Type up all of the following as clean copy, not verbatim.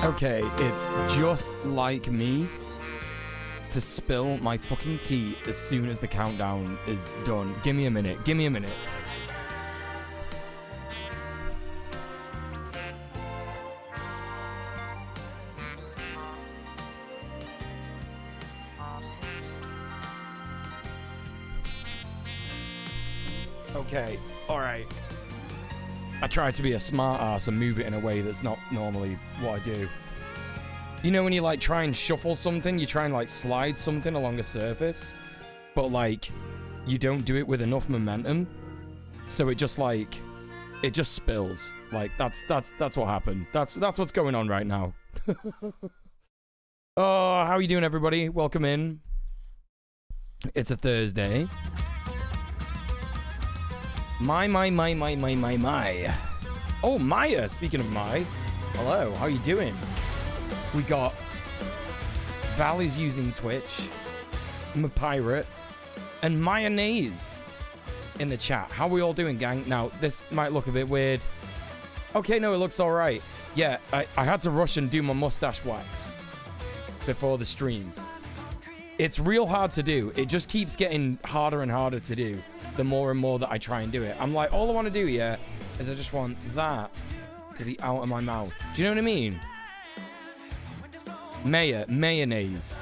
Okay, it's just like me to spill my fucking tea as soon as the countdown is done. Give me a minute. Give me a minute. Okay, alright. I try to be a smart ass and move it in a way that's not normally what I do. You know when you like try and shuffle something, you try and like slide something along a surface, but like you don't do it with enough momentum, so it just like it just spills. Like that's what happened. That's what's going on right now. Oh, how are you doing, everybody? Welcome in. It's a Thursday. My. Oh, Maya, speaking of Mai. Hello, how you doing? We got Valley's using Twitch, I'm a pirate, and mayonnaise in the chat. How are we all doing, gang? Now, this might look a bit weird. Okay, no, it looks all right. Yeah, I had to rush and do my mustache wax before the stream. It's real hard to do. It just keeps getting harder and harder to do the more and more that I try and do it. I'm like, all I want to do, yeah, is I just want that to be out of my mouth. Do you know what I mean? Mayonnaise.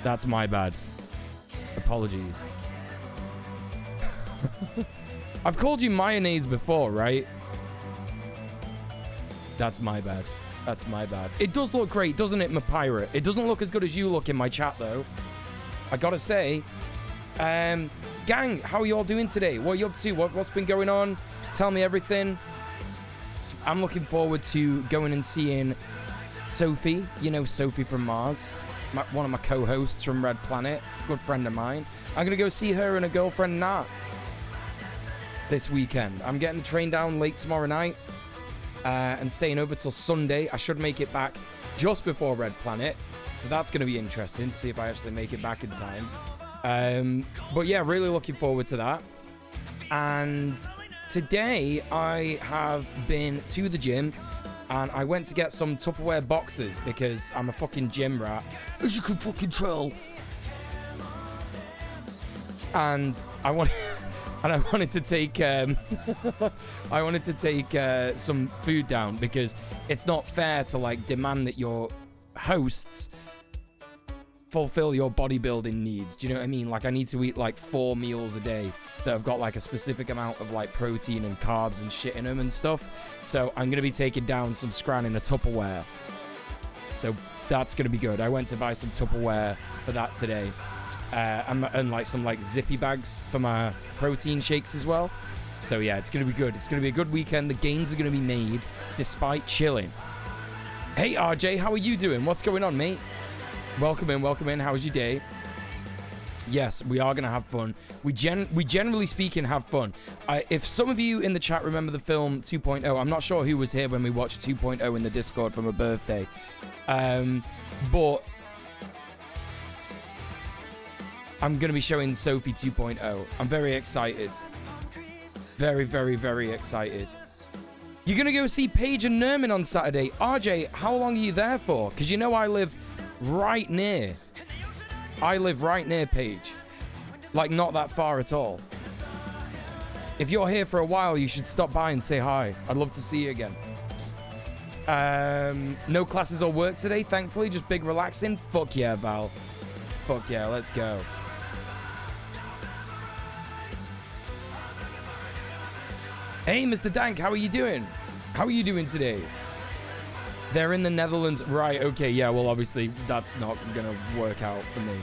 That's my bad. Apologies. I've called you mayonnaise before, right? That's my bad. That's my bad. It does look great, doesn't it, my pirate? It doesn't look as good as you look in my chat, though. I gotta say. Gang, how are you all doing today? What are you up to? What's been going on? Tell me everything. I'm looking forward to going and seeing Sophie. You know Sophie from Mars. One of my co-hosts from Red Planet. Good friend of mine. I'm gonna go see her and her girlfriend Nat this weekend. I'm getting the train down late tomorrow night and staying over till Sunday. I should make it back just before Red Planet. So that's going to be interesting to see if I actually make it back in time. But yeah, really looking forward to that. And today I have been to the gym and I went to get some Tupperware boxes because I'm a fucking gym rat, as you can fucking tell. And I wanted to take some food down because it's not fair to like demand that your hosts fulfill your bodybuilding needs. Do you know what I mean? Like I need to eat like 4 meals a day that have got like a specific amount of like protein and carbs and shit in them and stuff. So I'm gonna be taking down some scran in a Tupperware. So that's gonna be good. I went to buy some Tupperware for that today. And like some like zippy bags for my protein shakes as well. So yeah, it's gonna be good. It's gonna be a good weekend. The gains are gonna be made despite chilling. Hey RJ, how are you doing? What's going on, mate? Welcome in. How was your day? Yes, we are gonna have fun. We generally speaking have fun. If some of you in the chat remember the film 2.0, I'm not sure who was here when we watched 2.0 in the Discord for my birthday. But I'm gonna be showing Sophie 2.0. I'm very excited. Very excited. You're gonna go see Paige and Nerman on Saturday. RJ, how long are you there for? Because you know I live right near Paige. Like not that far at all. If you're here for a while, you should stop by and say hi. I'd love to see you again. No classes or work today, thankfully. Just big relaxing. Fuck yeah, Val. Fuck yeah, let's go. Hey, Mr. Dank, how are you doing? How are you doing today? They're in the Netherlands. Right, okay, yeah, well, obviously, that's not going to work out for me.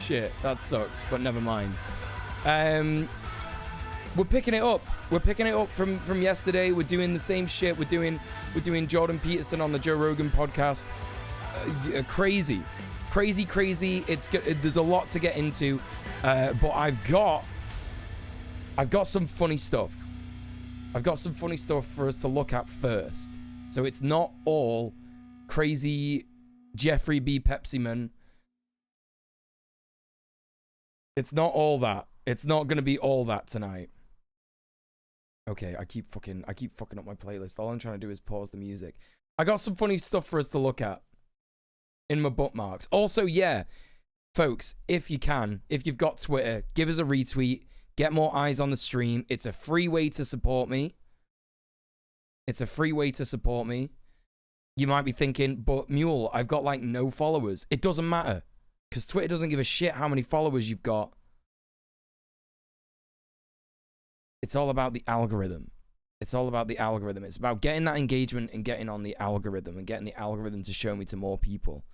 Shit, that sucks, but never mind. We're picking it up. We're picking it up from yesterday. We're doing the same shit. We're doing Jordan Peterson on the Joe Rogan podcast. Crazy. There's a lot to get into, but I've got some funny stuff. I've got some funny stuff for us to look at first. So it's not all crazy Jeffrey B. Pepsi-Man. It's not all that. It's not going to be all that tonight. Okay, I keep fucking up my playlist. All I'm trying to do is pause the music. I got some funny stuff for us to look at in my bookmarks. Also, yeah, folks, if you can, if you've got Twitter, give us a retweet. Get more eyes on the stream. It's a free way to support me. It's a free way to support me. You might be thinking, but Mule, I've got like no followers. It doesn't matter, because Twitter doesn't give a shit how many followers you've got. It's all about the algorithm. It's all about the algorithm. It's about getting that engagement and getting on the algorithm and getting the algorithm to show me to more people.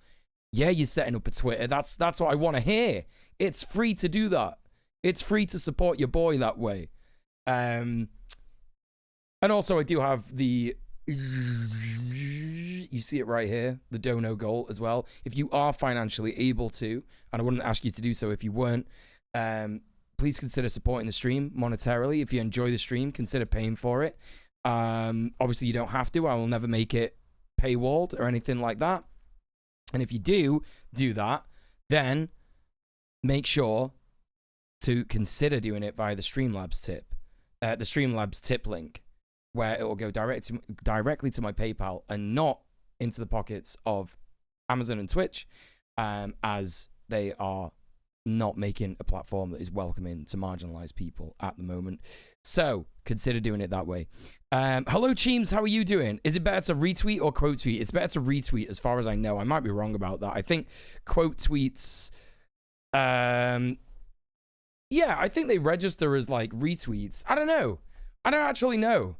Yeah, you're setting up a Twitter. That's what I want to hear. It's free to do that. It's free to support your boy that way. And also, I do have the... You see it right here, the dono goal as well. If you are financially able to, and I wouldn't ask you to do so if you weren't, please consider supporting the stream monetarily. If you enjoy the stream, consider paying for it. Obviously, you don't have to. I will never make it paywalled or anything like that. And if you do that, then make sure to consider doing it via the Streamlabs tip, the Streamlabs tip link, where it will go directly to my PayPal and not into the pockets of Amazon and Twitch, as they are not making a platform that is welcoming to marginalized people at the moment. So consider doing it that way. Hello, Cheems. How are you doing? Is it better to retweet or quote tweet? It's better to retweet, as far as I know. I might be wrong about that. I think quote tweets... yeah, I think they register as like retweets. I don't know. I don't actually know.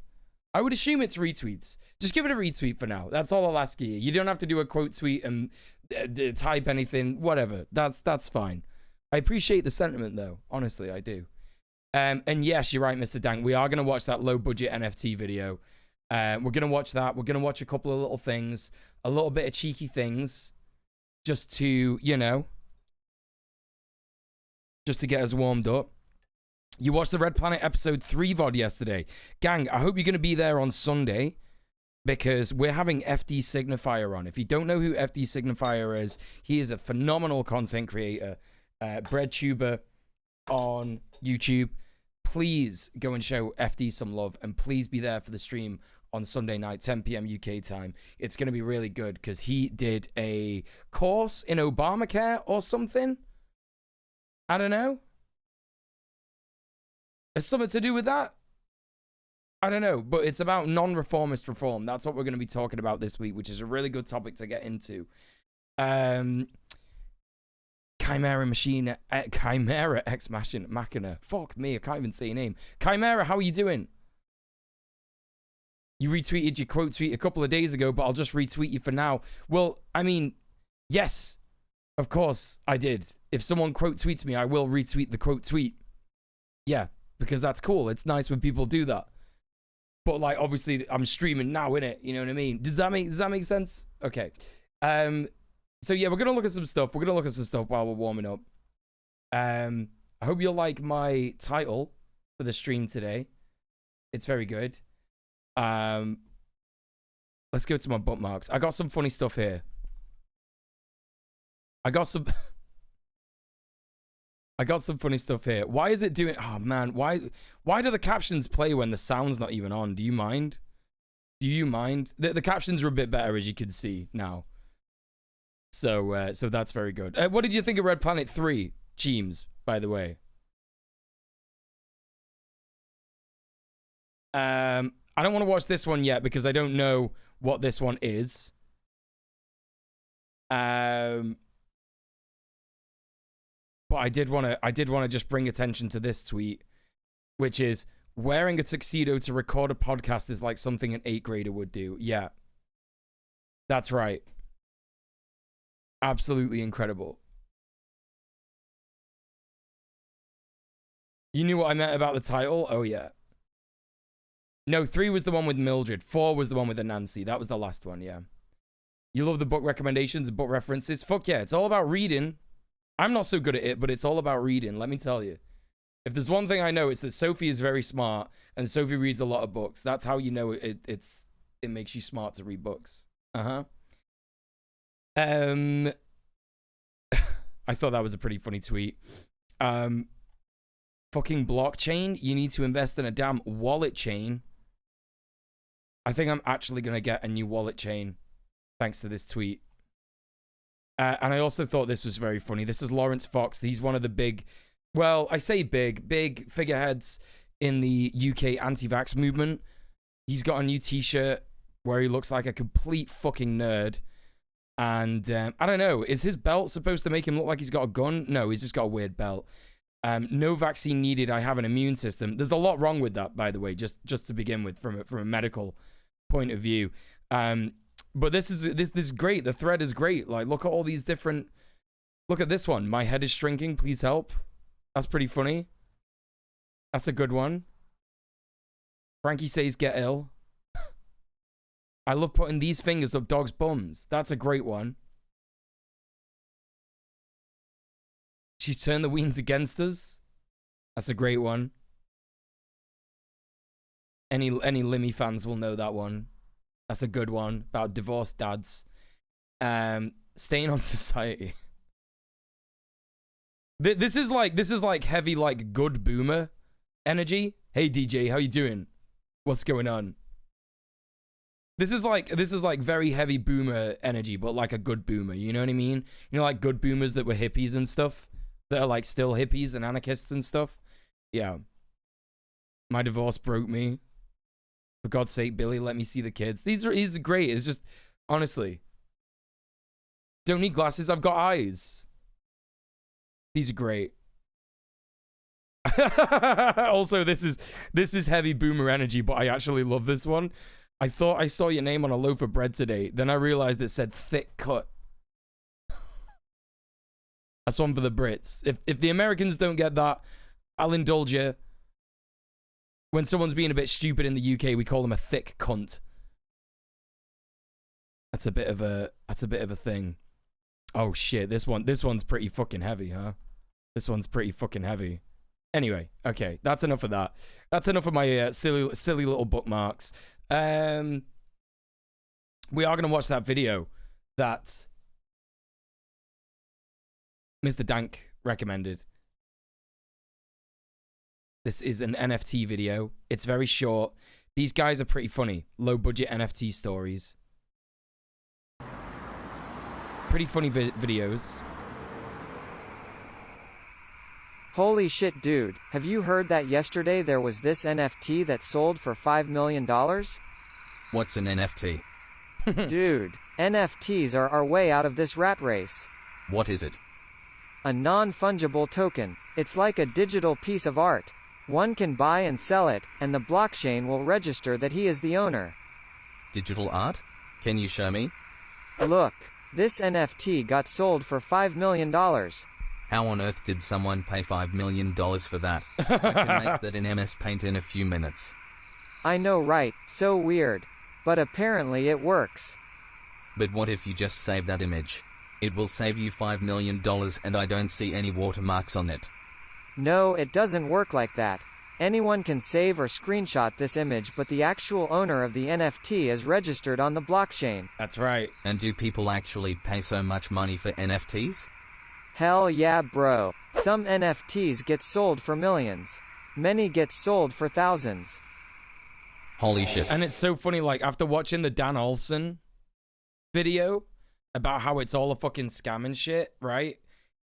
I would assume it's retweets. Just give it a retweet for now. That's all I'll ask you. You don't have to do a quote tweet and type anything. Whatever. That's fine. I appreciate the sentiment, though. Honestly, I do. And yes, you're right, Mr. Dank. We are going to watch that low-budget NFT video. We're going to watch that. We're going to watch a couple of little things. A little bit of cheeky things. Just to, you know... just to get us warmed up. You watched the Red Planet episode 3 VOD yesterday. Gang, I hope you're going to be there on Sunday, because we're having FD Signifier on. If you don't know who FD Signifier is, he is a phenomenal content creator, breadtuber on YouTube. Please go and show FD some love, and please be there for the stream on Sunday night, 10 p.m. UK time. It's going to be really good, because he did a course in Obamacare or something. I don't know. It's something to do with that. I don't know, but it's about non-reformist reform. That's what we're going to be talking about this week, which is a really good topic to get into. Chimera X Machina. Fuck me, I can't even say your name. Chimera, how are you doing? You retweeted your quote tweet a couple of days ago, but I'll just retweet you for now. Well, I mean, yes, of course I did. If someone quote tweets me, I will retweet the quote tweet. Yeah, because that's cool. It's nice when people do that. But like, obviously, I'm streaming now, innit? You know what I mean? Does that make sense? Okay. So yeah, we're gonna look at some stuff. We're gonna look at some stuff while we're warming up. I hope you'll like my title for the stream today. It's very good. Let's go to my bookmarks. I got some funny stuff here. I got some funny stuff here. Why is it doing... Oh, man. Why do the captions play when the sound's not even on? Do you mind? Do you mind? The captions are a bit better, as you can see now. So that's very good. What did you think of Red Planet 3, Cheems, by the way? I don't want to watch this one yet, because I don't know what this one is. But I did want to just bring attention to this tweet, which is, wearing a tuxedo to record a podcast is like something an 8th grader would do. Yeah. That's right. Absolutely incredible. You knew what I meant about the title? Oh, yeah. No, 3 was the one with Mildred. 4 was the one with the Nancy. That was the last one, yeah. You love the book recommendations and book references? Fuck yeah, it's all about reading. I'm not so good at it, but it's all about reading, let me tell you. If there's one thing I know, it's that Sophie is very smart, and Sophie reads a lot of books. That's how you know it makes you smart to read books. I thought that was a pretty funny tweet. Fucking blockchain? You need to invest in a damn wallet chain. I think I'm actually going to get a new wallet chain thanks to this tweet. And I also thought this was very funny. This is Lawrence Fox. He's one of the big, well, I say big figureheads in the UK anti-vax movement. He's got a new t-shirt where he looks like a complete fucking nerd. And I don't know, is his belt supposed to make him look like he's got a gun? No, he's just got a weird belt. No vaccine needed, I have an immune system. There's a lot wrong with that, by the way, just to begin with, from a medical point of view. But this is great. The thread is great. Like, look at all these different... Look at this one. My head is shrinking, please help. That's pretty funny. That's a good one. Frankie says get ill. I love putting these fingers up dogs' bums. That's a great one. She's turned the weens against us. That's a great one. Any Limmy fans will know that one. That's a good one about divorced dads. Staying on society. This is like heavy, like, good boomer energy. Hey DJ, how you doing? What's going on? This is like very heavy boomer energy, but like a good boomer. You know what I mean? You know, like good boomers that were hippies and stuff, that are like still hippies and anarchists and stuff. Yeah. My divorce broke me. For God's sake, Billy, let me see the kids. He's great. It's just, honestly, don't need glasses. I've got eyes. These are great. Also, this is heavy boomer energy, but I actually love this one. I thought I saw your name on a loaf of bread today. Then I realized it said thick cut. That's one for the Brits. If the Americans don't get that, I'll indulge you. When someone's being a bit stupid in the UK, we call them a thick cunt. That's a bit of a thing. Oh shit, this one's pretty fucking heavy, huh? This one's pretty fucking heavy. Anyway, okay, that's enough of that. That's enough of my silly little bookmarks. We are going to watch that video that Mr. Dank recommended. This is an NFT video. It's very short. These guys are pretty funny. Low budget NFT stories. Pretty funny videos. Holy shit, dude. Have you heard that yesterday there was this NFT that sold for $5 million? What's an NFT? Dude, NFTs are our way out of this rat race. What is it? A non-fungible token. It's like a digital piece of art. One can buy and sell it, and the blockchain will register that he is the owner. Digital art? Can you show me? Look, this NFT got sold for $5 million. How on earth did someone pay $5 million for that? I can make that in MS Paint in a few minutes. I know, right? So weird. But apparently it works. But what if you just save that image? It will save you $5 million and I don't see any watermarks on it. No, it doesn't work like that. Anyone can save or screenshot this image, but the actual owner of the NFT is registered on the blockchain. That's right. And do people actually pay so much money for NFTs? Hell yeah, bro. Some NFTs get sold for millions. Many get sold for thousands. Holy shit. And it's so funny, like, after watching the Dan Olsen video about how it's all a fucking scam and shit, right?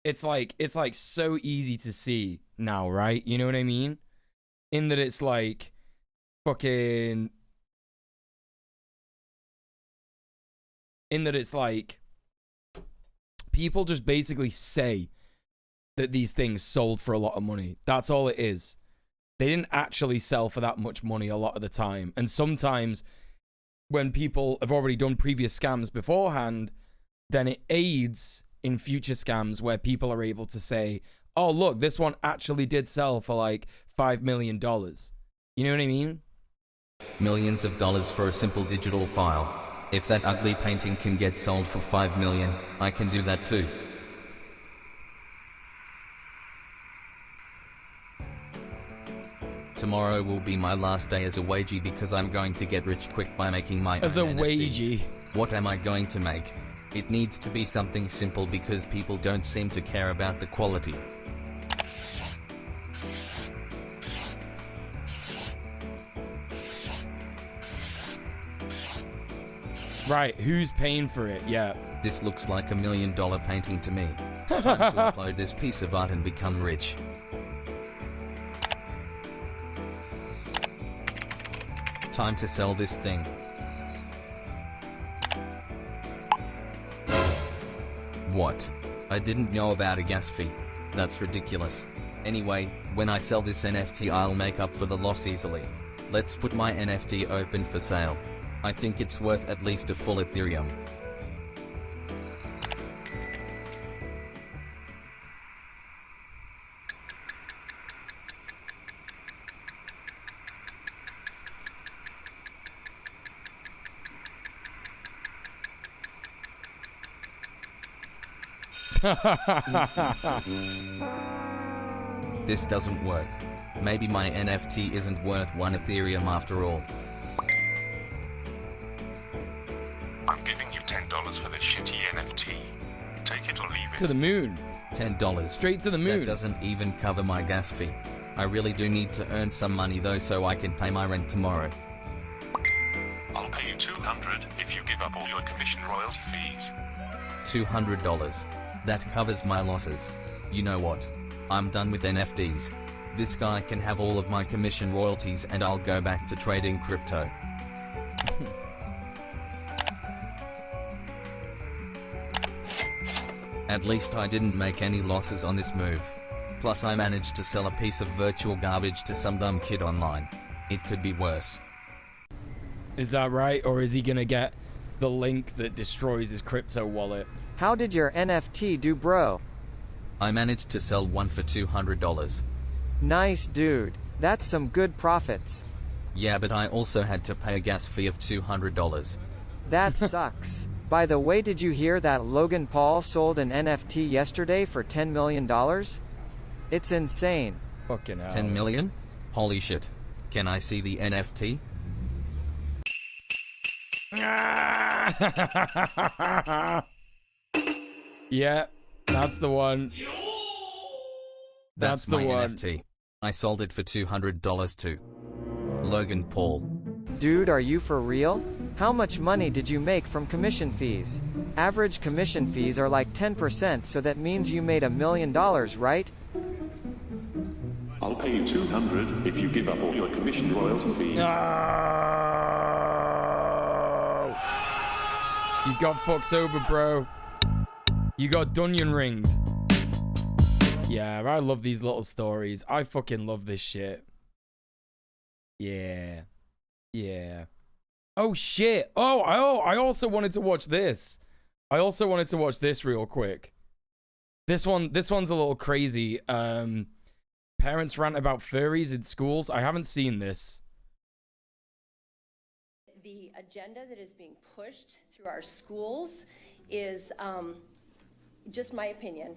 It's like so easy to see now, right? You know what I mean? In that it's like fucking... In that it's like... People just basically say that these things sold for a lot of money. That's all it is. They didn't actually sell for that much money a lot of the time. And sometimes when people have already done previous scams beforehand, then it aids in future scams where people are able to say, oh, look, this one actually did sell for like $5 million. You know what I mean? Millions of dollars for a simple digital file. If that ugly painting can get sold for $5 million, I can do that too. Tomorrow will be my last day as a wagey because I'm going to get rich quick by making my as a own wagey. NFTs. What am I going to make? It needs to be something simple because people don't seem to care about the quality. Right, who's paying for it? Yeah. This looks like $1 million painting to me. Time to upload this piece of art and become rich. Time to sell this thing. What? I didn't know about a gas fee. That's ridiculous. Anyway, when I sell this NFT I'll make up for the loss easily. Let's put my NFT open for sale. I think it's worth at least a full Ethereum. This doesn't work. Maybe my NFT isn't worth 1 Ethereum after all. I'm giving you $10 for this shitty NFT. Take it or leave it. To the moon. $10. Straight to the moon. That doesn't even cover my gas fee. I really do need to earn some money though so I can pay my rent tomorrow. I'll pay you $200 if you give up all your commission royalty fees. $200. That covers my losses. You know what? I'm done with NFTs. This guy can have all of my commission royalties and I'll go back to trading crypto. At least I didn't make any losses on this move. Plus I managed to sell a piece of virtual garbage to some dumb kid online. It could be worse. Is that right? Or is he gonna get the link that destroys his crypto wallet? How did your NFT do, bro? I managed to sell one for $200. Nice, dude. That's some good profits. Yeah, but I also had to pay a gas fee of $200. That sucks. By the way, did you hear that Logan Paul sold an NFT yesterday for $10 million? It's insane. Fucking hell. 10 million? Holy shit. Can I see the NFT? Yeah, that's the one. That's the my one. NFT. I sold it for $200 to Logan Paul. Dude, are you for real? How much money did you make from commission fees? Average commission fees are like 10%, so that means you made $1 million, right? I'll pay you $200 if you give up all your commission royalty fees. No! You got fucked over, bro. You got Dunyan ringed. Yeah, I love these little stories. I fucking love this shit. Yeah. Yeah. Oh, shit. Oh, I also wanted to watch this. I also wanted to watch this real quick. This one's a little crazy. Parents rant about furries in schools. I haven't seen this. The agenda that is being pushed through our schools is just my opinion,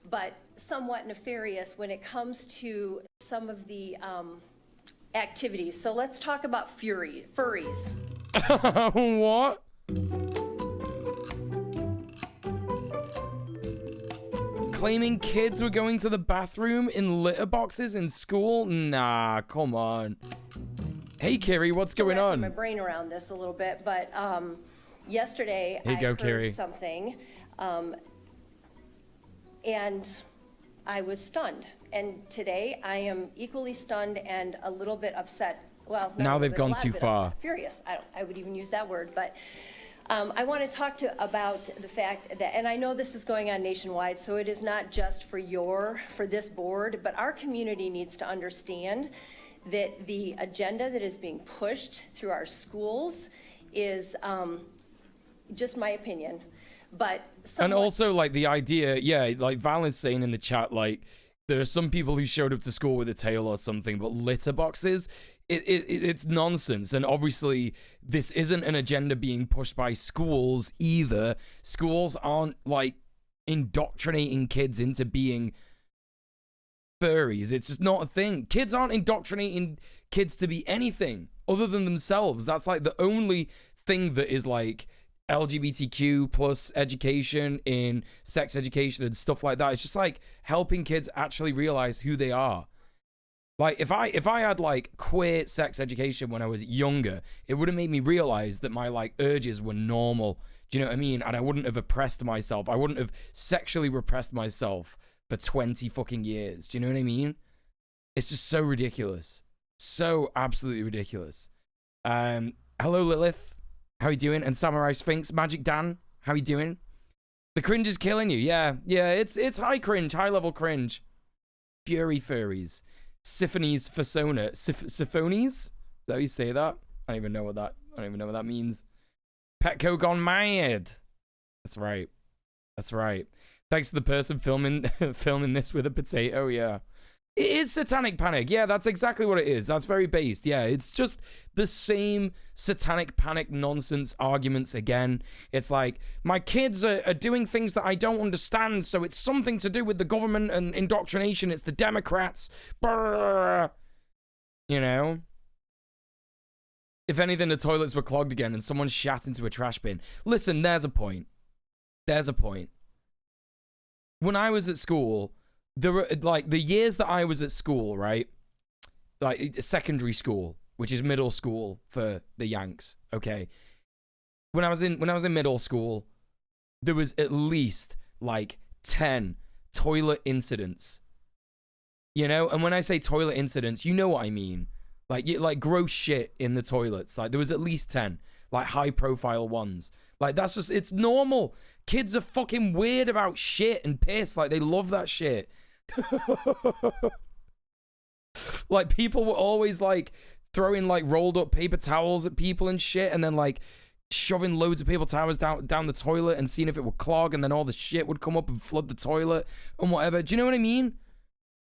but somewhat nefarious when it comes to some of the activities. So let's talk about furries. What? Claiming kids were going to the bathroom in litter boxes in school? Nah, come on. Hey, Kiri, what's going on? My brain around this a little bit, but yesterday I heard Kiri. something, and I was stunned. And today I am equally stunned and a little bit upset. Well, now they've gone too far. Upset, furious. I would even use that word, but I want to talk about the fact that, and I know this is going on nationwide, so it is not just for this board, but our community needs to understand that the agenda that is being pushed through our schools is just my opinion, but and also like the idea, yeah, like Valen's saying in the chat, like there are some people who showed up to school with a tail or something, but litter boxes, it's nonsense. And obviously this isn't an agenda being pushed by schools either. Schools aren't like indoctrinating kids into being furries. It's just not a thing. Kids aren't indoctrinating kids to be anything other than themselves. That's like the only thing that is like LGBTQ plus education in sex education and stuff like that. It's just like helping kids actually realize who they are. Like, if I had, like, queer sex education when I was younger, it would have made me realize that my, like, urges were normal. Do you know what I mean? And I wouldn't have oppressed myself. I wouldn't have sexually repressed myself for 20 fucking years. Do you know what I mean? It's just so ridiculous. So absolutely ridiculous. Hello, Lilith. How you doing? And Samurai Sphinx. Magic Dan. How you doing? The cringe is killing you. Yeah, it's high cringe, high level cringe. Fury furries. Symphonies Fasona. Symphonies? Is that how you say that? I don't even know what that means. Petco gone mad. That's right. That's right. Thanks to the person filming this with a potato, yeah. It is Satanic Panic. Yeah, that's exactly what it is. That's very based. Yeah, it's just the same Satanic Panic nonsense arguments again. It's like, my kids are doing things that I don't understand, so it's something to do with the government and indoctrination. It's the Democrats. Brrr. You know? If anything, the toilets were clogged again and someone shat into a trash bin. Listen, there's a point. There's a point. When I was at school, there were, like, the years that I was at school, right? Like, secondary school, which is middle school for the Yanks, okay? When I was in middle school, there was at least, like, 10 toilet incidents. You know? And when I say toilet incidents, you know what I mean. Like gross shit in the toilets. Like, there was at least 10, like, high-profile ones. Like, that's just, it's normal. Kids are fucking weird about shit and piss. Like, they love that shit. Like, people were always, like, throwing, like, rolled up paper towels at people and shit, and then, like, shoving loads of paper towels down the toilet and seeing if it would clog, and then all the shit would come up and flood the toilet and whatever. Do you know what I mean?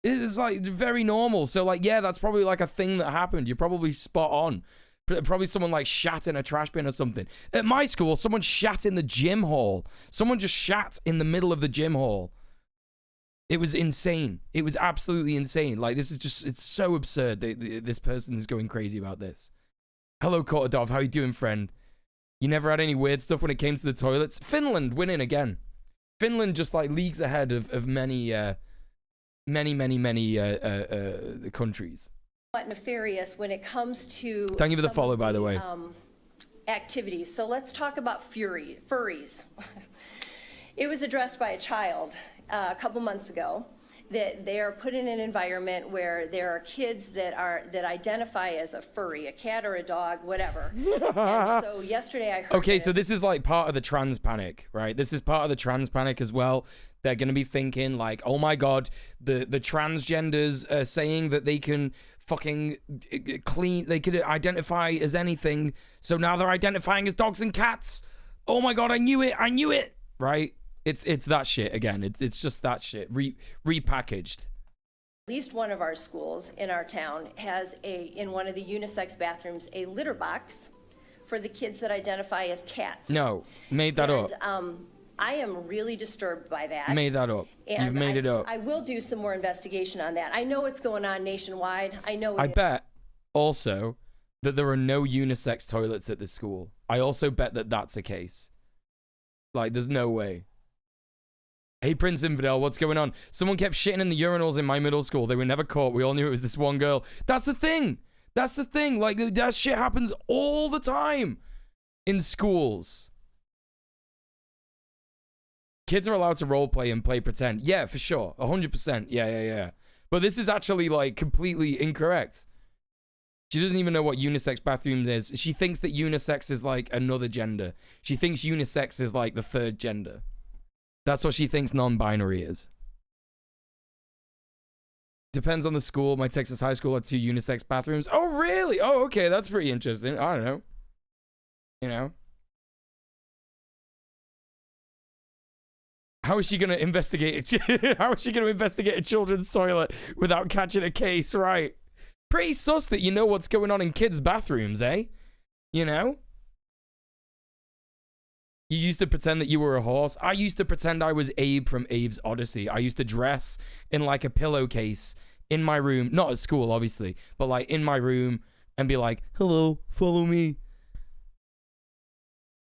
It's, like, very normal. So, like, yeah, that's probably, like, a thing that happened. You're probably spot on. Probably someone, like, shat in a trash bin or something. At my school, someone shat in the gym hall. Someone just shat in the middle of the gym hall. It was insane. It was absolutely insane. Like, this is just, it's so absurd that this person is going crazy about this. Hello, Kortadov. How you doing, friend? You never had any weird stuff when it came to the toilets? Finland winning again. Finland just, like, leagues ahead of many countries. What nefarious when it comes to... Thank you for the follow, by the way. Activities. So let's talk about furries. It was addressed by a child a couple months ago that they are put in an environment where there are kids that identify as a furry, a cat or a dog, whatever. And so yesterday I heard... Okay, so this is like part of the trans panic, right? This is part of the trans panic as well. They're going to be thinking like, oh my God, the transgenders are saying that they can fucking they could identify as anything. So now they're identifying as dogs and cats. Oh my God, I knew it, right? It's that shit again. It's just that shit repackaged. At least one of our schools in our town has in one of the unisex bathrooms, a litter box for the kids that identify as cats. No, made that up. I am really disturbed by that. Made that up. You've made it up. I will do some more investigation on that. I know what's going on nationwide. I bet also that there are no unisex toilets at this school. I also bet that that's a case. Like, there's no way. Hey, Prince Infidel, what's going on? Someone kept shitting in the urinals in my middle school. They were never caught. We all knew it was this one girl. That's the thing. That's the thing. Like, that shit happens all the time in schools. Kids are allowed to role play and play pretend. Yeah, for sure. 100%. Yeah. But this is actually, like, completely incorrect. She doesn't even know what unisex bathrooms is. She thinks that unisex is, like, another gender. She thinks unisex is, like, the third gender. That's what she thinks non-binary is. Depends on the school. My Texas high school had 2 unisex bathrooms. Oh, really? Oh, okay. That's pretty interesting. I don't know. You know? How is she going to investigate How is she going to investigate a children's toilet without catching a case, right? Pretty sus that you know what's going on in kids' bathrooms, eh? You know? You used to pretend that you were a horse. I used to pretend I was Abe from Abe's Odyssey. I used to dress in like a pillowcase in my room. Not at school, obviously, but like in my room and be like, hello, follow me.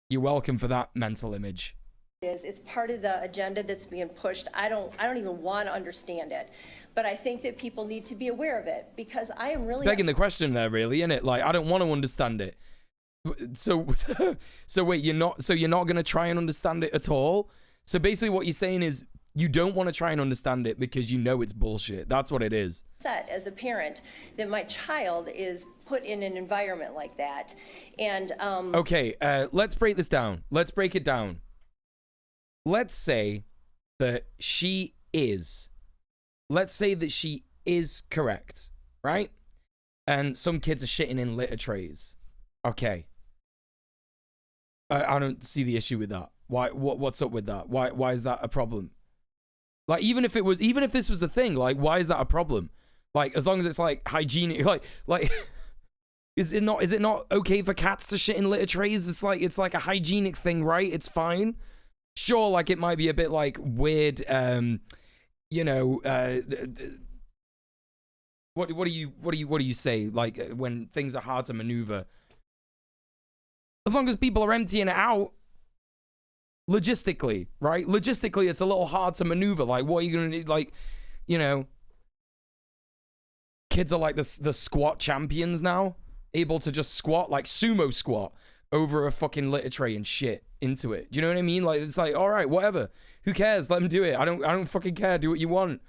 You're welcome for that mental image. It's part of the agenda that's being pushed. I don't even want to understand it. But I think that people need to be aware of it, because I am really begging the question there, really, isn't it? Like, I don't want to understand it. So, so wait, you're not going to try and understand it at all? So basically what you're saying is you don't want to try and understand it because you know it's bullshit. That's what it is. upset as a parent that my child is put in an environment like that. And okay, let's break this down. Let's break it down. Let's say that she is. Let's say that she is correct, right? And some kids are shitting in litter trays. Okay. I don't see the issue with that. Why? What's up with that? Why is that a problem? Like, even if this was a thing, like, why is that a problem? Like, as long as it's like hygienic, like, is it not okay for cats to shit in litter trays? It's like a hygienic thing, right? It's fine. Sure, like, it might be a bit like weird, you know, what do you say? Like, when things are hard to maneuver. As long as people are emptying it out, logistically, right? Logistically, it's a little hard to maneuver. Like, what are you gonna need? Like, you know, kids are like the squat champions now, able to just squat, like sumo squat over a fucking litter tray and shit into it. Do you know what I mean? Like, it's like, all right, whatever. Who cares? Let them do it. I don't fucking care. Do what you want.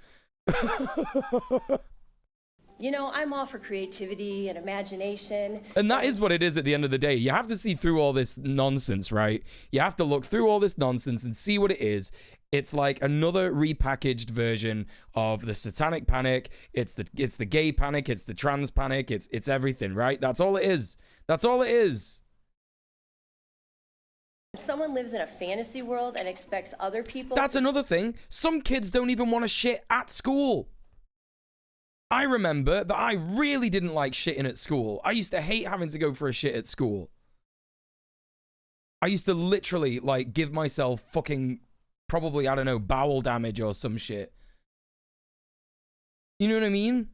you know, I'm all for creativity and imagination. And that is what it is at the end of the day. You have to see through all this nonsense, right? You have to look through all this nonsense and see what it is. It's like another repackaged version of the satanic panic. It's the gay panic. It's the trans panic. It's everything, right? That's all it is. That's all it is. Someone lives in a fantasy world and expects other people. That's another thing. Some kids don't even want to shit at school. I remember that I really didn't like shitting at school. I used to hate having to go for a shit at school. I used to literally, like, give myself fucking, probably, I don't know, bowel damage or some shit. You know what I mean?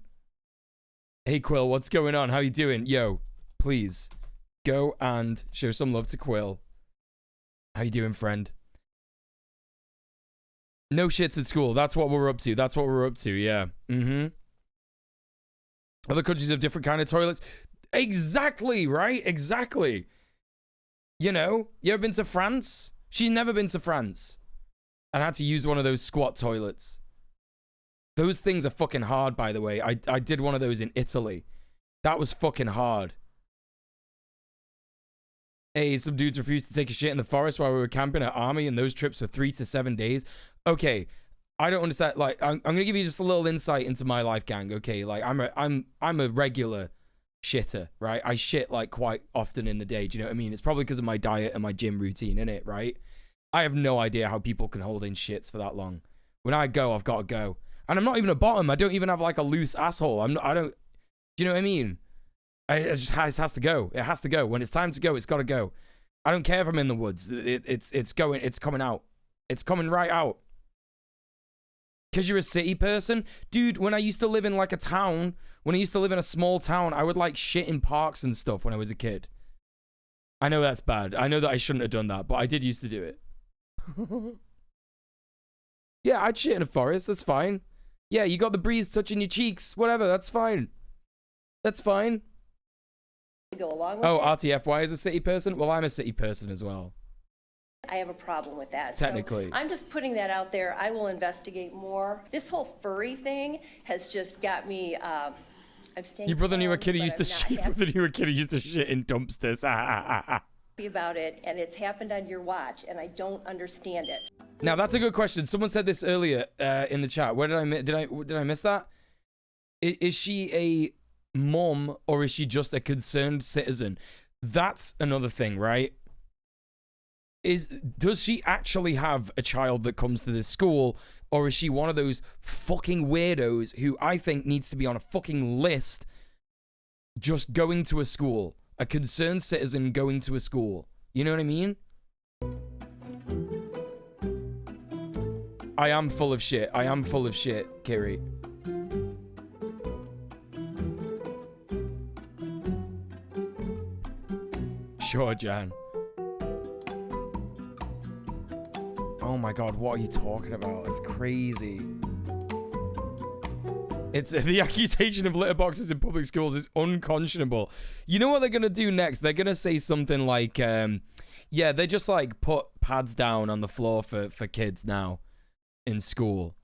Hey, Quill, what's going on? How you doing? Yo, please, go and show some love to Quill. How you doing, friend? No shits at school. That's what we're up to. That's what we're up to, yeah. Mm-hmm. Other countries have different kind of toilets. Exactly, right? Exactly. You know, you ever been to France? She's never been to France. And had to use one of those squat toilets. Those things are fucking hard, by the way. I did one of those in Italy. That was fucking hard. Hey, some dudes refused to take a shit in the forest while we were camping at Army, and those trips were 3 to 7 days. Okay, I don't understand. Like, I'm gonna give you just a little insight into my life, gang. Okay, like, I'm a regular shitter, right? I shit like quite often in the day. Do you know what I mean? It's probably because of my diet and my gym routine, innit? Right? I have no idea how people can hold in shits for that long. When I go, I've got to go, and I'm not even a bottom. I don't even have like a loose asshole. I don't. Do you know what I mean? It has to go. It has to go. When it's time to go, it's got to go. I don't care if I'm in the woods. It's going. It's coming out. It's coming right out. Because you're a city person? Dude, when I used to live in like a town, when I used to live in a small town, I would like shit in parks and stuff when I was a kid. I know that's bad. I know that I shouldn't have done that, but I did used to do it. Yeah, I'd shit in a forest. That's fine. Yeah, you got the breeze touching your cheeks. Whatever, that's fine. That's fine. Go along with RTF, why is a city person? Well, I'm a city person as well. I have a problem with that. Technically. So I'm just putting that out there. I will investigate more. This whole furry thing has just got me, I'm staying Your brother knew a calm, kid who but used to I'm not shit. Your brother knew a kid who used to shit in dumpsters. happy about it, and it's happened on your watch, and I don't understand it. Now that's a good question. Someone said this earlier in the chat. Where did I miss that? Is she a mom or is she just a concerned citizen? That's another thing, right? Does she actually have a child that comes to this school, or is she one of those fucking weirdos who I think needs to be on a fucking list just going to a school? A concerned citizen going to a school. You know what I mean? I am full of shit. I am full of shit, Kiri. Sure, Jan. Oh my God, what are you talking about? It's crazy. It's the accusation of litter boxes in public schools is unconscionable. You know what they're gonna do next? They're gonna say something like, yeah, they just like put pads down on the floor for kids now in school.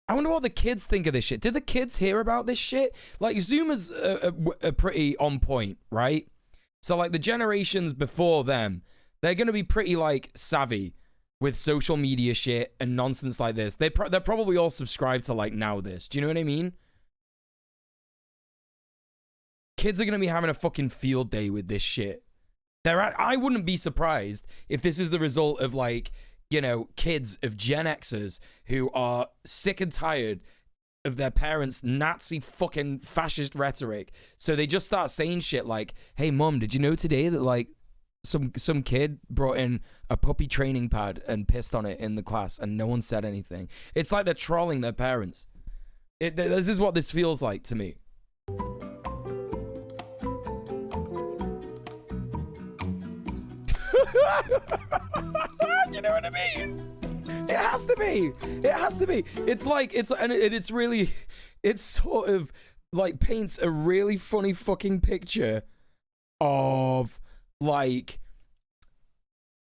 I wonder what the kids think of this shit. Did the kids hear about this shit? Like, Zoomers are pretty on point, right? So, like, the generations before them, they're going to be pretty, like, savvy with social media shit and nonsense like this. They're probably all subscribed to, like, Now This. Do you know what I mean? Kids are going to be having a fucking field day with this shit. I wouldn't be surprised if this is the result of, like, you know, kids of Gen Xers who are sick and tired of their parents' Nazi fucking fascist rhetoric. So they just start saying shit like, hey, Mom, did you know today that, like, some kid brought in a puppy training pad and pissed on it in the class and no one said anything? It's like they're trolling their parents. This is what this feels like to me. Do you know what I mean? It has to be. It has to be. It's like, it's really, it's sort of like paints a really funny fucking picture of like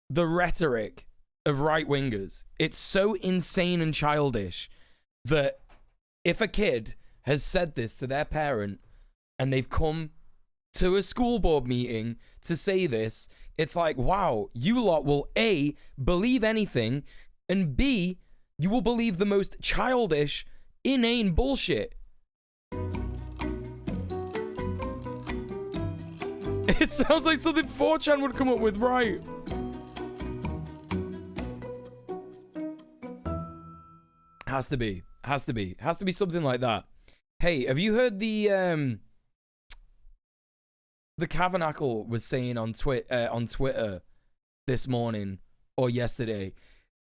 the rhetoric of right-wingers. It's so insane and childish that if a kid has said this to their parent and they've come to a school board meeting to say this, it's like, wow, you lot will A, believe anything, and B, you will believe the most childish, inane bullshit. It sounds like something 4chan would come up with, right? Has to be. Has to be. Has to be something like that. Hey, have you heard the Cavanacle was saying on Twitter this morning or yesterday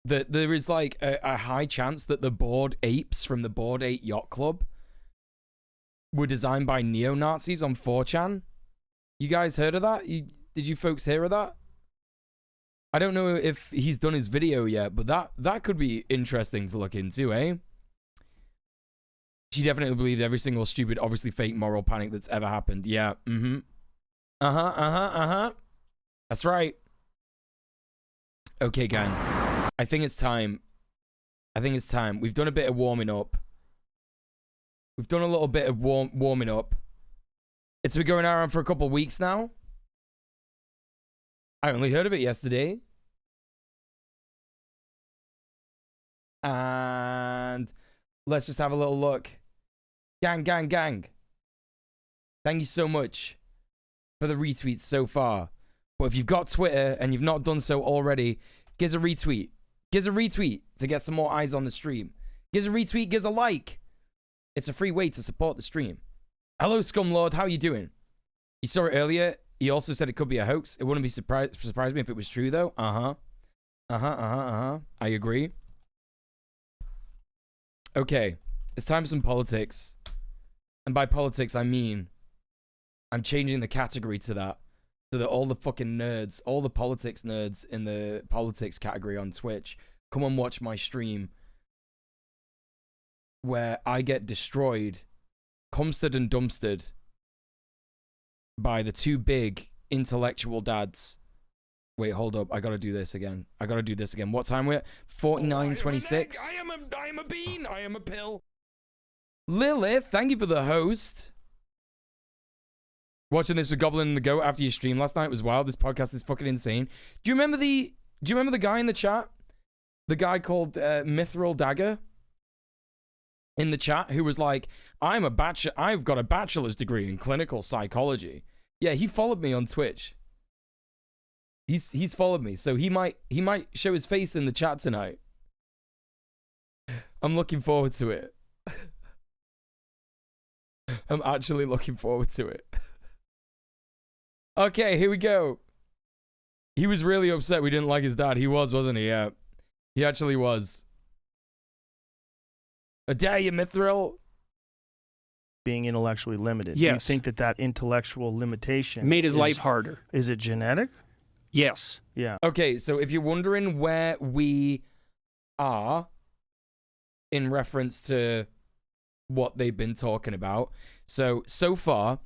that there is like a high chance that the Bored Apes from the Bored Ape Yacht Club were designed by neo-Nazis on 4chan? You guys heard of that? Did you folks hear of that? I don't know if he's done his video yet, but that could be interesting to look into, eh? She definitely believed every single stupid, obviously fake moral panic that's ever happened. Yeah, That's right. Okay, gang. I think it's time. We've done a bit of warming up. We've done a little bit of warming up. It's been going around for a couple weeks now. I only heard of it yesterday. And let's just have a little look. Gang. Thank you so much for the retweets so far. But if you've got Twitter and you've not done so already, give us a retweet. Give us a retweet to get some more eyes on the stream. Give us a retweet, give us a like. It's a free way to support the stream. Hello, Scumlord. How are you doing? You saw it earlier. He also said it could be a hoax. It wouldn't be surprise me if it was true, though. I agree. Okay. It's time for some politics. And by politics, I mean I'm changing the category to that. So that all the fucking nerds, all the politics nerds in the politics category on Twitch, come and watch my stream where I get destroyed, Comstead and dumpstered by the two big intellectual dads. Wait, hold up. I gotta do this again. What time we're at? 49:26. I am a bean. I am a pill. Lilith, thank you for the host. Watching this with Goblin and the Goat after your stream last night was wild. This podcast is fucking insane. Do you remember the guy in the chat? The guy called Mithril Dagger in the chat who was like, I've got a bachelor's degree in clinical psychology. Yeah, he followed me on Twitch. He's followed me, so he might show his face in the chat tonight. I'm looking forward to it. I'm actually looking forward to it. Okay, here we go. He was really upset we didn't like his dad. He was, wasn't he? Yeah. He actually was. I dare you, Mithril. Being intellectually limited. Yes. Do you think that intellectual limitation made his life harder? Is it genetic? Yes. Yeah. Okay, so if you're wondering where we are in reference to what they've been talking about, so far,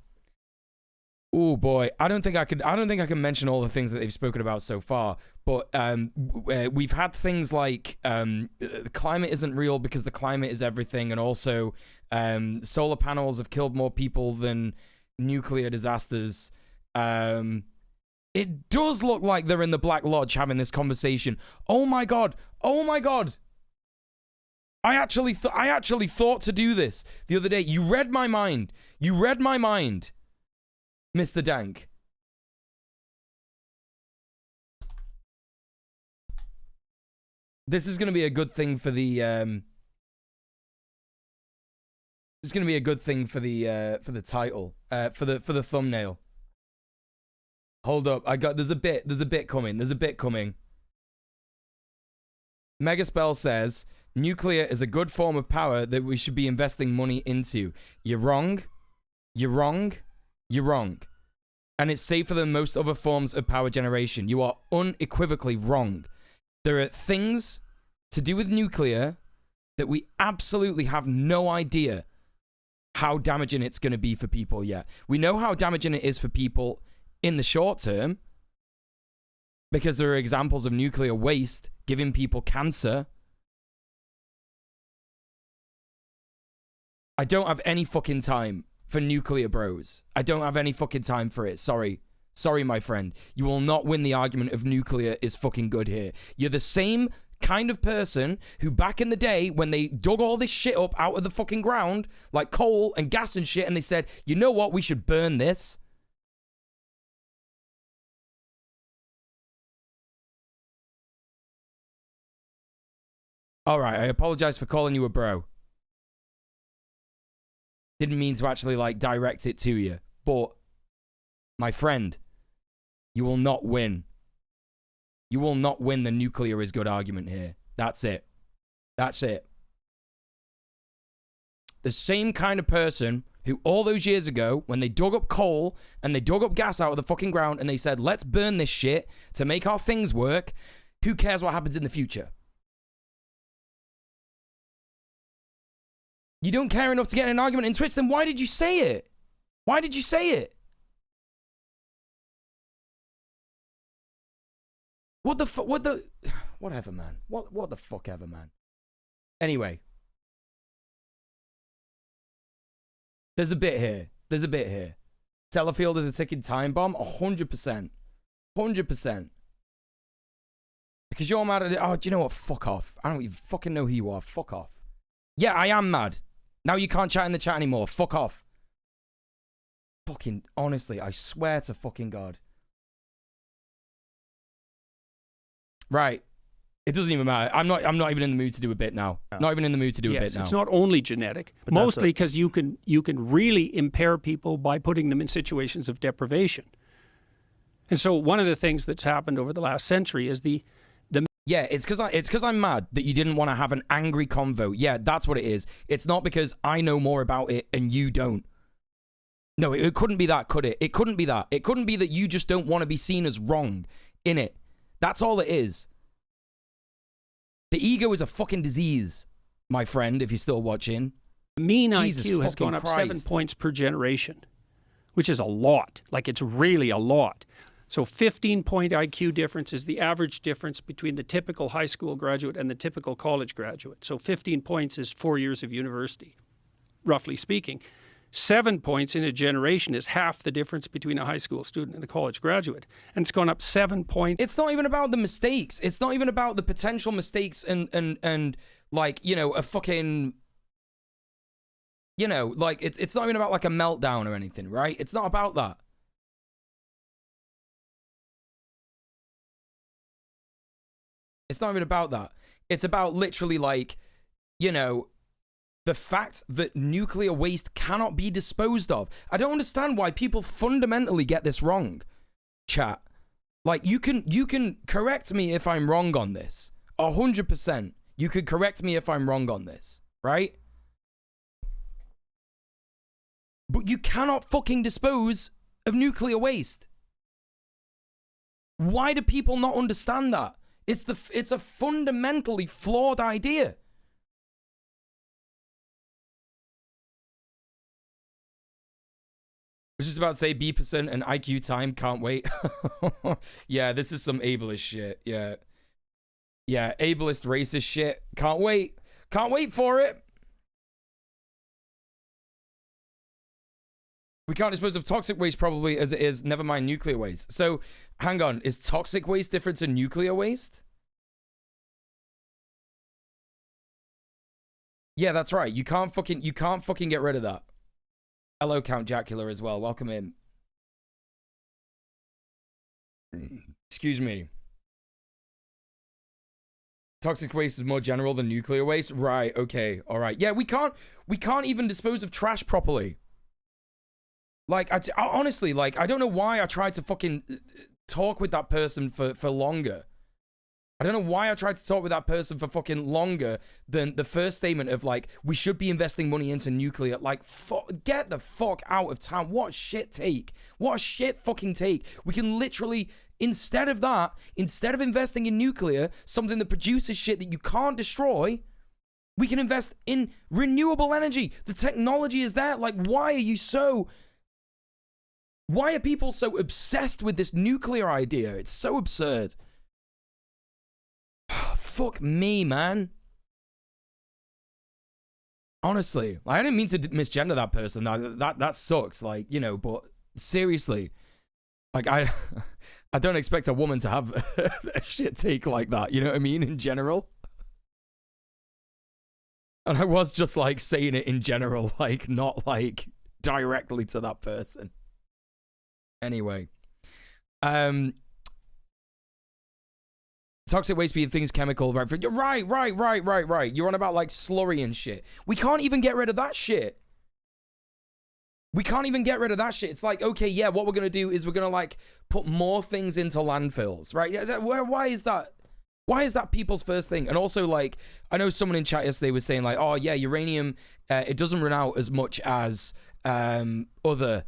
oh boy, I don't think I can mention all the things that they've spoken about so far, but we've had things like the climate isn't real because the climate is everything, and also solar panels have killed more people than nuclear disasters. It does look like they're in the Black Lodge having this conversation. Oh my god. I actually thought to do this the other day. You read my mind, Mr. Dank. This is going to be a good thing for the This is going to be a good thing for the title, for the thumbnail. Hold up, there's a bit coming. Megaspell says, nuclear is a good form of power that we should be investing money into. You're wrong. And it's safer than most other forms of power generation. You are unequivocally wrong. There are things to do with nuclear that we absolutely have no idea how damaging it's going to be for people yet. We know how damaging it is for people in the short term because there are examples of nuclear waste giving people cancer. I don't have any fucking time for nuclear bros. I don't have any fucking time for it. Sorry, my friend. You will not win the argument of nuclear is fucking good here. You're the same kind of person who back in the day when they dug all this shit up out of the fucking ground, like coal and gas and shit, and they said, you know what, we should burn this. All right, I apologize for calling you a bro. Didn't mean to actually, like, direct it to you. But, my friend, you will not win. You will not win the nuclear is good argument here. That's it. The same kind of person who all those years ago, when they dug up coal and they dug up gas out of the fucking ground and they said, let's burn this shit to make our things work, who cares what happens in the future? You don't care enough to get in an argument in Twitch, then why did you say it? Whatever, man. What the fuck ever, man. Anyway. There's a bit here. Sellafield is a ticking time bomb? 100%. 100%. Because you're mad at it. Oh, do you know what? Fuck off. I don't even fucking know who you are. Fuck off. Yeah, I am mad. Now you can't chat in the chat anymore. Fuck off. Fucking, honestly, I swear to fucking God. Right. It doesn't even matter. I'm not even in the mood to do a bit now. No. Not even in the mood to do a bit now. It's not only genetic. But mostly because you can really impair people by putting them in situations of deprivation. And so one of the things that's happened over the last century is yeah, it's because I'm mad that you didn't want to have an angry convo. Yeah, that's what it is. It's not because I know more about it and you don't. No, it couldn't be that, could it? It couldn't be that. It couldn't be that you just don't want to be seen as wrong in it. That's all it is. The ego is a fucking disease, my friend, if you're still watching. The mean Jesus IQ has gone up Christ. 7 points per generation, which is a lot. Like, it's really a lot. So 15-point IQ difference is the average difference between the typical high school graduate and the typical college graduate. So 15 points is 4 years of university, roughly speaking. 7 points in a generation is half the difference between a high school student and a college graduate. And it's gone up 7 points. It's not even about the mistakes. It's not even about the potential mistakes and like, you know, a fucking, you know, like, it's not even about like a meltdown or anything, right? It's not about that. It's not even about that. It's about literally like, you know, the fact that nuclear waste cannot be disposed of. I don't understand why people fundamentally get this wrong, chat. Like, you can correct me if I'm wrong on this. 100%. You could correct me if I'm wrong on this, right? But you cannot fucking dispose of nuclear waste. Why do people not understand that? It's a fundamentally flawed idea. I was just about to say Peterson and IQ time, can't wait. Yeah, this is some ableist shit. Yeah. Yeah, ableist racist shit. Can't wait. Can't wait for it. We can't dispose of toxic waste probably as it is, never mind nuclear waste. So, hang on, is toxic waste different to nuclear waste? Yeah, that's right. You can't fucking get rid of that. Hello, Count Jacula as well. Welcome in. Excuse me. Toxic waste is more general than nuclear waste? Right, okay, alright. Yeah, we can't even dispose of trash properly. Like, honestly, like, I don't know why I tried to fucking talk with that person for longer. I don't know why I tried to talk with that person for fucking longer than the first statement of, like, we should be investing money into nuclear. Like, get the fuck out of town. What a shit take. What a shit fucking take. We can literally, instead of that, instead of investing in nuclear, something that produces shit that you can't destroy, we can invest in renewable energy. The technology is there. Like, why are people so obsessed with this nuclear idea? It's so absurd. Fuck me, man. Honestly, I didn't mean to misgender that person. That sucks. Like, you know, but seriously, like I don't expect a woman to have a shit take like that. You know what I mean? In general. And I was just like saying it in general, like not like directly to that person. Anyway, toxic waste being things chemical, right? Right. You're on about like slurry and shit. We can't even get rid of that shit. It's like, okay, yeah, what we're gonna do is we're gonna like put more things into landfills, right? Yeah, why is that? Why is that people's first thing? And also, like, I know someone in chat yesterday was saying like, oh yeah, uranium, it doesn't run out as much as other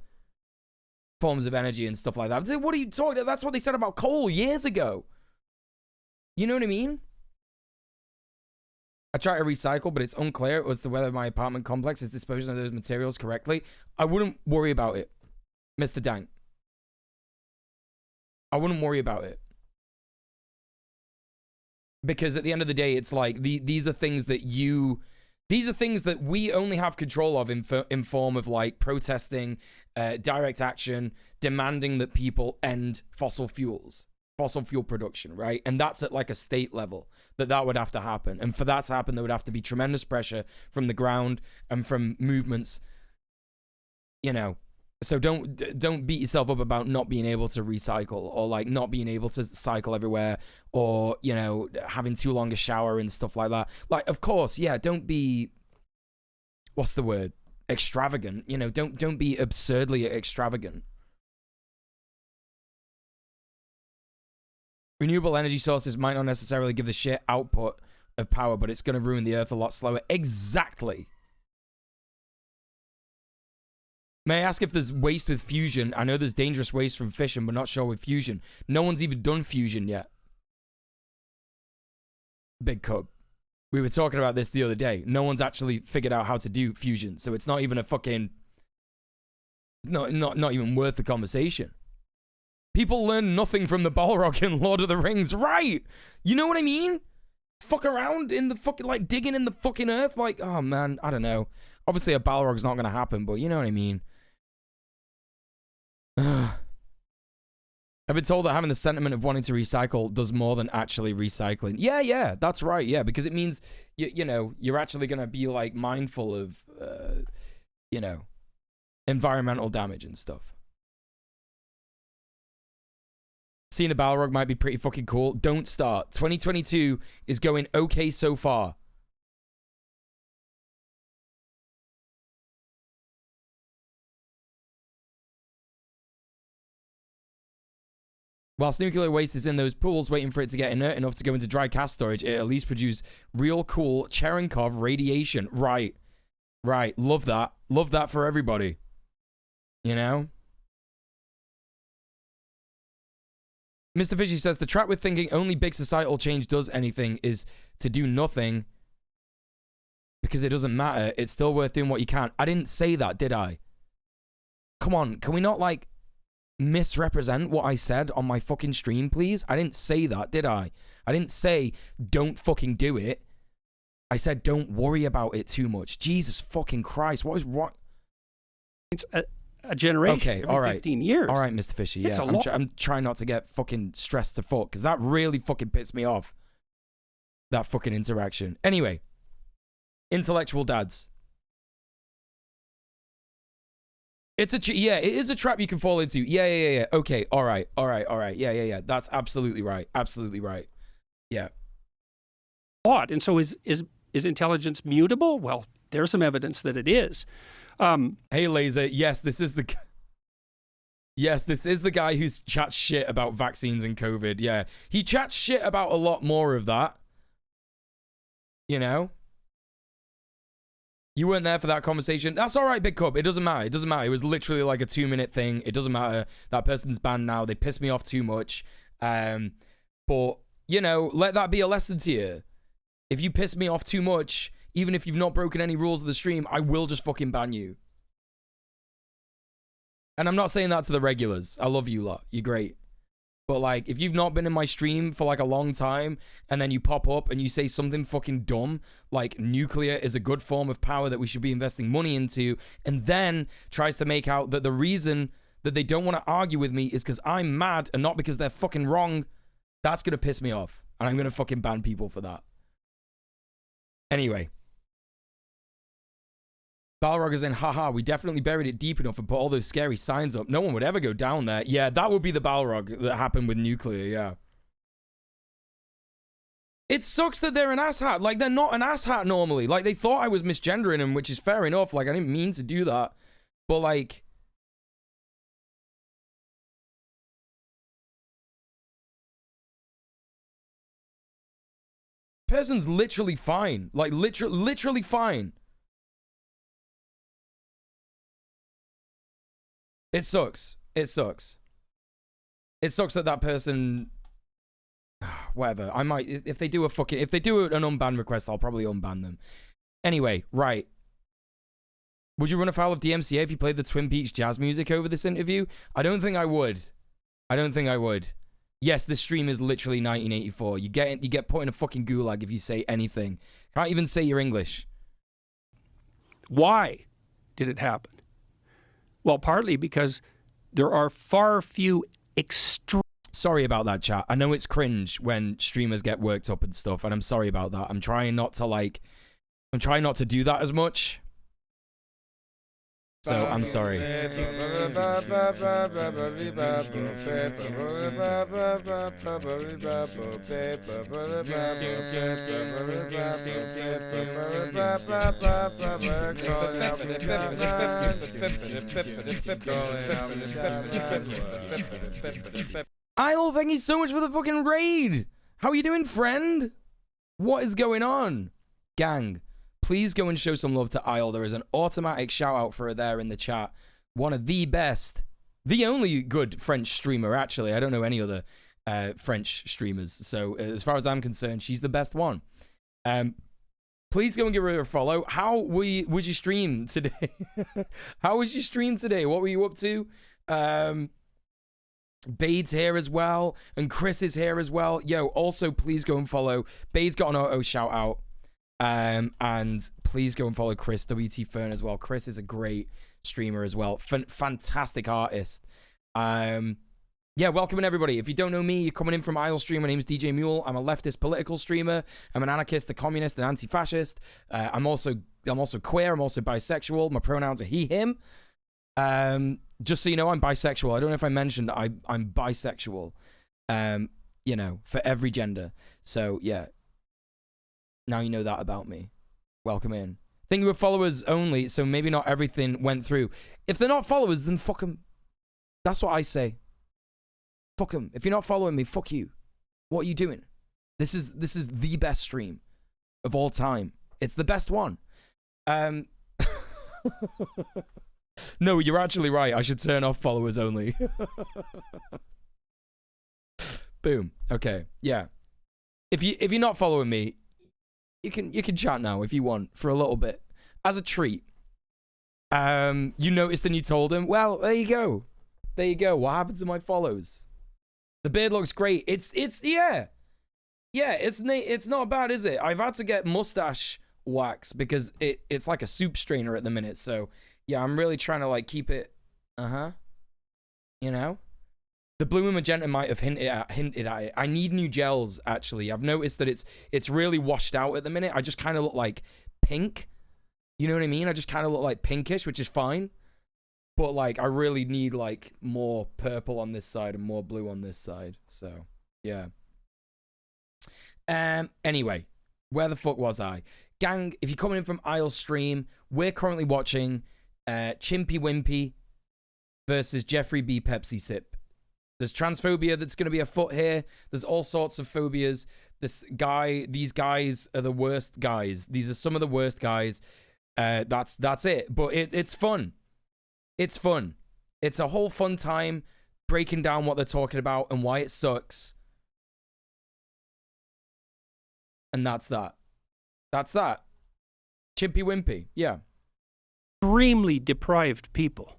forms of energy and stuff like that. What are you talking about? That's what they said about coal years ago. You know what I mean? I try to recycle, but it's unclear as to whether my apartment complex is disposing of those materials correctly. I wouldn't worry about it, Mr. Dank. I wouldn't worry about it. Because at the end of the day, it's like, these are things that we only have control of in form of like protesting, direct action, demanding that people end fossil fuel production, right? And that's at like a state level that would have to happen. And for that to happen, there would have to be tremendous pressure from the ground and from movements, you know. So don't beat yourself up about not being able to recycle or like not being able to cycle everywhere or, you know, having too long a shower and stuff like that. Like, of course, yeah, don't be, what's the word? Extravagant, you know, don't be absurdly extravagant. Renewable energy sources might not necessarily give the sheer output of power, but it's going to ruin the earth a lot slower. Exactly. May I ask if there's waste with fusion? I know there's dangerous waste from fission, but not sure with fusion. No one's even done fusion yet. Big Cub. We were talking about this the other day. No one's actually figured out how to do fusion, so it's not even a fucking... Not even worth the conversation. People learn nothing from the Balrog in Lord of the Rings. Right! You know what I mean? Fuck around in the fucking, like, digging in the fucking earth. Like, oh, man, I don't know. Obviously, a Balrog's not going to happen, but you know what I mean. I've been told that having the sentiment of wanting to recycle does more than actually recycling. Yeah, that's right. Yeah, because it means, you know, you're actually going to be, like, mindful of, you know, environmental damage and stuff. Seeing a Balrog might be pretty fucking cool. Don't start. 2022 is going okay so far. Whilst nuclear waste is in those pools waiting for it to get inert enough to go into dry cask storage, it at least produce real cool Cherenkov radiation. Right. Love that. Love that for everybody. You know? Mr. Fishy says, the trap with thinking only big societal change does anything is to do nothing because it doesn't matter. It's still worth doing what you can. I didn't say that, did I? Come on, can we not, like, misrepresent what I said on my fucking stream, please? I didn't say that, did I? I didn't say don't fucking do it. I said don't worry about it too much. Jesus fucking Christ, what is wrong? It's a generation every 15 years. All right, Mr. Fishy. It's Yeah, a lot. I'm trying not to get fucking stressed to fuck because that really fucking pissed me off. That fucking interaction. Anyway, intellectual dads. It's it is a trap you can fall into. Yeah. Okay, all right. Yeah. That's absolutely right. Absolutely right. Yeah. And so is intelligence mutable? Well, there's some evidence that it is. Hey, Laser. Yes, this is the guy who chats shit about vaccines and COVID. Yeah, he chats shit about a lot more of that. You know? You weren't there for that conversation. That's all right, Big Cub. It doesn't matter. It doesn't matter. It was literally like a 2-minute thing. It doesn't matter. That person's banned now. They pissed me off too much. But, you know, let that be a lesson to you. If you piss me off too much, even if you've not broken any rules of the stream, I will just fucking ban you. And I'm not saying that to the regulars. I love you lot. You're great. But, like, if you've not been in my stream for, like, a long time, and then you pop up and you say something fucking dumb, like nuclear is a good form of power that we should be investing money into, and then tries to make out that the reason that they don't want to argue with me is because I'm mad and not because they're fucking wrong, that's going to piss me off. And I'm going to fucking ban people for that. Anyway. Balrog is in, haha, we definitely buried it deep enough and put all those scary signs up. No one would ever go down there. Yeah, that would be the Balrog that happened with nuclear, yeah. It sucks that they're an asshat. Like, they're not an asshat normally. Like, they thought I was misgendering them, which is fair enough. Like, I didn't mean to do that. But, like... person's literally fine. Like, literally fine. It sucks. It sucks. It sucks that that person... whatever. I might... if they do an unban request, I'll probably unban them. Anyway, right. Would you run afoul of DMCA if you played the Twin Peaks jazz music over this interview? I don't think I would. I don't think I would. Yes, this stream is literally 1984. You get put in a fucking gulag if you say anything. Can't even say your English. Why did it happen? Well, partly because there are far few extreme... Sorry about that, chat. I know it's cringe when streamers get worked up and stuff, and I'm sorry about that. I'm trying not to do that as much. So, I'm sorry. Isle, thank you so much for the fucking raid. How are you doing, friend? What is going on? Gang, please go and show some love to Isle. There is an automatic shout out for her there in the chat. One of the best, the only good French streamer, actually. I don't know any other French streamers. So as far as I'm concerned, she's the best one. Please go and give her a follow. How was your stream today? How was your stream today? What were you up to? Bade's here as well, and Chris is here as well. Yo, also please go and follow. Bade's got an auto shout out. And please go and follow Chris, WT Fern, as well. Chris is a great streamer as well. Fantastic artist. Yeah, welcome everybody. If you don't know me, you're coming in from Isle Stream. My name is djmuel. I'm a leftist political streamer. I'm an anarchist, a communist, an anti-fascist. I'm also queer. I'm also bisexual. My pronouns are he, him. Just so you know, I'm bisexual. I don't know if I mentioned I'm bisexual. You know, for every gender. So yeah. Now you know that about me. Welcome in. I think we're followers only, so maybe not everything went through. If they're not followers, then fuck them. That's what I say. Fuck them. If you're not following me, fuck you. What are you doing? This is the best stream of all time. It's the best one. No, you're actually right. I should turn off followers only. Boom. Okay. Yeah. If you're not following me, you can chat now if you want for a little bit as a treat. You noticed and you told him. Well, there you go. There you go. What happened to my follows? The beard looks great. It's yeah. Yeah, it's not bad, is it? I've had to get mustache wax because it's like a soup strainer at the minute. So yeah, I'm really trying to like keep it. You know, the blue and magenta might have hinted at it. I need new gels. Actually, I've noticed that it's really washed out at the minute. I just kind of look like pink. You know what I mean? I just kind of look like pinkish, which is fine. But like, I really need like more purple on this side and more blue on this side. So yeah. Anyway, where the fuck was I? Gang, if you're coming in from Isle Stream, we're currently watching Chimpy Wimpy versus Jeffrey B. Pepsi Sip. There's transphobia that's going to be afoot here. There's all sorts of phobias. These guys are the worst guys. These are some of the worst guys. That's it. But it's fun. It's fun. It's a whole fun time breaking down what they're talking about and why it sucks. And that's that. That's that. Chimpy Wimpy. Yeah. Extremely deprived people.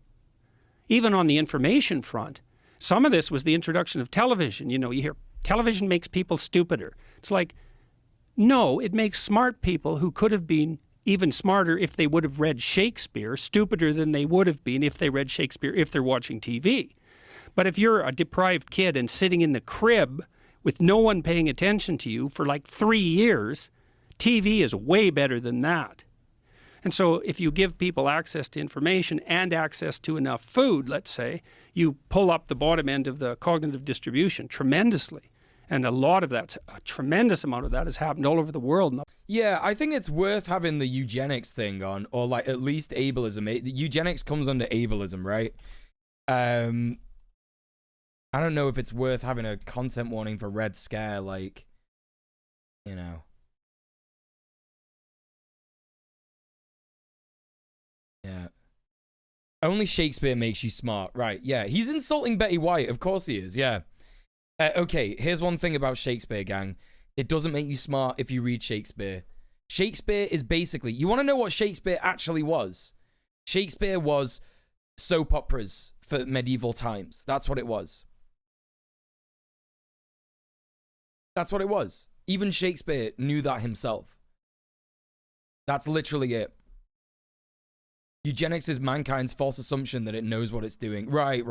Even on the information front. Some of this was the introduction of television. You know, you hear television makes people stupider. It's like, no, it makes smart people who could have been even smarter if they would have read Shakespeare, stupider than they would have been if they read Shakespeare if they're watching TV. But if you're a deprived kid and sitting in the crib with no one paying attention to you for like 3 years, TV is way better than that. And so if you give people access to information and access to enough food, let's say, you pull up the bottom end of the cognitive distribution tremendously. And a tremendous amount of that has happened all over the world. Yeah, I think it's worth having the eugenics thing on, or like at least ableism. The eugenics comes under ableism, right? I don't know if it's worth having a content warning for Red Scare, like, you know. Yeah. Only Shakespeare makes you smart. Right, yeah. He's insulting Betty White. Of course he is, yeah. Okay, here's one thing about Shakespeare, gang. It doesn't make you smart if you read Shakespeare. Shakespeare is basically... You want to know what Shakespeare actually was? Shakespeare was soap operas for medieval times. That's what it was. That's what it was. Even Shakespeare knew that himself. That's literally it. Eugenics is mankind's false assumption that it knows what it's doing. Right.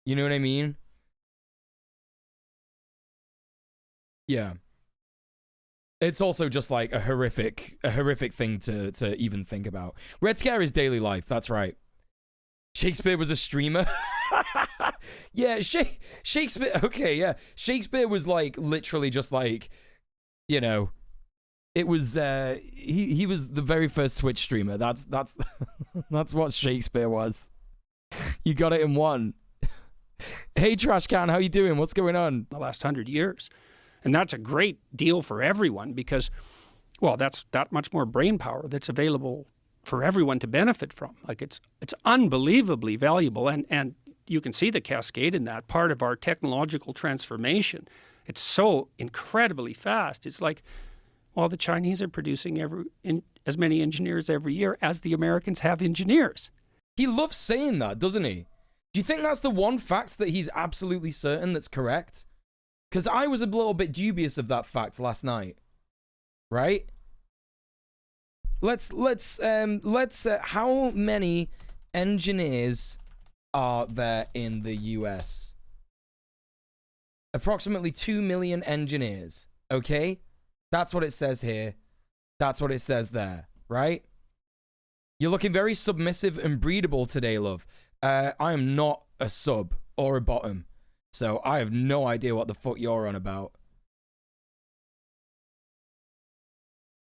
You know what I mean? Yeah. It's also just like a horrific thing to even think about. Red Scare is daily life. That's right. Shakespeare was a streamer. Yeah, Shakespeare. Okay, yeah. Shakespeare was like literally just like, you know, it was he was the very first Twitch streamer. That's that's what Shakespeare was. You got it in one. Hey Trash Can, how you doing? What's going on? The last 100 years. And that's a great deal for everyone because, well, that's that much more brain power that's available for everyone to benefit from. Like it's unbelievably valuable, and you can see the cascade in that part of our technological transformation. It's so incredibly fast. It's like, well, the Chinese are producing as many engineers every year as the Americans have engineers. He loves saying that, doesn't he? Do you think that's the one fact that he's absolutely certain that's correct? Because I was a little bit dubious of that fact last night, right? Let's how many engineers are there in the US? Approximately 2 million engineers, okay? That's what it says here. That's what it says there, right? You're looking very submissive and breedable today, love. I am not a sub or a bottom. So I have no idea what the fuck you're on about.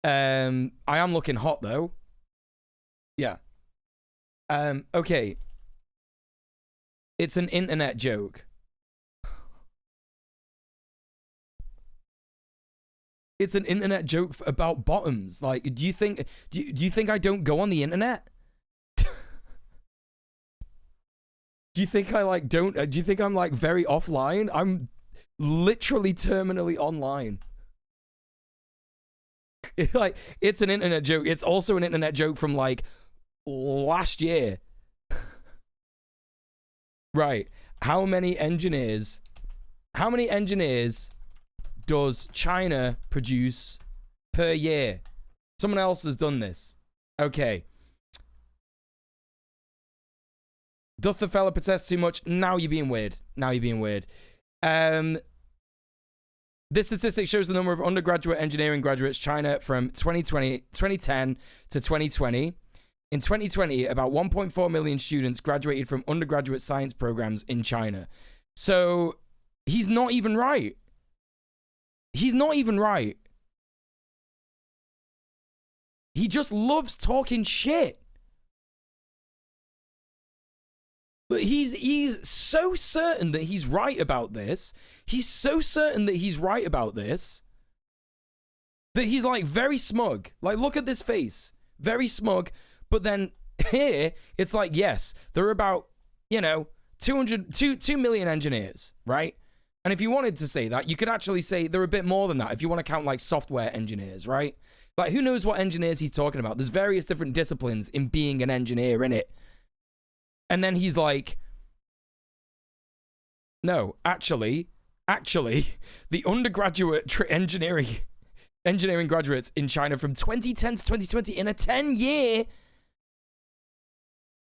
I am looking hot though. Yeah. Okay. It's an internet joke. It's an internet joke about bottoms. Like, do you think I don't go on the internet? Do you think I like don't? Do you think I'm like very offline? literally terminally online. It's like, it's an internet joke. It's also an internet joke from like last year. Right. How many engineers does China produce per year? Someone else has done this. Okay. Doth the fella protest too much? Now you're being weird. This statistic shows the number of undergraduate engineering graduates China from 2010 to 2020. In 2020, about 1.4 million students graduated from undergraduate science programs in China. So he's not even right. He just loves talking shit. But he's so certain that he's right about this. That he's like very smug. Like, look at this face. Very smug. But then here, it's like, yes, there are about, 2 million engineers, right? And if you wanted to say that, you could actually say there are a bit more than that if you want to count like software engineers, right? Like, who knows what engineers he's talking about? There's various different disciplines in being an engineer, innit? And then he's like, no, actually, the undergraduate engineering graduates in China from 2010 to 2020 in a 10-year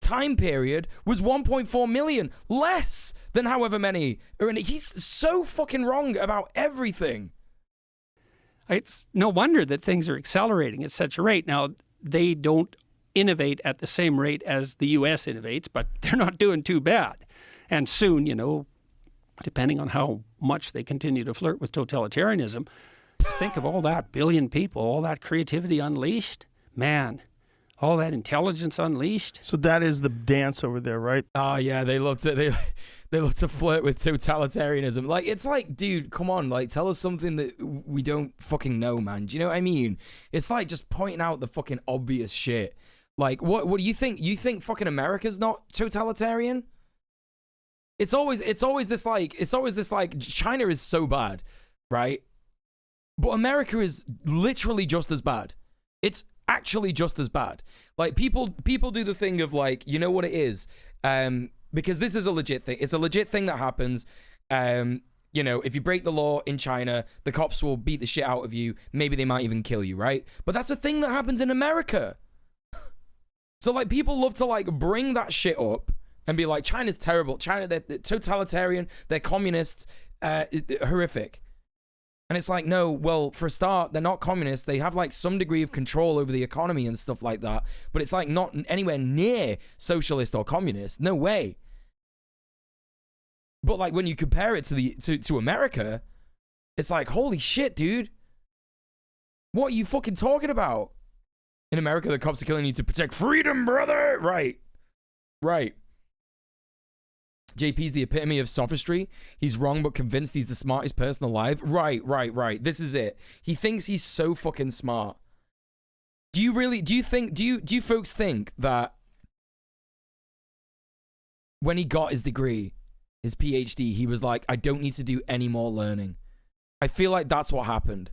time period was 1.4 million, less than however many are in it. He's so fucking wrong about everything. It's no wonder that things are accelerating at such a rate. Now, they don't innovate at the same rate as the U.S. innovates, but they're not doing too bad. And soon, depending on how much they continue to flirt with totalitarianism, just think of all that billion people, all that creativity unleashed. Man, all that intelligence unleashed. So that is the dance over there, right? Oh yeah, they love to flirt with totalitarianism. Like, it's like, dude, come on, like, tell us something that we don't fucking know, man. Do you know what I mean? It's like just pointing out the fucking obvious shit. Like, what do you think? You think fucking America's not totalitarian? It's always this like China is so bad, right? But America is literally just as bad. It's actually just as bad. Like, people do the thing of like, you know what it is? Because this is a legit thing. It's a legit thing that happens. If you break the law in China, the cops will beat the shit out of you. Maybe they might even kill you, right? But that's a thing that happens in America. So, like, people love to, like, bring that shit up and be like, China's terrible. China, they're totalitarian. They're communists. Horrific. And it's like, no, well, for a start, they're not communists. They have, like, some degree of control over the economy and stuff like that. But it's, like, not anywhere near socialist or communist. No way. But, like, when you compare it to America, it's like, holy shit, dude. What are you fucking talking about? In America, the cops are killing you to protect freedom, brother. Right. JP's the epitome of sophistry. He's wrong, but convinced he's the smartest person alive. Right. This is it. He thinks he's so fucking smart. Do you folks think that when he got his degree, his PhD, he was like, I don't need to do any more learning? I feel like that's what happened.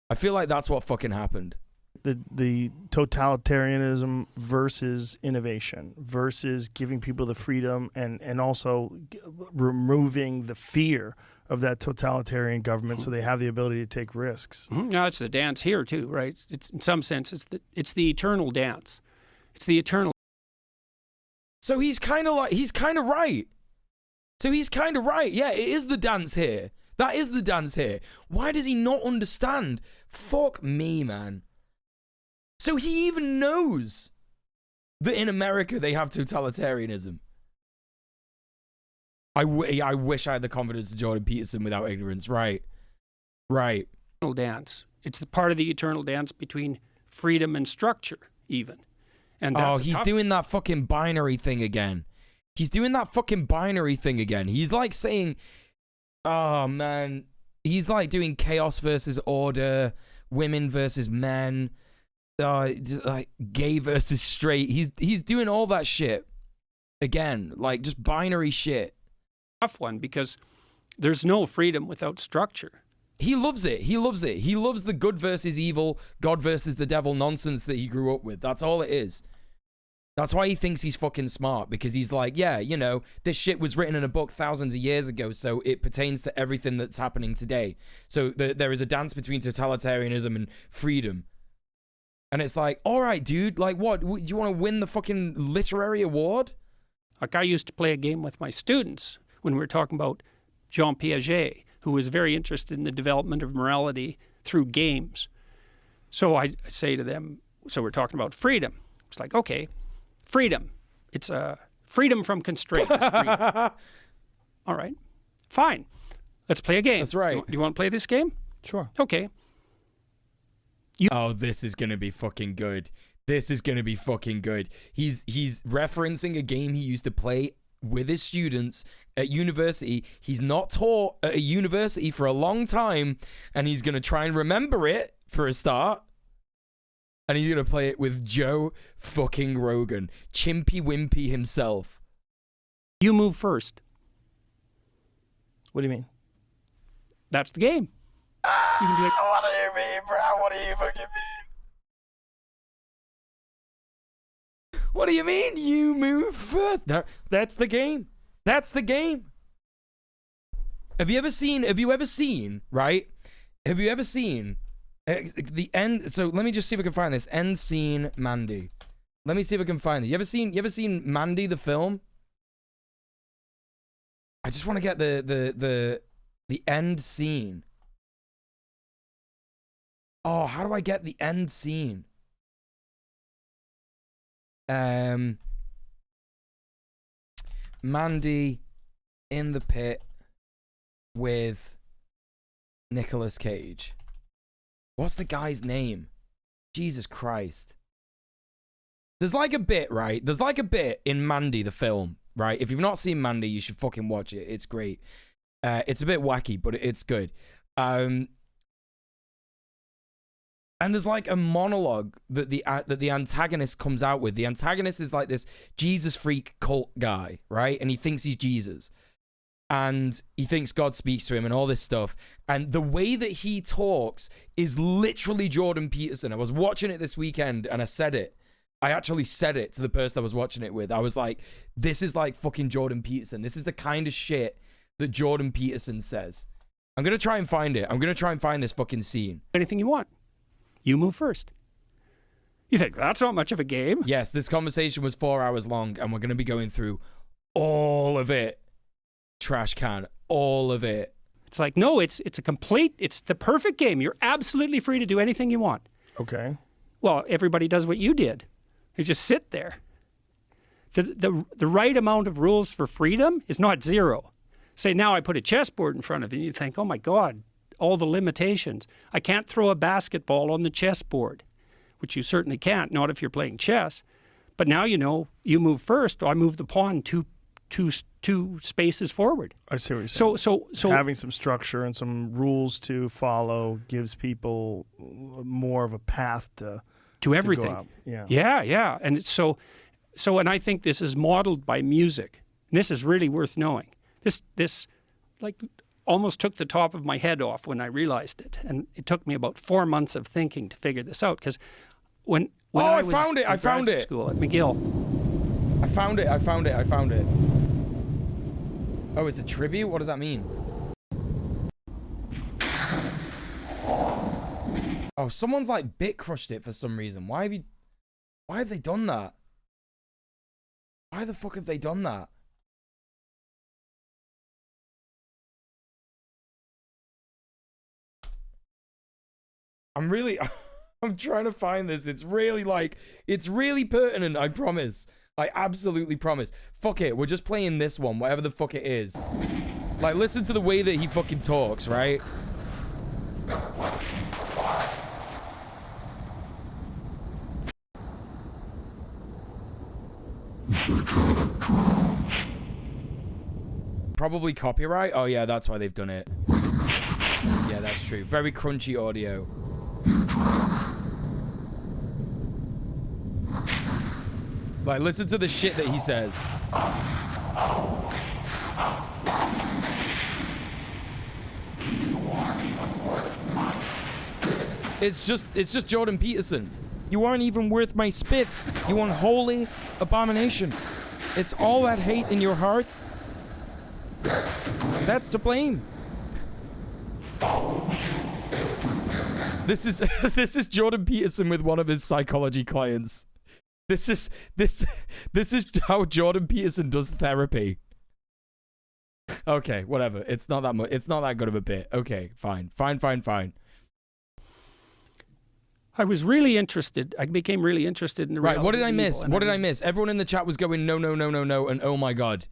I feel like that's what fucking happened. The totalitarianism versus innovation versus giving people the freedom and also removing the fear of that totalitarian government so they have the ability to take risks. No, it's the dance here too, right? It's in some sense it's the eternal dance. It's the eternal. So he's kind of right. Yeah, it is the dance here. That is the dance here. Why does he not understand? Fuck me, man. So he even knows that in America they have totalitarianism. I wish I had the confidence to Jordan Peterson without ignorance. Right. Dance. It's the part of the eternal dance between freedom and structure, even. And he's doing that fucking binary thing again. He's like saying, oh man, he's like doing chaos versus order, women versus men. Like gay versus straight. He's doing all that shit again, like just binary shit. Tough one because There's no freedom without structure. He loves it. He loves it. He loves the good versus evil, God versus the devil nonsense that he grew up with. That's all it is. That's why he thinks he's fucking smart, because he's like, yeah, you know, this shit was written in a book thousands of years ago, so it pertains to everything that's happening today. So there is a dance between totalitarianism and freedom. And it's like, all right, dude, like what? Do you want to win the fucking literary award? Like I used to play a game with my students when we were talking about Jean Piaget, who was very interested in the development of morality through games. So I say to them, so we're talking about freedom. It's like, okay, freedom. It's freedom from constraint. All right, fine. Let's play a game. That's right. Do you want to play this game? Sure. Okay. Oh, this is gonna be fucking good. This is gonna be fucking good. He's referencing a game he used to play with his students at university. He's not taught at a university for a long time, and he's gonna try and remember it for a start. And he's gonna play it with Joe fucking Rogan, chimpy wimpy himself. You move first. What do you mean? That's the game. You can do it. What do you mean, bro? What do you fucking mean? What do you mean? You move first. That's the game. That's the game. Have you ever seen, right? Have you ever seen the end? So let me just see if I can find this. End scene, Mandy. Let me see if I can find it. You ever seen Mandy, the film? I just want to get the end scene. Oh, how do I get the end scene? Mandy in the pit with Nicolas Cage. What's the guy's name? Jesus Christ. There's like a bit, right? There's like a bit in Mandy, the film, right? If you've not seen Mandy, you should fucking watch it. It's great. It's a bit wacky, but it's good. And there's like a monologue that the antagonist comes out with. The antagonist is like this Jesus freak cult guy, right? And he thinks he's Jesus. And he thinks God speaks to him and all this stuff. And the way that he talks is literally Jordan Peterson. I was watching it this weekend and I said it. I actually said it to the person I was watching it with. I was like, this is like fucking Jordan Peterson. This is the kind of shit that Jordan Peterson says. I'm going to try and find it. I'm going to try and find this fucking scene. Anything you want. You move first. You think, that's not much of a game? Yes, this conversation was 4 hours long, and we're going to be going through all of it. Trash can, all of it. It's like, no, it's the perfect game. You're absolutely free to do anything you want. Okay. Well, everybody does what you did. They just sit there. The right amount of rules for freedom is not zero. Say, now I put a chessboard in front of you, and you think, oh my God, all the limitations. I can't throw a basketball on the chessboard, which you certainly can't, not if you're playing chess. But now you know, you move first, I move the pawn two spaces forward. I see what you're saying. So having some structure and some rules to follow gives people more of a path to everything. go out. Yeah. And and I think this is modeled by music. And this is really worth knowing. This like almost took the top of my head off when I realized it. And it took me about 4 months of thinking to figure this out. Because when I was found it. I found it. School at McGill. I found it. Oh, it's a tribute? What does that mean? Oh, someone's like bit crushed it for some reason. Why have they done that? Why the fuck have they done that? I'm trying to find this. It's really pertinent, I promise. I absolutely promise. Fuck it, we're just playing this one, whatever the fuck it is. Like, listen to the way that he fucking talks, right? Probably copyright? Oh yeah, that's why they've done it. Yeah, that's true. Very crunchy audio. Like, listen to the shit that he says. It's just Jordan Peterson. You aren't even worth my spit. You unholy abomination. It's all that hate in your heart. That's to blame. This is Jordan Peterson with one of his psychology clients. This is how Jordan Peterson does therapy. Okay, whatever. It's not that much. It's not that good of a bit. Okay, fine. I was really interested. I became really interested in the Right, what did I reality of miss? evil, What did I miss? Everyone in the chat was going, no, and oh my god.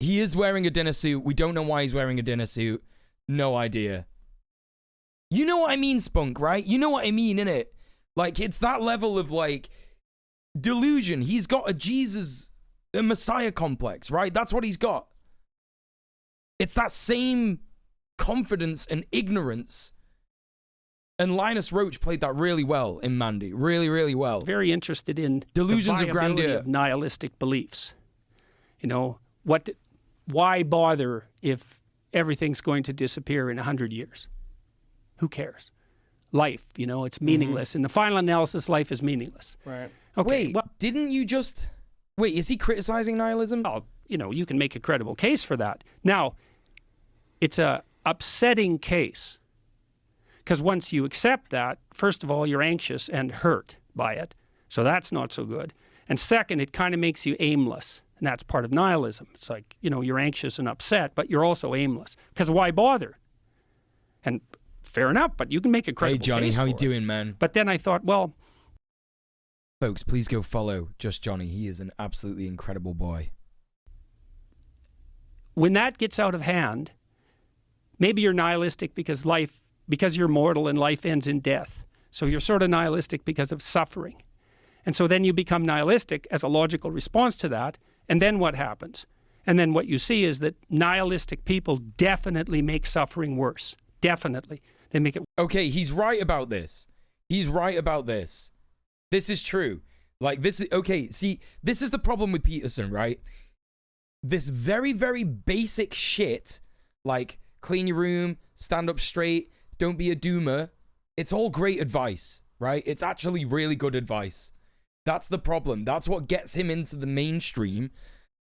He is wearing a dinner suit. We don't know why he's wearing a dinner suit. No idea. You know what I mean, Spunk, right? You know what I mean, innit? Like, it's that level of, like, delusion. He's got a Messiah complex, right? That's what he's got. It's that same confidence and ignorance. And Linus Roach played that really well in Mandy. Really, really well. Very interested in delusions the of grandeur, of nihilistic beliefs. You know, why bother if everything's going to disappear in 100 years? Who cares? Life, you know, it's meaningless. In the final analysis, life is meaningless. Right. Okay. Wait, well, didn't you just... Wait, is he criticizing nihilism? well, you know, you can make a credible case for that. Now, it's a upsetting case. Because once you accept that, first of all, you're anxious and hurt by it. So that's not so good. And second, it kind of makes you aimless. And that's part of nihilism. It's like, you know, you're anxious and upset, but you're also aimless. Because why bother? And fair enough, but you can make a credible case. Hey, Johnny, how you for it. doing, man? But then I thought, well... Folks, please go follow Just Johnny. He is an absolutely incredible boy. When that gets out of hand, maybe you're nihilistic because you're mortal and life ends in death. So you're sort of nihilistic because of suffering. And so then you become nihilistic as a logical response to that. And then what happens? And then what you see is that nihilistic people definitely make suffering worse. Definitely. They make it... Okay, he's right about this. He's right about this. This is true. Like, this is... Okay, see, this is the problem with Peterson, right? This very, very basic shit, like, clean your room, stand up straight, don't be a doomer. It's all great advice, right? It's actually really good advice. That's the problem. That's what gets him into the mainstream.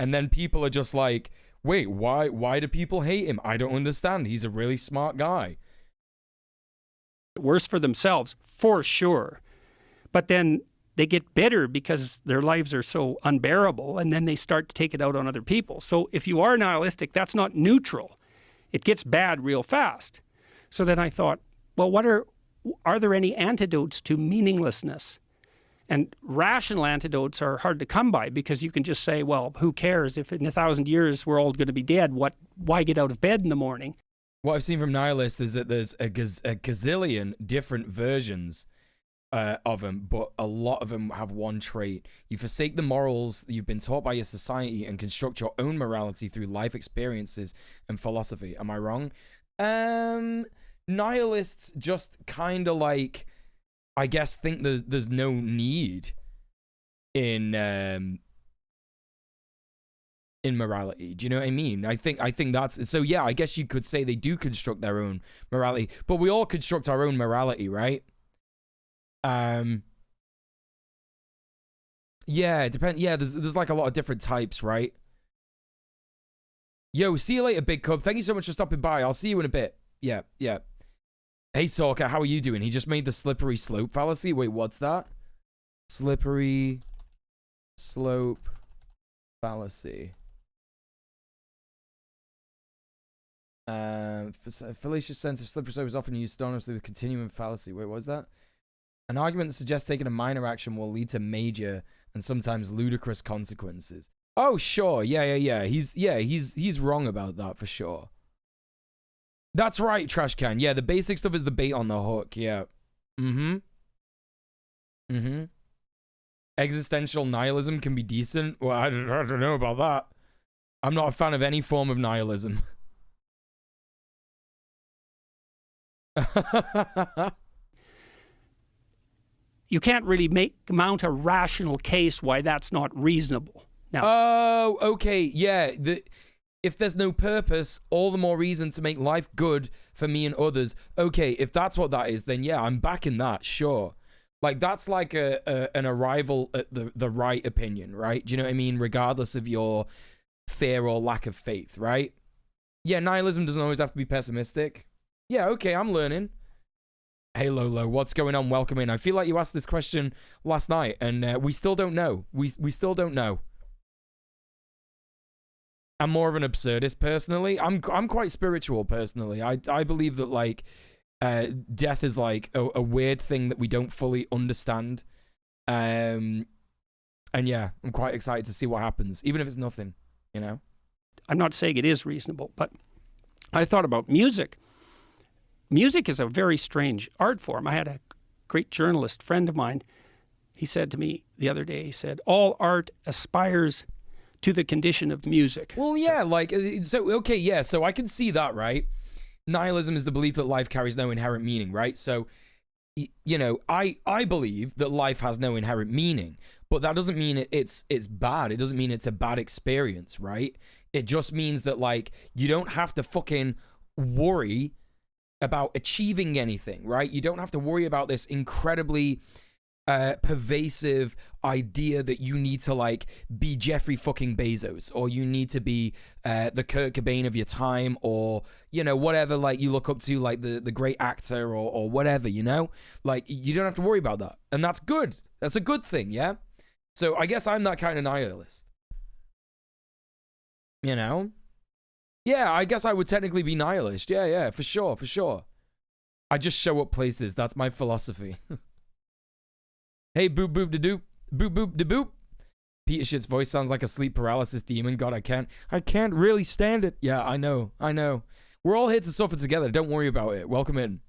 And then people are just like, wait, why do people hate him? I don't understand. He's a really smart guy. worse for themselves, for sure. But then they get bitter because their lives are so unbearable, and then they start to take it out on other people. So if you are nihilistic, that's not neutral. It gets bad real fast. So then I thought, well, are there any antidotes to meaninglessness? And rational antidotes are hard to come by because you can just say, well, who cares? If in 1,000 years we're all going to be dead, why get out of bed in the morning? What I've seen from nihilists is that there's a gazillion different versions of them, but a lot of them have one trait. You forsake the morals that you've been taught by your society and construct your own morality through life experiences and philosophy. Am I wrong? Nihilists just kind of like, I guess, think that there's no need in morality. Do you know what I mean? I think that's so. Yeah, I guess you could say they do construct their own morality, but we all construct our own morality, right? Yeah, it depends. Yeah, there's like a lot of different types, right? Yo, see you later, Big Cub. Thank you so much for stopping by. I'll see you in a bit. Yeah. Hey, Sorka, how are you doing? He just made the slippery slope fallacy. Wait, what's that? Slippery slope fallacy. Fallacious sense of slippery slope is often used synonymously with continuum fallacy. Wait, what was that? An argument that suggests taking a minor action will lead to major and sometimes ludicrous consequences. Oh, sure. Yeah. He's wrong about that for sure. That's right, Trash Can. Yeah, the basic stuff is the bait on the hook. Yeah. Existential nihilism can be decent. Well, I don't know about that. I'm not a fan of any form of nihilism. You can't really mount a rational case why that's not reasonable. Now, oh, okay. Yeah. if there's no purpose, all the more reason to make life good for me and others. Okay, if that's what that is, then yeah, I'm backing that, sure. Like, that's like an arrival at the right opinion, right? Do you know what I mean? Regardless of your fear or lack of faith, right? Yeah, nihilism doesn't always have to be pessimistic. Yeah, okay, I'm learning. Hey, Lolo, what's going on? Welcome in. I feel like you asked this question last night, and we still don't know. We still don't know. I'm more of an absurdist, personally. I'm quite spiritual, personally. I believe that, like, death is, like, a weird thing that we don't fully understand. And, yeah, I'm quite excited to see what happens, even if it's nothing, you know? I'm not saying it is reasonable, but I thought about music. Music is a very strange art form. I had a great journalist friend of mine. He said to me the other day, he said, all art aspires to the condition of music. Well, yeah, like, so, okay, yeah, so I can see that, right? Nihilism is the belief that life carries no inherent meaning, right? So, you know, I believe that life has no inherent meaning, but that doesn't mean it's bad. It doesn't mean it's a bad experience, right? It just means that, like, you don't have to fucking worry about achieving anything, right? You don't have to worry about this incredibly pervasive idea that you need to, like, be Jeffrey fucking Bezos, or you need to be the Kurt Cobain of your time, or, you know, whatever, like, you look up to, like, the great actor, or whatever, you know? Like, you don't have to worry about that. And that's good. That's a good thing, yeah? So I guess I'm that kind of nihilist. You know? Yeah, I guess I would technically be nihilist. Yeah, for sure, for sure. I just show up places. That's my philosophy. Hey, boop, boop, da doop. Boop, boop, da boop. Peter Shit's voice sounds like a sleep paralysis demon. God, I can't really stand it. Yeah, I know. We're all here to suffer together. Don't worry about it. Welcome in.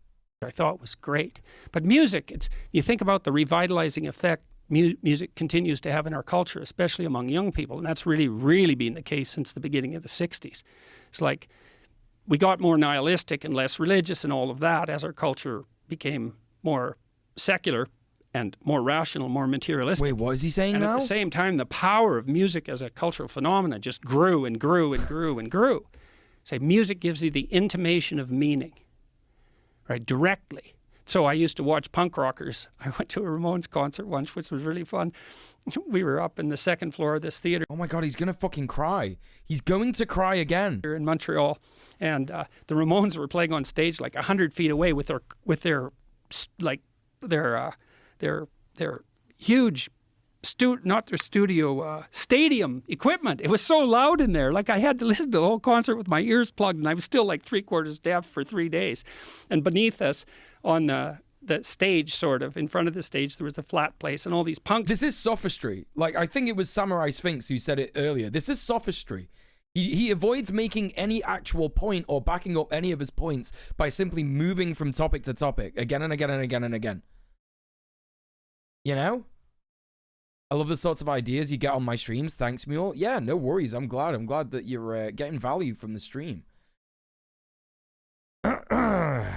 I thought was great. But music, you think about the revitalizing effect music continues to have in our culture, especially among young people. And that's really, really been the case since the beginning of the 60s. It's like we got more nihilistic and less religious and all of that as our culture became more secular and more rational, more materialistic. Wait, what is he saying now? At the same time, the power of music as a cultural phenomenon just grew and grew and grew and grew. Say, music gives you the intimation of meaning, right, directly. So I used to watch punk rockers. I went to a Ramones concert once, which was really fun. We were up in the second floor of this theater. Oh my God, he's going to fucking cry. He's going to cry again. In Montreal. And the Ramones were playing on stage like 100 feet away with their huge, stadium equipment. It was so loud in there. Like I had to listen to the whole concert with my ears plugged, and I was still like 3/4 deaf for 3 days. And beneath us on the stage, sort of, in front of the stage, there was a flat place and all these punks. This is sophistry. Like, I think it was Samurai Sphinx who said it earlier. This is sophistry. He avoids making any actual point or backing up any of his points by simply moving from topic to topic again and again and again and again. You know? I love the sorts of ideas you get on my streams. Thanks, Mule. Yeah, no worries. I'm glad that you're getting value from the stream.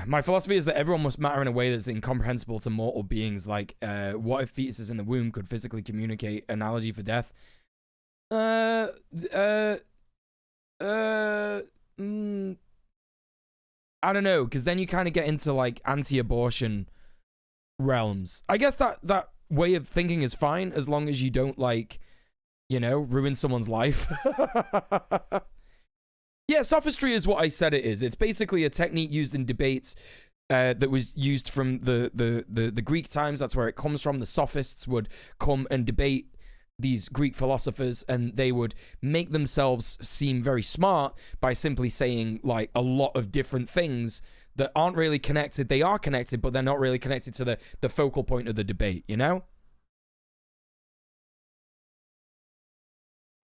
My philosophy is that everyone must matter in a way that's incomprehensible to mortal beings. Like, what if fetuses in the womb could physically communicate? Analogy for death. I don't know, because then you kind of get into, like, anti-abortion realms. I guess that way of thinking is fine as long as you don't, like, you know, ruin someone's life. Yeah, sophistry is what I said it is. It's basically a technique used in debates that was used from the Greek times. That's where it comes from. The sophists would come and debate these Greek philosophers, and they would make themselves seem very smart by simply saying, like, a lot of different things that aren't really connected. They are connected, but they're not really connected to the focal point of the debate, you know?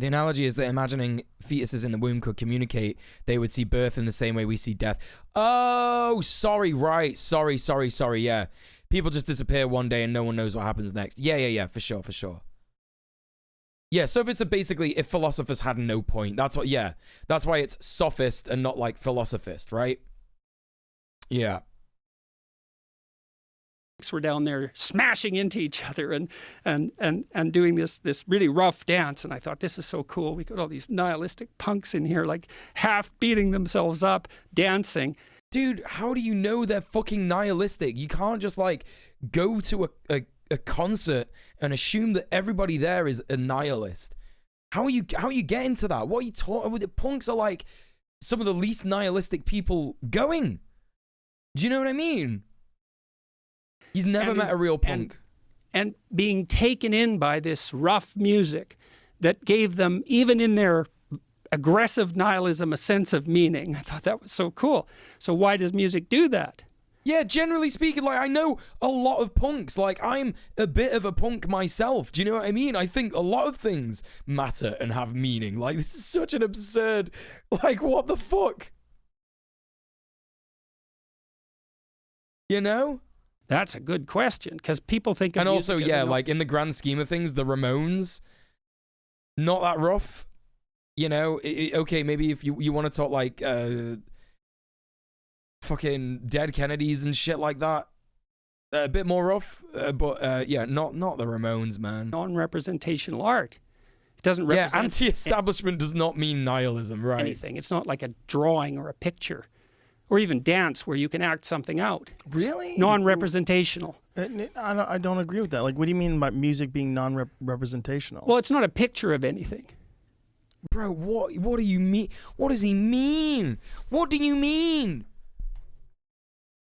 The analogy is that imagining fetuses in the womb could communicate, they would see birth in the same way we see death. Oh, sorry, right. Sorry, yeah. People just disappear one day and no one knows what happens next. Yeah, for sure. Yeah, sophists are basically if philosophers had no point. That's why it's sophist and not like philosophist, right? Yeah. were down there smashing into each other and doing this really rough dance. And I thought, this is so cool. We got all these nihilistic punks in here, like half beating themselves up, dancing. Dude, how do you know they're fucking nihilistic? You can't just like go to a concert and assume that everybody there is a nihilist. How are you getting to that? What are you talking? The punks are like some of the least nihilistic people going. Do you know what I mean? He's never met a real punk. And being taken in by this rough music that gave them, even in their aggressive nihilism, a sense of meaning. I thought that was so cool. So why does music do that? Yeah, generally speaking, like, I know a lot of punks. Like, I'm a bit of a punk myself. Do you know what I mean? I think a lot of things matter and have meaning. Like, this is such an absurd, like, what the fuck? You know? That's a good question, because people think of and music also, as yeah, an- like, in the grand scheme of things, the Ramones, not that rough. You know, okay, maybe if you want to talk, like, fucking Dead Kennedys and shit like that, a bit more rough, but yeah, not the Ramones, man. non-representational art. It doesn't represent anti-establishment does not mean nihilism, right? anything. It's not like a drawing or a picture, or even dance where you can act something out. It's Really? non-representational. I don't agree with that. Like, what do you mean by music being non-representational? Well, it's not a picture of anything. Bro, what do you mean? What does he mean? What do you mean?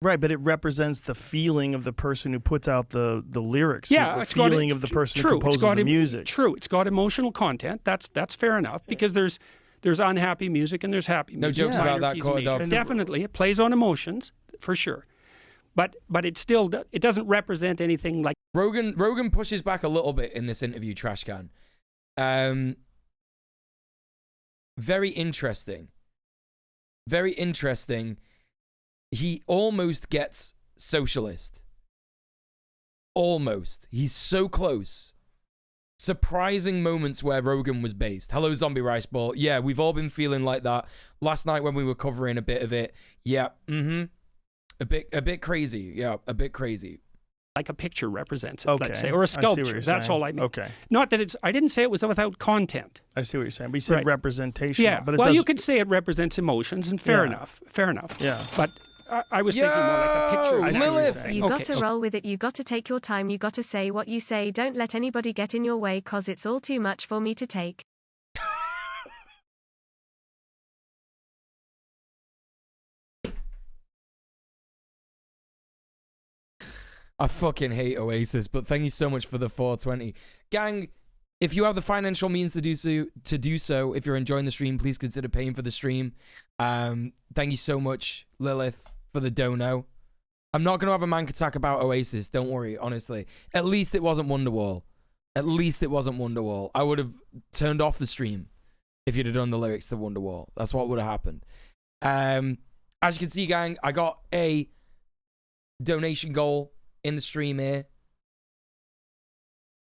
Right, but it represents the feeling of the person who puts out the lyrics. Yeah, the it's got feeling of the person who composes the music. True, it's got emotional content. That's fair enough, because there's unhappy music and there's happy No music. jokes Minor about that, keys Corridor. major. Definitely, it plays on emotions for sure, but it still it doesn't represent anything like. Rogan pushes back a little bit in this interview, Trash Can. Very interesting. Very interesting. He almost gets socialist. Almost. He's so close. Surprising moments where Rogan was based. Hello, Zombie Rice Ball. Yeah, we've all been feeling like that. Last night when we were covering a bit of it. Yeah, A bit crazy. Yeah, a bit crazy. Like a picture represents it, Okay, let's say, or a I see what sculpture. you're That's saying. all I mean. Okay. Not that it's. I didn't say it was without content. I see what you're saying. But you said Right. representation. Yeah. But it Well, does, you could say it represents emotions, and fair Yeah. enough. Fair enough. Yeah. But I was thinking more like a picture. Yo, of I see what you're Lilith. saying. You Okay, got to so- roll with it. You got to take your time. You got to say what you say. Don't let anybody get in your way, cause it's all too much for me to take. I fucking hate Oasis, but thank you so much for the 420. Gang, if you have the financial means to do so, if you're enjoying the stream, please consider paying for the stream. Thank you so much, Lilith, for the dono. I'm not going to have a mank attack about Oasis, don't worry, honestly. At least it wasn't Wonderwall. At least it wasn't Wonderwall. I would have turned off the stream if you'd have done the lyrics to Wonderwall. That's what would have happened. As you can see, gang, I got a donation goal in the stream here.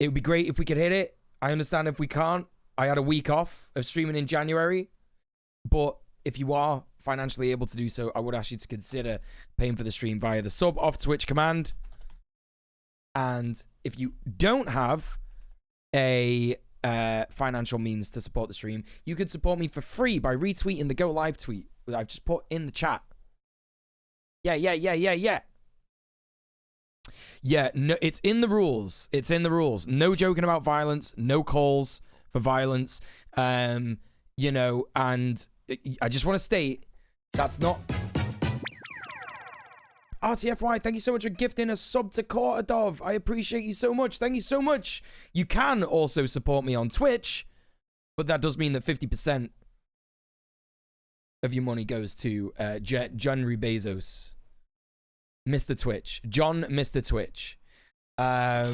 It would be great if we could hit it. I understand if we can't. I had a week off of streaming in January. But if you are financially able to do so, I would ask you to consider paying for the stream via the sub off Twitch command. And if you don't have a financial means to support the stream, you could support me for free by retweeting the Go Live tweet that I've just put in the chat. Yeah. Yeah, no, it's in the rules. It's in the rules. No joking about violence. No calls for violence. You know, and I just want to state that's not. RTFY, thank you so much for gifting a sub to Quarterdov. I appreciate you so much. Thank you so much. You can also support me on Twitch, but that does mean that 50% of your money goes to John Bezos. Mr. Twitch. John Mr. Twitch. Yo,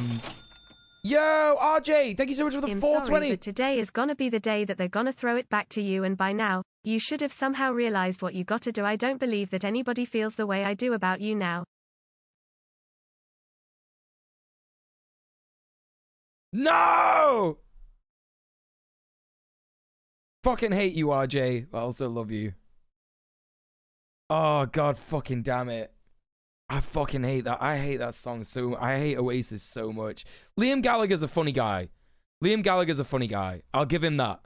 RJ, thank you so much for the I'm 420. sorry, but today is gonna be the day that they're gonna throw it back to you, and by now, you should have somehow realized what you gotta do. I don't believe that anybody feels the way I do about you now. No! Fucking hate you, RJ. I also love you. Oh, God fucking damn it. I fucking hate that. I hate that song so. I hate Oasis so much. Liam Gallagher's a funny guy. Liam Gallagher's a funny guy. I'll give him that.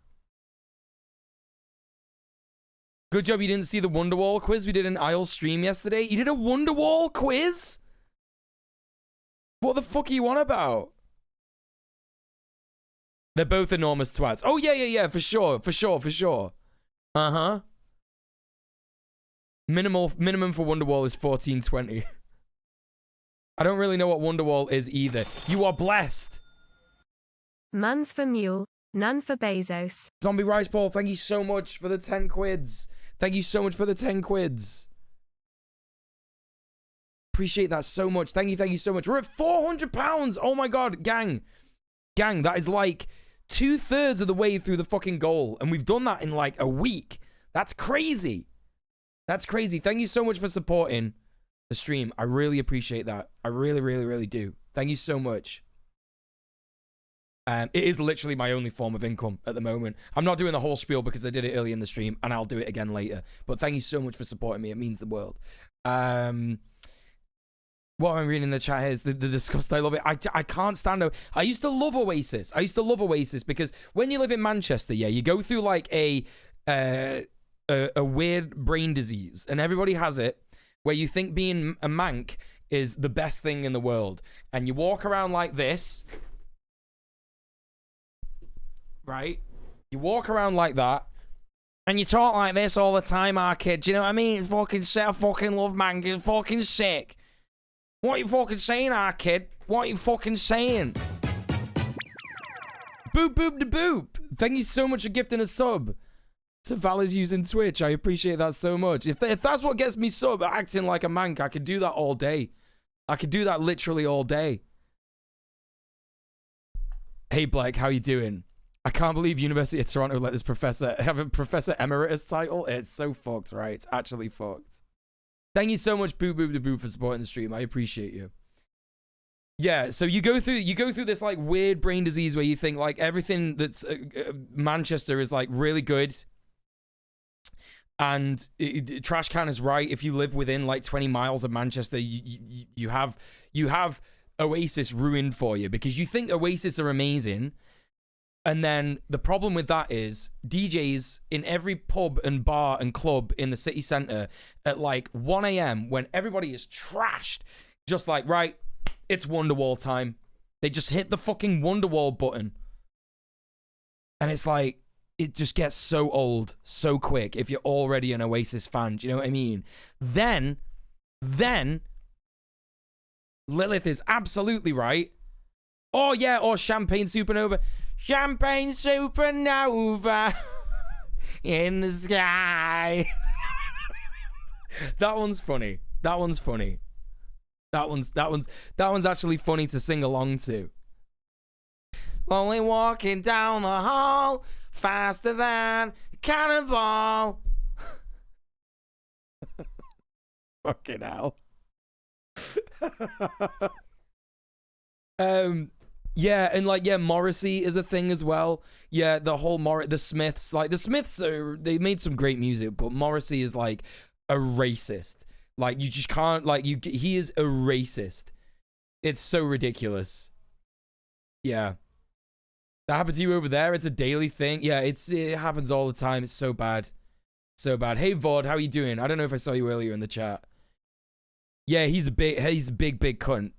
Good job you didn't see the Wonderwall quiz we did in Isle stream yesterday. You did a Wonderwall quiz? What the fuck are you on about? They're both enormous twats. Oh, yeah, for sure. Uh-huh. Minimum for Wonderwall is 1420. I don't really know what Wonderwall is either. You are blessed. Muns for Mule, none for Bezos. Zombie Rice Ball, thank you so much for the 10 quids. Thank you so much for the 10 quids. Appreciate that so much. Thank you so much. We're at 400 pounds. Oh my God, gang. Gang, that is like 2/3 of the way through the fucking goal. And we've done that in like a week. That's crazy. That's crazy. Thank you so much for supporting the stream. I really appreciate that. I really do. Thank you so much. It is literally my only form of income at the moment. I'm not doing the whole spiel because I did it early in the stream, and I'll do it again later. But thank you so much for supporting me. It means the world. What I'm reading in the chat here is the disgust. I love it. I can't stand it. I used to love Oasis. Because when you live in Manchester, yeah, you go through like a weird brain disease, and everybody has it, where you think being a mank is the best thing in the world, and you walk around like this. Right? You walk around like that, and you talk like this all the time, our kid. Do you know what I mean? It's fucking sick. I fucking love mank. It's fucking sick. What are you fucking saying, our kid? What are you fucking saying? Boop, boop, da boop. Thank you so much for gifting a sub to Val's using Twitch. I appreciate that so much. If that's what gets me sub, acting like a mank, I could do that all day. I could do that literally all day. Hey, Blake, how you doing? I can't believe University of Toronto let this professor have a Professor Emeritus title. It's so fucked, right? It's actually fucked. Thank you so much, Boo Boo Da Boo, for supporting the stream. I appreciate you. Yeah, so you go through this like weird brain disease where you think like everything that's Manchester is like really good, and trash can is right. If you live within like 20 miles of Manchester, you have Oasis ruined for you because you think Oasis are amazing. And then the problem with that is DJs in every pub and bar and club in the city centre at like 1 a.m. when everybody is trashed, just like, right, it's Wonderwall time. They just hit the fucking Wonderwall button. And it's like, it just gets so old so quick if you're already an Oasis fan. Do you know what I mean? Then Lilith is absolutely right. Oh yeah, or Champagne Supernova. Champagne supernova in the sky. That one's funny. That one's actually funny to sing along to. Only walking down the hall faster than a cannonball. Fucking hell. Yeah, and like, yeah, Morrissey is a thing as well. Yeah, the whole the Smiths, like the Smiths they made some great music, but Morrissey is like a racist. Like you just can't, like he is a racist. It's so ridiculous. Yeah. That happened to you over there? It's a daily thing. Yeah, it happens all the time. It's so bad. So bad. Hey Vod, how you doing? I don't know if I saw you earlier in the chat. Yeah, he's a big cunt.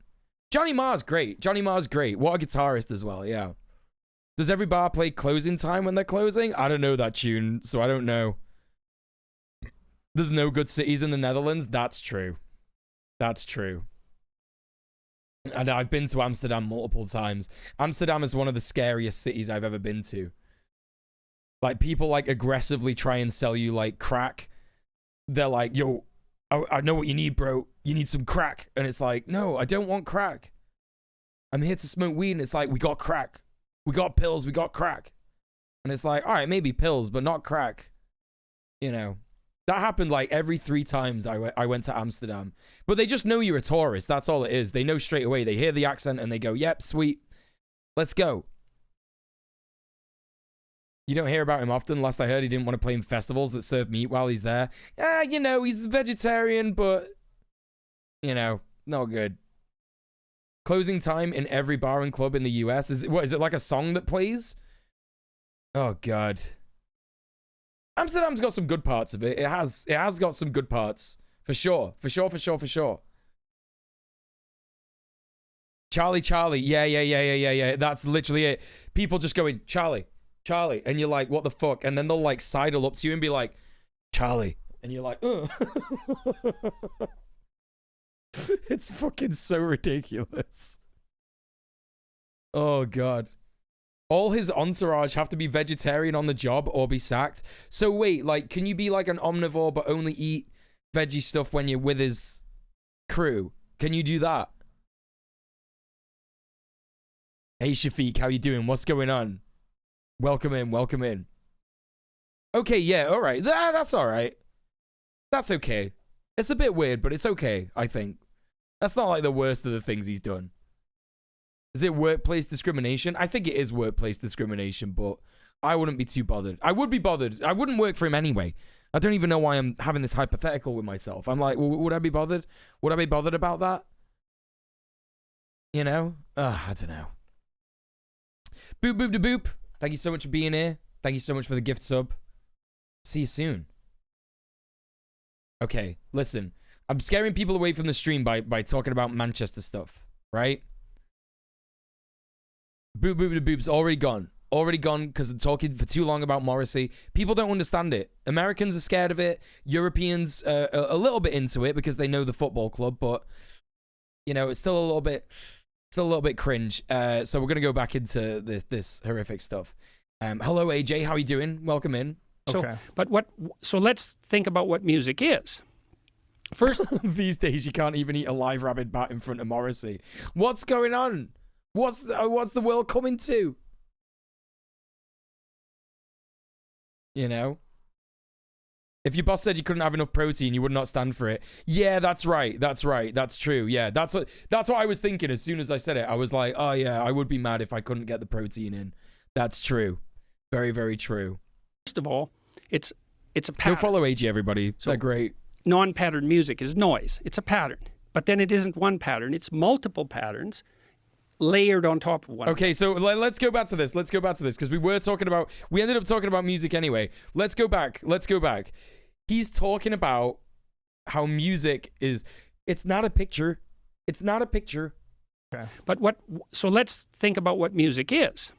Johnny Marr's great. Johnny Marr's great. What a guitarist as well, yeah. Does every bar play closing time when they're closing? I don't know that tune, so I don't know. There's no good cities in the Netherlands? That's true. That's true. And I've been to Amsterdam multiple times. Amsterdam is one of the scariest cities I've ever been to. Like, people, like, aggressively try and sell you, like, crack. They're like, yo, I know what you need, bro. You need some crack. And it's like, no, I don't want crack. I'm here to smoke weed. And it's like, we got crack. We got pills. We got crack. And it's like, all right, maybe pills, but not crack. You know, that happened like every 3 times I went to Amsterdam. But they just know you're a tourist. That's all it is. They know straight away. They hear the accent and they go, yep, sweet. Let's go. You don't hear about him often. Last I heard, he didn't want to play in festivals that serve meat while he's there. Yeah, you know, he's vegetarian, but, You know, not good. Closing time in every bar and club in the US. Is it like a song that plays? Oh God. Amsterdam's got some good parts of it. It has got some good parts. For sure. Charlie, Charlie. Yeah. That's literally it. People just going, Charlie, Charlie. And you're like, what the fuck? And then they'll like sidle up to you and be like, Charlie. And you're like, ugh. It's fucking so ridiculous. Oh, God. All his entourage have to be vegetarian on the job or be sacked. So wait, like, can you be like an omnivore but only eat veggie stuff when you're with his crew? Can you do that? Hey, Shafiq, how you doing? What's going on? Welcome in. Okay, yeah, all right. That's all right. That's okay. It's a bit weird, but it's okay, I think. That's not like the worst of the things he's done. Is it workplace discrimination? I think it is workplace discrimination, but I wouldn't be too bothered. I would be bothered. I wouldn't work for him anyway. I don't even know why I'm having this hypothetical with myself. I'm like, would I be bothered? Would I be bothered about that? You know? I don't know. Boop, boop, da boop. Thank you so much for being here. Thank you so much for the gift sub. See you soon. Okay, listen. I'm scaring people away from the stream by talking about Manchester stuff, right? Boop, boop, da boop's already gone. Already gone because I'm talking for too long about Morrissey. People don't understand it. Americans are scared of it. Europeans are a little bit into it because they know the football club, but, you know, it's still a little bit cringe. So we're going to go back into this horrific stuff. Hello, AJ. How are you doing? Welcome in. Okay. So let's think about what music is. First, these days you can't even eat a live rabbit bat in front of Morrissey. What's going on? What's the world coming to? You know? If your boss said you couldn't have enough protein, you would not stand for it. Yeah, that's right. That's true. Yeah, that's what I was thinking as soon as I said it. I was like, oh yeah, I would be mad if I couldn't get the protein in. That's true. Very, very true. First of all, it's a pattern. Go follow AG, everybody. So, they're great. Non-patterned music is noise. It's a pattern. But then it isn't one pattern. It's multiple patterns layered on top of one. Okay, so let's go back to this. Because we ended up talking about music anyway. Let's go back. He's talking about how music is, it's not a picture. Okay. So let's think about what music is.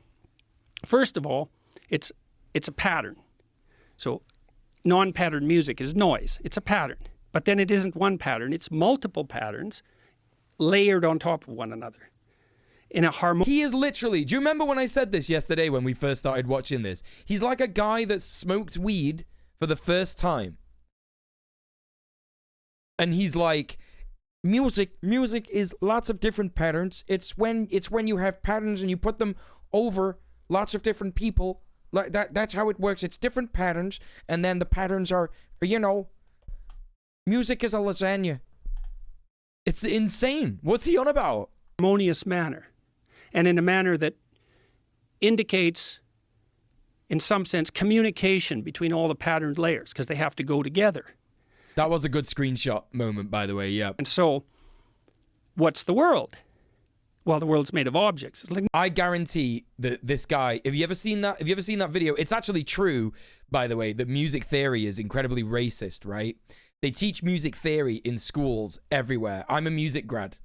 First of all, it's a pattern. So non-patterned music is noise. It's a pattern. But then it isn't one pattern. It's multiple patterns layered on top of one another. In a harmony. He is literally, do you remember when I said this yesterday when we first started watching this? He's like a guy that smoked weed for the first time. And he's like, music is lots of different patterns. It's when you have patterns and you put them over lots of different people. Like that's how it works. It's different patterns, and then the patterns are, you know, music is a lasagna. It's insane. What's he on about? Harmonious manner, and in a manner that indicates, in some sense, communication between all the patterned layers, because they have to go together. That was a good screenshot moment, by the way. Yeah. And so, what's the world? Well, the world's made of objects. It's like, I guarantee that this guy, have you ever seen that video? It's actually true, by the way, that music theory is incredibly racist, right? They teach music theory in schools everywhere. I'm a music grad,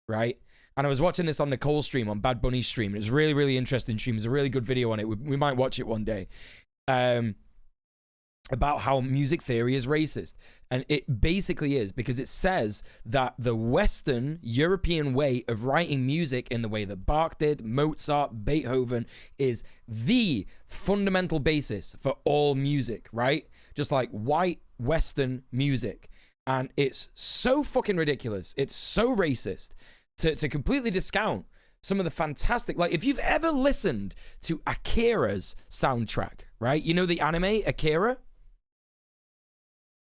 right? And I was watching this on Nicole's stream, on Bad Bunny's stream. It was a really, really interesting stream. There's a really good video on it. We might watch it one day. About how music theory is racist. And it basically is, because it says that the Western European way of writing music in the way that Bach did, Mozart, Beethoven, is the fundamental basis for all music, right? Just like white Western music. And it's so fucking ridiculous. It's so racist to completely discount some of the fantastic, like if you've ever listened to Akira's soundtrack, right? You know the anime Akira?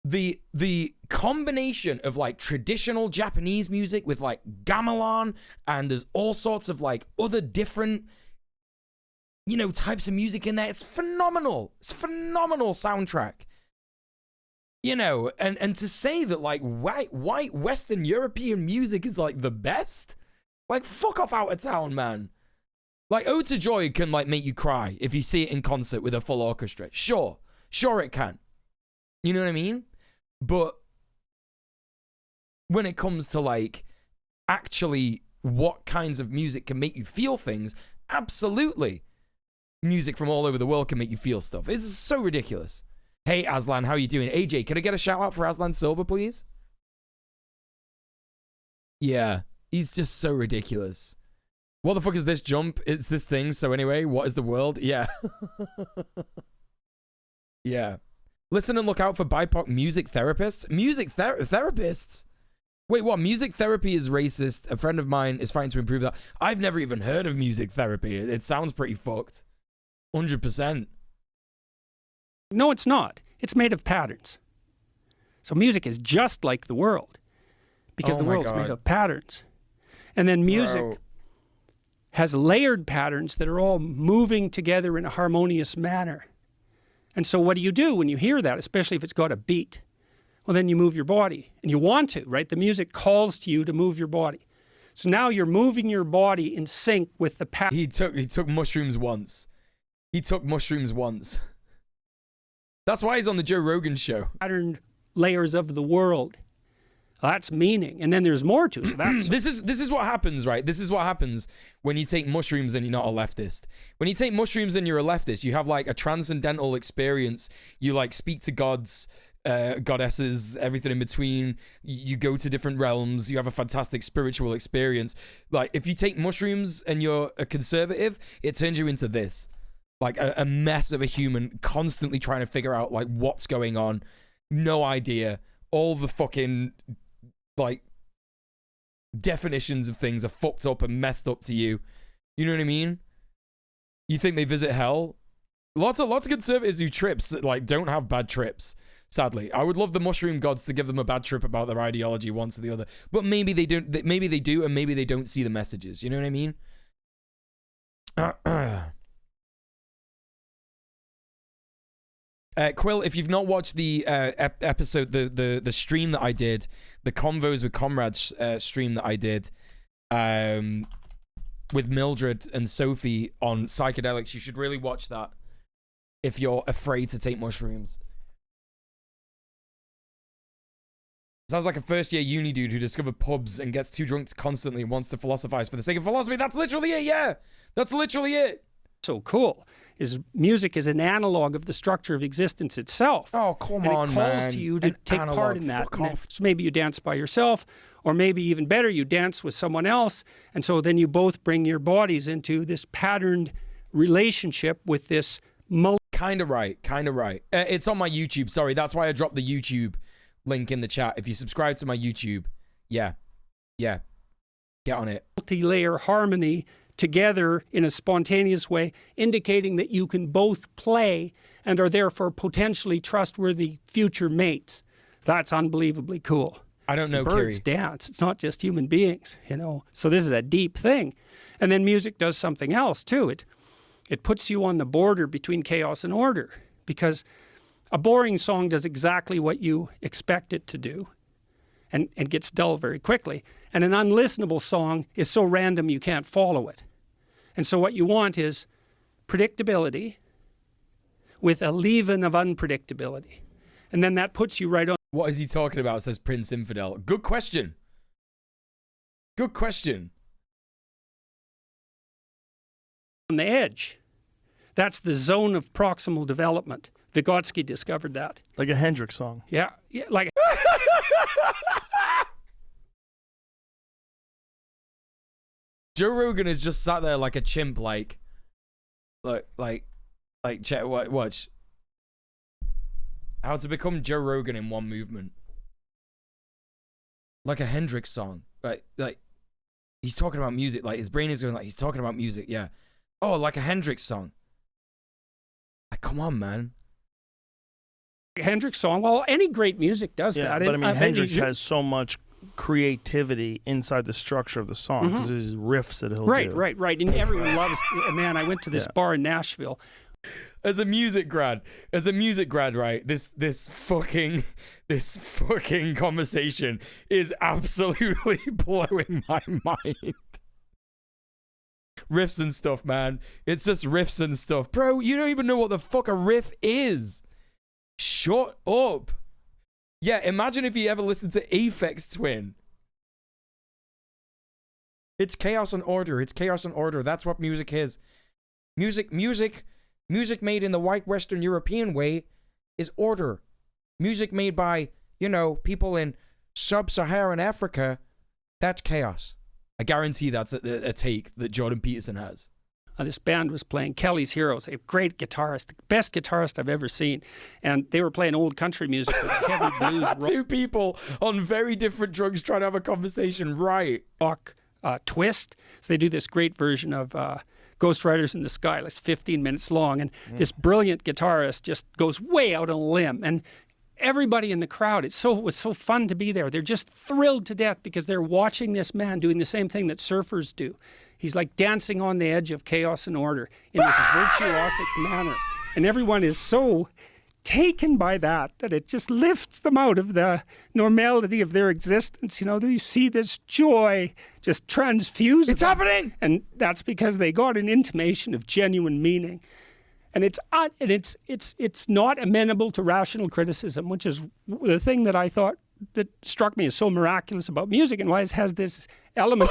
The combination of like traditional Japanese music with like gamelan, and there's all sorts of like other different, you know, types of music in there. It's phenomenal. It's a phenomenal soundtrack. You know, and to say that like white Western European music is like the best, like fuck off out of town, man. Like Ode to Joy can like make you cry if you see it in concert with a full orchestra. Sure it can. You know what I mean? But when it comes to like actually what kinds of music can make you feel things, absolutely. Music from all over the world can make you feel stuff. It's so ridiculous. Hey, Aslan, how you doing? AJ, can I get a shout out for Aslan Silver, please? Yeah, he's just so ridiculous. What the fuck is this jump? It's this thing. So anyway, what is the world? Yeah. Yeah. Listen and look out for BIPOC music therapists. Music therapists? Wait, what? Music therapy is racist. A friend of mine is fighting to improve that. I've never even heard of music therapy. It sounds pretty fucked. 100%. No, it's not. It's made of patterns. So music is just like the world because the world's made of patterns. And then music has layered patterns that are all moving together in a harmonious manner. And so what do you do when you hear that, especially if it's got a beat? Well, then you move your body. And you want to, right? The music calls to you to move your body. So now you're moving your body in sync with the pattern. He took mushrooms once. He took mushrooms once. That's why he's on the Joe Rogan show. Patterned layers of the world. That's meaning. And then there's more to it. So that's this is what happens, right? This is what happens when you take mushrooms and you're not a leftist. When you take mushrooms and you're a leftist, you have like a transcendental experience. You like speak to gods, goddesses, everything in between. You go to different realms. You have a fantastic spiritual experience. Like if you take mushrooms and you're a conservative, it turns you into this. Like a mess of a human constantly trying to figure out like what's going on. No idea. All the fucking like definitions of things are fucked up and messed up to you. You know what I mean? You think they visit hell? Lots of conservatives who trips that like don't have bad trips. Sadly, I would love the mushroom gods to give them a bad trip about their ideology once or the other. But maybe they don't. Maybe they do, and maybe they don't see the messages. You know what I mean? Quill, if you've not watched the episode, the stream that I did, the Convos with Comrades stream that I did with Mildred and Sophie on psychedelics, you should really watch that if you're afraid to take mushrooms. Sounds like a first-year uni dude who discovered pubs and gets too drunk constantly and wants to philosophize for the sake of philosophy. That's literally it, yeah! That's literally it! So cool. Is music is an analog of the structure of existence itself. Oh, come on, man. It calls to you to take part in that. So maybe you dance by yourself, or maybe even better, you dance with someone else, and so then you both bring your bodies into this patterned relationship with this Kind of right. It's on my YouTube, sorry. That's why I dropped the YouTube link in the chat. If you subscribe to my YouTube, yeah, get on it. Multi-layer harmony together in a spontaneous way, indicating that you can both play and are therefore potentially trustworthy future mates. That's unbelievably cool. I don't know, Birds dance. It's not just human beings, you know. So this is a deep thing. And then music does something else too. It puts you on the border between chaos and order, because a boring song does exactly what you expect it to do and gets dull very quickly. And an unlistenable song is so random you can't follow it. And so what you want is predictability with a leaven of unpredictability. And then that puts you right on. What is he talking about, says Prince Infidel. Good question. On the edge. That's the zone of proximal development. Vygotsky discovered that. Like a Hendrix song. Yeah, like Joe Rogan is just sat there like a chimp, like check, watch. How to become Joe Rogan in one movement. Like a Hendrix song. Like he's talking about music, like his brain is going like he's talking about music, yeah. Oh, like a Hendrix song. Like, come on, man. Hendrix song. Well, any great music does that. But I mean, Hendrix has so much creativity inside the structure of the song because there's riffs that he'll do. Right. And everyone loves. Man, I went to this bar in Nashville. as a music grad, right? This fucking conversation is absolutely blowing my mind. Riffs and stuff, man. It's just riffs and stuff. Bro, you don't even know what the fuck a riff is. Shut up. Yeah, imagine if you ever listened to Aphex Twin. It's chaos and order. It's chaos and order. That's what music is. Music made in the white Western European way is order. Music made by, you know, people in sub-Saharan Africa, that's chaos. I guarantee that's a take that Jordan Peterson has. This band was playing Kelly's Heroes, a great guitarist, the best guitarist I've ever seen. And they were playing old country music with heavy blues. Two people on very different drugs trying to have a conversation, right? Rock twist. So they do this great version of Ghost Riders in the Sky, like 15 minutes long. And this brilliant guitarist just goes way out on a limb. And everybody in the crowd, it was so fun to be there. They're just thrilled to death because they're watching this man doing the same thing that surfers do. He's like dancing on the edge of chaos and order in this virtuosic manner. And everyone is so taken by that it just lifts them out of the normality of their existence. You know, you see this joy just transfuse It's them. happening! And that's because they got an intimation of genuine meaning. And it's not amenable to rational criticism, which is the thing that I thought that struck me as so miraculous about music and why it has this element.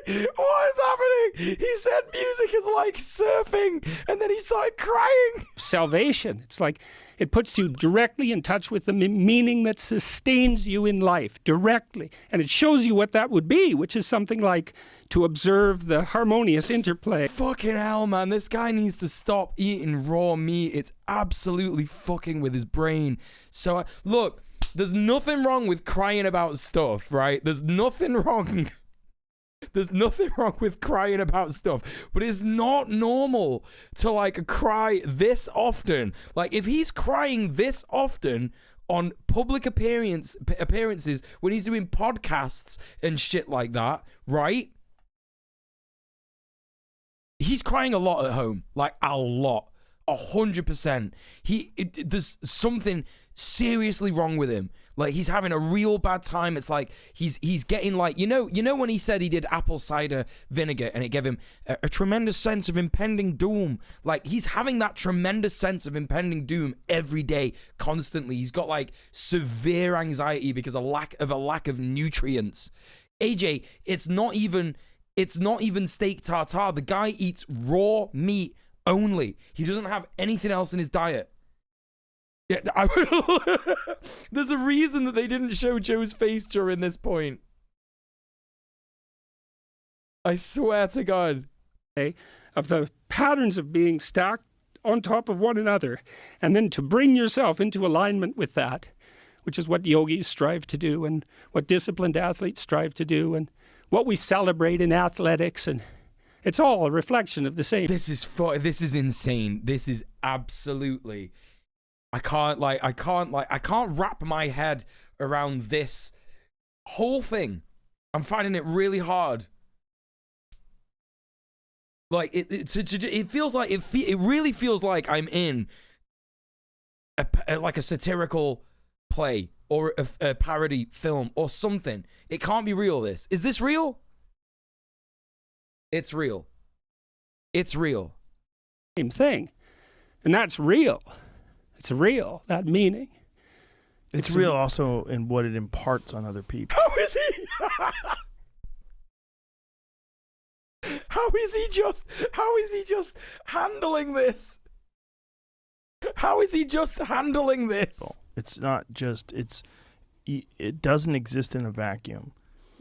What is happening? He said music is like surfing, and then he started crying. Salvation. It's like it puts you directly in touch with the meaning that sustains you in life, directly. And it shows you what that would be, which is something like to observe the harmonious interplay. Fucking hell, man. This guy needs to stop eating raw meat. It's absolutely fucking with his brain. So, look, there's nothing wrong with crying about stuff, right? There's nothing wrong with crying about stuff, but it's not normal to like cry this often. Like if he's crying this often on public appearances when he's doing podcasts and shit like that, right? He's crying a lot at home, like a lot, 100%. There's something seriously wrong with him. Like he's having a real bad time. It's like he's getting like, you know when he said he did apple cider vinegar and it gave him a tremendous sense of impending doom. Like he's having that tremendous sense of impending doom every day, constantly. He's got like severe anxiety because of a lack of nutrients. AJ, it's not even steak tartare. The guy eats raw meat only. He doesn't have anything else in his diet. Yeah, there's a reason that they didn't show Joe's face during this point. I swear to God. Of the patterns of being stacked on top of one another, and then to bring yourself into alignment with that, which is what yogis strive to do, and what disciplined athletes strive to do, and what we celebrate in athletics, and it's all a reflection of the same. This is insane. This is absolutely... I can't wrap my head around this whole thing. I'm finding it really hard. Like it feels like it really feels like I'm in like a satirical play or a parody film or something. It can't be real. Is this real? It's real. It's real. Same thing, and that's real. It's real, that meaning. It's real also in what it imparts on other people. How is he just handling this? How is he just handling this? It's not just, it doesn't exist in a vacuum.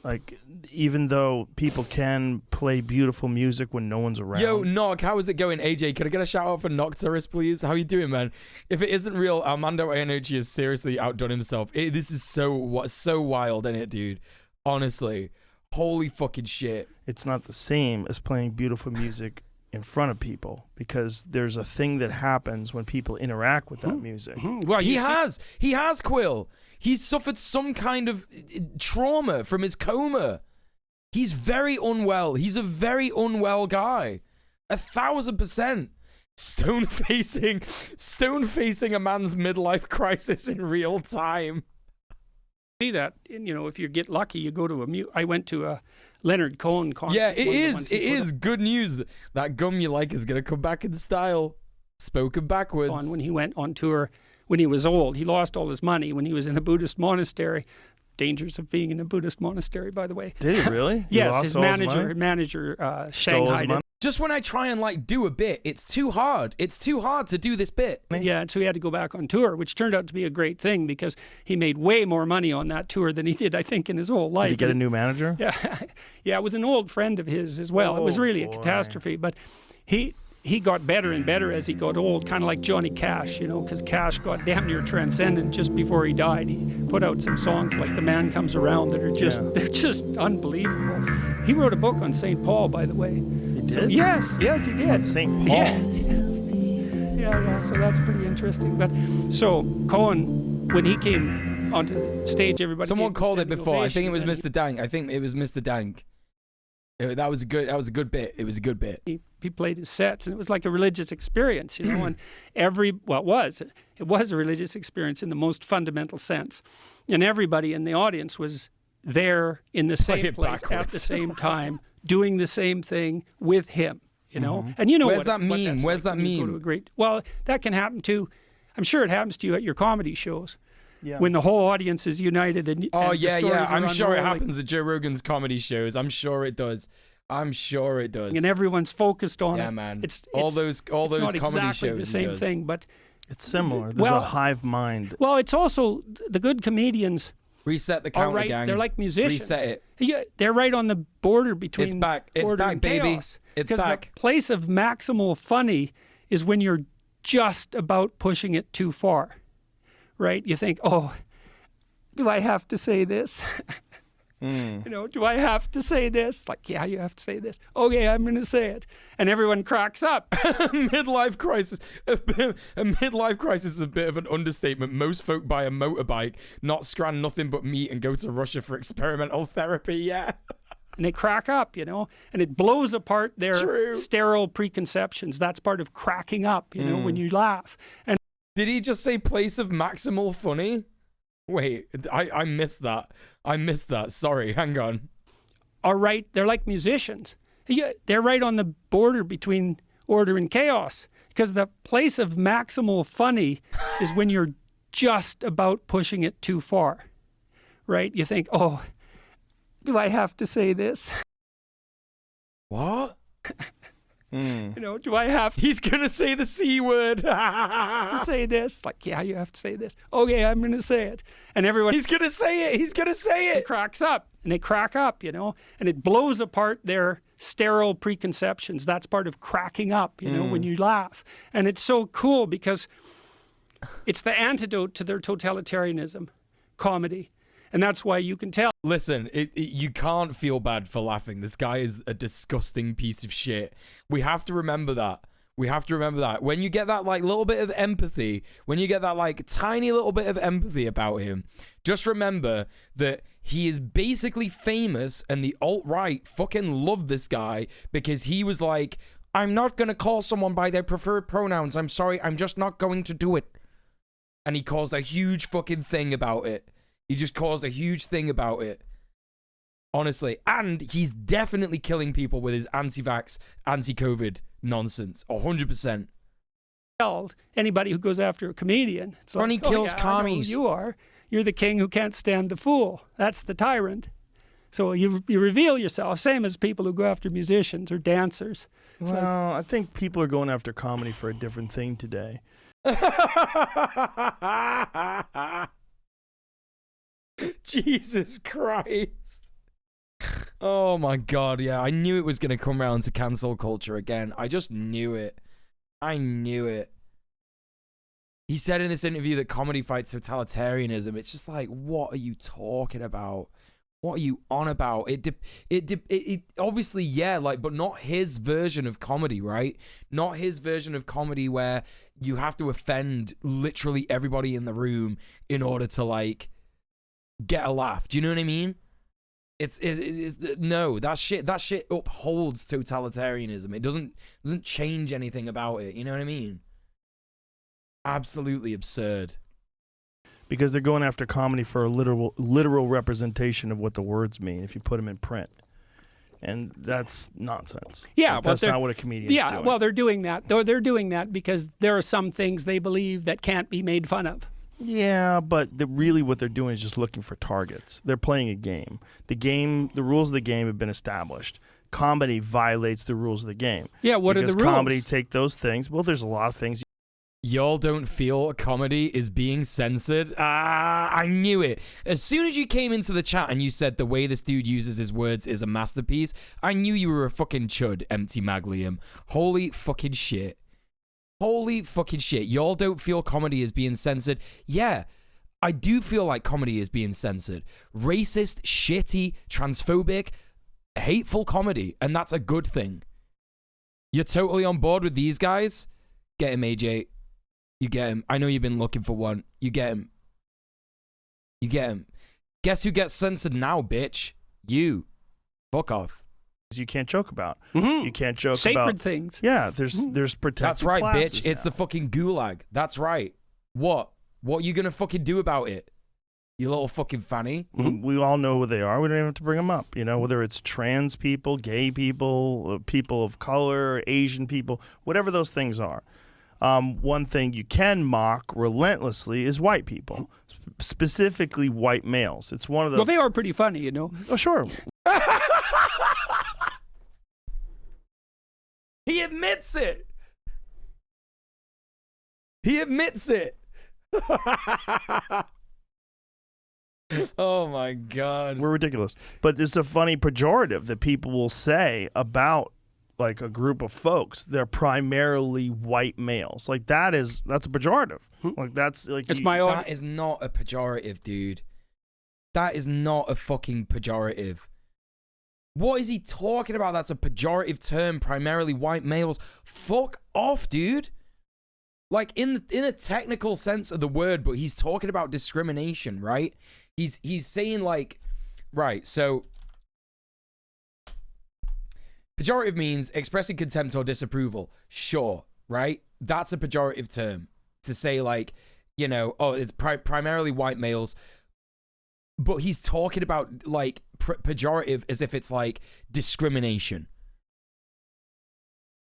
Like, even though people can play beautiful music when no one's around. Yo, Nog, how is it going? AJ, can I get a shout out for Nocturus, please? How you doing, man? If it isn't real, Armando Iannucci has seriously outdone himself. This is so wild, isn't it, dude? Honestly. Holy fucking shit. It's not the same as playing beautiful music in front of people, because there's a thing that happens when people interact with that music. Well, he has, Quill. He's suffered some kind of trauma from his coma. He's very unwell. He's a very unwell guy. 1,000%. Stone facing a man's midlife crisis in real time. See that, and, if you get lucky, you go to I went to a Leonard Cohen concert. Yeah, it is good news. That gum you like is going to come back in style. Spoken backwards. When he went on tour, when he was old, he lost all his money when he was in a Buddhist monastery. Dangers of being in a Buddhist monastery, by the way. Did he really? Yes, his manager shanghaied it. Just when I try and do a bit, it's too hard. It's too hard to do this bit. Yeah, and so he had to go back on tour, which turned out to be a great thing because he made way more money on that tour than he did, I think, in his whole life. Did he get a new manager? Yeah, yeah, it was an old friend of his as well. It was really a catastrophe, but he got better and better as he got old, kind of like Johnny Cash, because Cash got damn near transcendent just before he died. He put out some songs like "The Man Comes Around" that are they're just unbelievable. He wrote a book on St. Paul, by the way. He did? So, yes, he did. St. Paul? Yes. Yeah, so that's pretty interesting. But so Cohen, when he came onto stage, everybody. Someone called it before. Ovation, I think it was Mr. Dank. That was a good bit. It was a good bit. He played his sets, and it was like a religious experience, and it was a religious experience in the most fundamental sense. And everybody in the audience was there in the same place at the same time, doing the same thing with him, And where's that meme? Where's that meme? Well, that can happen too. I'm sure it happens to you at your comedy shows. Yeah. When the whole audience is united and I'm sure it happens at Joe Rogan's comedy shows. I'm sure it does. And everyone's focused on it. Yeah, man. It's all those comedy not exactly shows. the same thing, but it's similar. There's a hive mind. Well, it's also the good comedians. Reset the counter, right, gang. they're like musicians. Reset it. Yeah, they're right on the border between. It's back. It's order back, and baby. Chaos. It's because back. The place of maximal funny is when you're just about pushing it too far, right? You think, oh, do I have to say this? Do I have to say this? Like, yeah, you have to say this. Okay, I'm going to say it. And everyone cracks up. Midlife crisis. A midlife crisis is a bit of an understatement. Most folk buy a motorbike, not scran nothing but meat, and go to Russia for experimental therapy, yeah. And they crack up, and it blows apart their sterile preconceptions. That's part of cracking up, when you laugh. And did he just say place of maximal funny? Wait, I missed that. Sorry, hang on. All right, they're like musicians. They're right on the border between order and chaos. Because the place of maximal funny is when you're just about pushing it too far, right? You think, oh, do I have to say this? What? Do I have He's gonna say the C word. to say this? Like, yeah, you have to say this. Okay, I'm gonna say it. And everyone He's gonna say it. cracks up. And they crack up, and it blows apart their sterile preconceptions. That's part of cracking up, when you laugh. And it's so cool because it's the antidote to their totalitarianism, comedy. And that's why you can tell. Listen, you can't feel bad for laughing. This guy is a disgusting piece of shit. We have to remember that. When you get that little bit of empathy, when you get that tiny little bit of empathy about him, just remember that he is basically famous, and the alt-right fucking love this guy because he was like, I'm not going to call someone by their preferred pronouns. I'm sorry, I'm just not going to do it. And he caused a huge fucking thing about it. He just caused a huge thing about it. Honestly. And he's definitely killing people with his anti-vax, anti-COVID nonsense. 100%. Anybody who goes after a comedian. It's Ronnie kills commies. You are. You're the king who can't stand the fool. That's the tyrant. So you reveal yourself. Same as people who go after musicians or dancers. I think people are going after comedy for a different thing today. Jesus Christ. Oh my God, yeah. I knew it was going to come around to cancel culture again. I just knew it. He said in this interview that comedy fights totalitarianism. It's just like, what are you talking about? What are you on about? It obviously, yeah, but not his version of comedy, right? Not his version of comedy where you have to offend literally everybody in the room in order to get a laugh. Do you know what I mean? No, that shit upholds totalitarianism. It doesn't change anything about it. You know what I mean? Absolutely absurd. Because they're going after comedy for a literal representation of what the words mean if you put them in print. And that's nonsense. Yeah, like, that's not what a comedian's doing. Yeah, well, they're doing that. They're doing that because there are some things they believe that can't be made fun of. Yeah, but really what they're doing is just looking for targets. They're playing a game. The rules of the game have been established. Comedy violates the rules of the game. Yeah, what are the rules? Because comedy take those things. Well, there's a lot of things. Y'all don't feel comedy is being censored? I knew it. As soon as you came into the chat and you said the way this dude uses his words is a masterpiece, I knew you were a fucking chud, Empty Maglium. Holy fucking shit. Holy fucking shit. Y'all don't feel comedy is being censored? Yeah, I do feel like comedy is being censored. Racist, shitty, transphobic, hateful comedy. And that's a good thing. You're totally on board with these guys? Get him, AJ. You get him. I know you've been looking for one. You get him. You get him. Guess who gets censored now, bitch? You. Fuck off. You can't joke about. Mm-hmm. You can't joke Sacred about things. Yeah, there's protected That's right, classes bitch. It's now. the fucking gulag. That's right. What are you gonna fucking do about it? You little fucking fanny. We all know who they are. We don't even have to bring them up. You know, whether it's trans people, gay people, people of color, Asian people, whatever those things are. One thing you can mock relentlessly is white people, specifically white males. It's one of the. Well, they are pretty funny, you know. Oh, sure. He admits it. He admits it. Oh my God. We're ridiculous. But it's a funny pejorative that people will say about like a group of folks. They're primarily white males. Like that's a pejorative. Like that's like It's my own. That is not a pejorative, dude. That is not a fucking pejorative. What is he talking about? That's a pejorative term, primarily white males. Fuck off, dude. Like in a technical sense of the word, but he's talking about discrimination, right? He's saying like, right, so pejorative means expressing contempt or disapproval. Sure, right? That's a pejorative term to say like, you know, oh, it's primarily white males. But he's talking about like pejorative as if it's like discrimination.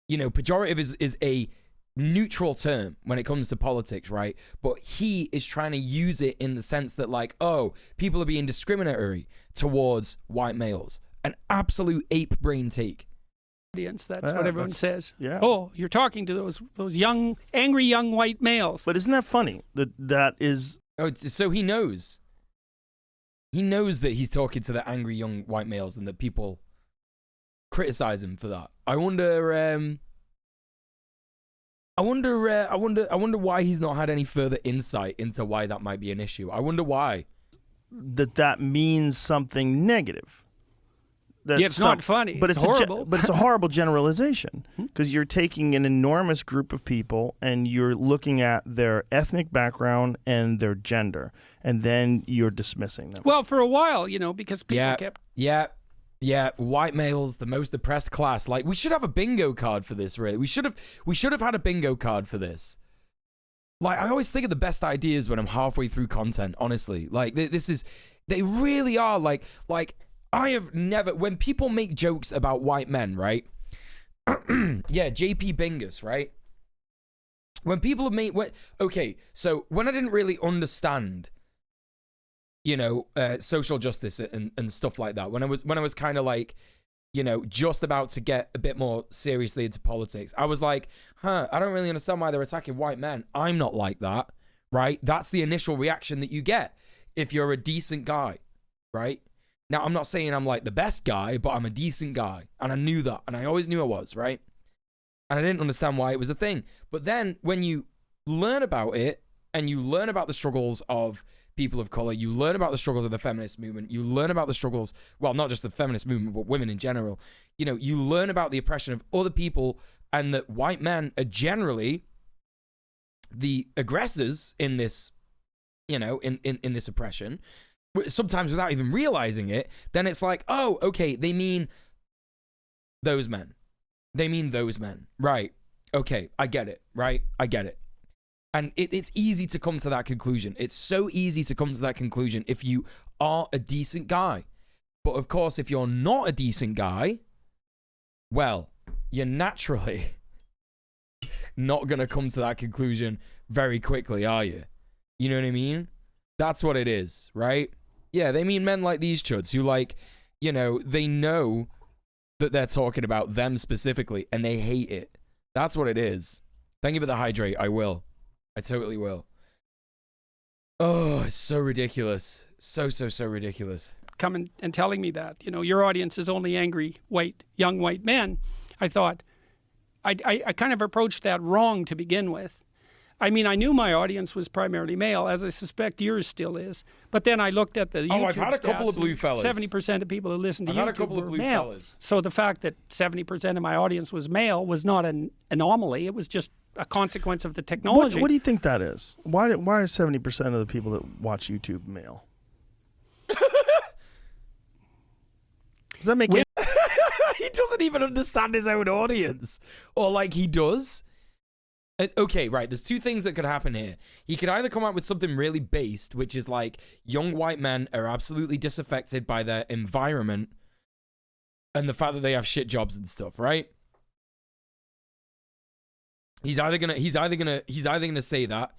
You know, pejorative is a neutral term when it comes to politics, right? But he is trying to use it in the sense that like, oh, people are being discriminatory towards white males. An absolute ape brain take. That's what everyone says. Yeah. Oh, you're talking to those young, angry young white males. But isn't that funny? That is. Oh, so he knows. He knows that he's talking to the angry young white males and that people criticize him for that. I wonder why he's not had any further insight into why that might be an issue. I wonder why. That means something negative. Yeah, it's not funny. But it's horrible. But it's a horrible generalization because you're taking an enormous group of people and you're looking at their ethnic background and their gender, and then you're dismissing them. Well, for a while, you know, because people kept. Yeah, white males, the most oppressed class. Like, we should have a bingo card for this, really. We should have had a bingo card for this. Like, I always think of the best ideas when I'm halfway through content, honestly. Like, they really are, like, I have never, when people make jokes about white men, right? Yeah, JP Bingus, right? When people have made, okay, so when I didn't really understand, you know, social justice and stuff like that, when I was kind of like, you know, just about to get a bit more seriously into politics, I was like, I don't really understand why they're attacking white men. I'm not like that, right? That's the initial reaction that you get if you're a decent guy, right? Now, I'm not saying I'm like the best guy, but I'm a decent guy. And I knew that. And I always knew I was, right? And I didn't understand why it was a thing. But then when you learn about it and you learn about the struggles of people of color, you learn about the struggles of the feminist movement, you learn about the struggles, well, not just the feminist movement, but women in general. You know, you learn about the oppression of other people and that white men are generally the aggressors in this, you know, in this oppression. sometimes without even realizing it, then it's like, oh, okay, they mean those men. They mean those men. Right. Okay, I get it. Right? I get it. And it's easy to come to that conclusion. It's so easy to come to that conclusion if you are a decent guy. But of course, if you're not a decent guy, well, you're naturally not going to come to that conclusion very quickly, are you? You know what I mean? That's what it is, right? Yeah, they mean men like these chuds who, like, you know, they know that they're talking about them specifically and they hate it. That's what it is. Thank you for the hydrate. I will. I totally will. Oh, it's so ridiculous. So ridiculous. Coming and telling me that, you know, your audience is only angry, young white men. I thought, I kind of approached that wrong to begin with. I mean, I knew my audience was primarily male, as I suspect yours still is. But then I looked at the YouTube I've had a couple of blue fellas. 70% of people who listen to I've YouTube had a couple of were blue male. fellas. So the fact that 70% of my audience was male was not an anomaly. It was just a consequence of the technology. What do you think that is? Why are 70% of the people that watch YouTube male? Does that make it? He doesn't even understand his own audience. Or like he does. Okay, right. There's two things that could happen here. He could either come out with something really based, which is like young white men are absolutely disaffected by their environment and the fact that they have shit jobs and stuff, right? He's either gonna say that.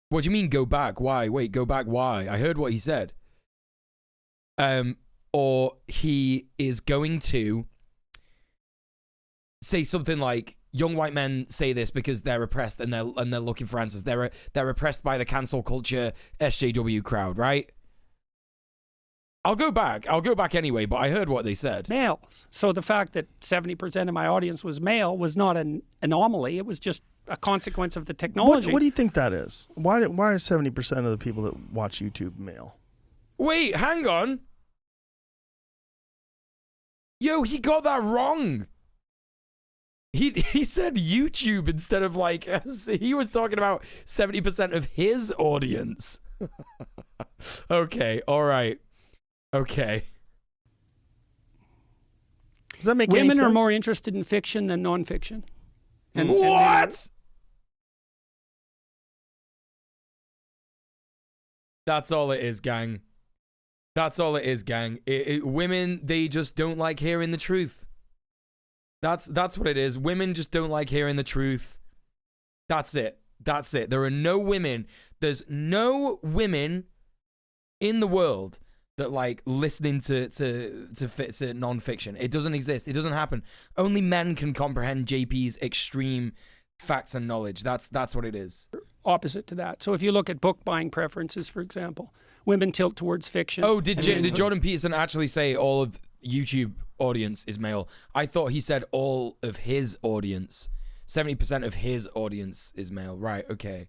What do you mean go back? Why? Wait, go back why? I heard what he said. Or he is going to say something like, young white men say this because they're oppressed and they're looking for answers. They're oppressed by the cancel culture SJW crowd, right? I'll go back anyway, but I heard what they said. Males. So the fact that 70% of my audience was male was not an anomaly. It was just a consequence of the technology. What do you think that is? Why are 70% of the people that watch YouTube male? Wait, hang on. Yo, he got that wrong. He said YouTube instead of like, he was talking about 70% of his audience. Okay, all right. Okay. Does that make any sense? Women are more interested in fiction than nonfiction. What? That's all it is, gang. That's all it is, gang. Women, they just don't like hearing the truth. That's what it is. Women just don't like hearing the truth. That's it. That's it. There are no women. There's no women in the world that like listening to non-fiction. It doesn't exist. It doesn't happen. Only men can comprehend JP's extreme facts and knowledge. That's what it is. Opposite to that. So if you look at book buying preferences, for example, women tilt towards fiction. Oh, did Jordan Peterson actually say all of YouTube audience is male? I thought he said all of his audience. 70% of his audience is male. Right, okay.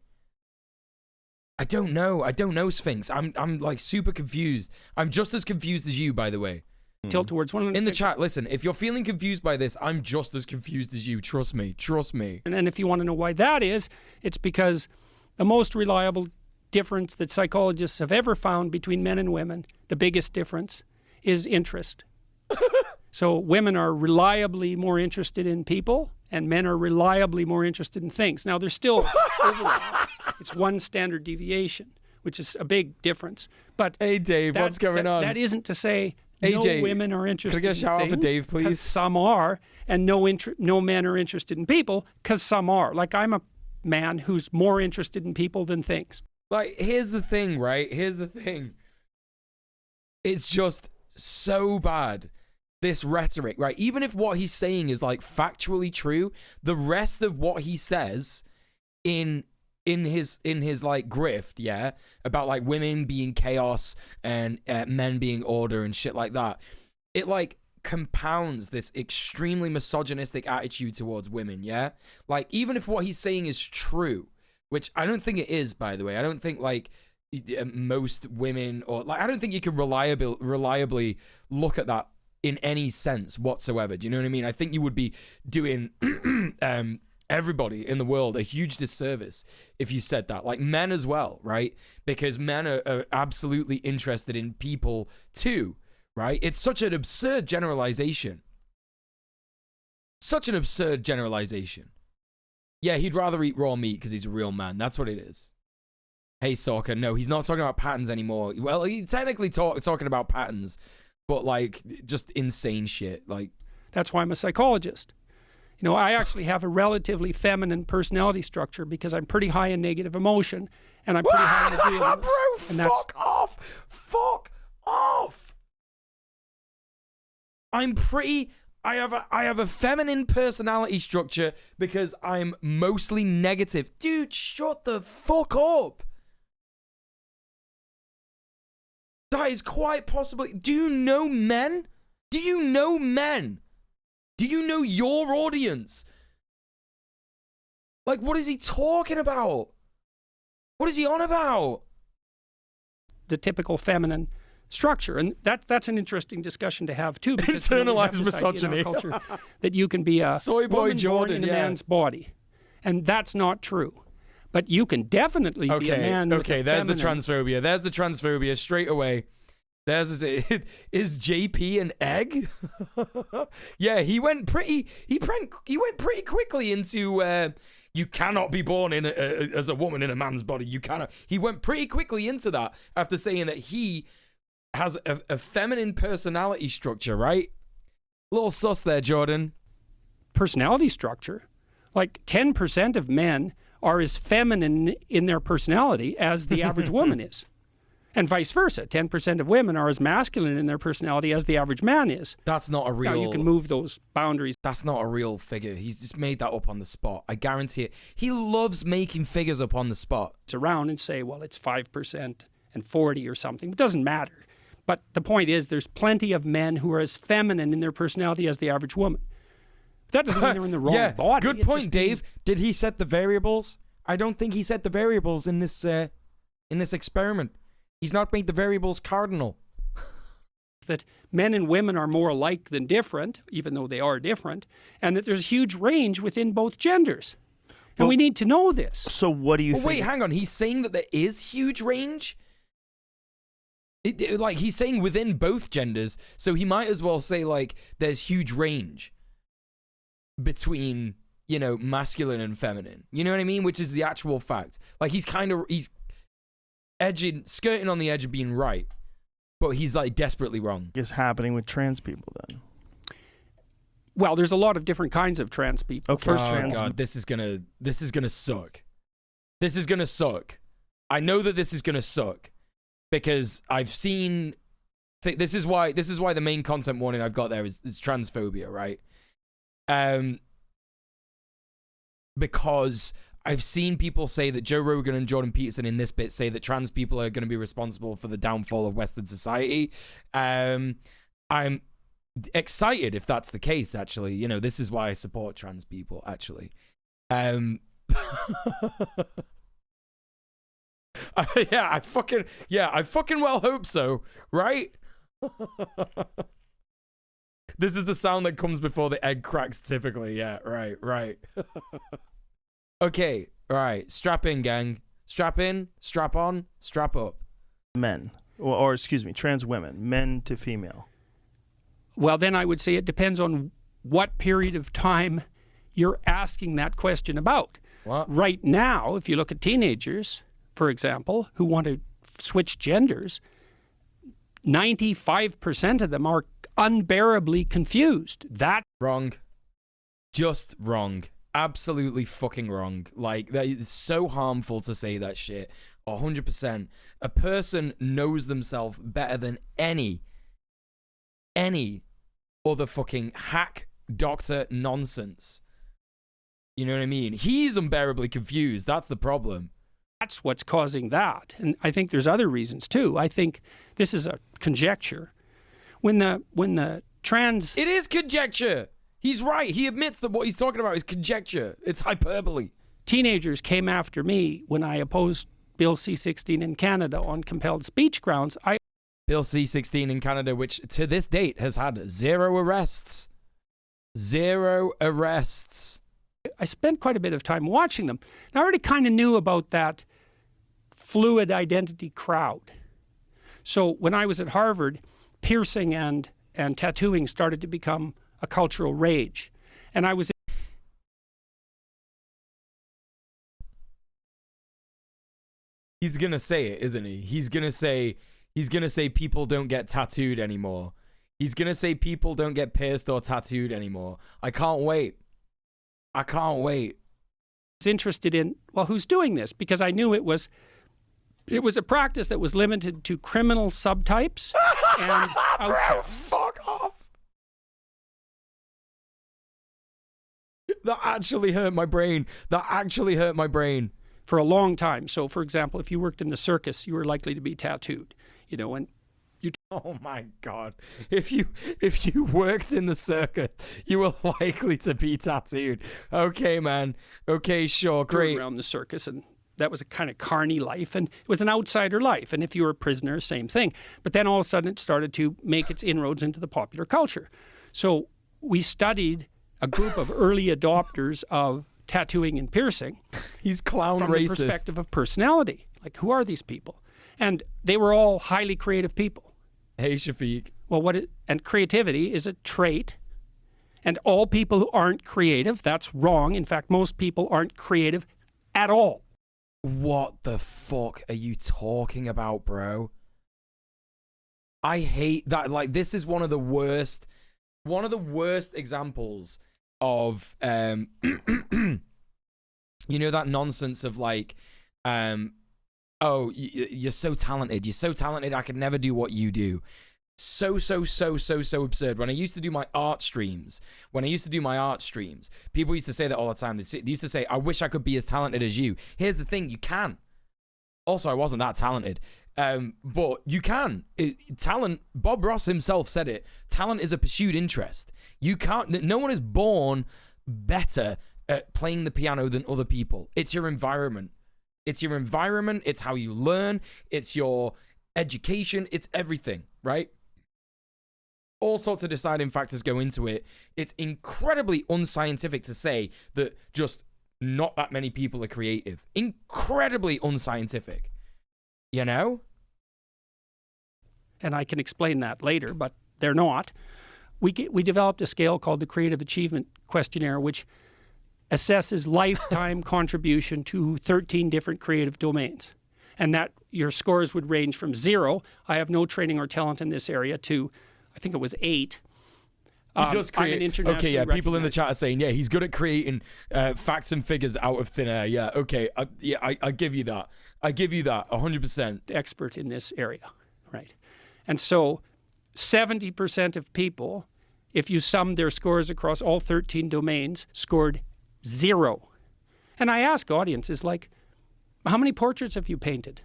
I don't know, Sphinx. I'm like super confused. I'm just as confused as you, by the way. Tilt towards one. In the chat, listen, if you're feeling confused by this, I'm just as confused as you. Trust me. And if you want to know why that is, it's because the most reliable difference that psychologists have ever found between men and women, the biggest difference, is interest. So women are reliably more interested in people, and men are reliably more interested in things. Now, there's still overlap. It's one standard deviation, which is a big difference. But hey, Dave, what's going on? That isn't to say no women are interested in things. Can I get a shout out for Dave, please? Because some are, and no men are interested in people because some are. Like, I'm a man who's more interested in people than things. Like, here's the thing, right? Here's the thing. It's just so bad, this rhetoric, right? Even if what he's saying is like factually true, the rest of what he says in his like grift, yeah, about like women being chaos and men being order and shit like that, it like compounds this extremely misogynistic attitude towards women, yeah? Like, even if what he's saying is true, which I don't think it is, by the way. I don't think like most women, or like, I don't think you can reliably look at that in any sense whatsoever. Do you know what I mean? I think you would be doing everybody in the world a huge disservice if you said that. Like men as well, right? Because men are absolutely interested in people too, right? It's such an absurd generalization. Such an absurd generalization. Yeah, he'd rather eat raw meat because he's a real man. That's what it is. Hey, Stalker. No, he's not talking about patterns anymore. Well, he's technically talking about patterns, but like just insane shit. Like, that's why I'm a psychologist. You know, I actually have a relatively feminine personality structure because I'm pretty high in negative emotion and I'm pretty high in agreeableness. Bro, fuck off. Fuck off. I have a feminine personality structure because I'm mostly negative. Dude, shut the fuck up. That is quite possibly... Do you know men? Do you know men? Do you know your audience? Like, what is he talking about? What is he on about? The typical feminine structure, and that's an interesting discussion to have too. Because internalized misogyny. In our culture, that you can be a soy boy woman Jordan born in a man's body, and that's not true. But you can definitely be a man. Okay, there's the transphobia. There's the transphobia straight away. Is JP an egg? Yeah, he went pretty quickly into you cannot be born in as a woman in a man's body. You cannot. He went pretty quickly into that after saying that he has a feminine personality structure, right? Little sus there, Jordan. Personality structure? Like 10% of men are as feminine in their personality as the average woman is. And vice versa. 10% of women are as masculine in their personality as the average man is. That's not a real... Now, you can move those boundaries. That's not a real figure. He's just made that up on the spot. I guarantee it. He loves making figures up on the spot. It's around and say, well, it's 5% and 40 or something. It doesn't matter. But the point is, there's plenty of men who are as feminine in their personality as the average woman. That doesn't mean they're in the wrong body. Good point, Dave. Did he set the variables? I don't think he set the variables in this experiment. He's not made the variables cardinal. That men and women are more alike than different, even though they are different, and that there's huge range within both genders. And we need to know this. So what do you think? Wait, hang on. He's saying that there is huge range? Like, he's saying within both genders, so he might as well say, like, there's huge range between, you know, masculine and feminine. You know what I mean? Which is the actual fact. Like, he's skirting on the edge of being right, but he's like desperately wrong. Is happening with trans people then? Well, there's a lot of different kinds of trans people. Okay. God, this is gonna suck. This is gonna suck. I know that this is gonna suck because I've seen. This is why the main content warning I've got there is transphobia, right? Because I've seen people say that Joe Rogan and Jordan Peterson in this bit say that trans people are going to be responsible for the downfall of Western society. I'm excited if that's the case, actually. You know, this is why I support trans people, actually. I fucking well hope so, right? This is the sound that comes before the egg cracks typically. Yeah, right. Okay, all right. Strap in, gang. Strap in, strap on, strap up. Men, or excuse me, trans women, men to female. Well, then I would say it depends on what period of time you're asking that question about. What? Right now, if you look at teenagers, for example, who want to switch genders, 95% of them are unbearably confused. That's wrong. Just wrong. Absolutely fucking wrong. Like, that is so harmful to say that shit. 100%. A person knows themselves better than any other fucking hack doctor nonsense. You know what I mean? He's unbearably confused. That's the problem. That's what's causing that. And I think there's other reasons too. I think this is a conjecture. When the trans... It is conjecture. He's right. He admits that what he's talking about is conjecture. It's hyperbole. Teenagers came after me when I opposed Bill C-16 in Canada on compelled speech grounds. Bill C-16 in Canada, which to this date has had 0 arrests. 0 arrests. I spent quite a bit of time watching them. And I already kind of knew about that fluid identity crowd. So when I was at Harvard, piercing and tattooing started to become a cultural rage. And I was He's gonna say it, isn't he? He's gonna say people don't get tattooed anymore. He's gonna say people don't get pierced or tattooed anymore. I can't wait. I can't wait. interested in, well, who's doing this? Because I knew it was a practice that was limited to criminal subtypes and Bro, outcasts. fuck off. That actually hurt my brain. That actually hurt my brain. For a long time. So, for example, if you worked in the circus, you were likely to be tattooed, you know, and Oh my God. If you worked in the circus, you were likely to be tattooed. Okay, man. Okay, sure. Great. around the circus, and that was a kind of carny life, and it was an outsider life. And if you were a prisoner, same thing. But then all of a sudden it started to make its inroads into the popular culture. So we studied a group of early adopters of tattooing and piercing. He's clown from racist. the perspective of personality. Like, who are these people? And they were all highly creative people. Hey, Shafiq. Well, and creativity is a trait. And all people who aren't creative, that's wrong. In fact, most people aren't creative at all. What the fuck are you talking about, bro? I hate that. Like, this is one of the worst examples of, you know, that nonsense of like, oh, you're so talented. You're so talented. I could never do what you do. So absurd. When I used to do my art streams, people used to say that all the time. They used to say, I wish I could be as talented as you. Here's the thing, you can. Also, I wasn't that talented. But you can. Talent, Bob Ross himself said it. Talent is a pursued interest. You can't, no one is born better at playing the piano than other people. It's your environment. It's your environment. It's how you learn. It's your education. It's everything, right? All sorts of deciding factors go into it. It's incredibly unscientific to say that just not that many people are creative. Incredibly unscientific. You know? And I can explain that later, but they're not. We developed a scale called the Creative Achievement Questionnaire, which assesses lifetime contribution to 13 different creative domains. And that your scores would range from 0, I have no training or talent in this area, to, I think it was 8. He does create. Okay, yeah. People in the chat are saying, yeah, he's good at creating facts and figures out of thin air. Yeah, okay. I give you that. I give you that 100%. Expert in this area, right? And so 70% of people, if you sum their scores across all 13 domains, scored 0. And I ask audiences, like, how many portraits have you painted?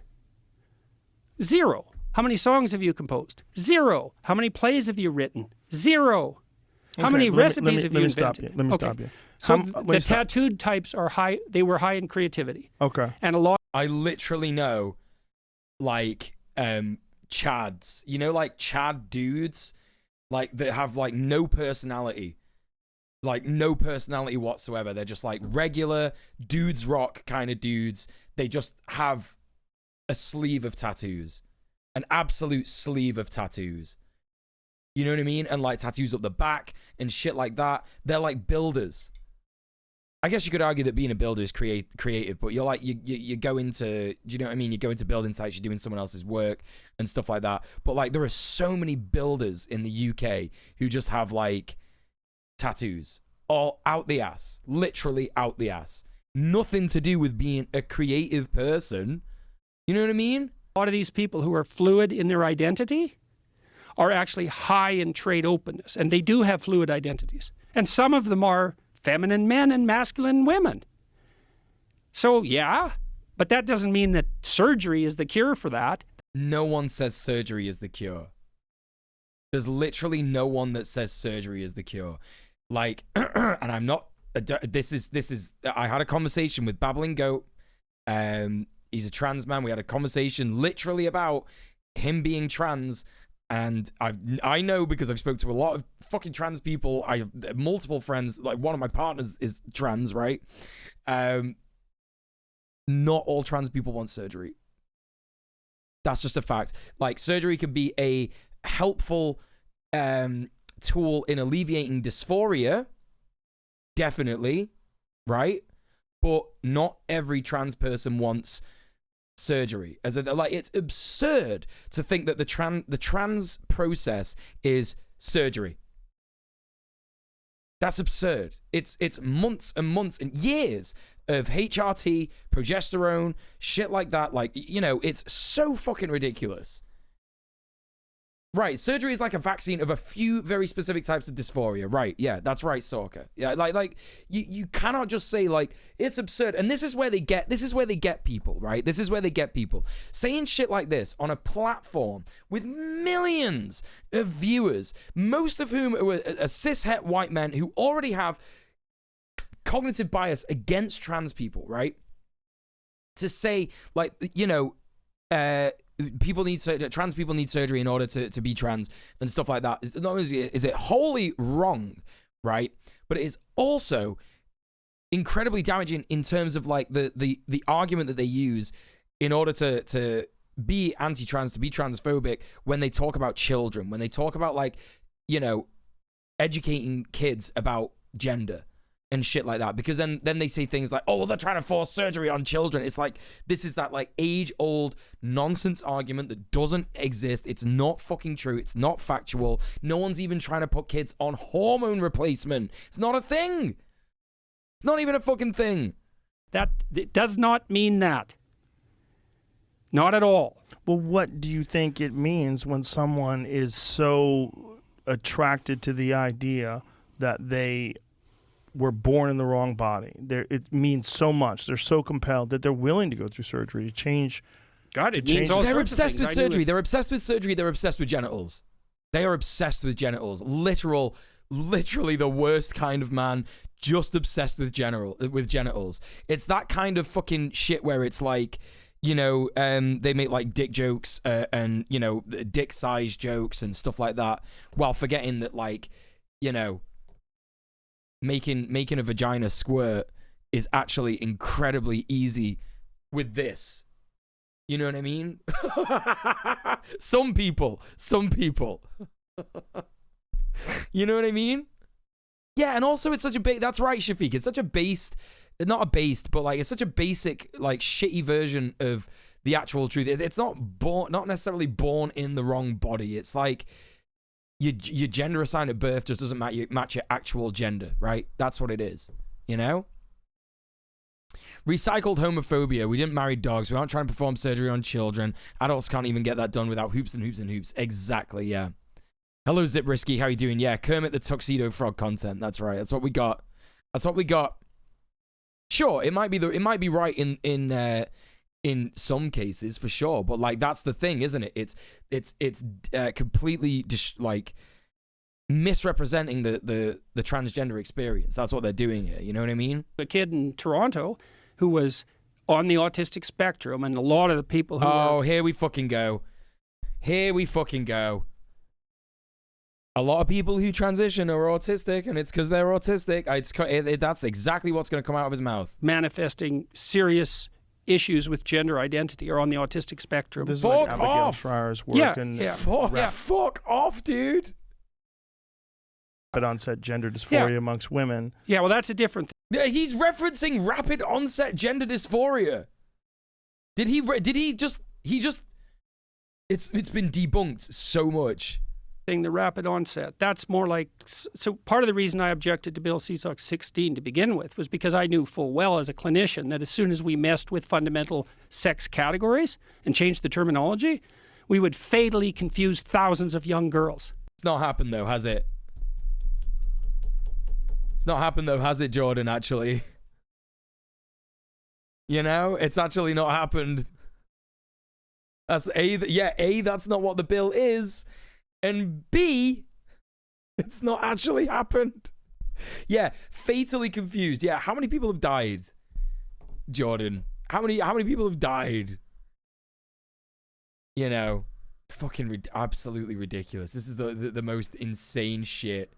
0. How many songs have you composed? 0. How many plays have you written? 0. How many recipes have you invented? Let me stop you. So the tattooed types are high. They were high in creativity. Okay. And a lot. I literally know, like, chads. You know, like chad dudes, like that have like no personality. Like no personality whatsoever. They're just like regular dudes rock kind of dudes. They just have a sleeve of tattoos. An absolute sleeve of tattoos. You know what I mean? And like tattoos up the back and shit like that. They're like builders. I guess you could argue that being a builder is creative, but you're like, you go into, do you know what I mean? You go into building sites, you're doing someone else's work and stuff like that. But like there are so many builders in the UK who just have like tattoos all out the ass, literally out the ass. Nothing to do with being a creative person. You know what I mean? A lot of these people who are fluid in their identity are actually high in trait openness, and they do have fluid identities. And some of them are feminine men and masculine women. So yeah, but that doesn't mean that surgery is the cure for that. No one says surgery is the cure. There's literally no one that says surgery is the cure. Like, and I'm not, this is, I had a conversation with Babbling Goat. He's a trans man. We had a conversation literally about him being trans And I know because I've spoke to a lot of fucking trans people. I have multiple friends. Like one of my partners is trans, right? Not all trans people want surgery. That's just a fact. Like surgery can be a helpful tool in alleviating dysphoria, definitely, right? But not every trans person wants surgery. Like it's absurd to think that the trans process is surgery. That's absurd. It's months and months and years of HRT, progesterone, shit like that. Like, you know, it's so fucking ridiculous. Right, surgery is like a vaccine of a few very specific types of dysphoria. Right, yeah, that's right, Sorka. Yeah, like you cannot just say like it's absurd. And this is where they get people, right? This is where they get people saying shit like this on a platform with millions of viewers, most of whom are cis-het white men who already have cognitive bias against trans people, right? To say like, you know, trans people need surgery in order to be trans and stuff like that. Not only is it wholly wrong, right? But it is also incredibly damaging in terms of like the argument that they use in order to be anti-trans, to be transphobic when they talk about children, when they talk about like, you know, educating kids about gender and shit like that, because then they say things like, oh, well, they're trying to force surgery on children. It's like, this is that like age-old nonsense argument that doesn't exist. It's not fucking true. It's not factual. No one's even trying to put kids on hormone replacement. It's not a thing. It's not even a fucking thing. That it does not mean that. Not at all. Well, what do you think it means when someone is so attracted to the idea that they were born in the wrong body? It means so much. They're so compelled that they're willing to go through surgery to change. God, it means all They're sorts of obsessed things. with surgery. They're obsessed with surgery. They're obsessed with genitals. They are obsessed with genitals. Literally the worst kind of man, just obsessed with genitals. It's that kind of fucking shit where it's like, you know, they make like dick jokes and, you know, dick size jokes and stuff like that, while forgetting that, like, you know, making a vagina squirt is actually incredibly easy with this. You know what I mean? Some people. You know what I mean? Yeah, and also it's such a that's right, Shafiq. It's such a but like it's such a basic, like shitty version of the actual truth. It's not necessarily born in the wrong body. It's like your gender assigned at birth just doesn't match your actual gender, right? That's what it is, you know? Recycled homophobia. We didn't marry dogs. We aren't trying to perform surgery on children. Adults can't even get that done without hoops and hoops and hoops. Exactly, yeah. Hello, Ziprisky. How you doing? Yeah, Kermit the Tuxedo Frog content. That's right. That's what we got. Sure, it might be right in some cases for sure, but like that's the thing, isn't it? It's completely like misrepresenting the transgender experience. That's what they're doing here. You know what I mean? A kid in Toronto who was on the autistic spectrum, and a lot of the people who here we fucking go. A lot of people who transition are autistic, and it's because they're autistic. That's exactly what's going to come out of his mouth. Manifesting serious issues with gender identity are on the autistic spectrum. This is like Abigail Schreier's work. Fuck off, dude. Rapid onset gender dysphoria amongst women. Yeah, well, that's a different thing. Yeah, he's referencing rapid onset gender dysphoria. Did he just? It's been debunked so much. The rapid onset. That's more like, so part of the reason I objected to Bill C-SOX 16 to begin with was because I knew full well as a clinician that as soon as we messed with fundamental sex categories and changed the terminology, we would fatally confuse thousands of young girls. It's not happened though, has it? It's not happened though, has it, Jordan, actually? You know, it's actually not happened. That's that's not what the bill is. And B, it's not actually happened. Yeah, fatally confused. Yeah, how many people have died, Jordan? How many people have died? You know, Fucking absolutely ridiculous. This is the most insane shit.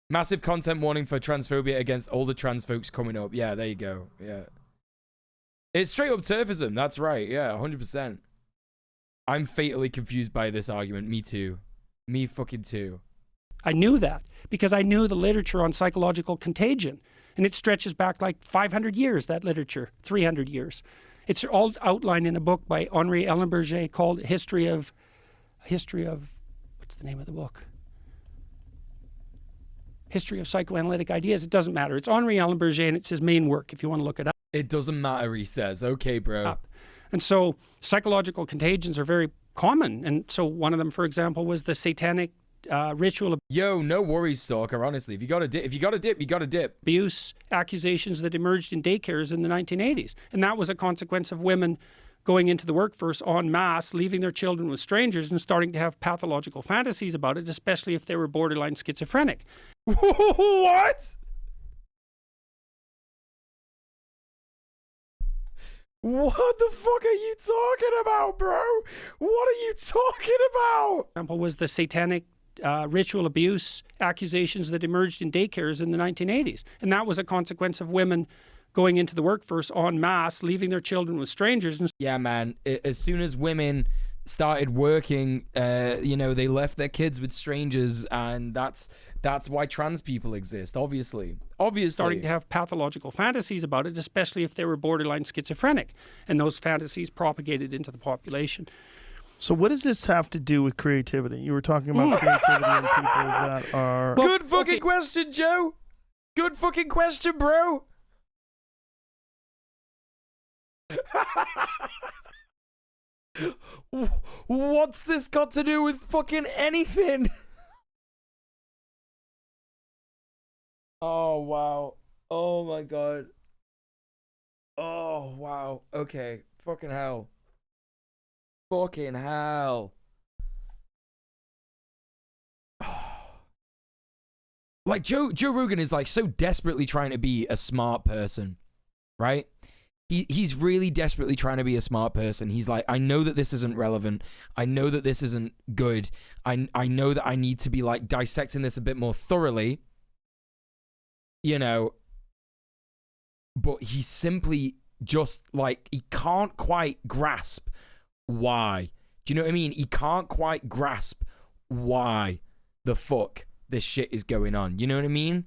Massive content warning for transphobia against older trans folks coming up. Yeah, there you go. Yeah. It's straight up turfism. That's right. Yeah, 100%. I'm fatally confused by this argument. Me too. Me fucking too. I knew that because I knew the literature on psychological contagion. And it stretches back like 500 years, that literature, 300 years. It's all outlined in a book by Henri Ellenberger called History of, what's the name of the book? History of Psychoanalytic Ideas. It doesn't matter. It's Henri Ellenberger and it's his main work if you want to look it up. It doesn't matter, he says. Okay, bro. And so psychological contagions are very common. And so one of them, for example, was the satanic ritual. Yo, no worries, Stalker. Honestly, if you got to dip, you got to dip. Abuse accusations that emerged in daycares in the 1980s. And that was a consequence of women going into the workforce en masse, leaving their children with strangers and starting to have pathological fantasies about it, especially if they were borderline schizophrenic. What? What the fuck are you talking about, bro? What are you talking about? Example was the satanic ritual abuse accusations that emerged in daycares in the 1980s. And that was a consequence of women going into the workforce en masse, leaving their children with strangers. Yeah, man. As soon as women started working, they left their kids with strangers, and that's why trans people exist, obviously. Starting to have pathological fantasies about it, especially if they were borderline schizophrenic. And those fantasies propagated into the population. So what does this have to do with creativity? You were talking about creativity and people that are... Good fucking question, Joe. Good fucking question, bro. What's this got to do with fucking anything? Oh, wow. Oh, my God. Oh, wow. Okay. Fucking hell. Fucking hell. Like, Joe Rogan is, like, so desperately trying to be a smart person, right? He's really desperately trying to be a smart person. He's like, I know that this isn't relevant. I know that this isn't good. I know that I need to be, like, dissecting this a bit more thoroughly. You know. But he's simply just, like, he can't quite grasp why. Do you know what I mean? He can't quite grasp why the fuck this shit is going on. You know what I mean?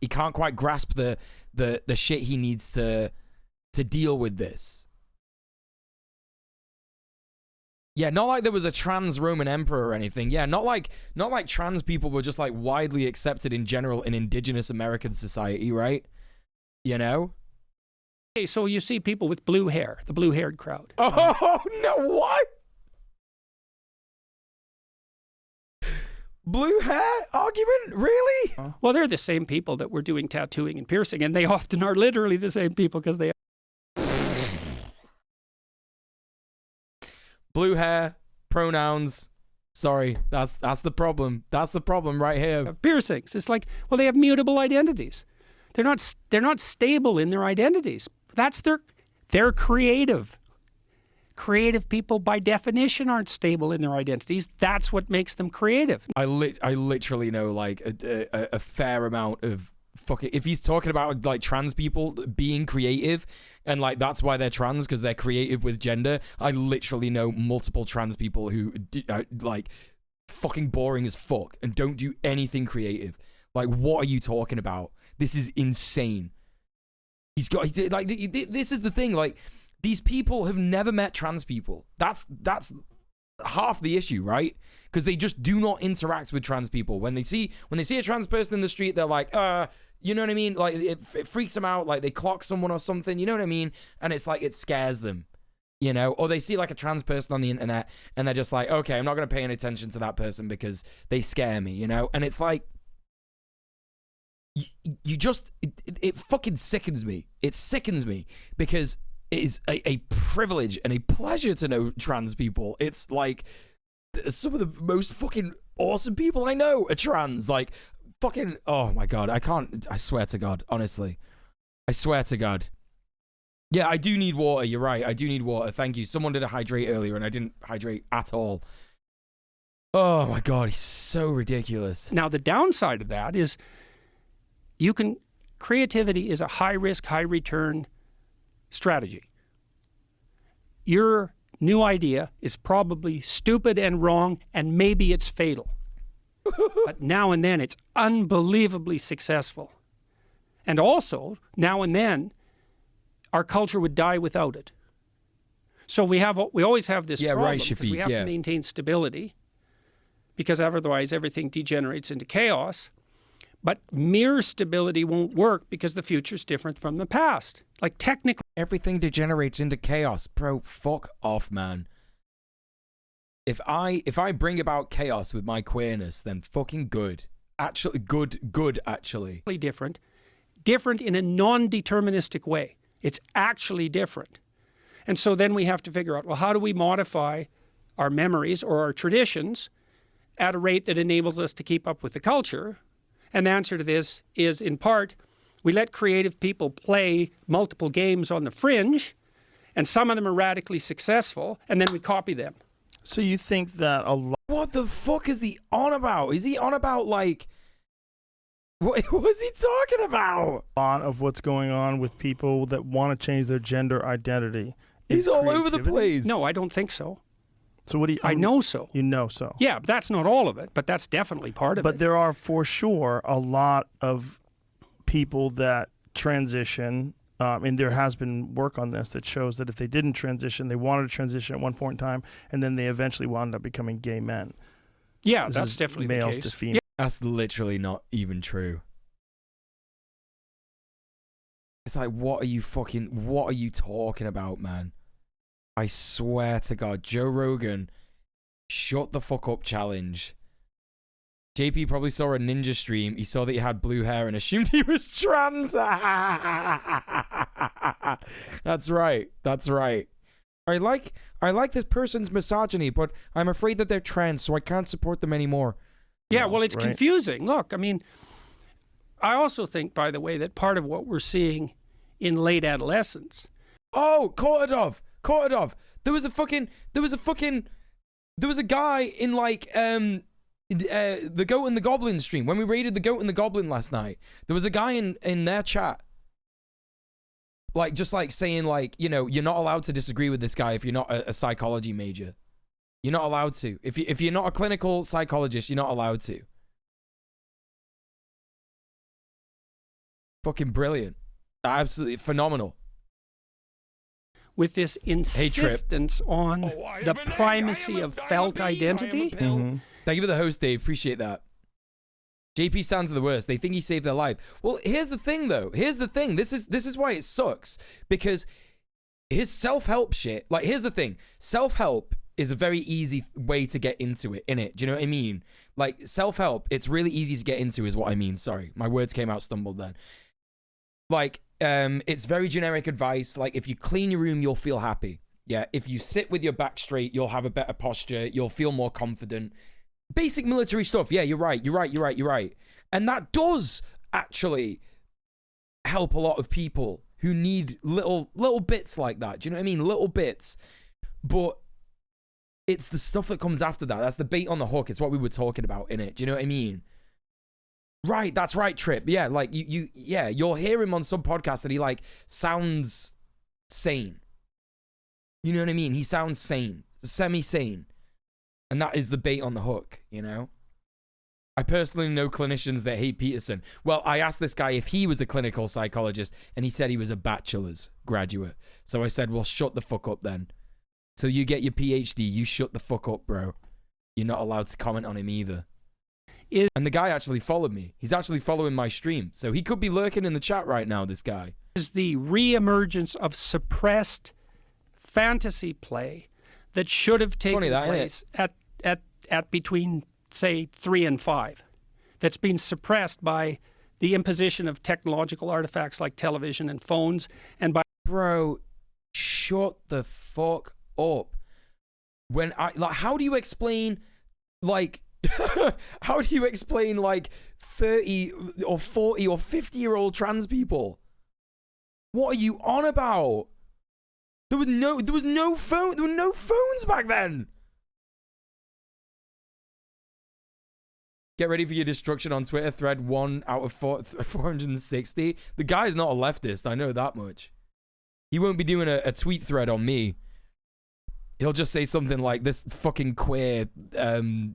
He can't quite grasp the shit he needs to deal with this. Yeah, not like there was a trans Roman emperor or anything. Yeah, not like trans people were just like widely accepted in general in indigenous American society, right? You know? Okay, so you see people with blue hair, the blue-haired crowd. Oh, no, what? Blue hair argument? Really? Well, they're the same people that were doing tattooing and piercing, and they often are literally the same people because they... Blue hair, pronouns. Sorry, that's the problem. That's the problem right here. Piercings. It's like, well, they have mutable identities. They're not stable in their identities. They're creative. Creative people, by definition, aren't stable in their identities. That's what makes them creative. I literally know like a fair amount of fucking. If he's talking about like trans people being creative, and like that's why they're trans because they're creative with gender. I literally know multiple trans people who are like fucking boring as fuck and don't do anything creative. Like, what are you talking about? This is insane. He's got like this is the thing. Like, these people have never met trans people. That's half the issue, right? Because they just do not interact with trans people. When they see a trans person in the street, they're like, you know what I mean? Like it freaks them out. Like they clock someone or something. You know what I mean? And it's like it scares them, you know? Or they see like a trans person on the internet and they're just like, okay, I'm not gonna pay any attention to that person because they scare me, you know? And it's like, you just it fucking sickens me. It sickens me because it is a privilege and a pleasure to know trans people. It's like some of the most fucking awesome people I know are trans. Like, fucking, oh my God, I swear to God, honestly. I swear to God. Yeah, I do need water. You're right. I do need water. Thank you. Someone did a hydrate earlier, and I didn't hydrate at all. Oh my God, he's so ridiculous. Now, the downside of that is creativity is a high risk, high return strategy. Your new idea is probably stupid and wrong, and maybe it's fatal. But now and then it's unbelievably successful. And also, now and then, our culture would die without it. So we always have this problem, right, because we Shafiq, have to maintain stability, because otherwise everything degenerates into chaos. But mere stability won't work because the future's different from the past. Like, technically, Everything degenerates into chaos. Bro, fuck off, man. If I bring about chaos with my queerness, then fucking good. Actually, good, actually. different. Different in a non-deterministic way. It's actually different. And so then we have to figure out, well, how do we modify our memories or our traditions at a rate that enables us to keep up with the culture? And the answer to this is, in part, we let creative people play multiple games on the fringe, and some of them are radically successful, and then we copy them. So you think that a lot What the fuck is he on about? Is he on about, like... What is he talking about? of what's going on with people that want to change their gender identity He's is all over the creativity? place. No, I don't think so. So what do you... I know so. You know so. Yeah, but that's not all of it, but that's definitely part of But it. there are, for sure, a lot of people that transition, and there has been work on this that shows that if they didn't transition, they wanted to transition at one point in time, and then they eventually wound up becoming gay men. Yeah, This that's is definitely males the case. to females. That's literally not even true. It's like, what are you talking about, man? I swear to God, Joe Rogan, shut the fuck up challenge. JP probably saw a ninja stream. He saw that he had blue hair and assumed he was trans. That's right. That's right. I like this person's misogyny, but I'm afraid that they're trans, so I can't support them anymore. Yeah, well, it's right. confusing. Look, I mean, I also think, by the way, that part of what we're seeing in late adolescence. Oh, Kortadov. There was a guy in, like, the Goat and the Goblin stream. When we raided the Goat and the Goblin last night, there was a guy in their chat, like, just like saying, like, you know, you're not allowed to disagree with this guy if you're not a psychology major. You're not allowed to. If you're not a clinical psychologist, you're not allowed to. Fucking brilliant. Absolutely phenomenal. With this insistence on the primacy of felt identity. Mm-hmm. Thank you for the host, Dave. Appreciate that. JP stands are the worst. They think he saved their life. Well, here's the thing, though. Here's the thing. This is why it sucks. Because his self-help shit... Like, here's the thing. Self-help is a very easy way to get into it, innit? Do you know what I mean? Like, self-help, it's really easy to get into is what I mean. Sorry. My words came out stumbled then. Like, it's very generic advice. Like, if you clean your room, you'll feel happy. Yeah, if you sit with your back straight, you'll have a better posture. You'll feel more confident. Basic military stuff. Yeah, you're right. And that does actually help a lot of people who need little bits like that. Do you know what I mean? Little bits. But it's the stuff that comes after that. That's the bait on the hook. It's what we were talking about, innit? Do you know what I mean? Right, that's right, Trip. Yeah, like, you'll hear him on some podcasts that he, like, sounds sane. You know what I mean? He sounds sane. Semi-sane. And that is the bait on the hook, you know? I personally know clinicians that hate Peterson. Well, I asked this guy if he was a clinical psychologist, and he said he was a bachelor's graduate. So I said, well, shut the fuck up then. Till you get your PhD, you shut the fuck up, bro. You're not allowed to comment on him either. And the guy actually followed me. He's actually following my stream. So he could be lurking in the chat right now, this guy. Is the re-emergence of suppressed fantasy play that should have taken place at between, say, 3 and 5. That's been suppressed by the imposition of technological artifacts like television and phones, and by... Bro, shut the fuck up. How do you explain, like... how do you explain, like, 30 or 40 or 50-year-old trans people? What are you on about? There was no phone. There were no phones back then. Get ready for your destruction on Twitter. Thread 1 out of 460. The guy's not a leftist. I know that much. He won't be doing a tweet thread on me. He'll just say something like, this fucking queer, told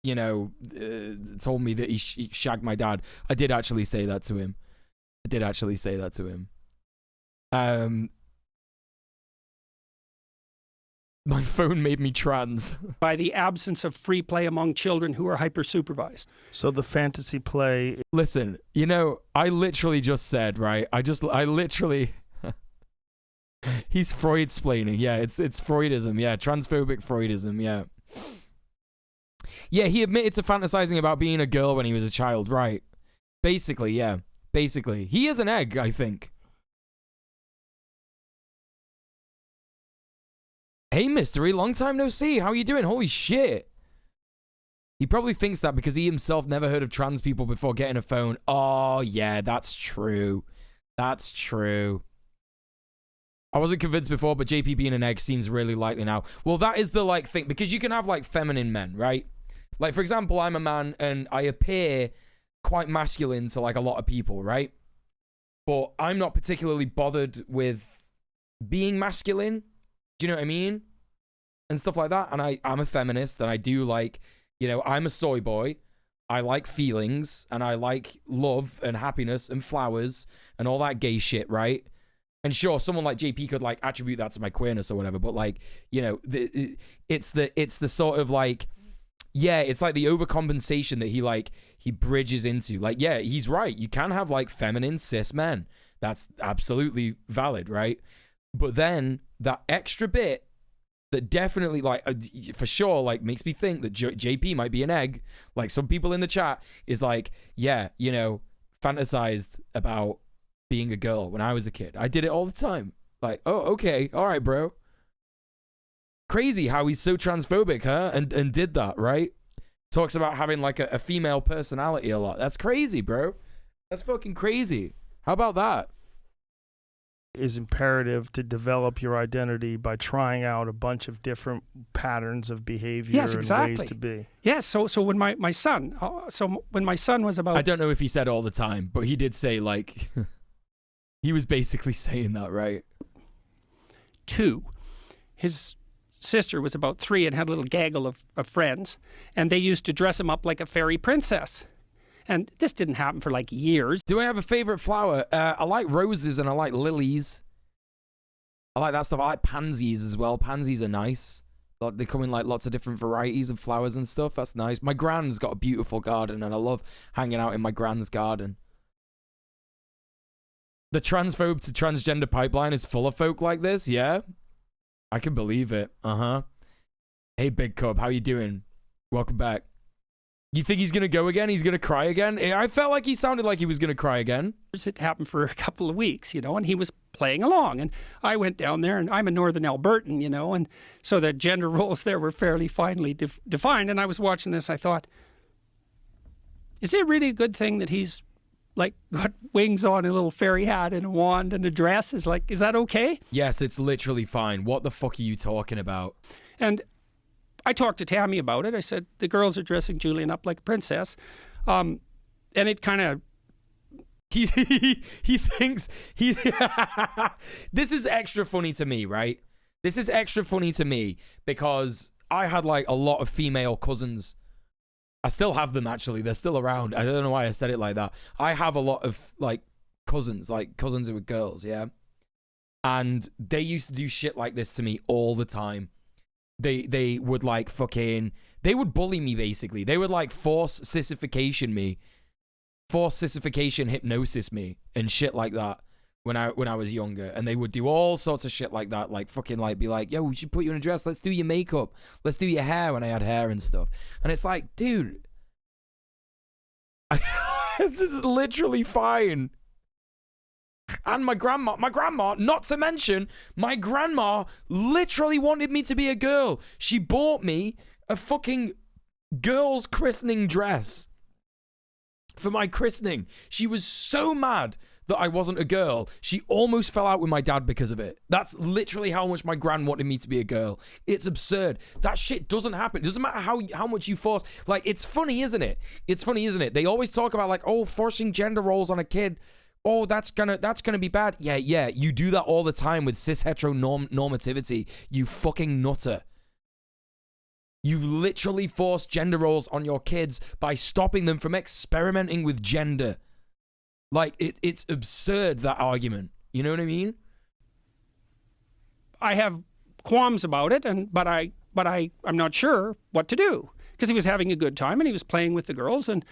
me that he shagged my dad. I did actually say that to him. My phone made me trans. By the absence of free play among children who are hyper-supervised. So the fantasy play... Listen, I literally just said, right? I literally... He's Freud-splaining. Yeah, it's Freudism. Yeah, transphobic Freudism. Yeah. Yeah, he admitted to fantasizing about being a girl when he was a child, right? Basically, yeah. Basically. He is an egg, I think. Hey, Mystery, long time no see. How you doing? Holy shit. He probably thinks that because he himself never heard of trans people before getting a phone. Oh, yeah, that's true. That's true. I wasn't convinced before, but JP being an egg seems really likely now. Well, that is the, thing. Because you can have, feminine men, right? Like, for example, I'm a man and I appear quite masculine to, a lot of people, right? But I'm not particularly bothered with being masculine. Do you know what I mean? And stuff like that. And I'm a feminist and I do I'm a soy boy. I like feelings and I like love and happiness and flowers and all that gay shit, right? And sure, someone like JP could attribute that to my queerness or whatever, but it's the sort of it's like the overcompensation that he bridges into. Yeah, he's right. You can have feminine cis men. That's absolutely valid, right? But then that extra bit that definitely for sure makes me think that JP might be an egg. Some people in the chat is fantasized about being a girl when I was a kid. I did it all the time. Oh, okay. All right, bro. Crazy how he's so transphobic, huh? And did that, right? Talks about having a female personality a lot. That's crazy, bro. That's fucking crazy. How about that? Is imperative to develop your identity by trying out a bunch of different patterns of behavior and ways to be. Yes, so when my son was about... I don't know if he said all the time, but he did say he was basically saying that, right? 2. His sister was about 3 and had a little gaggle of friends, and they used to dress him up like a fairy princess. And this didn't happen for years. Do I have a favorite flower? I like roses and I like lilies. I like that stuff. I like pansies as well. Pansies are nice. They come in lots of different varieties of flowers and stuff. That's nice. My gran's got a beautiful garden and I love hanging out in my gran's garden. The transphobe to transgender pipeline is full of folk like this, yeah? I can believe it. Uh-huh. Hey, Big Cub, how you doing? Welcome back. You think he's going to go again? He's going to cry again? I felt like he sounded like he was going to cry again. It happened for a couple of weeks, and he was playing along. And I went down there, and I'm a Northern Albertan, and so the gender roles there were fairly finely defined. And I was watching this, I thought, is it really a good thing that he's got wings on, a little fairy hat and a wand and a dress? Is that okay? Yes, it's literally fine. What the fuck are you talking about? And I talked to Tammy about it. I said, the girls are dressing Julian up like a princess. And it kind of... He thinks... This is extra funny to me, right? This is extra funny to me because I had a lot of female cousins. I still have them, actually. They're still around. I don't know why I said it like that. I have a lot of cousins who were girls, yeah? And they used to do shit like this to me all the time. They would they would bully me, basically. They would force sissification hypnosis me and shit like that when I was younger. And they would do all sorts of shit like that, be like, yo, we should put you in a dress, let's do your makeup, let's do your hair, when I had hair and stuff. And it's dude, this is literally fine. And my grandma, not to mention, my grandma literally wanted me to be a girl. She bought me a fucking girl's christening dress for my christening. She was so mad that I wasn't a girl, she almost fell out with my dad because of it. That's literally how much my gran wanted me to be a girl. It's absurd. That shit doesn't happen. It doesn't matter how much you force. Like, it's funny, isn't it? It's funny, isn't it? They always talk about, like, oh, forcing gender roles on a kid. Oh, that's gonna be bad. Yeah, you do that all the time with cis heteronormativity. You fucking nutter. You literally force gender roles on your kids by stopping them from experimenting with gender. Like, it's absurd, that argument. You know what I mean? I have qualms about it, but I'm not sure what to do, because he was having a good time and he was playing with the girls. And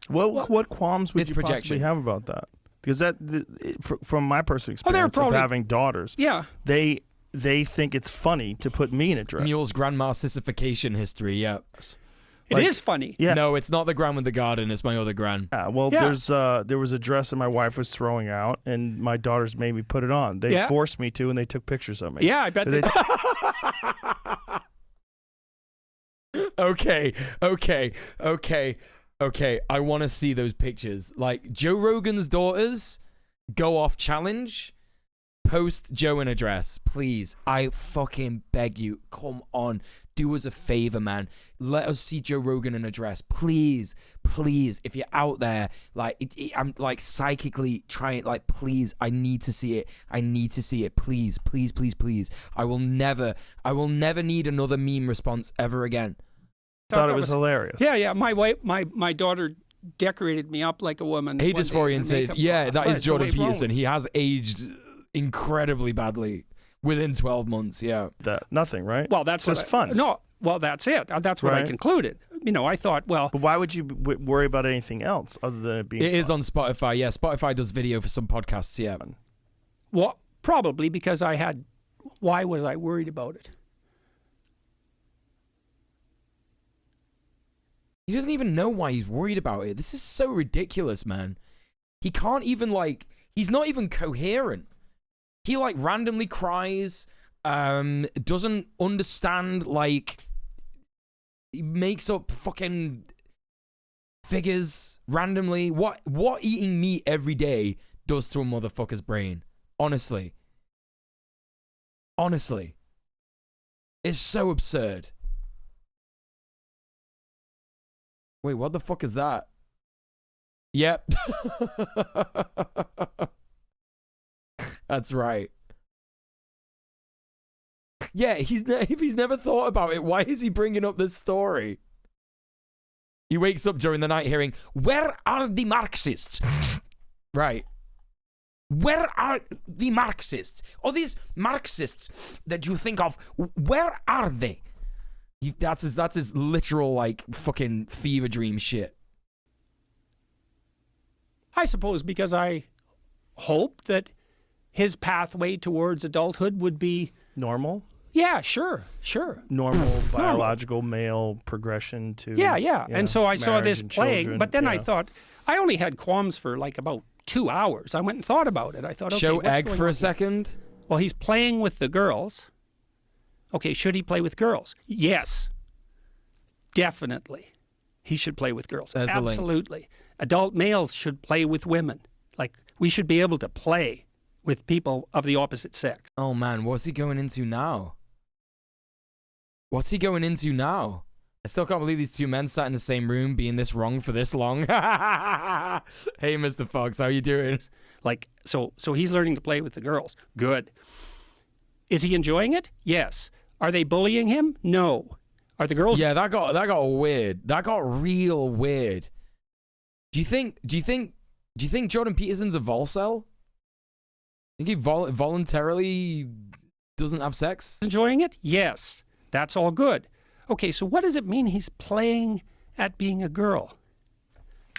what qualms would It's you projection. possibly have about that? Because from my personal experience of having daughters, yeah, they think it's funny to put me in a dress. Mule's grandma sissification history, yeah. It is funny. Yeah. No, it's not the gran with the garden, it's my other gran. Well, there was a dress that my wife was throwing out, and my daughters made me put it on. They forced me to, and they took pictures of me. Yeah, I bet Okay. I want to see those pictures. Like, Joe Rogan's daughters, go off challenge, post Joe in a dress, please. I fucking beg you. Come on. Do us a favor, man. Let us see Joe Rogan in a dress. Please. If you're out there, like, I'm like psychically trying, like, please, I need to see it. Please. I will never need another meme response ever again. Thought it was hilarious. Yeah. My wife, my daughter decorated me up like a woman. Hey, disoriented. Yeah, that is Jordan Peterson. Wrong. He has aged incredibly badly within 12 months. Yeah. Nothing, right? Well, that's just fun. No, well, that's it. That's what I concluded. You know, I thought, well, but why would you worry about anything else other than it being? It is on Spotify. Yeah, Spotify does video for some podcasts. Yeah. Well, probably because why was I worried about it? He doesn't even know why he's worried about it. This is so ridiculous, man. He can't even, like, he's not even coherent. He, like, randomly cries, doesn't understand, like, he makes up fucking figures randomly. What eating meat every day does to a motherfucker's brain? Honestly. It's so absurd. Wait, what the fuck is that? Yep. That's right. Yeah, if he's never thought about it, why is he bringing up this story? He wakes up during the night hearing, "Where are the Marxists?" Right. Where are the Marxists? All these Marxists that you think of, where are they? That's his literal, like, fucking fever dream shit. I suppose because I hoped that his pathway towards adulthood would be normal. Yeah, sure. Normal biological male progression to yeah. And so I saw this playing, children. But then I thought I only had qualms for like about 2 hours. I went and thought about it. I thought, okay, show what's egg going for on a here? second. Well, he's playing with the girls. Okay, should he play with girls? Yes, definitely. He should play with girls. There's the link. Absolutely. Adult males should play with women. Like, we should be able to play with people of the opposite sex. Oh man, what's he going into now? I still can't believe these two men sat in the same room being this wrong for this long. Hey, Mr. Fox, how you doing? Like, so he's learning to play with the girls. Good. Is he enjoying it? Yes. Are they bullying him? No. Are the girls? Yeah, that got weird. That got real weird. Do you think Jordan Peterson's a volcel? Think he voluntarily doesn't have sex? Enjoying it? Yes. That's all good. Okay, so what does it mean he's playing at being a girl?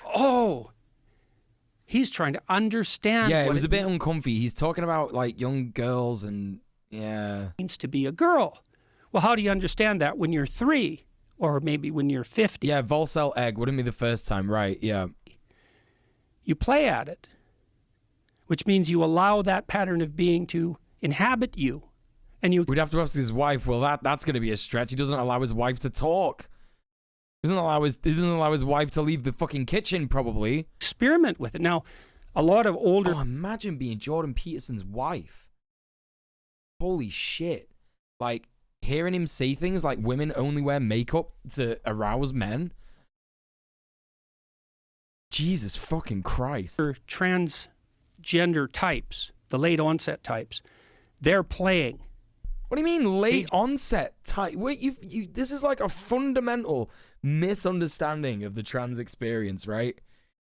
Oh, he's trying to understand. Yeah, it was a bit uncomfy. He's talking about, like, young girls and, yeah. Means to be a girl. Well, how do you understand that when you're 3 or maybe when you're 50? Yeah, volcel egg wouldn't be the first time, right? Yeah. You play at it, which means you allow that pattern of being to inhabit you. And you We'd have to ask his wife. Well, that's going to be a stretch. He doesn't allow his wife to talk. He doesn't allow his wife to leave the fucking kitchen, probably. experiment with it. Now, a lot of older... Oh, imagine being Jordan Peterson's wife. Holy shit. Like, hearing him say things like women only wear makeup to arouse men. Jesus fucking Christ. Transgender types, the late onset types, they're playing. What do you mean late onset type? Wait, this is like a fundamental misunderstanding of the trans experience, right?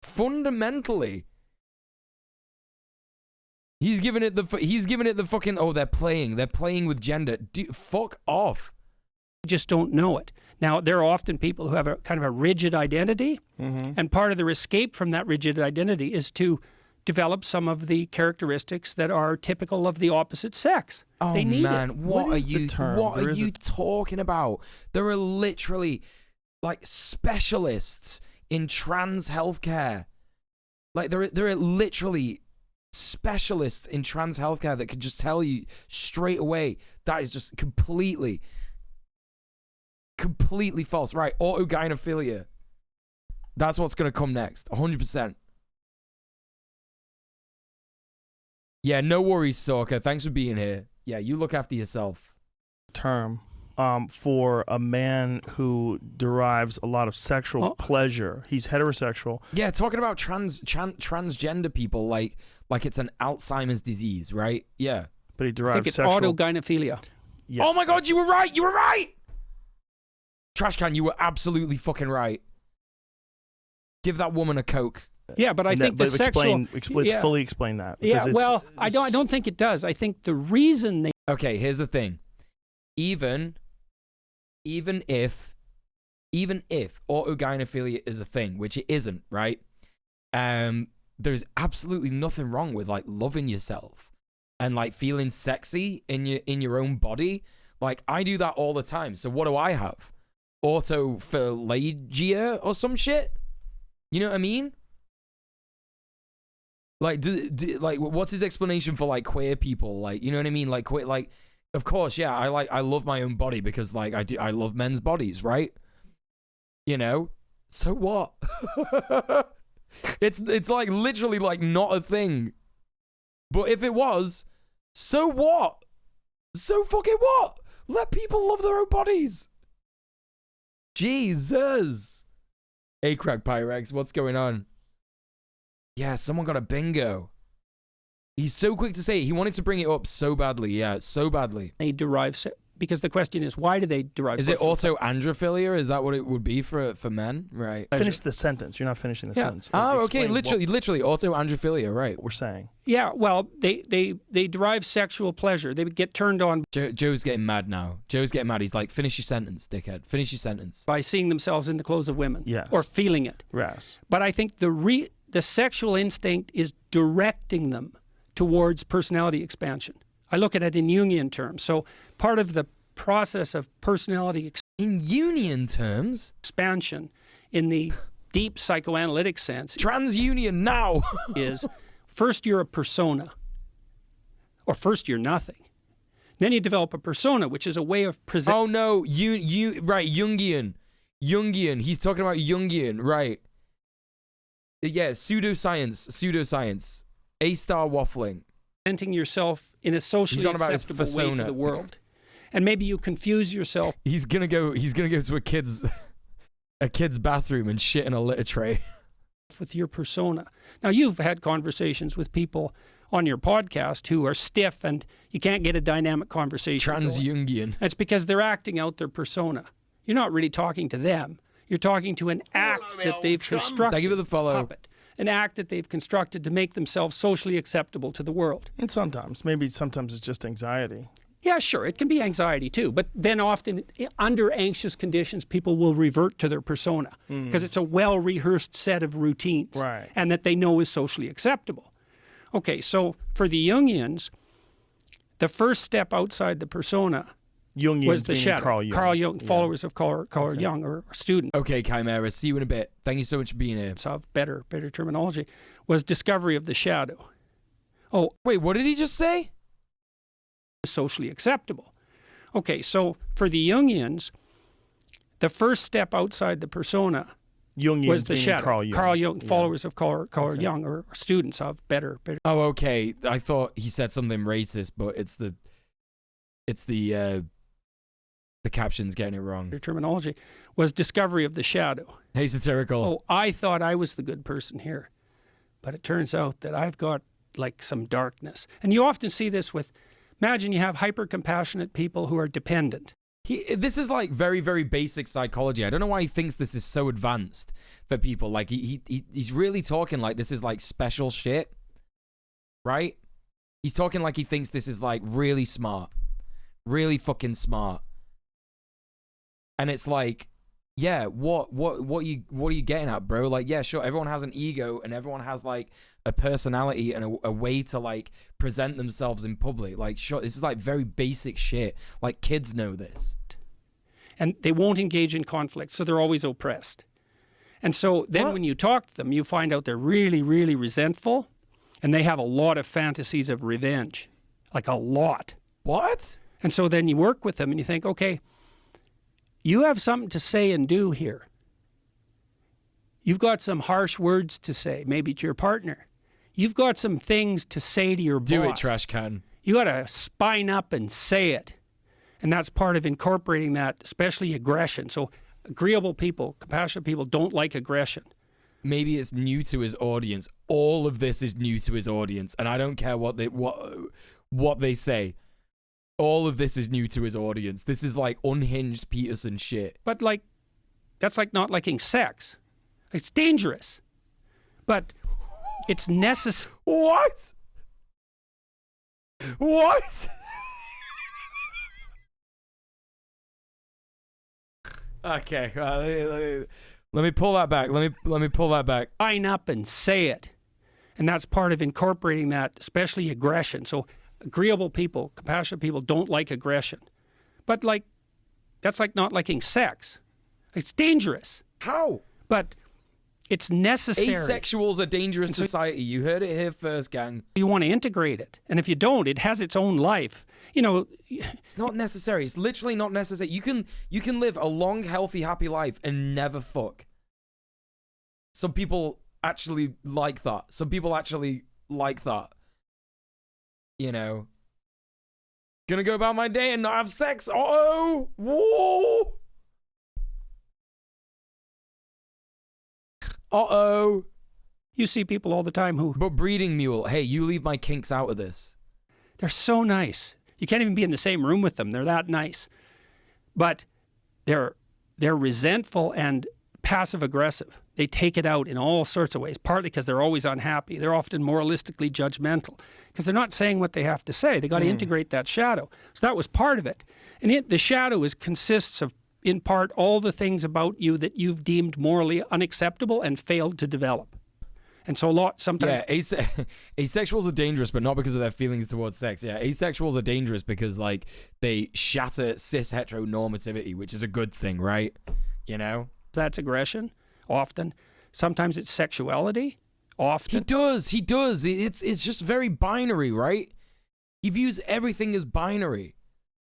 Fundamentally. He's giving it the fucking, oh, they're playing with gender. Fuck off. Just don't know it. Now, there are often people who have a kind of a rigid identity, and part of their escape from that rigid identity is to develop some of the characteristics that are typical of the opposite sex. Oh, they need man, it. what are you talking about? There are literally like specialists in trans healthcare. Like there are literally specialists in trans healthcare that can just tell you straight away that is just completely false. Right, autogynephilia. That's what's going to come next. 100%. Yeah, no worries, Sorka. Thanks for being here. Yeah, you look after yourself. Term for a man who derives a lot of sexual pleasure. He's heterosexual. Yeah, talking about transgender people like it's an Alzheimer's disease, right? Yeah. But he derives I think it's sexual... autogynephilia. Yeah. Oh my God, you were right! You were right! Trashcan, you were absolutely fucking right. Give that woman a Coke. Yeah, but I think the sexual... Fully explain that. Yeah, well, I don't think it does. I think the reason they... Okay, here's the thing. Even if autogynephilia is a thing, which it isn't, right? There's absolutely nothing wrong with like loving yourself and like feeling sexy in your own body. Like I do that all the time. So what do I have? Autophagia or some shit? You know what I mean? Like, like, what's his explanation for like queer people? Like, you know what I mean? Like, like, of course, yeah. I love my own body because like I love men's bodies, right? You know. So what? It's like literally like not a thing. But if it was, so what? So fucking what? Let people love their own bodies. Jesus. Hey, Crack Pyrex, what's going on? Yeah, someone got a bingo. He's so quick to say it. He wanted to bring it up so badly. Yeah, so badly. They derive... Because the question is, why do they derive... Is it autoandrophilia? Is that what it would be for men? Right. Finish the sentence. You're not finishing the sentence. Oh, okay. Literally autoandrophilia, right. We're saying. Yeah, well, they derive sexual pleasure. They get turned on... Joe's getting mad now. Joe's getting mad. He's like, finish your sentence, dickhead. Finish your sentence. By seeing themselves in the clothes of women. Yes. Or feeling it. Yes. But I think the sexual instinct is directing them towards personality expansion. I look at it in Jungian terms. So part of the process of personality in Jungian terms, expansion in the deep psychoanalytic sense, transunion now is first you're a persona, or first you're nothing. Then you develop a persona, which is a way of presenting. Oh no, right, Jungian. He's talking about Jungian, right? Yeah, pseudoscience. A-star waffling. Presenting yourself in a socially acceptable way to the world. And maybe you confuse yourself. He's gonna go to a kid's bathroom and shit in a litter tray. With your persona. Now you've had conversations with people on your podcast who are stiff and you can't get a dynamic conversation. Trans-Jungian. That's because they're acting out their persona. You're not really talking to them. You're talking to an act that they've constructed. Thank you for the follow. Puppet. An act that they've constructed to make themselves socially acceptable to the world. And sometimes it's just anxiety. Yeah, sure. It can be anxiety too. But then often under anxious conditions, people will revert to their persona because it's a well-rehearsed set of routines and that they know is socially acceptable. Okay, so for the Jungians, the first step outside the persona was the shadow. Carl Jung, followers of Carl Jung or students. Okay, Chimera, see you in a bit. Thank you so much for being here. Of better terminology, was discovery of the shadow. Oh, wait, what did he just say? Socially acceptable. Okay, so for the Jungians, the first step outside the persona Jungians was the meaning shadow. Carl Jung. Carl Jung, Yeah. followers of Carl Okay. Jung, or students of better. Oh, okay. I thought he said something racist, but it's the caption's getting it wrong. terminology, was discovery of the shadow. Hey, satirical. Oh, I thought I was the good person here, but it turns out that I've got like some darkness. And you often see this with, imagine you have hyper-compassionate people who are dependent. This is like very, very basic psychology. I don't know why he thinks this is so advanced for people. Like he's really talking like this is like special shit, right? He's talking like he thinks this is like really smart, really fucking smart. And it's like, yeah, what are you getting at, bro? Like, yeah, sure, everyone has an ego and everyone has like a personality and a way to like present themselves in public. Like, sure, this is like very basic shit. Like, kids know this. And they won't engage in conflict, so they're always oppressed. And so then when you talk to them, you find out they're really, really resentful, and they have a lot of fantasies of revenge, like a lot. What? And so then you work with them and you think, okay, you have something to say and do here. You've got some harsh words to say, maybe to your partner. You've got some things to say to your boss. Do it, trash can. You got to spine up and say it. And that's part of incorporating that, especially aggression. So agreeable people, compassionate people don't like aggression. Maybe it's new to his audience. All of this is new to his audience, and I don't care what they say. All of this is new to his audience. This is like unhinged Peterson shit. But like, that's like not liking sex. It's dangerous. But it's necessary. What? What? Okay, let me pull that back. Let me pull that back. Line up and say it. And that's part of incorporating that, especially aggression. So agreeable people, compassionate people don't like aggression. But like, that's like not liking sex. It's dangerous. How? But it's necessary. Asexuals are dangerous to society. You heard it here first, gang. You want to integrate it. And if you don't, it has its own life. You know, it's not necessary. It's literally not necessary. You can live a long, healthy, happy life and never fuck. Some people actually like that. Some people actually like that. You know. Gonna go about my day and not have sex. Uh-oh. Whoa. Uh-oh. You see people all the time who... But breeding mule, hey, you leave my kinks out of this. They're so nice. You can't even be in the same room with them. They're that nice. But they're resentful and passive-aggressive. They take it out in all sorts of ways, partly because they're always unhappy. They're often moralistically judgmental because they're not saying what they have to say. They got to integrate that shadow. So that was part of it. And the shadow consists of, in part, all the things about you that you've deemed morally unacceptable and failed to develop. And so sometimes... Yeah, asexuals are dangerous, but not because of their feelings towards sex. Yeah, asexuals are dangerous because, like, they shatter cis heteronormativity, which is a good thing, right? You know? That's aggression, often. Sometimes it's sexuality, often. He does. It's just very binary, right? He views everything as binary.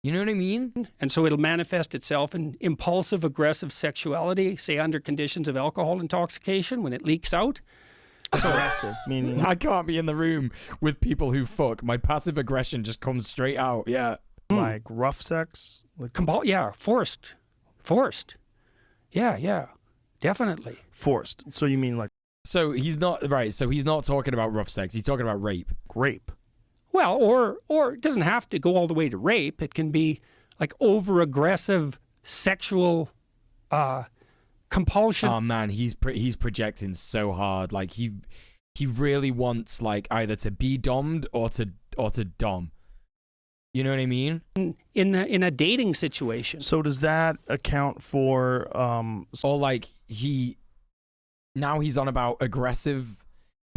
You know what I mean? And so it'll manifest itself in impulsive, aggressive sexuality, say under conditions of alcohol intoxication when it leaks out. So aggressive, meaning I can't be in the room with people who fuck. My passive aggression just comes straight out. Yeah. like rough sex, like Forced. Yeah, definitely. forced. So you mean like So he's not right. So he's not talking about rough sex. He's talking about rape. rape? Well, or it doesn't have to go all the way to rape. It can be like over-aggressive sexual compulsion. Oh man, he's projecting so hard. Like he really wants like either to be dommed or to dom. You know what I mean? In a dating situation. So does that account for Or like he's on about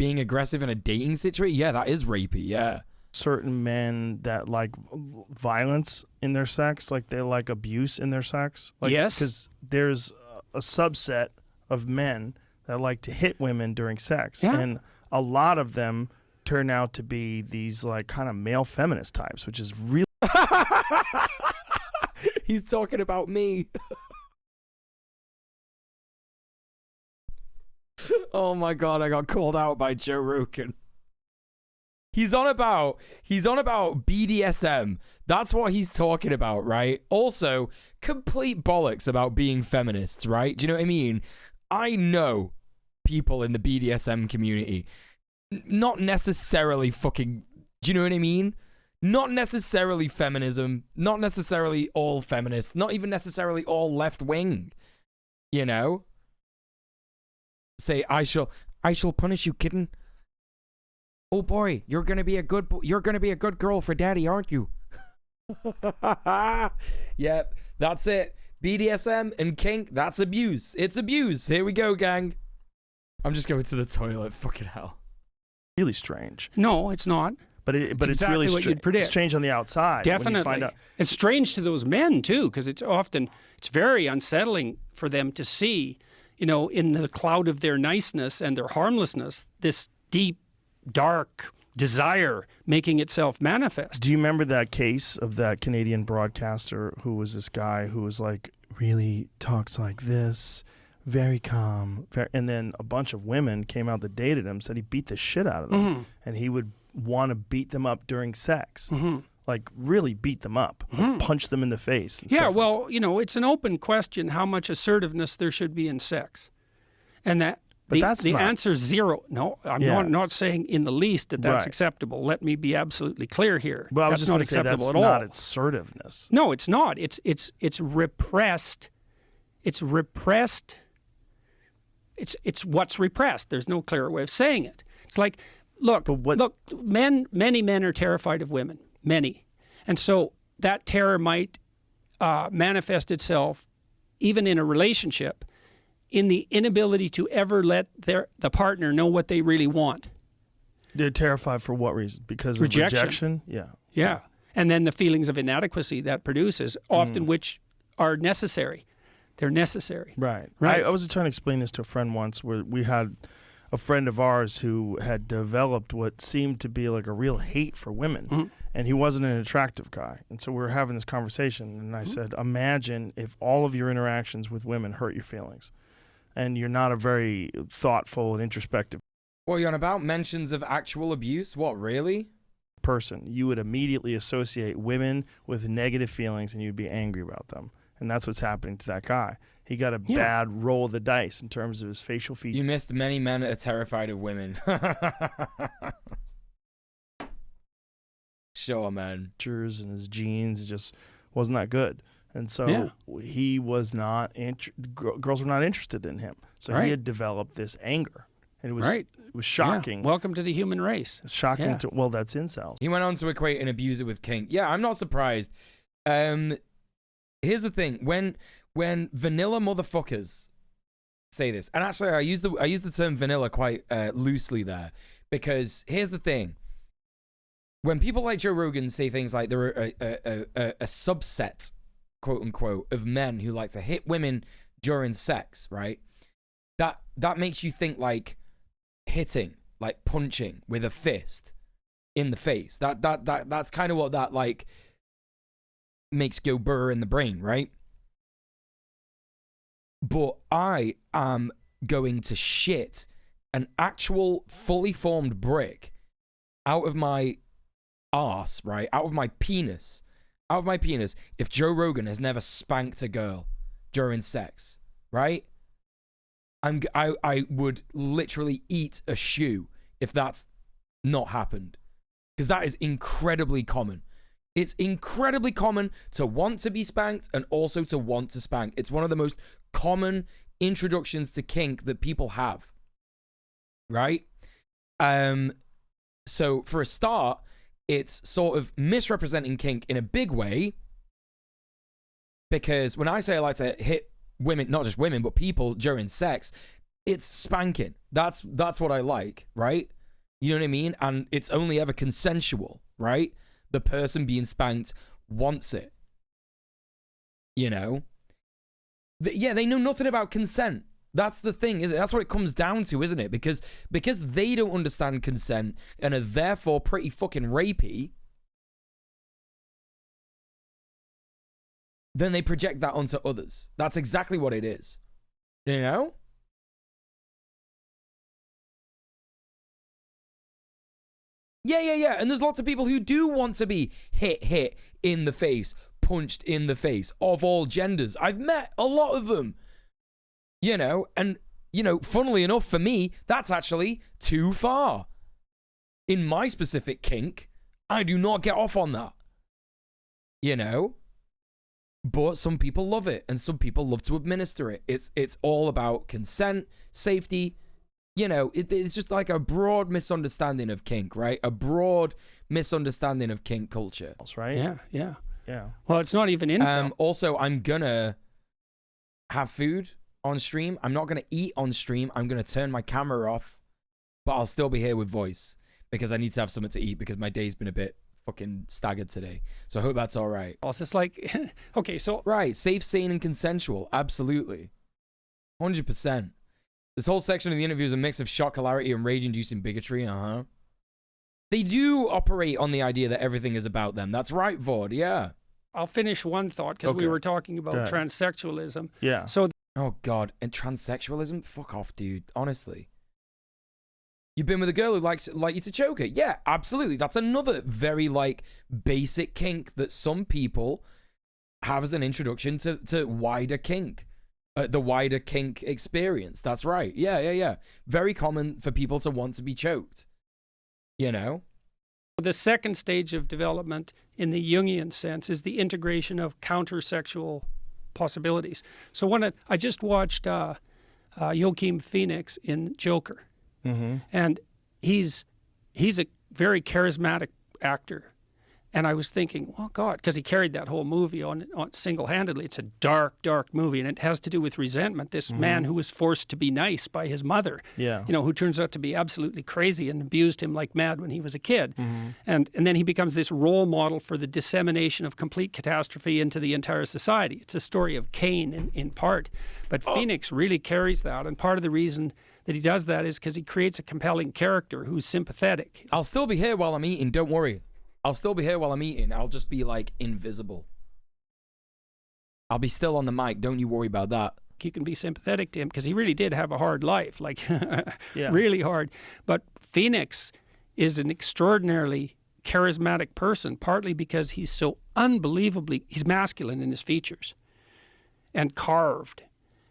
being aggressive in a dating situation. Yeah, that is rapey. Yeah. certain men that like violence in their sex, like they like abuse in their sex? Like, Yes. because there's a subset of men that like to hit women during sex, Yeah. and a lot of them turn out to be these like kind of male feminist types, which is really He's talking about me. Oh my god, I got called out by Joe Rogan. He's on about BDSM. That's what he's talking about, right? Also, complete bollocks about being feminists, right? Do you know what I mean? I know people in the BDSM community. Not necessarily fucking, do you know what I mean? Not necessarily feminism, not necessarily all feminists, not even necessarily all left wing. You know? Say, I shall punish you, kitten. Oh boy, you're gonna be a good girl for daddy, aren't you? Yep, that's it. BDSM and kink, that's abuse. It's abuse. Here we go, gang. I'm just going to the toilet. Fucking hell. Really strange. No, it's not. But it's exactly really what you'd predict. It's strange on the outside. When you Definitely. find out. It's strange to those men too, because it's very unsettling for them to see, you know, in the cloud of their niceness and their harmlessness, this deep, dark desire making itself manifest. Do you remember that case of that Canadian broadcaster who was this guy who was like, really talks like this, very calm, and then a bunch of women came out that dated him, said he beat the shit out of them, and he would want to beat them up during sex, like really beat them up, like punch them in the face. And stuff well, you know, it's an open question how much assertiveness there should be in sex, and that. But the answer is zero. No, I'm not saying in the least that that's acceptable. Let me be absolutely clear here. Well, I was that's just not going to say acceptable that's at not all. assertiveness. No, it's not. It's repressed. It's repressed. It's what's repressed. There's no clearer way of saying it. It's like, look, many men are terrified of women, many, and so that terror might manifest itself even in a relationship in the inability to ever let the partner know what they really want. They're terrified for what reason? Because of rejection? Yeah. And then the feelings of inadequacy that produces, often which are necessary. They're necessary. Right. I was trying to explain this to a friend once where we had a friend of ours who had developed what seemed to be like a real hate for women. And he wasn't an attractive guy. And so we were having this conversation and I said, imagine if all of your interactions with women hurt your feelings. And you're not a very thoughtful and introspective What are you on about? Mentions of actual abuse? What, really? person. You would immediately associate women with negative feelings and you'd be angry about them. And that's what's happening to that guy. He got a bad roll of the dice in terms of his facial features. You missed many men are terrified of women. Sure, man. And his genes just wasn't that good. And so he was not, girls were not interested in him. So he had developed this anger. And it was shocking. Yeah. Welcome to the human race. It's shocking to, well, that's incels. He went on to equate an abuser with kink. Yeah, I'm not surprised. Here's the thing. When vanilla motherfuckers say this, and actually I use the term vanilla quite loosely there, because here's the thing. When people like Joe Rogan say things like there are a subset, quote unquote, of men who like to hit women during sex, right? That makes you think like hitting, like punching with a fist in the face. That's kind of what that like makes go burr in the brain, right? But I am going to shit an actual fully formed brick out of my arse, right? Out of my penis, if Joe Rogan has never spanked a girl during sex, right? I would literally eat a shoe if that's not happened, because that is incredibly common. It's incredibly common to want to be spanked and also to want to spank. It's one of the most common introductions to kink that people have, right? So for a start, it's sort of misrepresenting kink in a big way, because when I say I like to hit women, not just women, but people during sex, it's spanking. That's what I like, right? You know what I mean? And it's only ever consensual, right? The person being spanked wants it. You know? They know nothing about consent. That's the thing, is it? That's what it comes down to, isn't it? Because they don't understand consent and are therefore pretty fucking rapey, then they project that onto others. That's exactly what it is. You know? Yeah. And there's lots of people who do want to be hit in the face, punched in the face, of all genders. I've met a lot of them. And, funnily enough for me, that's actually too far. In my specific kink, I do not get off on that. But some people love it, and some people love to administer it. It's all about consent, safety. It's just like a broad misunderstanding of kink, right? A broad misunderstanding of kink culture. Right? Yeah. Yeah. Well, it's not even incel. Also, I'm gonna have food on stream. I'm not gonna eat on stream. I'm gonna turn my camera off, but I'll still be here with voice because I need to have something to eat because my day's been a bit fucking staggered today. So I hope that's all right. It's just like, okay, so... Right, safe, sane, and consensual. Absolutely. 100%. This whole section of the interview is a mix of shock, hilarity, and rage-inducing bigotry. They do operate on the idea that everything is about them. That's right, Vaughn. Yeah. I'll finish one thought because we were talking about transsexualism. Yeah. So... Oh, God. And transsexualism? Fuck off, dude. Honestly. You've been with a girl who likes you to choke her. Yeah, absolutely. That's another very, basic kink that some people have as an introduction to wider kink. The wider kink experience. That's right. Yeah. Very common for people to want to be choked. The second stage of development in the Jungian sense is the integration of countersexual possibilities. So I just watched Joaquin Phoenix in Joker. Mm-hmm. And he's a very charismatic actor. And I was thinking, oh, God, because he carried that whole movie on single-handedly. It's a dark, dark movie, and it has to do with resentment. This man who was forced to be nice by his mother, who turns out to be absolutely crazy and abused him like mad when he was a kid. Mm-hmm. And then he becomes this role model for the dissemination of complete catastrophe into the entire society. It's a story of Cain in part. But Phoenix really carries that, and part of the reason that he does that is because he creates a compelling character who's sympathetic. I'll still be here while I'm eating, don't worry. I'll still be here while I'm eating. I'll just be invisible. I'll be still on the mic, don't you worry about that. You can be sympathetic to him because he really did have a hard life, really hard. But Phoenix is an extraordinarily charismatic person, partly because he's so he's masculine in his features and carved,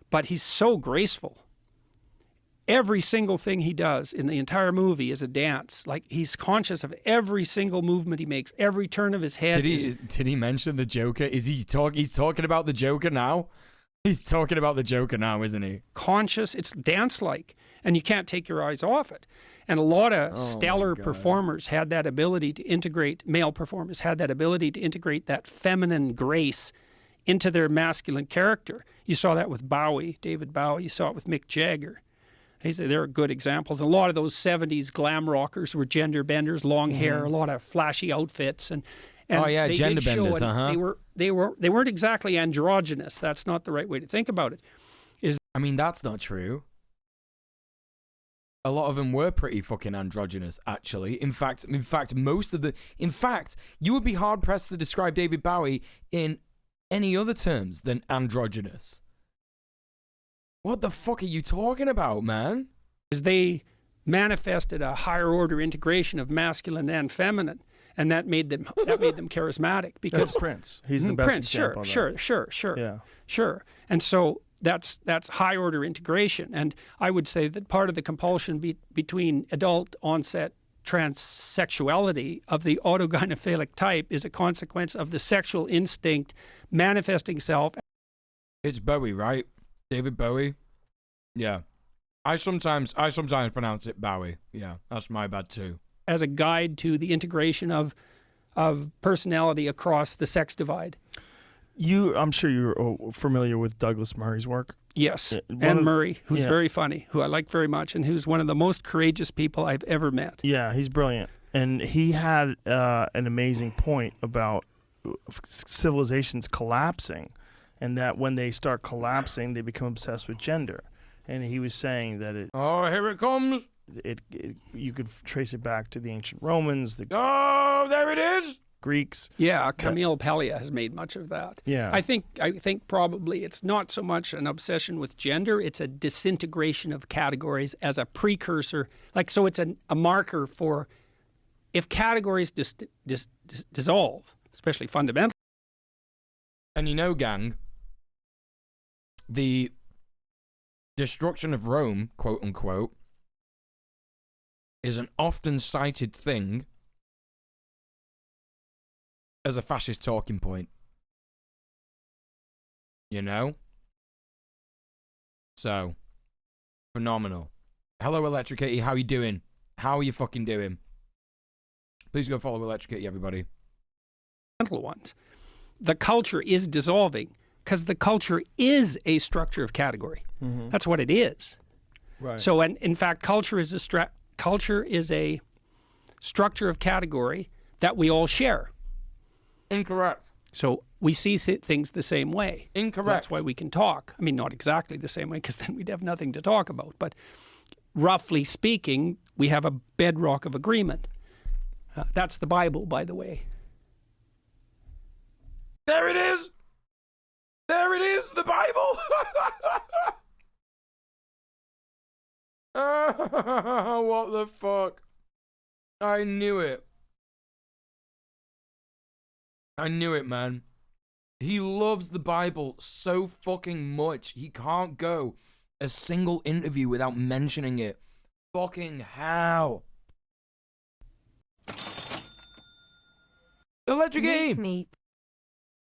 but he's so graceful. Every single thing he does in the entire movie is a dance. He's conscious of every single movement he makes, every turn of his head. Did he mention the Joker? He's talking about the Joker now? He's talking about the Joker now, isn't he? Conscious, it's dance-like, and you can't take your eyes off it. And a lot of stellar performers had that ability to integrate, male performers had that ability to integrate that feminine grace into their masculine character. You saw that with David Bowie. You saw it with Mick Jagger. They're good examples. A lot of those 70s glam rockers were gender benders, long hair, a lot of flashy outfits, and they gender did show benders. They weren't exactly androgynous. That's not the right way to think about it. That's not true. A lot of them were pretty fucking androgynous, actually. In fact, you would be hard pressed to describe David Bowie in any other terms than androgynous. What the fuck are you talking about, man? They manifested a higher order integration of masculine and feminine, and that made them charismatic. Because that's Prince. He's the best example. Sure. And so that's high order integration. And I would say that part of the compulsion between adult onset transsexuality of the autogynephilic type is a consequence of the sexual instinct manifesting self. It's Bowie, right? David Bowie? Yeah. I sometimes pronounce it Bowie. Yeah, that's my bad too. As a guide to the integration of personality across the sex divide. I'm sure you're familiar with Douglas Murray's work. Yes, and Murray, who's very funny, who I like very much, and who's one of the most courageous people I've ever met. Yeah, he's brilliant. And he had an amazing point about civilizations collapsing, and that when they start collapsing, they become obsessed with gender. And he was saying that here it comes. You could trace it back to the ancient Romans. There it is. Greeks. Yeah, Camille Paglia has made much of that. Yeah. I think probably it's not so much an obsession with gender, it's a disintegration of categories as a precursor. So it's a marker for if categories dissolve, especially fundamental. And you know, gang, the destruction of Rome, quote unquote, is an often cited thing as a fascist talking point. You know? So, phenomenal. Hello, Electric Kitty. How you doing? How are you fucking doing? Please go follow Electric Kitty, everybody. Ones. The culture is dissolving because the culture is a structure of category. Mm-hmm. That's what it is. Right. So, and in fact, culture is a structure of category that we all share. Incorrect. So we see things the same way. Incorrect. That's why we can talk. I mean, not exactly the same way, because then we'd have nothing to talk about. But roughly speaking, we have a bedrock of agreement. That's the Bible, by the way. There it is. There it is, the Bible. What the fuck? I knew it. I knew it, man. He loves the Bible so fucking much. He can't go a single interview without mentioning it. Fucking hell. Electric Game.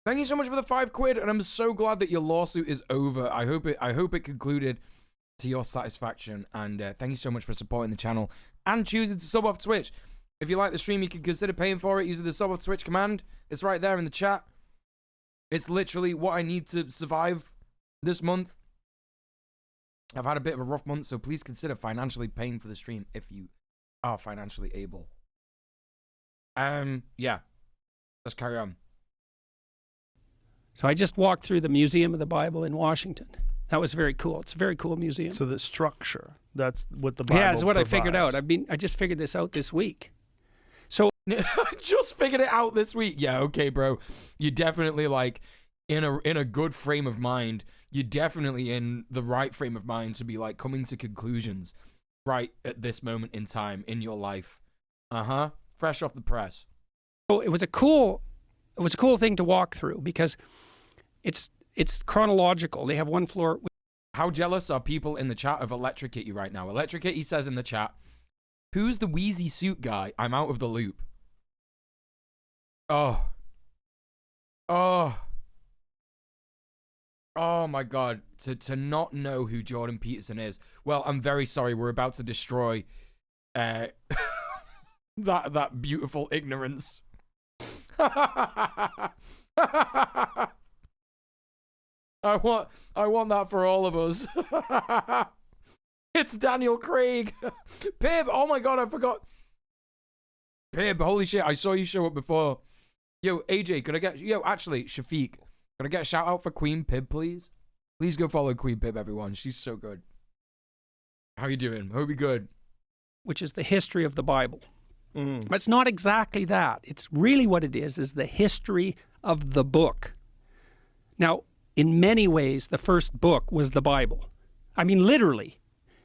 Thank you so much for the £5, and I'm so glad that your lawsuit is over. I hope it concluded to your satisfaction, and thank you so much for supporting the channel and choosing to sub off Twitch. If you like the stream, you can consider paying for it using the sub off Twitch command. It's right there in the chat. It's literally what I need to survive this month. I've had a bit of a rough month, so please consider financially paying for the stream if you are financially able. Yeah. Let's carry on. So I just walked through the Museum of the Bible in Washington. That was very cool. It's a very cool museum. So the structure, that's what the Bible Yeah, it's what provides. I figured out. I just figured this out this week. So I just figured it out this week. Yeah, okay, bro. You're definitely like in a good frame of mind. You're definitely in the right frame of mind to be like coming to conclusions right at this moment in time in your life. Fresh off the press. So it was a cool thing to walk through because it's chronological. They have one floor. How jealous are people in the chat of Electric Kitty right now? Electric Kitty says in the chat, "Who's the wheezy suit guy? I'm out of the loop." Oh my God. To not know who Jordan Peterson is. Well, I'm very sorry. We're about to destroy that beautiful ignorance. I want that for all of us. It's Daniel Craig. Pib, oh my God, I forgot. Pib, holy shit, I saw you show up before. Yo, AJ, actually, Shafiq, could I get a shout out for Queen Pib, please? Please go follow Queen Pib, everyone. She's so good. How you doing? Hope you're good. Which is the history of the Bible. But it's not exactly that. It's really what it is the history of the book. Now, in many ways, the first book was the Bible. I mean, literally,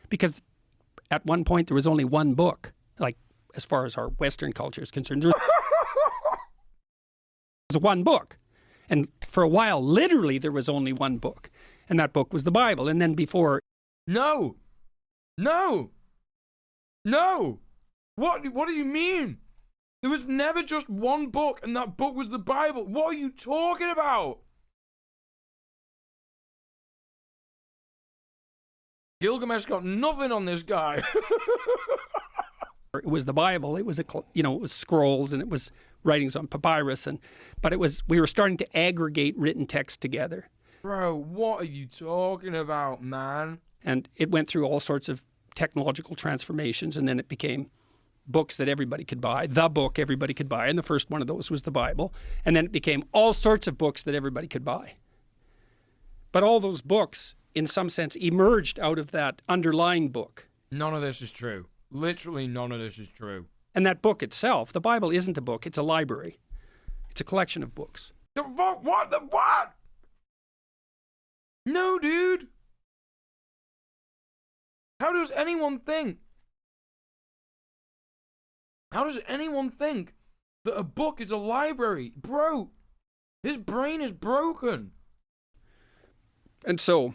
because at one point there was only one book. Like, as far as our Western culture is concerned, there was one book. And for a while, literally, there was only one book. And that book was the Bible. And then before... No! What do you mean? There was never just one book, and that book was the Bible. What are you talking about? Gilgamesh got nothing on this guy. It was the Bible. It was it was scrolls, and it was writings on papyrus, but we were starting to aggregate written text together. Bro, what are you talking about, man? And it went through all sorts of technological transformations, and then it became books that everybody could buy, the book everybody could buy, and the first one of those was the Bible. And then it became all sorts of books that everybody could buy. But all those books, in some sense, emerged out of that underlying book. None of this is true. Literally none of this is true. And that book itself, the Bible isn't a book, it's a library. It's a collection of books. What? No, dude. How does anyone think How does anyone think that a book is a library? Bro, his brain is broken. And so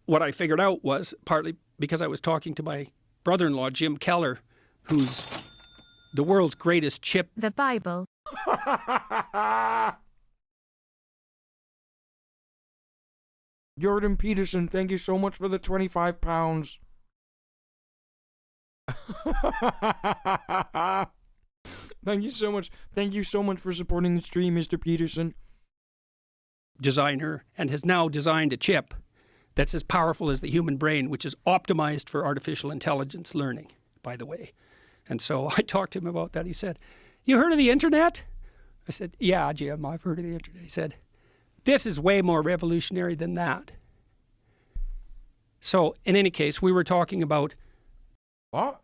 what I figured out was, partly because I was talking to my brother-in-law, Jim Keller, who's the world's greatest chip. The Bible. Jordan Peterson, thank you so much for the 25 pounds. Thank you so much. Thank you so much for supporting the stream, Mr. Peterson. Designer, and has now designed a chip that's as powerful as the human brain, which is optimized for artificial intelligence learning, by the way. And so I talked to him about that. He said, "You heard of the internet?" I said, "Yeah, Jim, I've heard of the internet." He said, "This is way more revolutionary than that." So in any case, we were talking about what?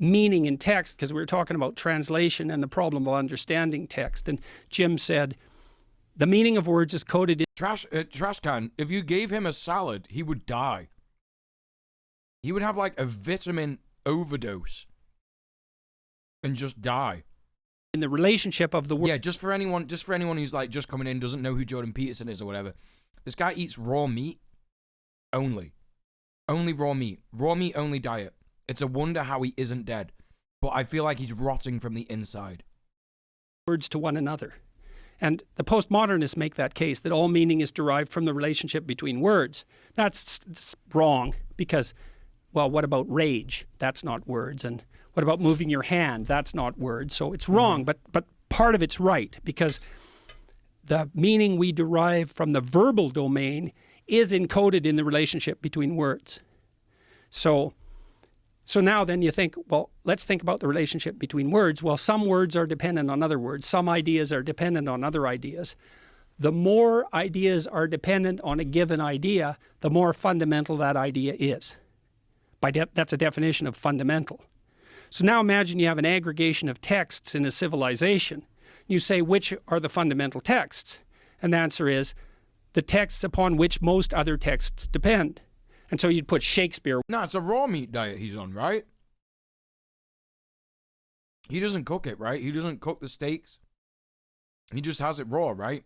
Meaning in text, because we were talking about translation and the problem of understanding text. And Jim said, the meaning of words is coded in... Trash can, if you gave him a salad, he would die. He would have like a vitamin overdose and just die. In the relationship of the word. Yeah, just for anyone who's like just coming in, doesn't know who Jordan Peterson is or whatever. This guy eats raw meat only. Only raw meat. Raw meat only diet. It's a wonder how he isn't dead. But I feel like he's rotting from the inside. Words to one another. And the postmodernists make that case that all meaning is derived from the relationship between words. That's wrong because, well, what about rage? That's not words. And what about moving your hand? That's not words. So it's wrong, but part of it's right because the meaning we derive from the verbal domain is encoded in the relationship between words. So now then you think, well, let's think about the relationship between words. Well, some words are dependent on other words. Some ideas are dependent on other ideas. The more ideas are dependent on a given idea, the more fundamental that idea is. That's a definition of fundamental. So now imagine you have an aggregation of texts in a civilization. You say, which are the fundamental texts? And the answer is, the texts upon which most other texts depend. And so you'd put Shakespeare. No, it's a raw meat diet he's on, right? He doesn't cook it, right? He doesn't cook the steaks. He just has it raw, right?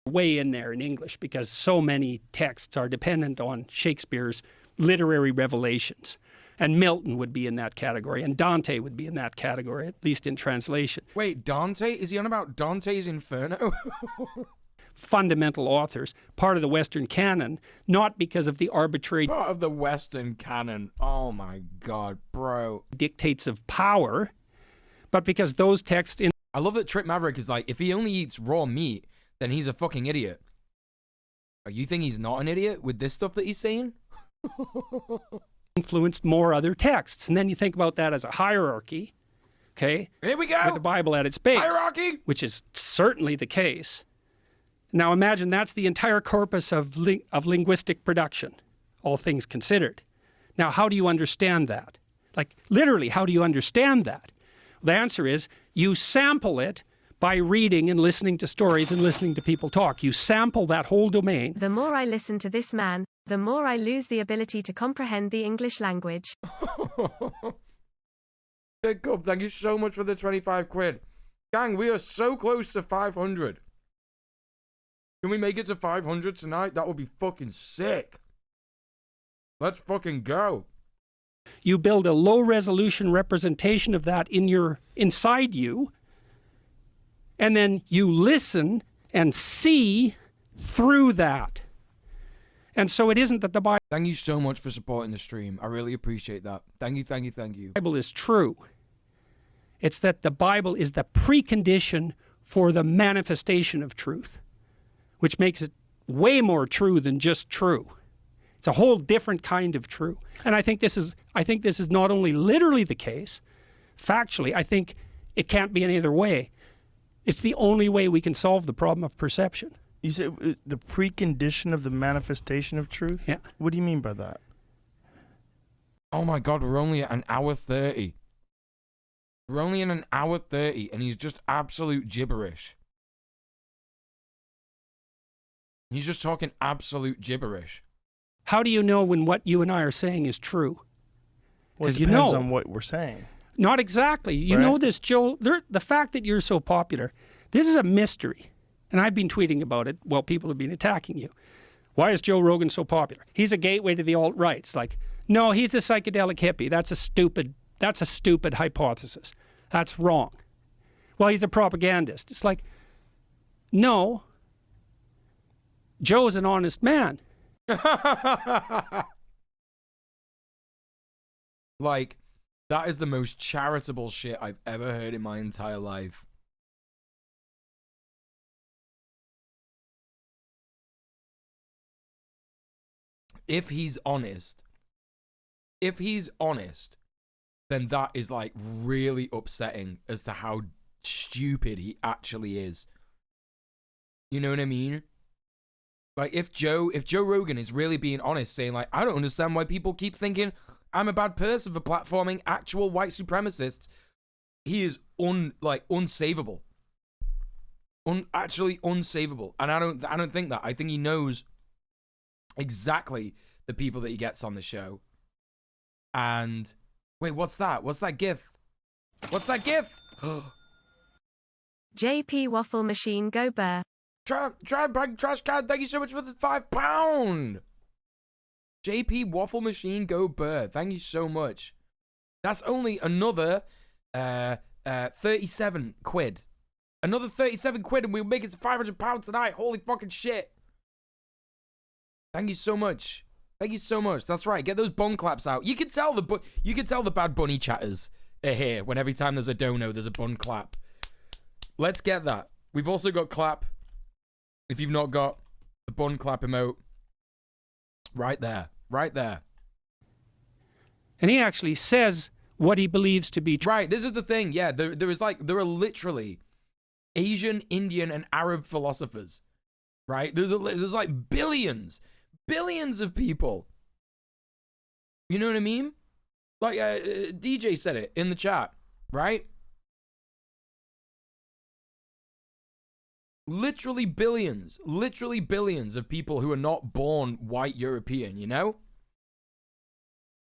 Way in there in English because so many texts are dependent on Shakespeare's literary revelations. And Milton would be in that category, and Dante would be in that category, at least in translation. Wait, Dante? Is he on about Dante's Inferno? Fundamental authors, part of the Western canon, not because of the arbitrary... Part of the Western canon. Oh my God, bro. ...dictates of power, but because those texts... I love that Trip Maverick is like, if he only eats raw meat, then he's a fucking idiot. You think he's not an idiot with this stuff that he's saying? ...influenced more other texts. And then you think about that as a hierarchy, okay? Here we go! With the Bible at its base. Hierarchy! Which is certainly the case. Now imagine that's the entire corpus of linguistic production, all things considered. Now how do you understand that? Like literally, how do you understand that? The answer is you sample it by reading and listening to stories and listening to people talk. You sample that whole domain. The more I listen to this man, the more I lose the ability to comprehend the English language. Big Cub, thank you so much for the 25 quid. Gang, we are so close to 500. Can we make it to 500 tonight? That would be fucking sick. Let's fucking go. You build a low-resolution representation of that inside you, and then you listen and see through that. And so it isn't that the Bible... Thank you so much for supporting the stream. I really appreciate that. Thank you, thank you, thank you. The Bible is true. It's that the Bible is the precondition for the manifestation of truth, which makes it way more true than just true. It's a whole different kind of true. And I think this is not only literally the case, factually, I think it can't be any other way. It's the only way we can solve the problem of perception. You said the precondition of the manifestation of truth? Yeah. What do you mean by that? Oh my God, we're only at an hour 30. We're only in an hour 30 and he's just absolute gibberish. He's just talking absolute gibberish. How do you know when what you and I are saying is true? Well, it depends on what we're saying. Not exactly. You Right. know this, Joe. The fact that you're so popular, this is a mystery. And I've been tweeting about it while people have been attacking you. Why is Joe Rogan so popular? He's a gateway to the alt-right. It's like, no, he's a psychedelic hippie. That's a stupid hypothesis. That's wrong. Well, he's a propagandist. It's like, no, Joe's an honest man. Like, that is the most charitable shit I've ever heard in my entire life. If he's honest, then that is like really upsetting as to how stupid he actually is. You know what I mean? Like, if Joe Rogan is really being honest, saying like, I don't understand why people keep thinking I'm a bad person for platforming actual white supremacists, he is unsavable. Actually unsavable. And I don't think that. I think he knows exactly the people that he gets on the show. And wait, what's that? What's that gif? What's that gif? JP Waffle Machine go burr. Try bag trash can. Thank you so much for the £5. JP Waffle Machine go burr. Thank you so much. That's only another 37 quid. Another 37 quid and we'll make it to £500 tonight. Holy fucking shit. Thank you so much. Thank you so much. That's right. Get those bun claps out. You can tell the Bad Bunny chatters are here when every time there's a dono, there's a bun clap. Let's get that. We've also got clap. If you've not got the bun clap emote, right there. Right there. And he actually says what he believes to be true. Right. This is the thing. Yeah. There are literally Asian, Indian, and Arab philosophers. Right? There's like billions of people. You know what I mean? Like DJ said it in the chat, right? Literally billions of people who are not born white European, you know?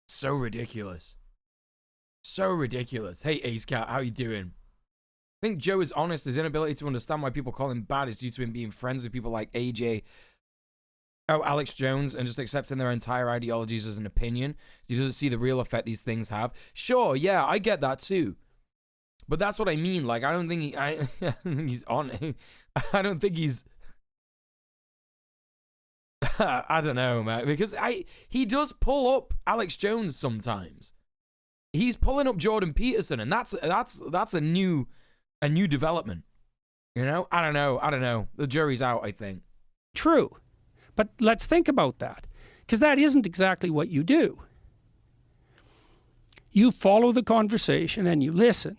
So ridiculous. So ridiculous. Hey, Ace Cat, how you doing? I think Joe is honest. His inability to understand why people call him bad is due to him being friends with people like Alex Jones, and just accepting their entire ideologies as an opinion. So he doesn't see the real effect these things have. Sure, yeah, I get that too. But that's what I mean. Like, I don't think he's on. I don't think he's. I don't know, man. Because he does pull up Alex Jones sometimes. He's pulling up Jordan Peterson, and that's a new development. You know? I don't know. The jury's out, I think. True. But let's think about that, because that isn't exactly what you do. You follow the conversation and you listen.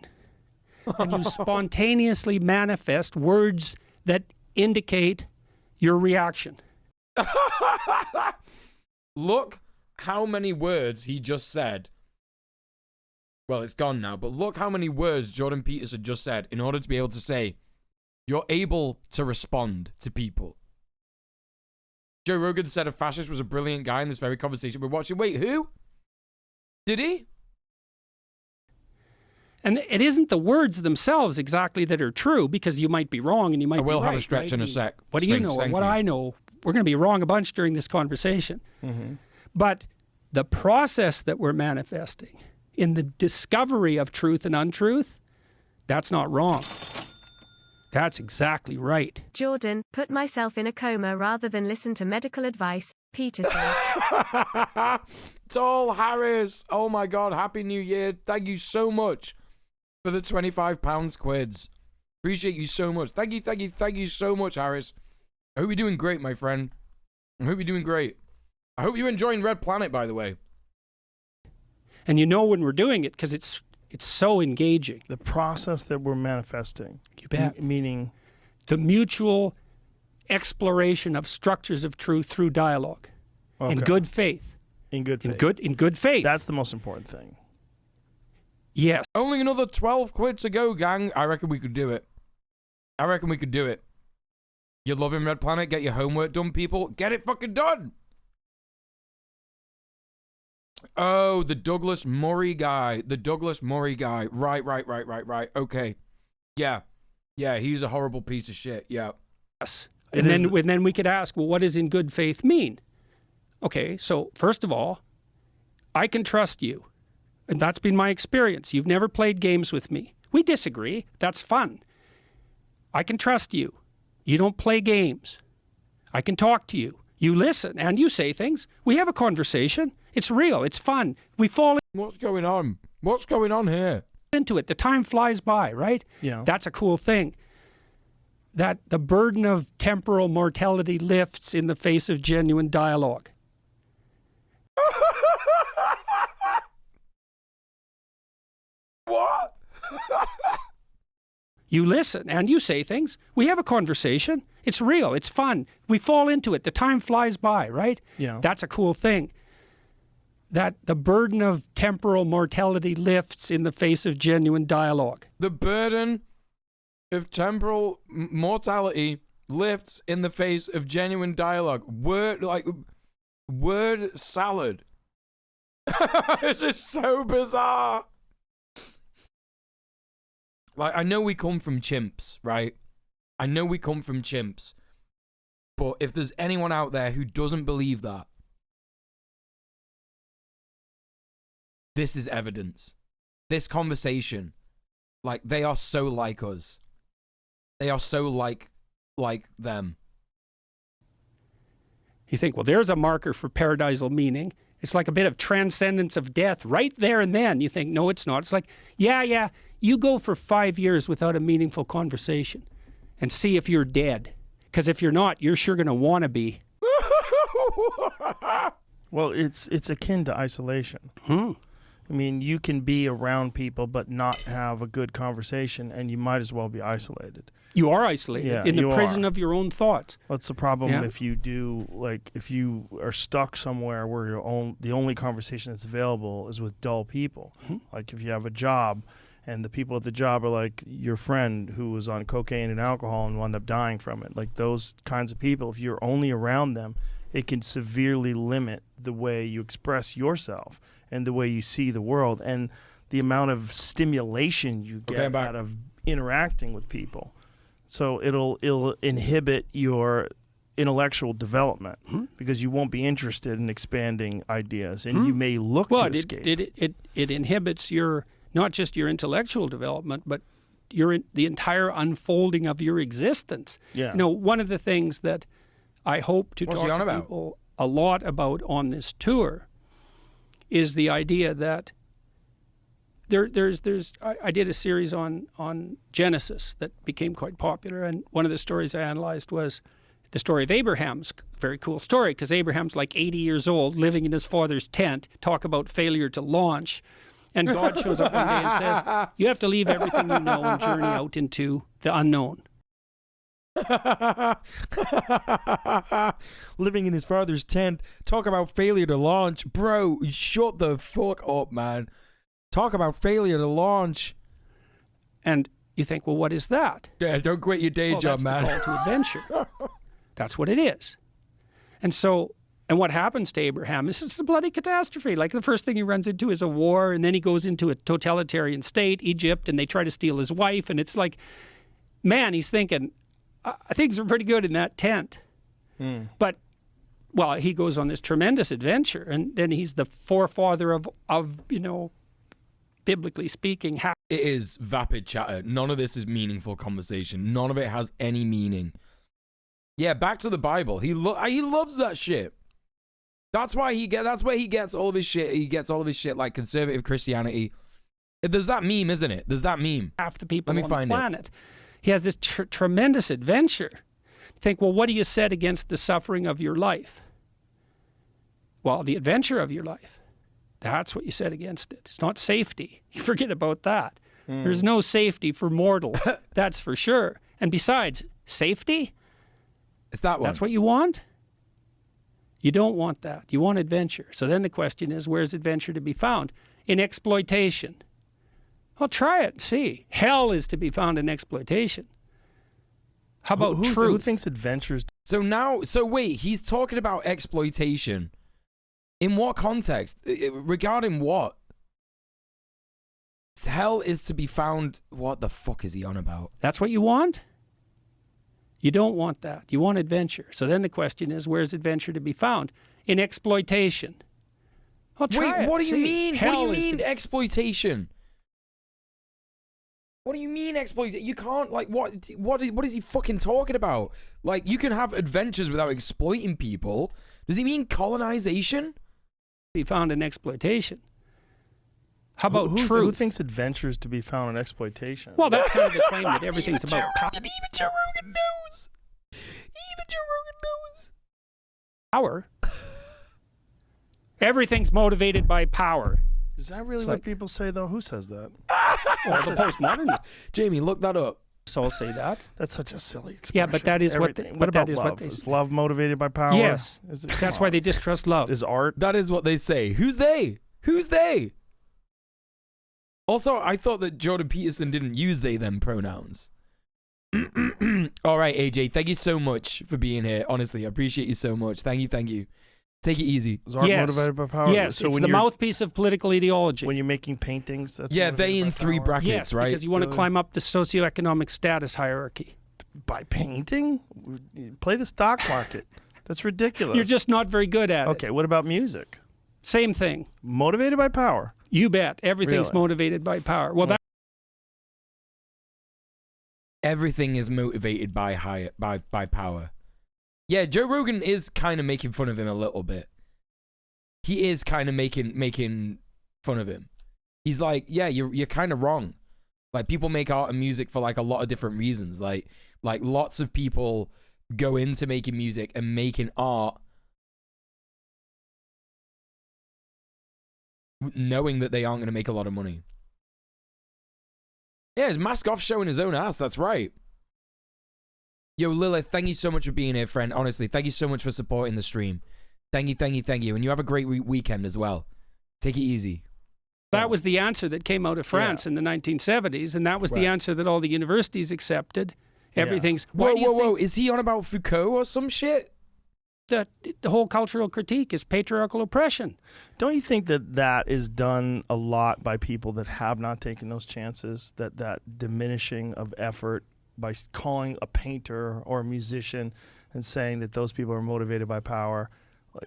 And you spontaneously manifest words that indicate your reaction. Look how many words he just said. Well, it's gone now, but look how many words Jordan Peterson just said in order to be able to say, you're able to respond to people. Joe Rogan said a fascist was a brilliant guy in this very conversation we're watching. Wait, who? Did he? And it isn't the words themselves exactly that are true, because you might be wrong and you might be right. I will have a stretch in a sec. What do you know? And what I know, we're going to be wrong a bunch during this conversation. Mm-hmm. But the process that we're manifesting in the discovery of truth and untruth, that's not wrong. That's exactly right. Jordan, put myself in a coma rather than listen to medical advice. Peterson. Tall Harris. Oh my God. Happy New Year. Thank you so much for the £25 quids. Appreciate you so much. Thank you so much, Harris. I hope you're doing great, my friend. I hope you're doing great. I hope you're enjoying Red Planet, by the way. And you know when we're doing it because it's so engaging. The process that we're manifesting. You bet. Meaning the mutual exploration of structures of truth through dialogue. Okay. In good faith. In good faith. In good faith. That's the most important thing. Yes. Only another 12 quid to go, gang. I reckon we could do it. You're loving Red Planet? Get your homework done, people. Get it fucking done. Oh, the Douglas Murray guy. The Douglas Murray guy. Right. Okay. Yeah. Yeah, he's a horrible piece of shit. Yeah. Yes. And then we could ask, well, what does in good faith mean? Okay, so first of all, I can trust you. And that's been my experience. You've never played games with me. We disagree. That's fun. I can trust you. You don't play games. I can talk to you. You listen and you say things. We have a conversation. It's real. It's fun. We fall What's going on? What's going on here? into it. The time flies by, right? Yeah. That's a cool thing. That the burden of temporal mortality lifts in the face of genuine dialogue. What? You listen and you say things. We have a conversation. It's real. It's fun. We fall into it. The time flies by, right? Yeah. That's a cool thing. That the burden of temporal mortality lifts in the face of genuine dialogue. The burden of temporal mortality lifts in the face of genuine dialogue. Word salad. It's just so bizarre. Like, I know we come from chimps, right? I know we come from chimps. But if there's anyone out there who doesn't believe that, this is evidence. This conversation, like, they are so like us. They are so like them. You think, well, there's a marker for paradisal meaning. It's like a bit of transcendence of death right there and then. You think, no, it's not. It's like, yeah, you go for 5 years without a meaningful conversation and see if you're dead. Because if you're not, you're sure going to want to be. Well, it's akin to isolation. I mean, you can be around people but not have a good conversation, and you might as well be isolated. You are isolated in the prison of your own thoughts. That's the problem if you do, like, if you are stuck somewhere where the only conversation that's available is with dull people. Like, if you have a job and the people at the job are like your friend who was on cocaine and alcohol and wound up dying from it. Like, those kinds of people, if you're only around them, it can severely limit the way you express yourself and the way you see the world and the amount of stimulation you get out of interacting with people. So it'll inhibit your intellectual development because you won't be interested in expanding ideas, and you may look to escape. It inhibits your not just your intellectual development, but the entire unfolding of your existence. Yeah. You know, one of the things that I hope to talk to people a lot about on this tour is the idea that I did a series on Genesis that became quite popular, and one of the stories I analyzed was the story of Abraham's. Very cool story, because Abraham's like 80 years old, living in his father's tent, talk about failure to launch, and God shows up one day and says, you have to leave everything you know and journey out into the unknown. Living in his father's tent, talk about failure to launch. Bro, shut the fuck up, man. Talk about failure to launch. And you think, well, what is that? Yeah, don't quit your day job, man. That's the call to adventure. That's what it is. And so, and what happens to Abraham is it's a bloody catastrophe. Like, the first thing he runs into is a war, and then he goes into a totalitarian state, Egypt, and they try to steal his wife. And it's like, man, he's thinking, things are pretty good in that tent. But, well, he goes on this tremendous adventure, and then he's the forefather of you know, biblically speaking. It is vapid chatter. None of this is meaningful conversation. None of it has any meaning. Yeah, back to the Bible. He loves that shit. That's why that's where he gets all of his shit. He gets all of his shit, like conservative Christianity. There's that meme, isn't it? There's that meme. Half the people on the planet. He has this tremendous adventure. You think, well, what do you set against the suffering of your life? Well, the adventure of your life. That's what you set against it. It's not safety. You forget about that. There's no safety for mortals. That's for sure. And besides, safety? It's that one. That's what you want? You don't want that. You want adventure. So then the question is, where's adventure to be found? In exploitation. Well, try it and see. Hell is to be found in exploitation. How about truth? Who thinks adventures? So wait, he's talking about exploitation. In what context? Regarding what? Hell is to be found. What the fuck is he on about? That's what you want? You don't want that. You want adventure. So then the question is, where's adventure to be found? In exploitation. Well, Wait, what do you mean? What do you mean exploitation? What do you mean exploitation? You can't, like, what is he fucking talking about? Like, you can have adventures without exploiting people. Does he mean colonization? Be found in exploitation. How about truth? Who thinks adventures to be found in exploitation? Well, that's kind of the claim that everything's about power. Even Joe Rogan knows. Even Joe Rogan knows. Power. Everything's motivated by power. Is that really what people say, though? Who says that? Well, the postmodernists. Jamie, look that up. So say that. That's such a silly expression. Yeah, but that is Everything. what. What about that is love? what they Is say. love motivated by power? Yes. Come That's why on. they distrust love. Is art? That is what they say. Who's they? Who's they? Also, I thought that Jordan Peterson didn't use they, them pronouns. All right, AJ, thank you so much for being here. Honestly, I appreciate you so much. Thank you, thank you. Take it easy. Is art motivated by power? Yes, so it's when the you're- mouthpiece of political ideology. When you're making paintings, that's Yeah, they motivated in by 3 power? brackets, yes, right? because you want to Really? climb up the socioeconomic status hierarchy. By painting? Play the stock market. That's ridiculous. You're just not very good at it. Okay, what about music? Same thing. Motivated by power. You bet. Everything's Really? motivated by power. Well, that Everything is motivated by power. Yeah, Joe Rogan is kind of making fun of him a little bit. He is kind of making fun of him. He's like, yeah, you're kind of wrong. Like, people make art and music for like a lot of different reasons. Like lots of people go into making music and making art knowing that they aren't going to make a lot of money. Yeah, his mask off showing his own ass. That's right. Yo, Lilith, thank you so much for being here, friend. Honestly, thank you so much for supporting the stream. Thank you, thank you, thank you. And you have a great weekend as well. Take it easy. that was the answer that came out of France in the 1970s, and that was the answer that all the universities accepted. Everything's whoa. Is he on about Foucault or some shit? The whole cultural critique is patriarchal oppression. Don't you think that that is done a lot by people that have not taken those chances? That diminishing of effort by calling a painter or a musician and saying that those people are motivated by power.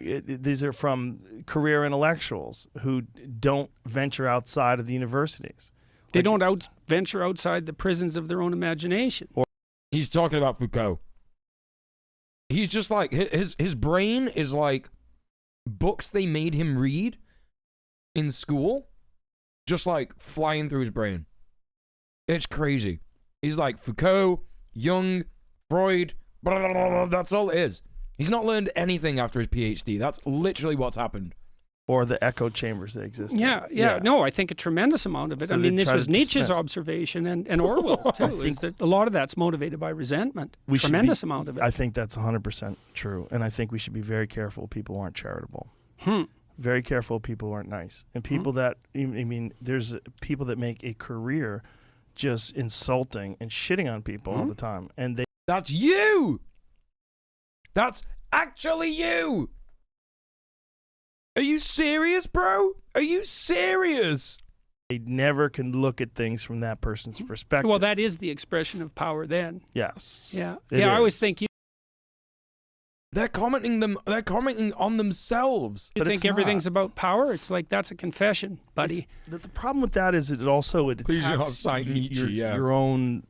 These are from career intellectuals who don't venture outside of the universities. They don't venture outside the prisons of their own imagination. He's talking about Foucault. He's just like, his brain is like books they made him read in school, just like flying through his brain. It's crazy. He's like Foucault, Jung, Freud, blah, blah, blah, blah, that's all it is. He's not learned anything after his PhD. That's literally what's happened. Or the echo chambers that exist. Yeah. No, I think a tremendous amount of it. So I mean, they this try was to Nietzsche's dismiss. observation and Orwell's too, is that a lot of that's motivated by resentment. Tremendous amount of it. I think that's 100% true. And I think we should be very careful people who aren't charitable. Very careful people who aren't nice. And people that, I mean, there's people that make a career just insulting and shitting on people all the time. And they... That's you! That's actually you! Are you serious, bro? Are you serious? They never can look at things from that person's perspective. Well, that is the expression of power then. Yes. Yeah. It I always is. think They're commenting on themselves. you But think it's everything's about power. It's like, that's a confession, buddy. The problem with that is it also Please do not attacks cite Nietzsche, your own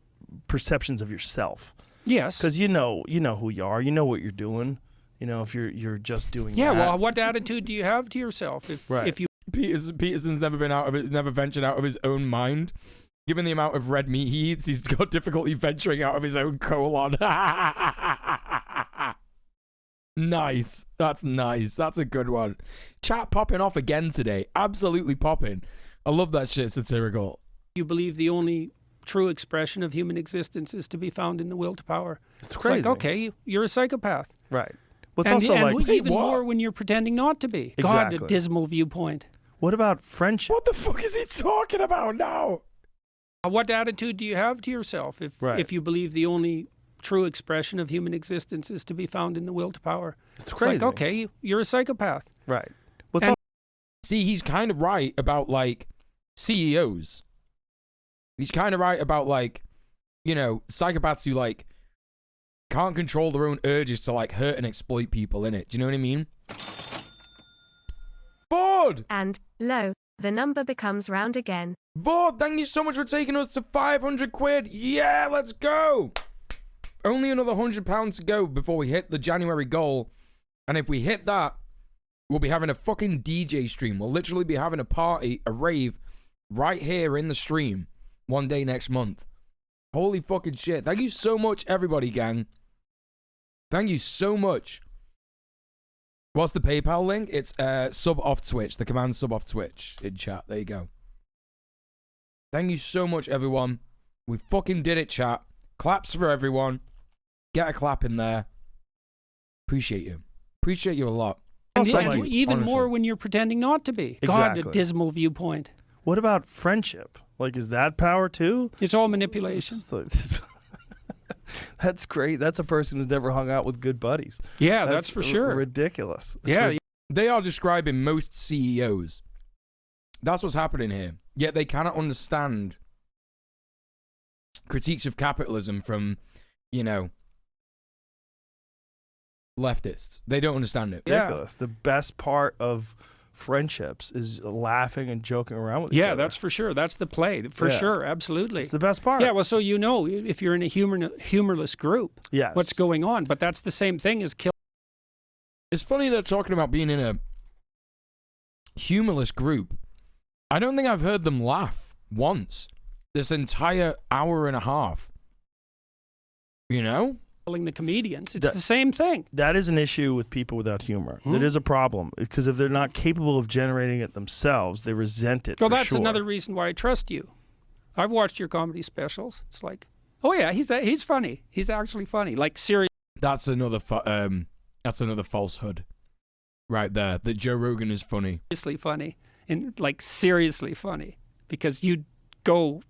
perceptions of yourself. Yes. Because you know who you are. You know what you're doing. You know, if you're just doing Yeah, that. well, what attitude do you have to yourself? If you Peterson's never ventured out of his own mind. Given the amount of red meat he eats, he's got difficulty venturing out of his own colon. Nice. That's nice. That's a good one. Chat popping off again today. Absolutely popping. I love that shit, satirical. you believe the only true expression of human existence is to be found in the will to power. It's crazy. Like, okay, you're a psychopath. Right. Well, it's And, also and like, even what? more when you're pretending not to be. Exactly. God, a dismal viewpoint. what about friendship? What the fuck is he talking about now? What attitude do you have to yourself if you believe the only true expression of human existence is to be found in the will to power? It's It's crazy. like, okay, you're a psychopath. Right. What's And- up? See, he's kind of right about, like, CEOs. He's kind of right about, like, you know, psychopaths who, like, can't control their own urges to, like, hurt and exploit people, innit? Do you know what I mean? Ford! And, lo, the number becomes round again. Ford, thank you so much for taking us to 500 quid. Yeah, let's go! Only another £100 to go before we hit the January goal. And if we hit that, we'll be having a fucking DJ stream. We'll literally be having a party, a rave, right here in the stream one day next month. Holy fucking shit. Thank you so much, everybody, gang. Thank you so much. What's the PayPal link? It's sub off Twitch. The command sub off Twitch in chat. There you go. Thank you so much, everyone. We fucking did it, chat. Claps for everyone. Get a clap in there. Appreciate you. Appreciate you a lot. And Thank you. even Honestly. more when you're pretending not to be. Exactly. God, a dismal viewpoint. What about friendship? Like, is that power too? It's all manipulation. It's like- That's great. That's a person who's never hung out with good buddies. Yeah, that's for sure. Ridiculous. It's Yeah, They are describing most CEOs. That's what's happening here. Yet they cannot understand critiques of capitalism from, you know, leftists. They don't understand it. ridiculous. The best part of friendships is laughing and joking around with each yeah, other. that's for sure. That's the play, for Yeah. sure. Absolutely. It's the best part. Yeah, well, so you know, if you're in a humorless group, Yes. what's going on. But that's the same thing as kill. It's funny they're talking about being in a humorless group. I don't think I've heard them laugh once this entire hour and a half. You know? Killing the comedians. It's That- the same thing. That is an issue with people without humor. Hmm? It is a problem because if they're not capable of generating it themselves, they resent it. Well, for that's sure. another reason why I trust you. I've watched your comedy specials. It's like, oh yeah, he's funny. He's actually funny. Like seriously That's another falsehood right there. That Joe Rogan is funny. funny and like seriously funny because you go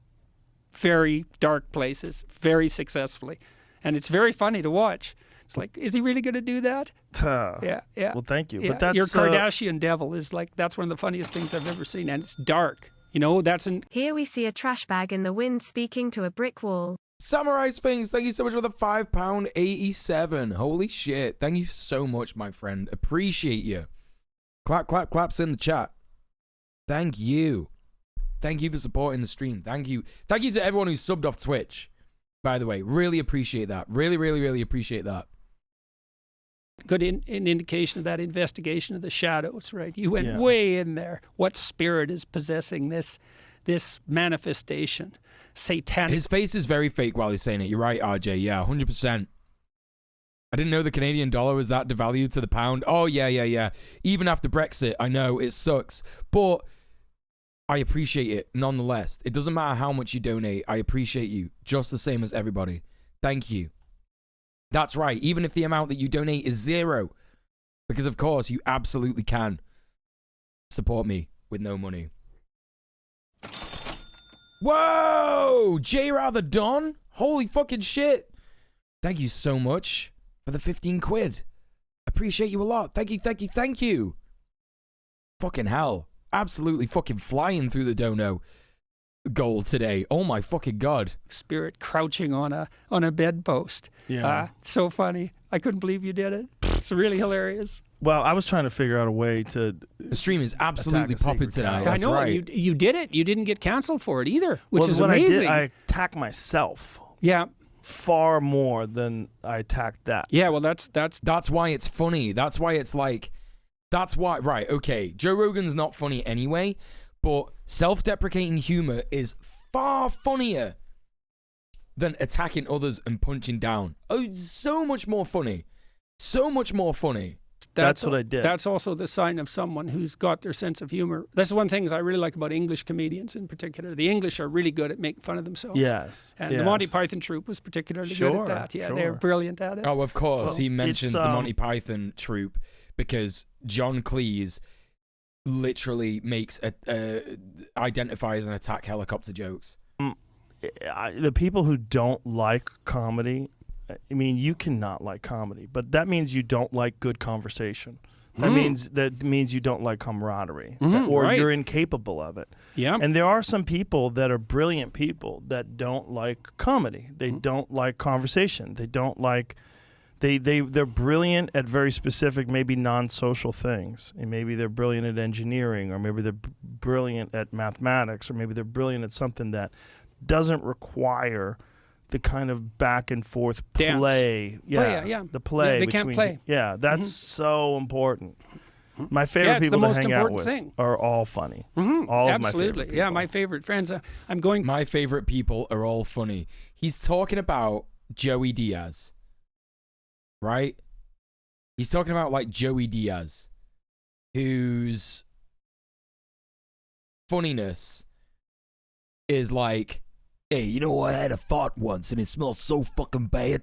very dark places very successfully, and it's very funny to watch. It's like, is he really going to do that? Yeah. Well, thank you. Yeah, But that's your Kardashian devil is like, that's one of the funniest things I've ever seen, and it's dark. You know, that's an Here we see a trash bag in the wind speaking to a brick wall. Samurai Sphinx, thank you so much for the £5.87. Holy shit. Thank you so much, my friend. Appreciate you. Clap, clap, claps in the chat. Thank you. Thank you for supporting the stream. Thank you. Thank you to everyone who's subbed off Twitch, by the way. Really appreciate that. Really, really, really appreciate that. good an indication of that investigation of the shadows, right? You went Yeah. way in there. What spirit is possessing this manifestation? Satanic. His face is very fake while he's saying it. You're right, RJ. Yeah, 100%. I didn't know the Canadian dollar was that devalued to the pound. Oh, yeah. Even after Brexit, I know it sucks. But I appreciate it nonetheless. It doesn't matter how much you donate. I appreciate you just the same as everybody. Thank you. That's right. Even if the amount that you donate is zero. Because, of course, you absolutely can support me with no money. Whoa! J-Rather Don? Holy fucking shit. Thank you so much for the 15 quid. Appreciate you a lot. Thank you. Fucking hell. Absolutely fucking flying through the dono goal today. Oh my fucking god. Spirit crouching on a bedpost. Yeah. So funny. I couldn't believe you did it. It's really hilarious. Well, I was trying to figure out a way to. The stream is absolutely Attack a popping secret tonight. cow. I That's know. right. You did it. You didn't get canceled for it either, which well, is what amazing. I attack myself Yeah. far more than I attacked that. Yeah. Well, that's That's why it's funny. That's why it's like, that's why, right, okay. Joe Rogan's not funny anyway, but self-deprecating humor is far funnier than attacking others and punching down. Oh, so much more funny. So much more funny. That's what I did. That's also the sign of someone who's got their sense of humor. That's one of the things I really like about English comedians in particular. The English are really good at making fun of themselves. Yes. And the Monty Python troupe was particularly good at that. Yeah, they're sure. brilliant at it. Oh, of course. So He mentions it's, the Monty Python troupe because John Cleese literally makes identifies and attack helicopter jokes. The people who don't like comedy, I mean, you cannot like comedy, but that means you don't like good conversation. That means you don't like camaraderie, or right. you're incapable of it. Yeah. And there are some people that are brilliant people that don't like comedy. They don't like conversation. They don't like. They're brilliant at very specific, maybe non-social things. And maybe they're brilliant at engineering, or maybe they're brilliant at mathematics, or maybe they're brilliant at something that doesn't require the kind of back and forth play. The play. They can't play. Yeah, that's so important. My favorite people to hang out with are all funny. All of my favorite people. Yeah, my favorite friends. My favorite people are all funny. He's talking about Joey Diaz. Right? He's talking about like Joey Diaz, whose funniness is like, hey, you know, I had a fart once and it smells so fucking bad.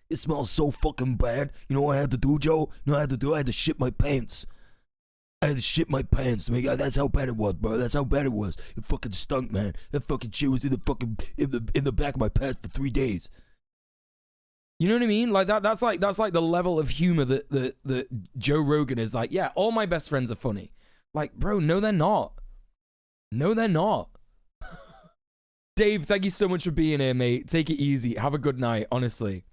It smells so fucking bad. You know what I had to do, Joe? You know what I had to do? I had to shit my pants. I had to shit my pants. That's how bad it was, bro. That's how bad it was. It fucking stunk, man. That fucking shit was in the back of my pants for 3 days. You know what I mean? Like that's like the level of humor that Joe Rogan is like, yeah, all my best friends are funny. Like, bro, no, they're not. No, they're not. Dave, thank you so much for being here, mate. Take it easy. Have a good night, honestly.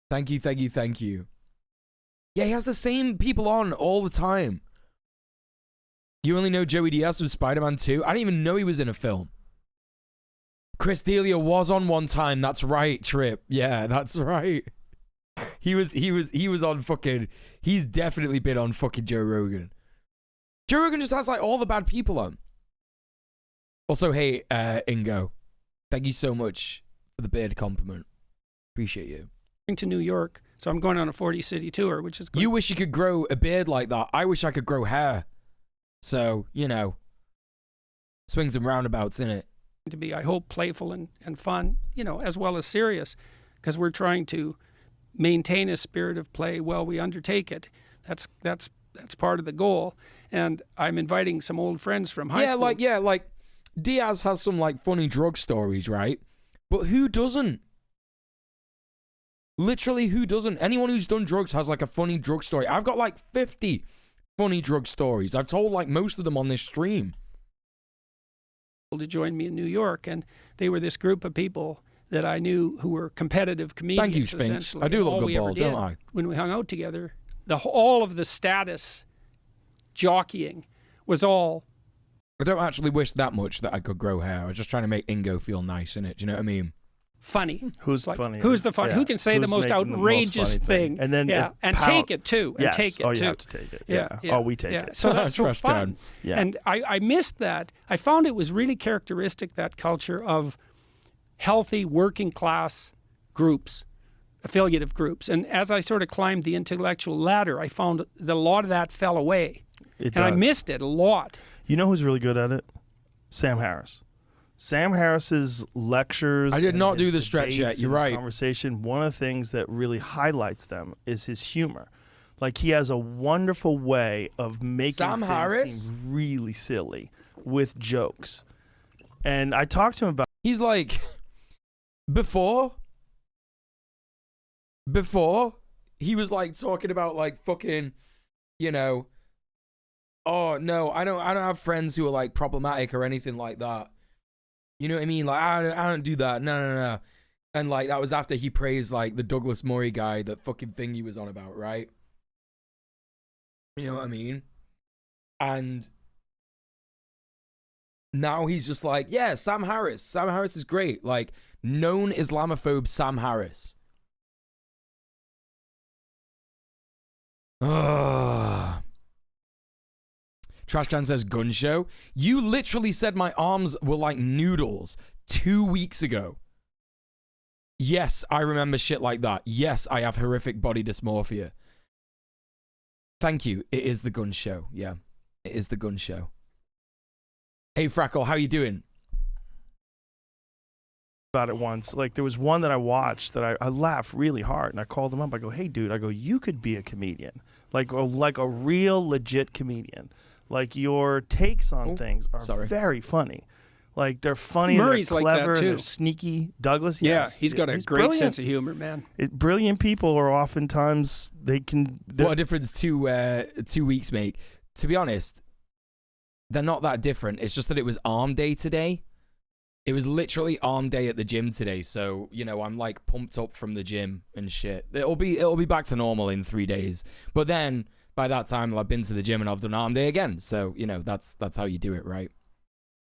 Thank you. Yeah, he has the same people on all the time. You only know Joey Diaz from Spider-Man 2? I didn't even know he was in a film. Chris D'Elia was on one time. That's right, Trip. Yeah, that's right. He was on fucking. He's definitely been on fucking Joe Rogan. Joe Rogan just has like all the bad people on. Also, hey, Ingo, thank you so much for the beard compliment. Appreciate you. To New York, so I'm going on a 40-city tour, which is good. You wish you could grow a beard like that. I wish I could grow hair. So, you know, swings and roundabouts, innit? To be, I hope, playful and fun, you know, as well as serious, because we're trying to maintain a spirit of play while we undertake it. That's part of the goal. And I'm inviting some old friends from high school. Like Diaz has some like funny drug stories, right? But who doesn't? Literally, who doesn't? Anyone who's done drugs has like a funny drug story. I've got like 50 funny drug stories. I've told like most of them on this stream. To join me in New York, and they were this group of people that I knew who were competitive comedians. Thank you, Sphinx. I do love good ball, don't I? When we hung out together, all of the status jockeying was all. I don't actually wish that much that I could grow hair. I was just trying to make Ingo feel nice, innit? Do you know what I mean? Funny. Who's funny? Who's the funny? Yeah. Who can say the most outrageous thing? And then and take it too. And yes. take it too. You have to take it. Yeah. Oh, we take it. So that's so fun. Down. Yeah. And I missed that. I found it was really characteristic, that culture of healthy working class groups, affiliative groups. And as I sort of climbed the intellectual ladder, I found that a lot of that fell away. I missed it a lot. You know who's really good at it? Sam Harris. Sam Harris's lectures. I did not do the stretch yet. You're right. Conversation. One of the things that really highlights them is his humor. Like, he has a wonderful way of making things seem really silly with jokes. And I talked to him about. He's like, before he was like talking about like fucking, you know, oh no, I don't have friends who are like problematic or anything like that. You know what I mean? Like, I don't do that. No. And like, that was after he praised like the Douglas Murray guy, that fucking thing he was on about, right? You know what I mean? And now he's just like, yeah, Sam Harris. Sam Harris is great. Like, known Islamophobe Sam Harris. Ugh. Trashcan says gun show. You literally said my arms were like noodles 2 weeks ago. Yes, I remember shit like that. Yes, I have horrific body dysmorphia. Thank you. It is the gun show. Yeah, it is the gun show. Hey, Frackle, how you doing? About it once. Like, there was one that I watched that I laughed really hard, and I called him up. I go, hey, dude, you could be a comedian. Like a real legit comedian. Like, your takes on things are very funny. Like they're funny, Murray's and they're like that, clever, and too. they're sneaky. Douglas, Yeah, yes. he's got a great brilliant. sense of humor, man. Brilliant people are oftentimes What a difference 2 weeks make. To be honest, they're not that different. It's just that it was arm day today. It was literally arm day at the gym today, so you know I'm like pumped up from the gym and shit. It'll be back to normal in 3 days. But then by that time I've been to the gym and I've done arm day again. So you know that's how you do it, right?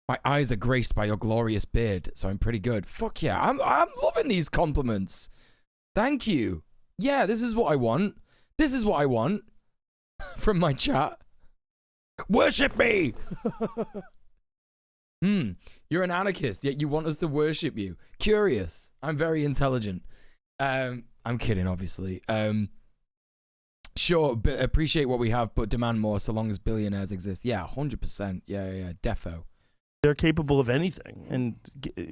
My eyes are graced by your glorious beard, so I'm pretty good. Fuck yeah, I'm loving these compliments. Thank you. Yeah, this is what I want. This is what I want from my chat. Worship me. You're an anarchist, yet you want us to worship you. Curious. I'm very intelligent. I'm kidding, obviously. Sure, but appreciate what we have, but demand more so long as billionaires exist. Yeah, 100%. Yeah, defo. They're capable of anything, and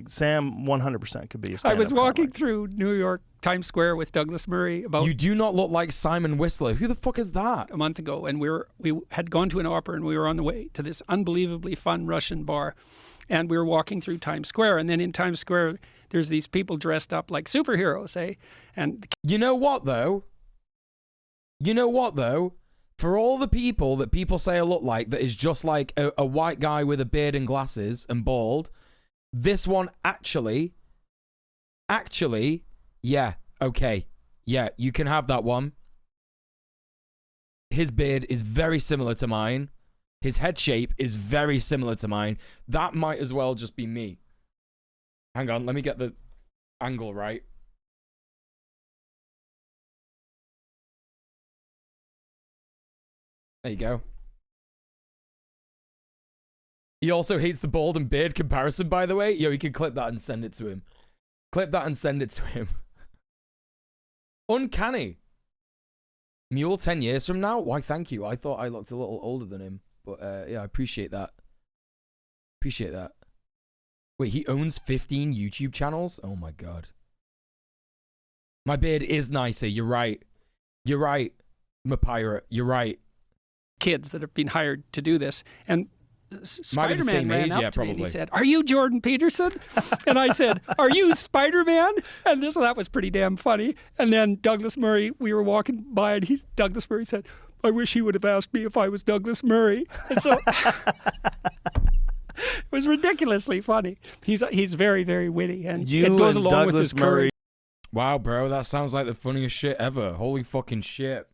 Sam 100% could be a stand-up I was walking comic. through New York Times Square with Douglas Murray about You do not look like Simon Whistler. Who the fuck is that? a month ago, and we had gone to an opera, and we were on the way to this unbelievably fun Russian bar, and we were walking through Times Square, and then in Times Square there's these people dressed up like superheroes, eh? And You know what, though? For all the people that people say I look like, that is just like a white guy with a beard and glasses and bald, this one actually, yeah, okay. Yeah, you can have that one. His beard is very similar to mine. His head shape is very similar to mine. That might as well just be me. Hang on, let me get the angle right. There you go. He also hates the bald and beard comparison, by the way. Yo, you can clip that and send it to him. Clip that and send it to him. Uncanny. Mule 10 years from now? Why, thank you. I thought I looked a little older than him. But, yeah, I appreciate that. Appreciate that. Wait, he owns 15 YouTube channels? Oh, my God. My beard is nicer. You're right. You're right. I'm a pirate. You're right. kids that have been hired to do this, and Might be the Spider-Man same ran age, up yeah, to me and he probably. said, "Are you Jordan Peterson?" And I said, "Are you Spider-Man?" And that was pretty damn funny. And then Douglas Murray, we were walking by, and Douglas Murray said, "I wish he would have asked me if I was Douglas Murray." And so it was ridiculously funny. He's very, very witty, and it goes along with his courage. Wow, bro, that sounds like the funniest shit ever. Holy fucking shit.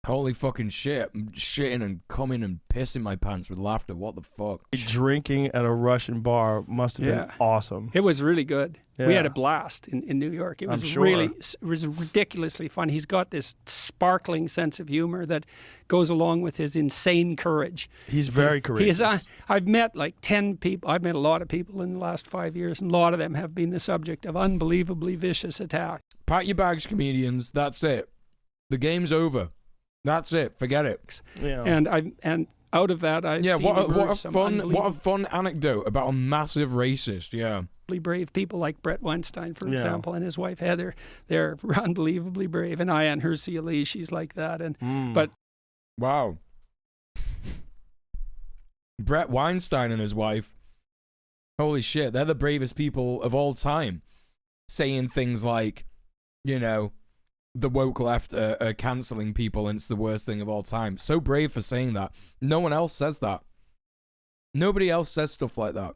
Holy fucking shit. I'm shitting and coming and pissing my pants with laughter. What the fuck? Drinking at a Russian bar must have been awesome. It was really good. Yeah. We had a blast in New York. It was I'm sure. it was ridiculously fun. He's got this sparkling sense of humor that goes along with his insane courage. He's very courageous. I've met like 10 people. I've met a lot of people in the last 5 years, and a lot of them have been the subject of unbelievably vicious attack. Pack your bags, comedians. That's it. The game's over. That's it. Forget it. Yeah. And out of that, I've seen what some a fun anecdote about a massive racist. Yeah. brave people like Brett Weinstein, for example, and his wife Heather. They're unbelievably brave. And Ayaan Hirsi Ali, she's like that. And but wow, Brett Weinstein and his wife. Holy shit, they're the bravest people of all time, saying things like, you know, the woke left are cancelling people and it's the worst thing of all time. So brave for saying that. No one else says that. Nobody else says stuff like that.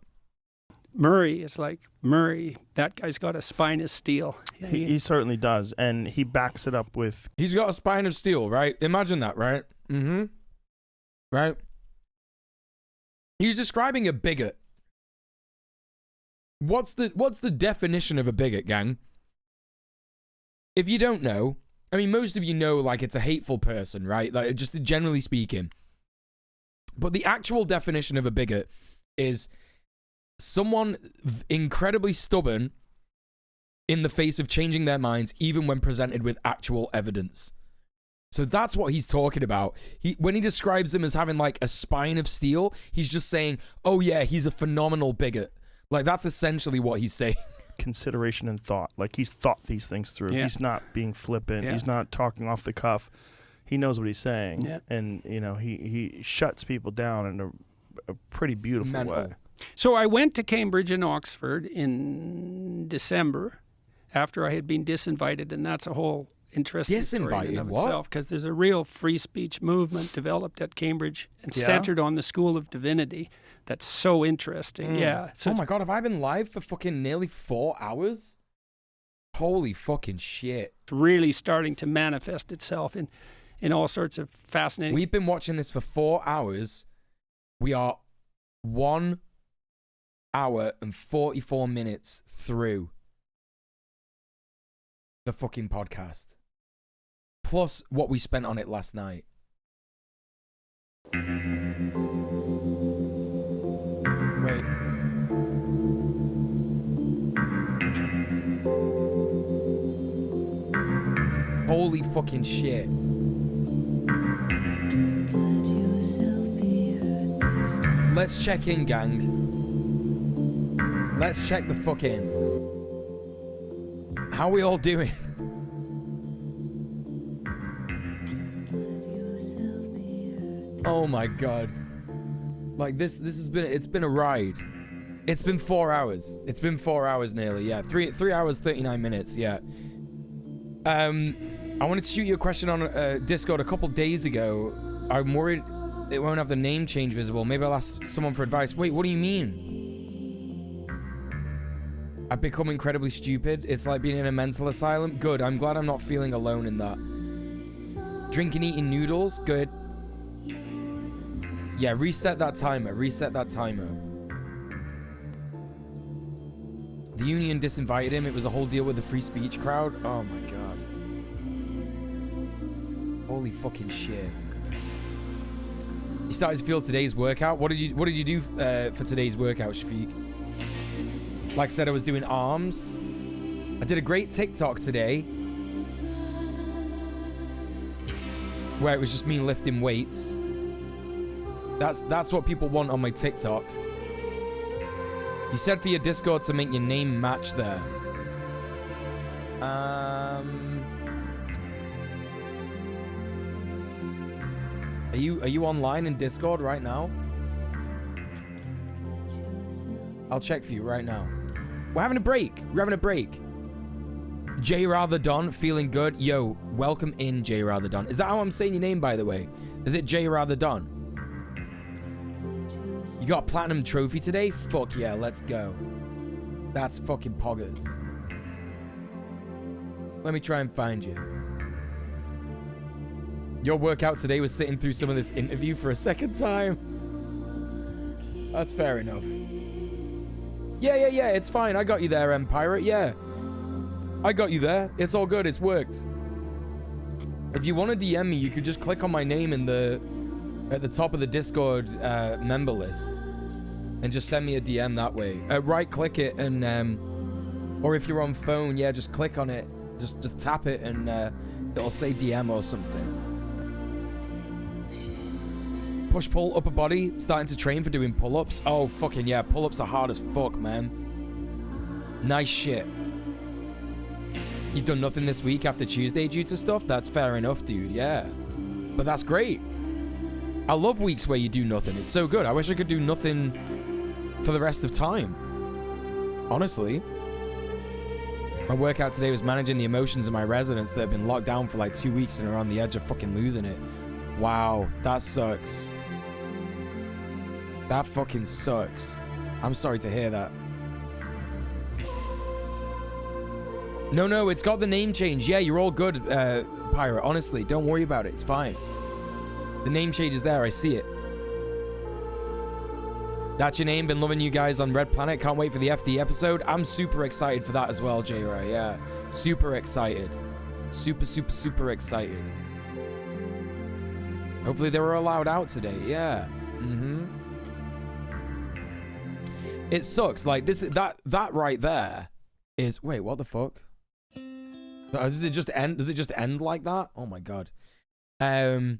Murray is like, Murray, that guy's got a spine of steel. He certainly does, and he backs it up with... He's got a spine of steel, right? Imagine that, right? Mm-hmm. Right? He's describing a bigot. What's the definition of a bigot, gang? If you don't know, I mean, most of you know, like, it's a hateful person, right? Like, just generally speaking. But the actual definition of a bigot is someone incredibly stubborn in the face of changing their minds, even when presented with actual evidence. So that's what he's talking about. When he describes him as having, like, a spine of steel, he's just saying, oh, yeah, he's a phenomenal bigot. Like, that's essentially what he's saying. Consideration and thought. Like, he's thought these things through. Yeah. He's not being flippant. Yeah. He's not talking off the cuff. He knows what he's saying. Yeah. And, you know, he shuts people down in a pretty beautiful Mental. way. So I went to Cambridge and Oxford in December after I had been disinvited, and that's a whole interesting story in and of Disinvited? What? itself, because there's a real free speech movement developed at Cambridge and Yeah? centered on the School of Divinity. That's so interesting. Yeah. So Oh my God, have I been live for fucking nearly 4 hours? Holy fucking shit. it's really starting to manifest itself in all sorts of fascinating. We've been watching this for 4 hours. We are 1 hour and 44 minutes through the fucking podcast. Plus what we spent on it last night. Wait. Holy fucking shit. Let's check in, gang. Let's check the fuck in. How are we all doing? Oh my God. Like this has been, it's been a ride. It's been 4 hours. It's been 4 hours nearly, yeah. 3 hours, 39 minutes, yeah. I wanted to shoot you a question on Discord a couple days ago. I'm worried it won't have the name change visible. Maybe I'll ask someone for advice. Wait, what do you mean? I've become incredibly stupid. It's like being in a mental asylum. Good, I'm glad I'm not feeling alone in that. Drinking, eating noodles, good. Yeah, reset that timer. Reset that timer. The union disinvited him. It was a whole deal with the free speech crowd. Oh my God. Holy fucking shit. You started to feel today's workout. What did you do for today's workout, Shafiq? Like I said, I was doing arms. I did a great TikTok today where it was just me lifting weights. That's what people want on my TikTok. You said for your Discord to make your name match there. Are you online in Discord right now? I'll check for you right now. We're having a break. We're having a break. J Rather Don, feeling good. Yo, welcome in, J Rather Don. Is that how I'm saying your name, by the way? Is it J Rather Don? You got a platinum trophy today? Fuck yeah, let's go. That's fucking poggers. Let me try and find you. Your workout today was sitting through some of this interview for a second time. That's fair enough. Yeah, it's fine. I got you there, Pirate. Yeah. I got you there. It's all good. It's worked. If you want to DM me, you could just click on my name in at the top of the Discord member list and just send me a DM that way. Right click it and or if you're on phone, yeah, just click on it. Just tap it and it'll say DM or something. Push pull upper body, starting to train for doing pull-ups. Oh fucking yeah, pull-ups are hard as fuck, man. Nice shit. You've done nothing this week after Tuesday due to stuff? That's fair enough, dude, yeah. But that's great. I love weeks where you do nothing. It's so good. I wish I could do nothing for the rest of time. Honestly. My workout today was managing the emotions of my residents that have been locked down for like 2 weeks and are on the edge of fucking losing it. Wow, that sucks. That fucking sucks. I'm sorry to hear that. No, it's got the name change. Yeah, you're all good, Pirate. Honestly, don't worry about it. It's fine. The name change is there. I see it. That's your name. Been loving you guys on Red Planet. Can't wait for the FD episode. I'm super excited for that as well, J-Ray. Yeah, super excited. Super excited. Hopefully they were allowed out today. Yeah. It sucks. Like this, that right there is. Wait, what the fuck? Does it just end? Does it just end like that? Oh my God. I'm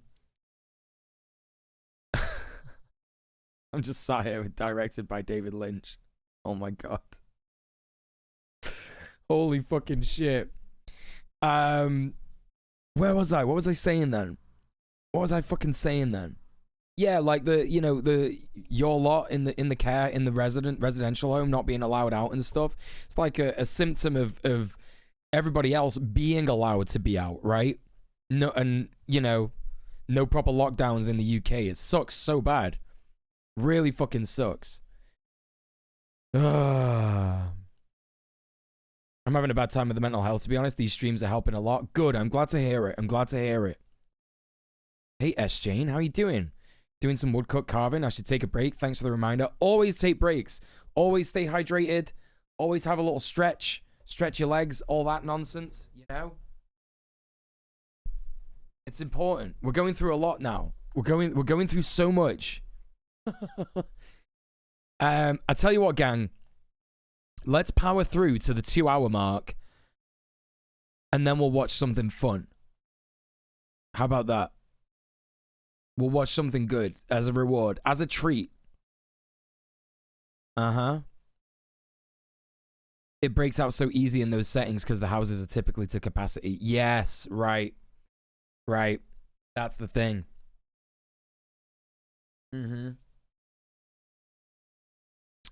just sat here with directed by David Lynch. Oh my God. Holy fucking shit. Where was I? What was I saying then? What was I fucking saying then? Yeah, like your lot in the residential home not being allowed out and stuff. It's like a symptom of everybody else being allowed to be out, right? No, and no proper lockdowns in the UK. It sucks so bad. Really fucking sucks. I'm having a bad time with the mental health, to be honest. These streams are helping a lot. Good. I'm glad to hear it. Hey, S. Jane, how you doing? Doing some woodcut carving. I should take a break. Thanks for the reminder. Always take breaks. Always stay hydrated. Always have a little stretch. Stretch your legs. All that nonsense, It's important. We're going through a lot now. We're going through so much. I tell you what, gang. Let's power through to the 2-hour mark, and then we'll watch something fun. How about that? We'll watch something good as a reward, as a treat. It breaks out so easy in those settings because the houses are typically to capacity. Yes, right. That's the thing.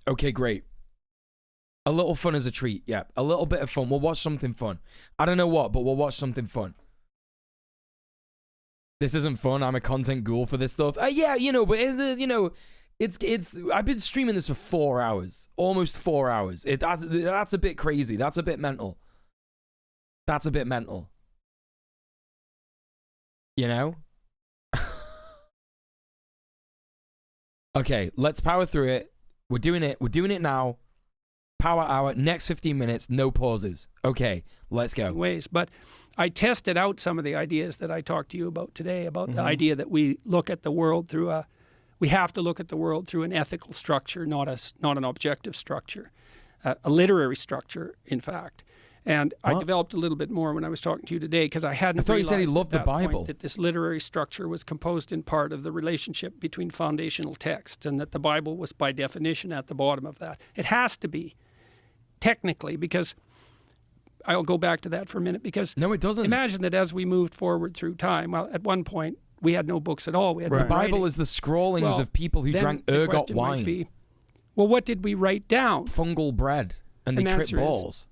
Okay, great. A little fun as a treat, yeah. A little bit of fun. We'll watch something fun. I don't know what, but we'll watch something fun. This isn't fun. I'm a content ghoul for this stuff. Yeah, but it's. I've been streaming this for 4 hours, almost 4 hours. That's a bit crazy. That's a bit mental. Okay, let's power through it. We're doing it now. Power hour, next 15 minutes, no pauses. Okay, let's go. But I tested out some of the ideas that I talked to you about today, about the idea that we look at the world through we have to look at the world through an ethical structure, not an objective structure, a literary structure, in fact. And I developed a little bit more when I was talking to you today, because I hadn't thought you said he realized loved at the that point Bible. that this literary structure was composed in part of the relationship between foundational texts, and that the Bible was by definition at the bottom of that. It has to be, technically, because I'll go back to that for a minute, because no, it doesn't. Imagine that as we moved forward through time, well, at one point we had no books at all. We had no The Bible writing. is the scrawlings of people who drank ergot wine. Well, what did we write down? Fungal bread, and they tripped balls.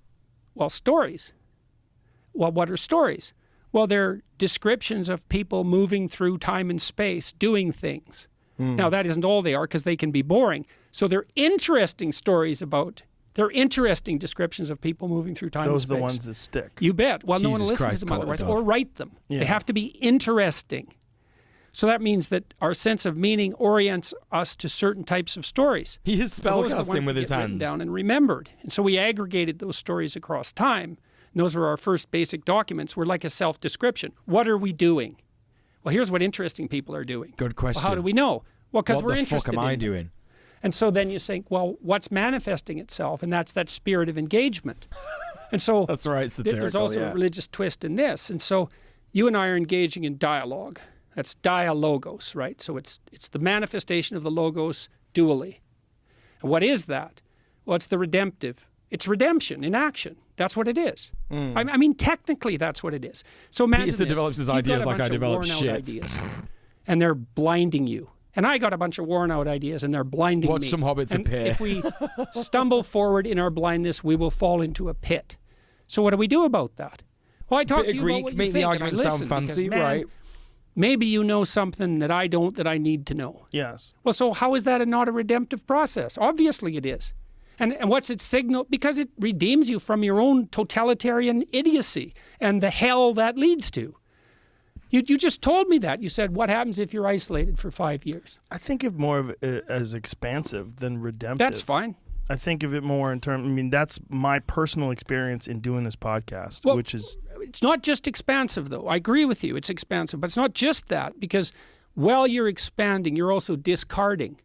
Well, stories. Well, what are stories? Well, they're descriptions of people moving through time and space, doing things. Now, that isn't all they are, because they can be boring. So they're interesting stories they're interesting descriptions of people moving through time and space. Those are the ones that stick. You bet. Well, no one Jesus listens Christ, to them otherwise, Cotton or write them. Yeah. They have to be interesting. So that means that our sense of meaning orients us to certain types of stories. He is spellcasting with his hands. Written down and remembered. And so we aggregated those stories across time. And those were our first basic documents. We're like a self-description. What are we doing? Well, here's what interesting people are doing. Good question. Well, how do we know? Well, because we're interested in What the fuck am I them. doing? And so then you think, well, what's manifesting itself? And that's that spirit of engagement. And so That's right, satirical, there's also a religious twist in this. And so you and I are engaging in dialogue. That's dialogos, right? So it's the manifestation of the logos dually. And what is that? Well, it's the redemptive. It's redemption in action. That's what it is. I mean, technically, that's what it is. So imagine Peterson this. develops his You've got ideas a like bunch I of develop worn-out shit. ideas, and they're blinding you. And I got a bunch of worn-out ideas, and they're blinding me. Watch some hobbits and appear. If we stumble forward in our blindness, we will fall into a pit. So what do we do about that? Well, I talked to you Greek, about what you make think, the and I argument sound listen, fancy, because, man, right? Maybe you know something that I don't, that I need to know. Yes. Well, so how is that not a redemptive process? Obviously it is. And what's its signal? Because it redeems you from your own totalitarian idiocy and the hell that leads to. You just told me that. You said, what happens if you're isolated for 5 years? I think of more of it as expansive than redemptive. That's fine. I think of it more in terms, I mean, that's my personal experience in doing this podcast, Well, which is... It's not just expansive, though. I agree with you. It's expansive. But it's not just that, because while you're expanding, you're also discarding.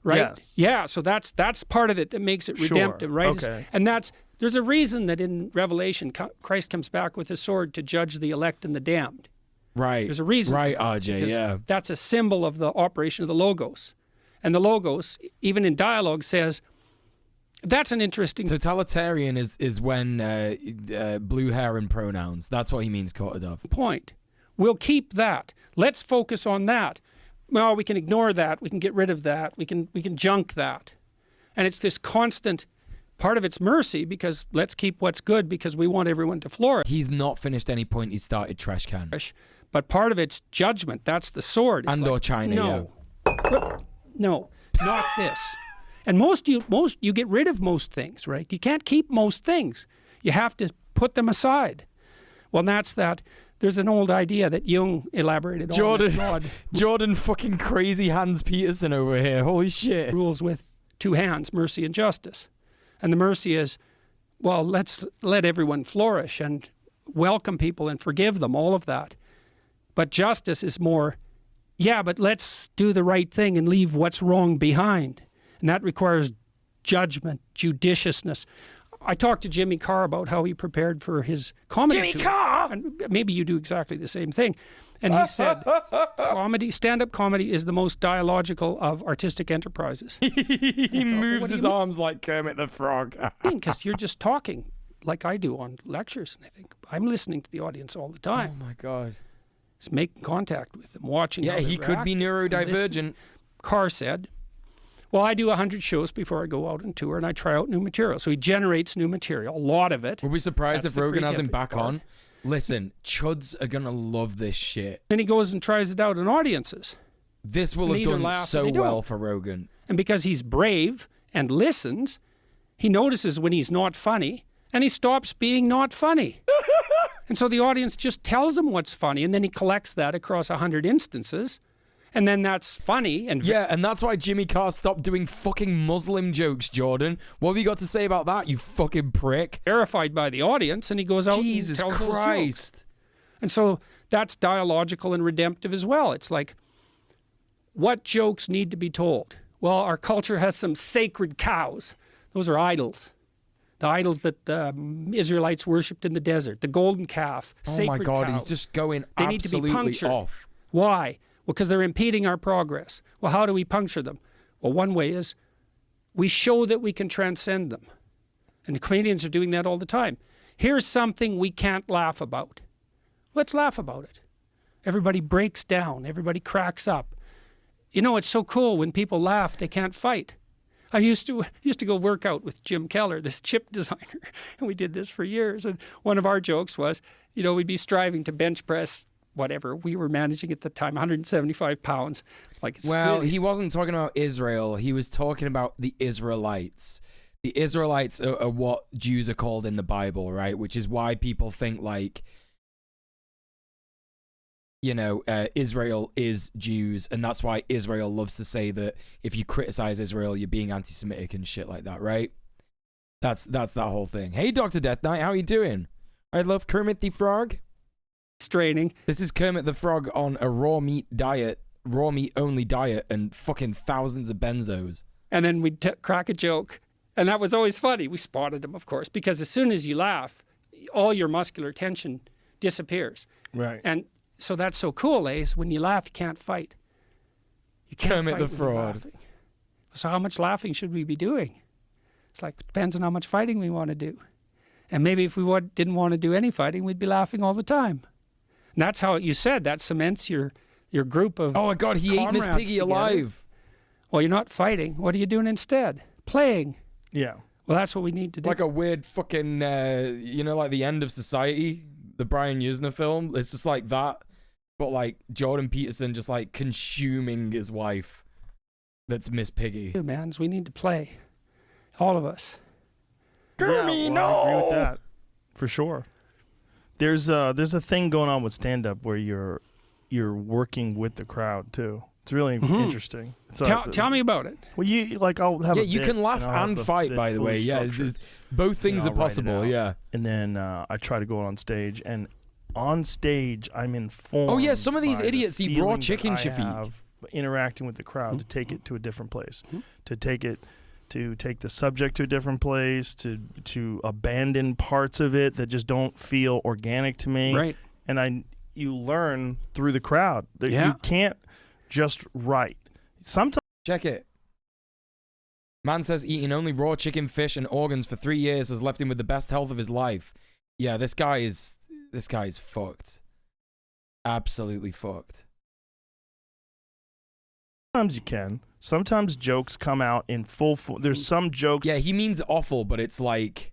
Right? Yes. Yeah, so that's part of it that makes it redemptive, right? Okay. And there's a reason that in Revelation, Christ comes back with a sword to judge the elect and the damned. Right. There's a reason. Right, for that, RJ, because yeah. That's a symbol of the operation of the Logos. And the Logos, even in dialogue, says, that's an interesting... Totalitarian is when blue hair and pronouns. That's what he means, Kotadov. point. We'll keep that. Let's focus on that. well, we can ignore that. We can get rid of that. We can junk that. And it's this constant, part of it's mercy, because let's keep what's good because we want everyone to flourish. He's not finished any point he started trash can. But part of it's judgment. That's the sword. It's And/or China, no, not this. And you get rid of most things, right? You can't keep most things. You have to put them aside. Well, that's that. There's an old idea that Jung elaborated on. Jordan fucking crazy Hans Peterson over here. Holy shit. Rules with two hands, mercy and justice. And the mercy is, well, let's let everyone flourish and welcome people and forgive them, all of that. But justice is more, yeah, but let's do the right thing and leave what's wrong behind. And that requires judgment, judiciousness. I talked to Jimmy Carr about how he prepared for his comedy tour. Carr! And maybe you do exactly the same thing. And he said, stand-up comedy is the most dialogical of artistic enterprises. He moves his arms like Kermit the Frog. Because you're just talking like I do on lectures. And I think, I'm listening to the audience all the time. Oh my God. Just making contact with them, watching how they he could be neurodivergent. Carr said, well, I do 100 shows before I go out on tour, and I try out new material. So he generates new material, a lot of it. We'll be surprised if Rogan has him back part. on. Listen, chuds are going to love this shit. Then he goes and tries it out in audiences. This will have done so well for Rogan. And because he's brave and listens, he notices when he's not funny, and he stops being not funny. And so the audience just tells him what's funny, and then he collects that across 100 instances. And then that's funny. And yeah, and that's why Jimmy Carr stopped doing fucking Muslim jokes, Jordan. What have you got to say about that, you fucking prick? Verified by the audience, and he goes out and tells those jokes. And so that's dialogical and redemptive as well. It's like, what jokes need to be told? Well, our culture has some sacred cows. Those are idols. The idols that the Israelites worshipped in the desert. The golden calf, sacred cows. Oh my God, he's just going absolutely off. Why? Well, because they're impeding our progress. Well, how do we puncture them? Well, one way is we show that we can transcend them. And the comedians are doing that all the time. Here's something we can't laugh about. Let's laugh about it. Everybody breaks down. Everybody cracks up. You know, it's so cool when people laugh, they can't fight. I used to go work out with Jim Keller, this chip designer, and we did this for years. And one of our jokes was, you know, we'd be striving to bench press whatever we were managing at the time, 175 pounds. He wasn't talking about Israel. He was talking about the Israelites. The Israelites are what Jews are called in the Bible, right? Which is why people think like, you know, Israel is Jews, and that's why Israel loves to say that if you criticize Israel, you're being anti-Semitic and shit like that, right? That's that whole thing. Hey, Dr. Death Knight, how you doing? I love Kermit the Frog. Straining. This is Kermit the Frog on a raw meat only diet, and fucking thousands of benzos. And then we'd crack a joke, and that was always funny. We spotted him, of course, because as soon as you laugh, all your muscular tension disappears. Right. And so that's so cool, is when you laugh, you can't fight. You can't Kermit fight the when Frog. you're laughing. So how much laughing should we be doing? It's like, depends on how much fighting we want to do. And maybe if we didn't want to do any fighting, we'd be laughing all the time. And that's how you said that cements your group of Oh my God, he ate Miss Piggy together. alive. Well, you're not fighting. What are you doing instead? Playing. Yeah. Well, that's what we need to do. Like a weird fucking, you know, like The End of Society, the Brian Usner film. It's just like that, but like Jordan Peterson just like consuming his wife. That's Miss Piggy. Man, is we need to play. All of us. Kermit, I agree with that for sure. There's a thing going on with stand-up where you're working with the crowd too. It's really interesting. Tell me about it. Well, I'll have you can laugh and fight, by the way. Yeah, both things are possible. Yeah. And then I try to go on stage, and on stage I'm informed. Oh yeah, some of these by idiots the eat raw feeling chicken, that I Shafiq. have interacting with the crowd to take it to a different place, to take the subject to a different place, to abandon parts of it that just don't feel organic to me. Right. And you learn through the crowd that you can't just write. Sometimes Check it. Man says eating only raw chicken, fish, and organs for 3 years has left him with the best health of his life. Yeah, this guy is fucked. Absolutely fucked. Sometimes you can. Sometimes jokes come out in full form. There's some jokes. Yeah, he means awful, but it's like,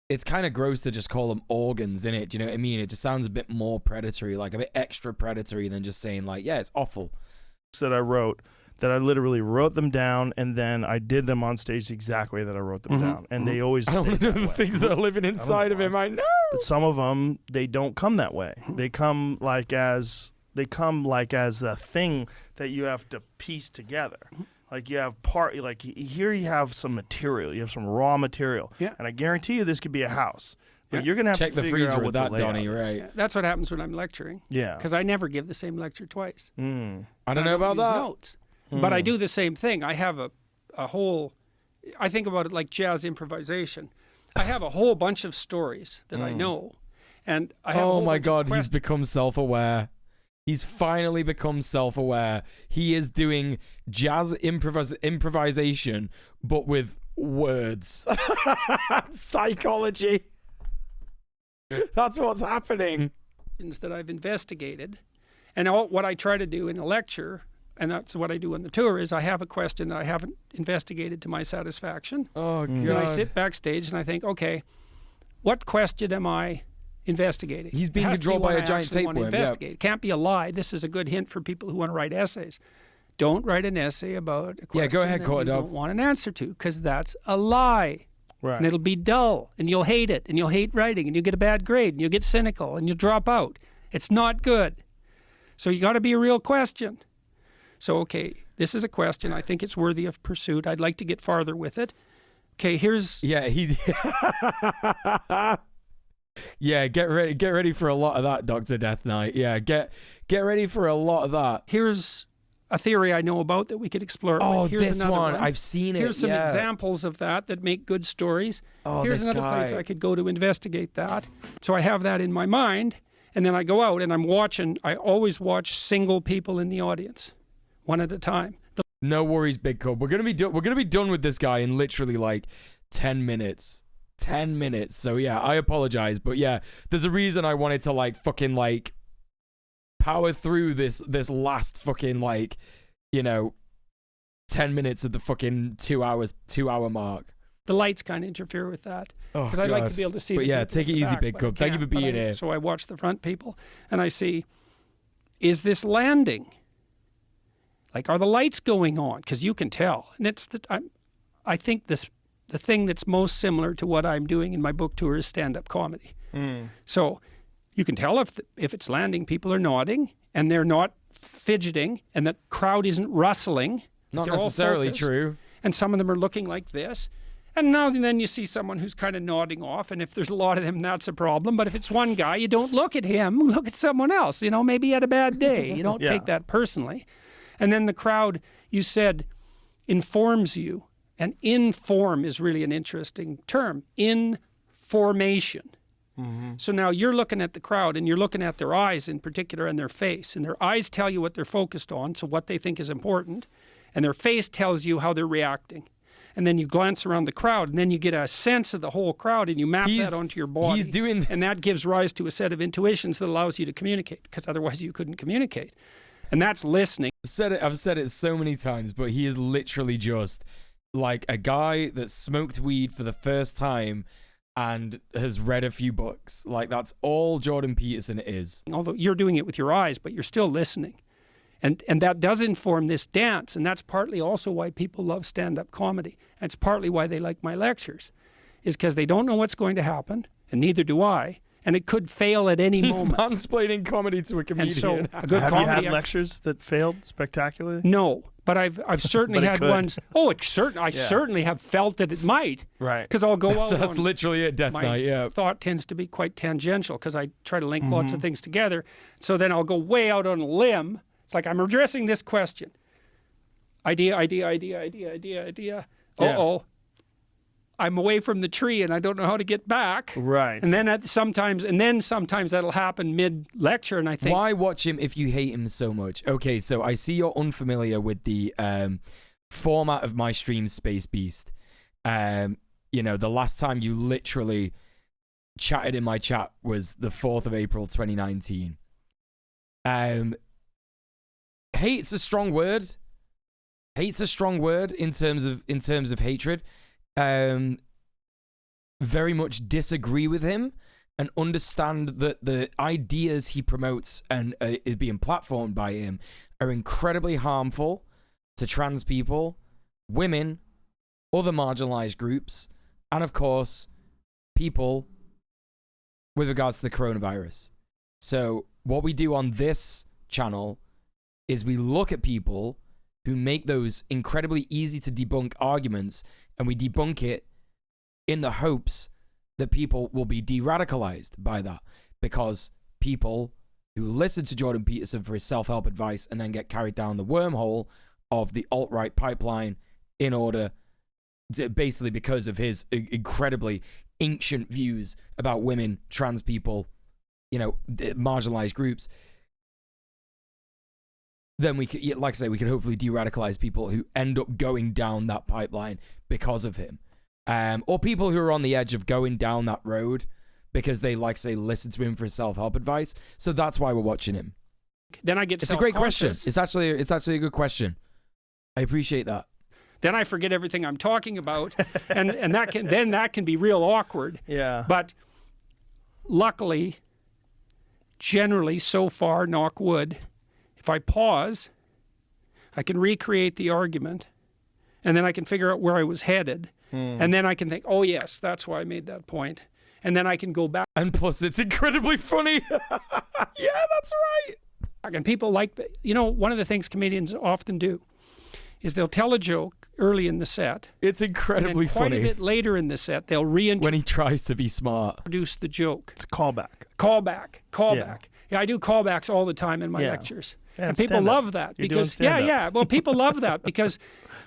it's kind of gross to just call them organs, innit? Do you know what I mean? It just sounds a bit more predatory, like a bit extra predatory than just saying like, yeah, it's awful. That I wrote, that I literally wrote them down, and then I did them on stage the exact way that I wrote them down. And they always I don't stayed know that the way. things that are living inside of him. I know. But some of them, they don't come that way. They come like as a thing that you have to piece together. Like you have here you have some material, you have some raw material. Yeah. And I guarantee you this could be a house. But Yeah. you're going to have Check to the figure freezer out with what that, the layout Donnie, is. right? Yeah, that's what happens when I'm lecturing. Yeah. Because I never give the same lecture twice. I don't know about use that. Notes. But I do the same thing. I have a whole, I think about it like jazz improvisation. I have a whole bunch of stories that I know. And I have a Oh whole my bunch of God, he's questions. become self-aware. He's finally become self-aware. He is doing jazz improvisation, but with words. Psychology. That's what's happening. That I've investigated. And what I try to do in a lecture, and that's what I do on the tour, is I have a question that I haven't investigated to my satisfaction. Oh, God. And I sit backstage and I think, okay, what question am I investigating? He's being It has to be controlled by one a I giant actually want to tapeworm, yeah. investigate. It can't be a lie. This is a good hint for people who want to write essays. Don't write an essay about a question go ahead, that Court you Dove. don't want an answer to, because that's a lie. Right. And it'll be dull, and you'll hate it, and you'll hate writing, and you'll get a bad grade, and you'll get cynical, and you'll drop out. It's not good. So you got to be a real question. So, okay, this is a question. I think it's worthy of pursuit. I'd like to get farther with it. Okay, here's... Yeah, he... Yeah, get ready for a lot of that, Dr. Death Knight. Yeah, get ready for a lot of that. Here's a theory I know about that we could explore. Oh, Here's this another one. I've seen it. Here's some yeah. examples of that make good stories. Oh, Here's this another guy. place I could go to investigate that. So I have that in my mind, and then I go out and I'm watching. I always watch single people in the audience, one at a time. No worries, Big Cub. We're gonna be done with this guy in literally like 10 minutes. 10 minutes. So yeah, I apologize, but yeah, there's a reason I wanted to like fucking like power through this last fucking like, 10 minutes of the fucking 2 hour mark. The lights kind of interfere with that Oh, because I like God. to be able to see. But the yeah, people take at it the easy, back, Big but I Cub. Thank you can't. for But being here. So I watch the front people and I see, is this landing? Like, are the lights going on? Because you can tell. And it's I think the thing that's most similar to what I'm doing in my book tour is stand-up comedy. So you can tell if it's landing, people are nodding and they're not fidgeting and the crowd isn't rustling. Not They're all necessarily focused. true. And some of them are looking like this. And now and then you see someone who's kind of nodding off, and if there's a lot of them, that's a problem. But if it's one guy, you don't look at him, look at someone else. Maybe he had a bad day. You don't Yeah. take that personally. And then the crowd, you said, informs you. And inform is really an interesting term. Information. So now you're looking at the crowd, and you're looking at their eyes in particular and their face. And their eyes tell you what they're focused on, so what they think is important. And their face tells you how they're reacting. And then you glance around the crowd, and then you get a sense of the whole crowd, and you map that onto your body. He's doing... And that gives rise to a set of intuitions that allows you to communicate, because otherwise you couldn't communicate. And that's listening. I've said it so many times, but he is literally just like a guy that smoked weed for the first time and has read a few books. Like, that's all Jordan Peterson is. Although you're doing it with your eyes, but you're still listening. And that does inform this dance, and that's partly also why people love stand-up comedy. That's partly why they like my lectures, is because they don't know what's going to happen, and neither do I, and it could fail at any He's moment. mansplaining comedy to a comedian. And so a good Have you comedy had lectures that failed spectacularly? No, but I've certainly But it had could. ones. Oh, I certainly have felt that it might. Right. Because I'll go out. That's on- literally it, Death my Knight, yeah. thought tends to be quite tangential because I try to link lots of things together. So then I'll go way out on a limb. It's like I'm addressing this question. Idea. Yeah. Uh-oh. I'm away from the tree and I don't know how to get back. Right. And then sometimes that'll happen mid-lecture and I think... Why watch him if you hate him so much? Okay, so I see you're unfamiliar with the format of my stream, Space Beast. The last time you literally chatted in my chat was the 4th of April, 2019. Hey, hate's a strong word. Hate's a strong word in terms of hatred. Very much disagree with him and understand that the ideas he promotes and is being platformed by him are incredibly harmful to trans people, women, other marginalized groups, and of course, people with regards to the coronavirus. So what we do on this channel is we look at people who make those incredibly easy to debunk arguments, and we debunk it in the hopes that people will be de-radicalized by that, because people who listen to Jordan Peterson for his self-help advice and then get carried down the wormhole of the alt-right pipeline in order to, basically because of his incredibly ancient views about women, trans people, marginalized groups, then we could, like I say, we can hopefully de-radicalize people who end up going down that pipeline because of him. Or people who are on the edge of going down that road because they, like say, listen to him for self-help advice. So that's why we're watching him. Then I get It's a great question. self-conscious. It's actually a good question. I appreciate that. Then I forget everything I'm talking about, and that can be real awkward. Yeah. But luckily, generally, so far, knock wood, if I pause, I can recreate the argument, and then I can figure out where I was headed, and then I can think, oh yes, that's why I made that point, and then I can go back. And plus, it's incredibly funny. Yeah, that's right. And people like that. One of the things comedians often do is they'll tell a joke early in the set. It's incredibly and then quite funny. a bit later in the set, they'll when he tries to be smart. Introduce the joke. It's a callback. Callback. Yeah, I do callbacks all the time in my lectures. Yeah, and people love that because well, people love that because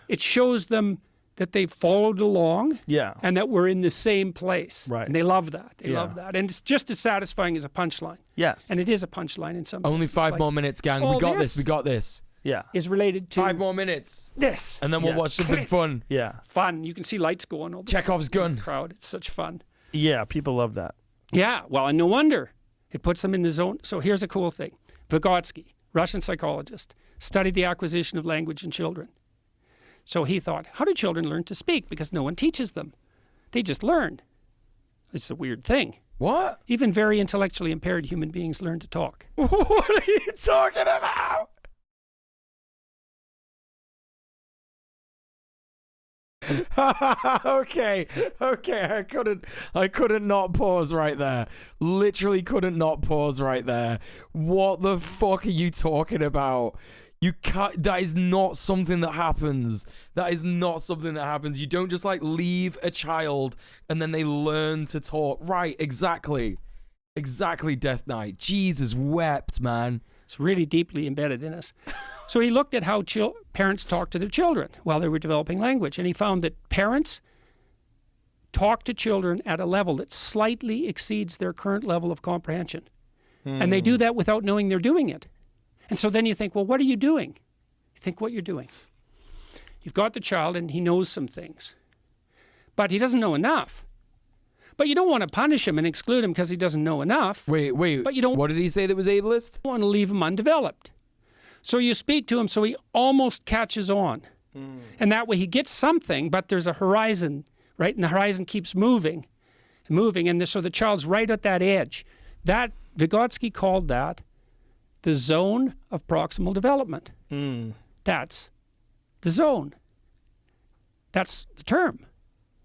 it shows them that they've followed along and that we're in the same place. Right. And they love that. They love that. And it's just as satisfying as a punchline. Yes. And it is a punchline in some sense. Only 5 more minutes, gang. We got this. We got this. Yeah. Is related to 5 more minutes. This. And then we'll watch something fun. Yeah. Fun. You can see lights going over Chekhov's gun. the crowd. It's such fun. Yeah, people love that. Yeah. Well, and no wonder. It puts them in the zone. So here's a cool thing. Vygotsky, Russian psychologist, studied the acquisition of language in children. So he thought, how do children learn to speak? Because no one teaches them. They just learn. It's a weird thing. What? Even very intellectually impaired human beings learn to talk. What are you talking about? Okay. I couldn't not pause right there. Literally couldn't not pause right there. What the fuck are you talking about? You can't. That is not something that happens. You don't just leave a child and then they learn to talk. Right? Exactly, Death Knight. Jesus wept, man. It's really deeply embedded in us. So he looked at how parents talk to their children while they were developing language, and he found that parents talk to children at a level that slightly exceeds their current level of comprehension. And they do that without knowing they're doing it. And so then you think, well, what are you doing? You think what you're doing. You've got the child and he knows some things, but he doesn't know enough. But you don't want to punish him and exclude him because he doesn't know enough. Wait. But you don't What did he say that was ableist? want to leave him undeveloped. So you speak to him so he almost catches on. And that way he gets something, but there's a horizon, right? And the horizon keeps moving. And so the child's right at that edge. That, Vygotsky called that the zone of proximal development. That's the zone. That's the term.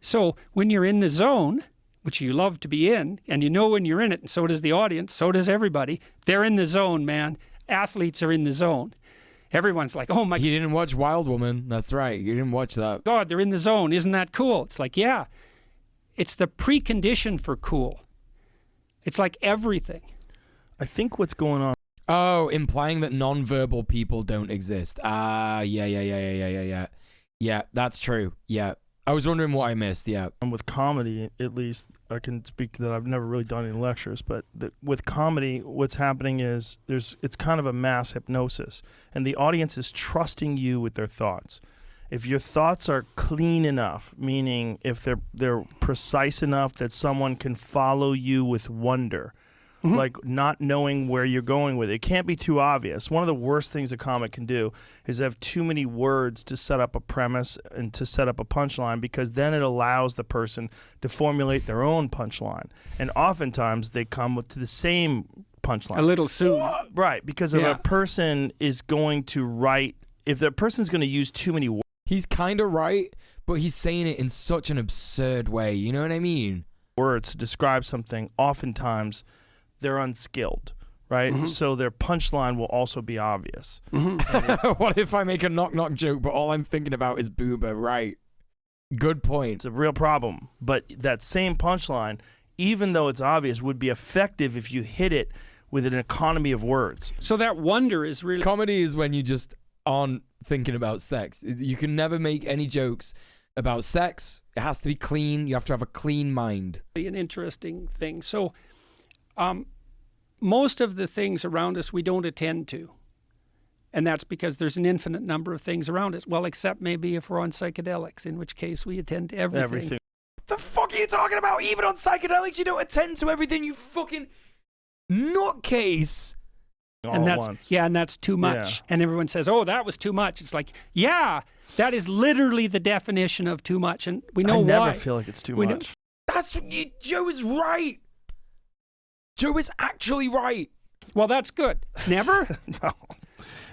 So when you're in the zone, which you love to be in, and you know when you're in it, and so does the audience, so does everybody, they're in the zone, man. Athletes are in the zone. Everyone's like, oh my You didn't watch Wild Woman. That's right. You didn't watch that. God, they're in the zone. Isn't that cool? It's like, yeah. It's the precondition for cool. It's like everything. I think what's going on. Oh, implying that non-verbal people don't exist. Yeah. Yeah, that's true. Yeah. I was wondering what I missed, yeah. And with comedy, at least, I can speak to that. I've never really done any lectures, but with comedy, what's happening is it's kind of a mass hypnosis, and the audience is trusting you with their thoughts. If your thoughts are clean enough, meaning if they're precise enough that someone can follow you with wonder, like not knowing where you're going with it. It can't be too obvious. One of the worst things a comic can do is have too many words to set up a premise and to set up a punchline, because then it allows the person to formulate their own punchline. And oftentimes they come to the same punchline. A little soon. Right, because if a person is going to write, if the person's going to use too many words. He's kind of right, but he's saying it in such an absurd way. You know what I mean? Words to describe something, oftentimes they're unskilled, right? So their punchline will also be obvious. What if I make a knock-knock joke, but all I'm thinking about is booba, right? Good point. It's a real problem. But that same punchline, even though it's obvious, would be effective if you hit it with an economy of words. So that wonder is really... Comedy is when you just aren't thinking about sex. You can never make any jokes about sex. It has to be clean. You have to have a clean mind. An interesting thing. So most of the things around us we don't attend to. And that's because there's an infinite number of things around us. Well, except maybe if we're on psychedelics, in which case we attend to everything. What the fuck are you talking about? Even on psychedelics, you don't attend to everything, you fucking nutcase. And that's too much. Yeah. And everyone says, "Oh, that was too much." It's like, yeah, that is literally the definition of too much, and we know why. I never feel like it's too much. That's Joe is right. Joe is actually right. Well, that's good. Never?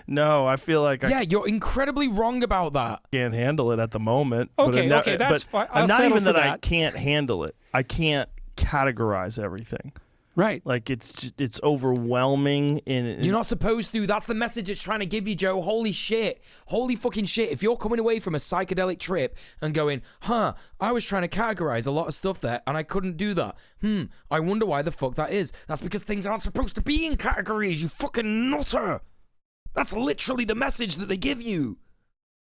No, I feel like you're incredibly wrong about that. I can't handle it at the moment. Okay, that's fine. I'll not settle even for that I that. can't handle it. I can't categorize everything. Right. Like it's overwhelming. You're not supposed to. That's the message it's trying to give you, Joe. Holy shit. Holy fucking shit. If you're coming away from a psychedelic trip and going, I was trying to categorize a lot of stuff there and I couldn't do that. I wonder why the fuck that is. That's because things aren't supposed to be in categories, you fucking nutter. That's literally the message that they give you.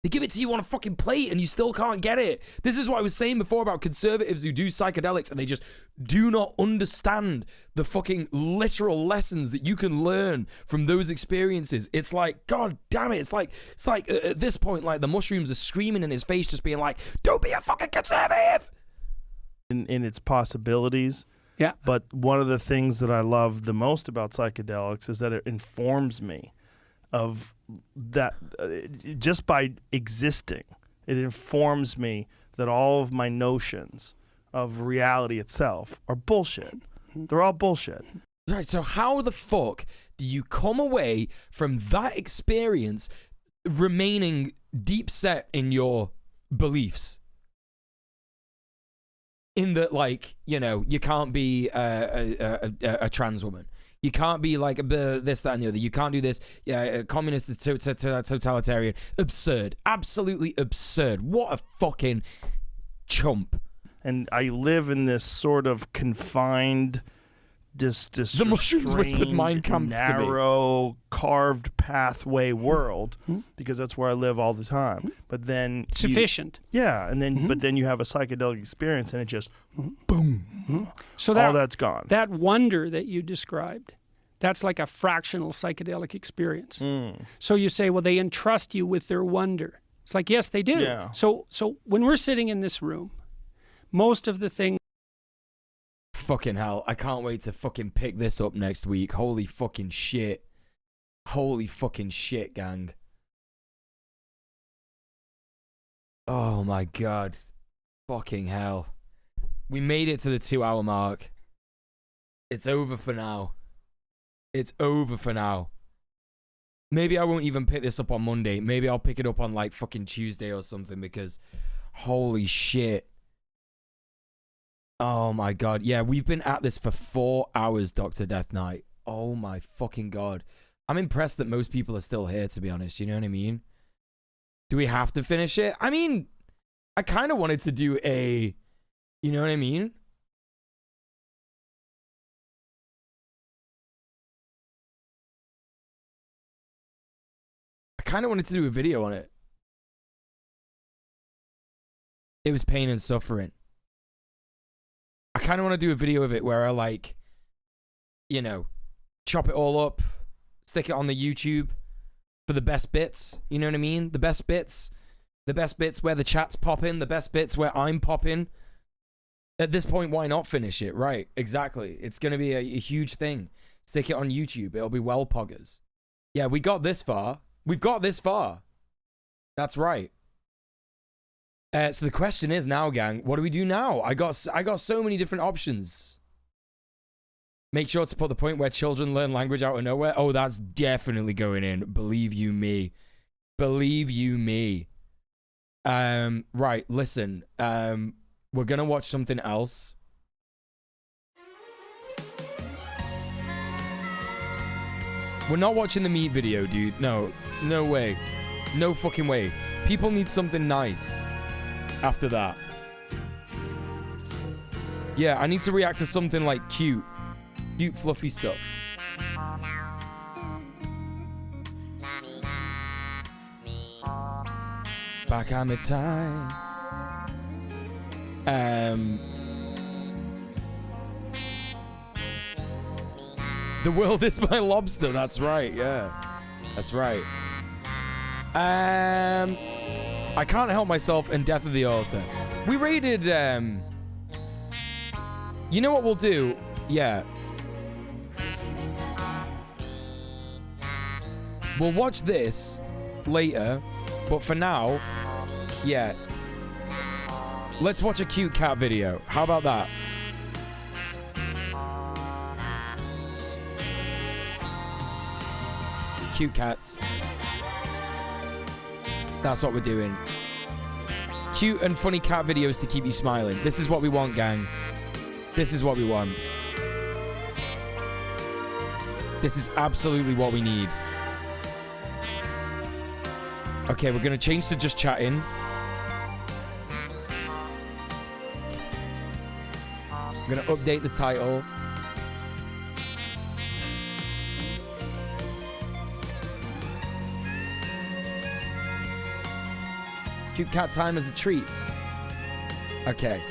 They give it to you on a fucking plate and you still can't get it. This is what I was saying before about conservatives who do psychedelics and they just do not understand the fucking literal lessons that you can learn from those experiences. It's like, God damn it. It's like at this point, like the mushrooms are screaming in his face, just being like, don't be a fucking conservative. In its possibilities. Yeah. But one of the things that I love the most about psychedelics is that it informs me of that just by existing. It informs me that all of my notions of reality itself are bullshit. They're all bullshit. Right, so how the fuck do you come away from that experience remaining deep set in your beliefs? In that, like, you know, you can't be a trans woman. You can't be like this, that, and the other. You can't do this. Yeah, communist is totalitarian. Absurd. Absolutely absurd. What a fucking chump. And I live in this sort of confined, the mushrooms whispered Mein Kampf narrow, carved pathway world, because that's where I live all the time. But then sufficient. And then but then you have a psychedelic experience, and it just boom. So all that's gone. That wonder that you described, that's like a fractional psychedelic experience. So you say, well, they entrust you with their wonder. It's like, yes, they do. Yeah. So when we're sitting in this room, most of the things. Fucking hell, I can't wait to fucking pick this up next week. Holy fucking shit. Holy fucking shit, gang. Oh my God. Fucking hell. We made it to the 2-hour mark. It's over for now. It's over for now. Maybe I won't even pick this up on Monday. Maybe I'll pick it up on like fucking Tuesday or something, because holy shit. Oh my God. Yeah, we've been at this for 4 hours, Dr. Death Knight. Oh my fucking God. I'm impressed that most people are still here, to be honest. You know what I mean? Do we have to finish it? I mean, I kind of wanted to do a, you know what I mean? I kind of wanted to do a video on it. It was pain and suffering. I kind of want to do a video of it where I, like, you know, chop it all up, stick it on the YouTube for the best bits. You know what I mean? The best bits where the chat's popping, the best bits where I'm popping. At this point, why not finish it? Right, exactly. It's going to be a huge thing. Stick it on YouTube. It'll be well poggers. Yeah, we got this far. We've got this far. That's right. So the question is now, gang, what do we do now? I got so many different options. Make sure to put the point where children learn language out of nowhere. Oh, that's definitely going in. Believe you me. Believe you me. Right, listen. We're going to watch something else. We're not watching the meat video, dude. No. No way. No fucking way. People need something nice after that. Yeah, I need to react to something like cute. Cute, fluffy stuff. Back on the time. The world is my lobster. That's right. Yeah, that's right. I can't help myself and Death of the Author. We rated. You know what we'll do? Yeah. We'll watch this later, but for now, yeah. Let's watch a cute cat video. How about that? Cute cats. That's what we're doing. Cute and funny cat videos to keep you smiling. This is what we want, gang. This is what we want. This is absolutely what we need. Okay, we're going to change to just chatting. I'm going to update the title. Cute cat time as a treat. Okay.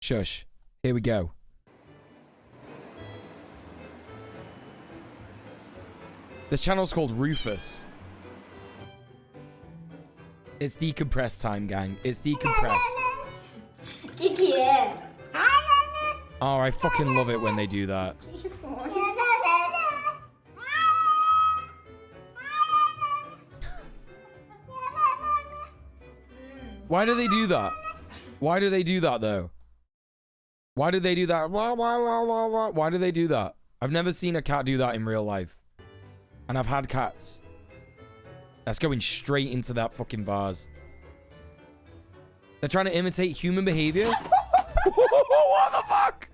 Shush. Here we go. This channel's called Rufus. It's decompress time, gang. It's decompress. Oh, I fucking love it when they do that. Why do they do that? Why do they do that, though? Why do they do that? Why do they do that? I've never seen a cat do that in real life. And I've had cats. That's going straight into that fucking vase. They're trying to imitate human behavior? What the fuck?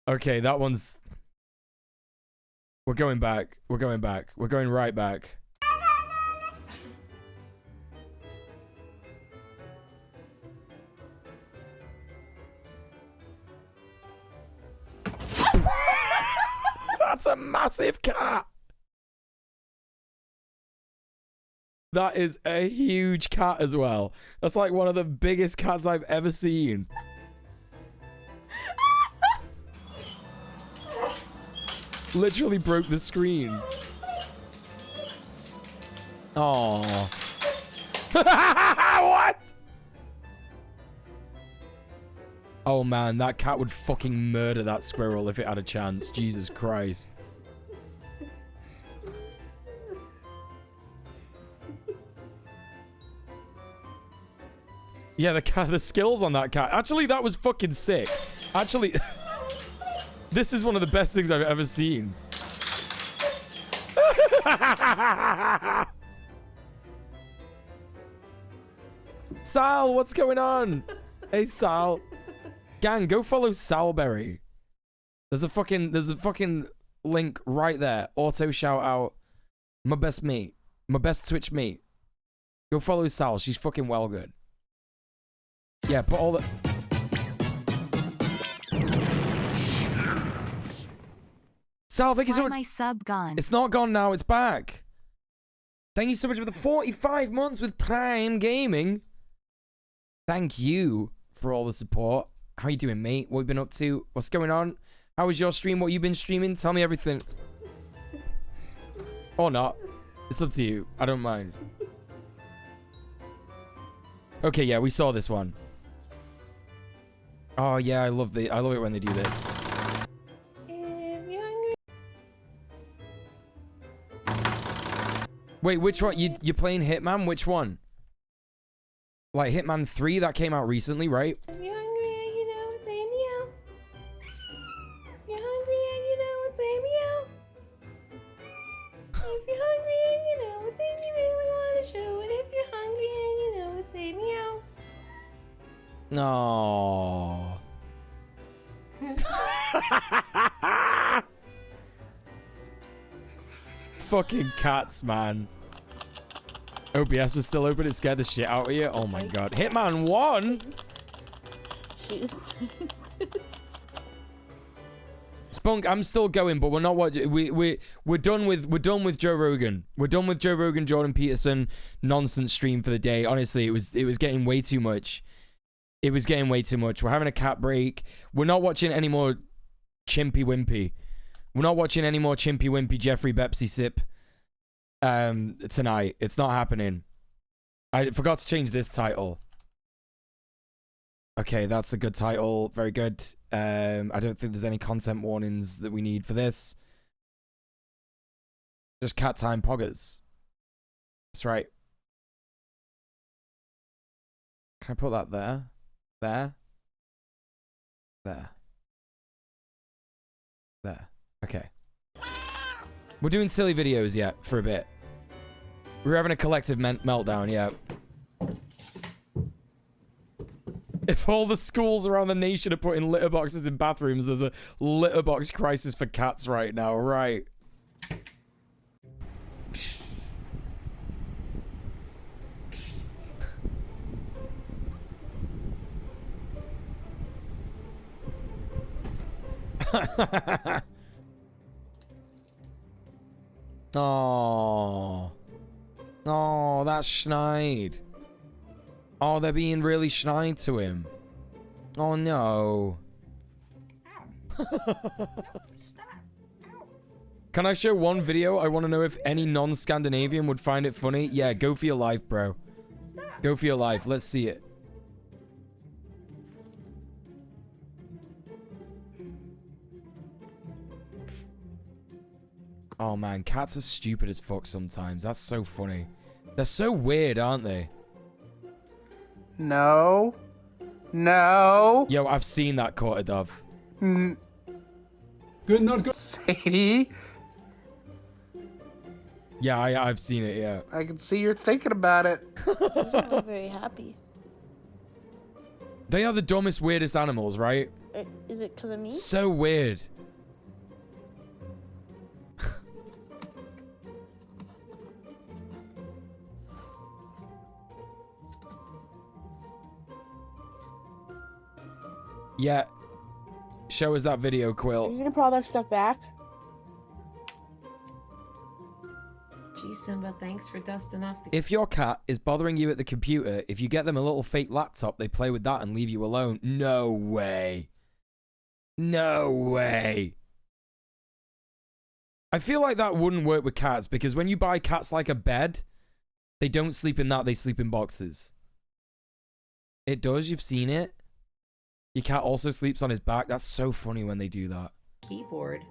Okay, that one's... We're going back. We're going back. We're going right back. That's a massive cat. That is a huge cat as well. That's like one of the biggest cats I've ever seen. Literally broke the screen. Oh. What? Oh man, that cat would fucking murder that squirrel if it had a chance. Jesus Christ. Yeah, the skills on that cat. Actually, that was fucking sick. Actually, this is one of the best things I've ever seen. Sal, what's going on? Hey, Sal. Gang, go follow Salberry. There's a fucking link right there. Auto shout out. My best mate. My best Twitch mate. Go follow Sal. She's fucking well good. Yeah, put all the... Sal, thank you so much. My sub gone? It's not gone now. It's back. Thank you so much for the 45 months with Prime Gaming. Thank you for all the support. How you doing, mate? What have you been up to? What's going on? How was your stream? What you been streaming? Tell me everything. Or not. It's up to you. I don't mind. Okay, yeah, we saw this one. Oh yeah, I love it when they do this. Wait, which one? You're playing Hitman? Which one? Like Hitman 3 that came out recently, right? If you're hungry and you know it, say meow. If you're hungry and you know it, say meow. If you're hungry and you know it, then you really want to show it. If you're hungry and you know it, say meow. No. Fucking cats, man. OBS was still open. It scared the shit out of you. Oh my god. Hitman 1. Spunk, I'm still going, but we're not watching. We're done with Joe Rogan. We're done with Joe Rogan, Jordan Peterson nonsense stream for the day. Honestly, it was getting way too much. It was getting way too much. We're having a cat break. We're not watching any more chimpy wimpy. We're not watching any more chimpy wimpy Jeffrey Pepsi sip tonight. It's not happening. I forgot to change this title. Okay, that's a good title. Very good. I don't think there's any content warnings that we need for this. Just cat time poggers. That's right. Can I put that there? There? There. There. Okay. We're doing silly videos yet for a bit. We're having a collective meltdown, yeah. If all the schools around the nation are putting litter boxes in bathrooms, there's a litter box crisis for cats right now, right? Oh. Oh, that's schneid. Oh, they're being really schneid to him. Oh, no. Can I show one video? I want to know if any non-Scandinavian would find it funny. Yeah, go for your life, bro. Go for your life. Let's see it. Oh, man. Cats are stupid as fuck sometimes. That's so funny. They're so weird, aren't they? No. No. Yo, I've seen that quarter dove. Good, not good. Sadie. Yeah, I've seen it, yeah. I can see you're thinking about it. I'm very happy. They are the dumbest, weirdest animals, right? Is it because of me? So weird. Yeah. Show us that video, Quill. Are you gonna put all that stuff back? Gee, Simba, thanks for dusting off the... If your cat is bothering you at the computer, if you get them a little fake laptop, they play with that and leave you alone. No way. No way. I feel like that wouldn't work with cats, because when you buy cats like a bed, they don't sleep in that, they sleep in boxes. It does, you've seen it. Your cat also sleeps on his back. That's so funny when they do that. Keyboard.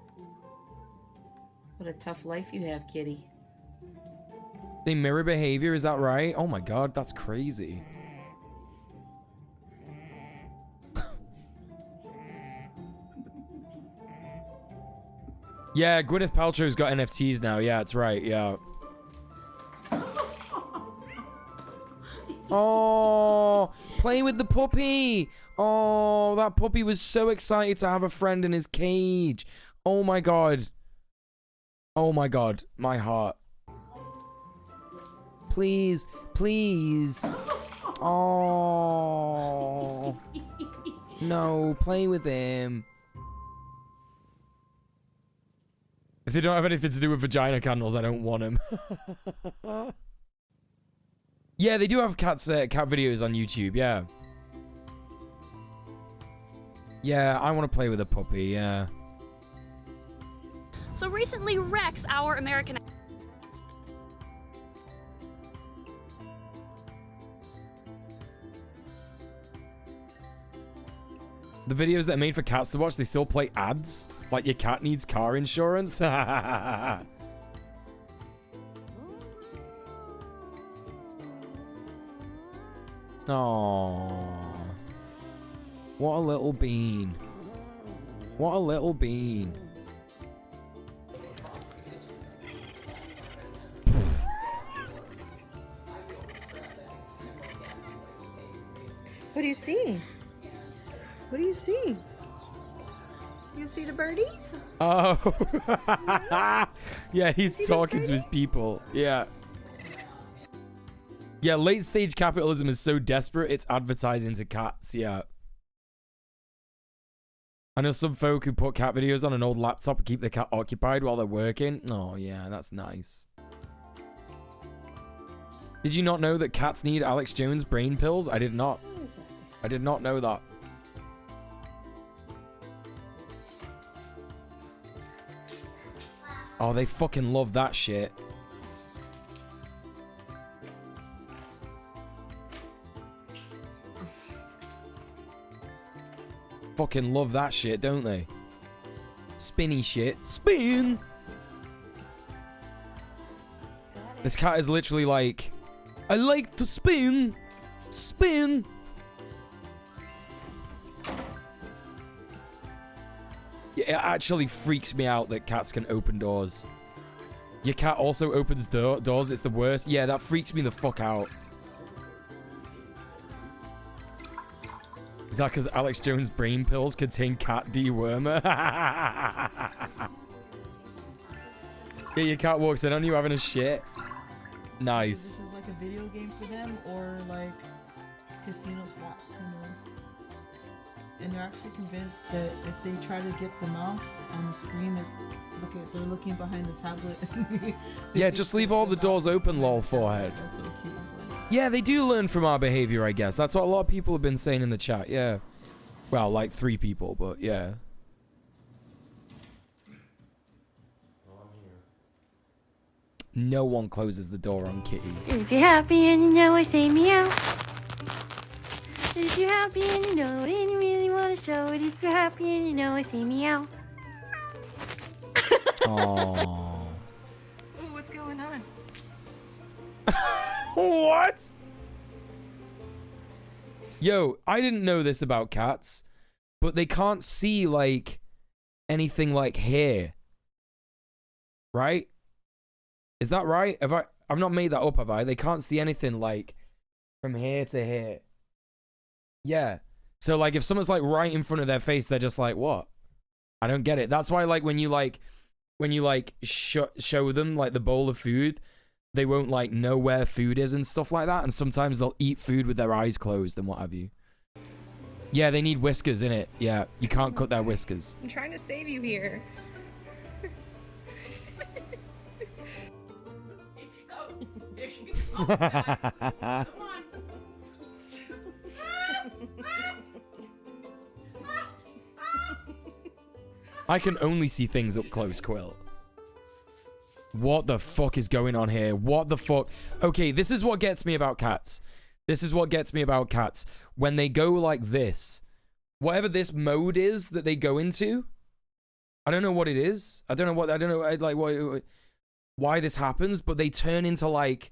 What a tough life you have, kitty. They mirror behavior, is that right? Oh my god, that's crazy. Yeah, Gwyneth Paltrow's got NFTs now. Yeah, that's right. Yeah. Oh, play with the puppy. Oh, that puppy was so excited to have a friend in his cage. Oh my god. Oh my god. My heart. Please, please. Oh. No, play with him. If they don't have anything to do with vagina candles, I don't want them. Yeah, they do have cat videos on YouTube, yeah. Yeah, I want to play with a puppy, yeah. So recently, Rex, our American... The videos that are made for cats to watch, they still play ads. Like your cat needs car insurance. Oh, what a little bean. What a little bean. What do you see? What do you see? You see the birdies? Oh. Yeah, he's talking to his people. Yeah. Yeah, late stage capitalism is so desperate, it's advertising to cats. Yeah. I know some folk who put cat videos on an old laptop and keep the cat occupied while they're working. Oh, yeah, that's nice. Did you not know that cats need Alex Jones brain pills? I did not. I did not know that. Oh, they fucking love that shit. Fucking love that shit, don't they? Spinny shit. Spin! This cat is literally like, I like to spin. Spin. Yeah, it actually freaks me out that cats can open doors. Your cat also opens doors. It's the worst. Yeah, that freaks me the fuck out. Is that because Alex Jones' brain pills contain cat dewormer? Yeah, your cat walks in on you having a shit. Nice. This is like a video game for them or like casino slots, who knows? And they're actually convinced that if they try to get the mouse on the screen, they're looking behind the tablet. Yeah, just leave all the doors open, lol, forehead. That's so cute. Yeah, they do learn from our behavior, I guess. That's what a lot of people have been saying in the chat, yeah. Well, like 3 people, but yeah. No one closes the door on Kitty. If you're happy and you know it, say meow. If you're happy and you know it and you really want to show it, if you're happy and you know it, say meow. Aww. Ooh, what's going on? What? Yo, I didn't know this about cats, but they can't see, like, anything like hair. Right? Is that right? I've not made that up, have I? They can't see anything, like, from hair to hair. Yeah. So, like, if someone's, like, right in front of their face, they're just like, what? I don't get it. That's why, like, when you show them, like, the bowl of food, they won't, like, know where food is and stuff like that. And sometimes they'll eat food with their eyes closed and what have you. Yeah, they need whiskers, innit? Yeah, you can't cut their whiskers. I'm trying to save you here. Here she goes. Come on. I can only see things up close, Quill. What the fuck is going on here? What the fuck? Okay, this is what gets me about cats. This is what gets me about cats. When they go like this, whatever this mode is that they go into, I don't know what it is. I don't know like why this happens, but they turn into like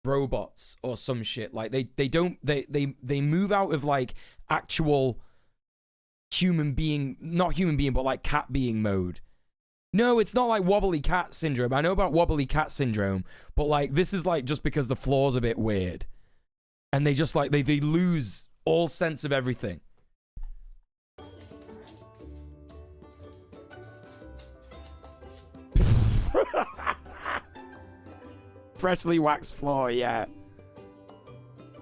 robots or some shit. Like they move out of like actual human being, not human being, but like cat being mode. No, it's not like wobbly cat syndrome. I know about wobbly cat syndrome, but like this is like just because the floor's a bit weird. And they just like, they lose all sense of everything. Freshly waxed floor, yeah.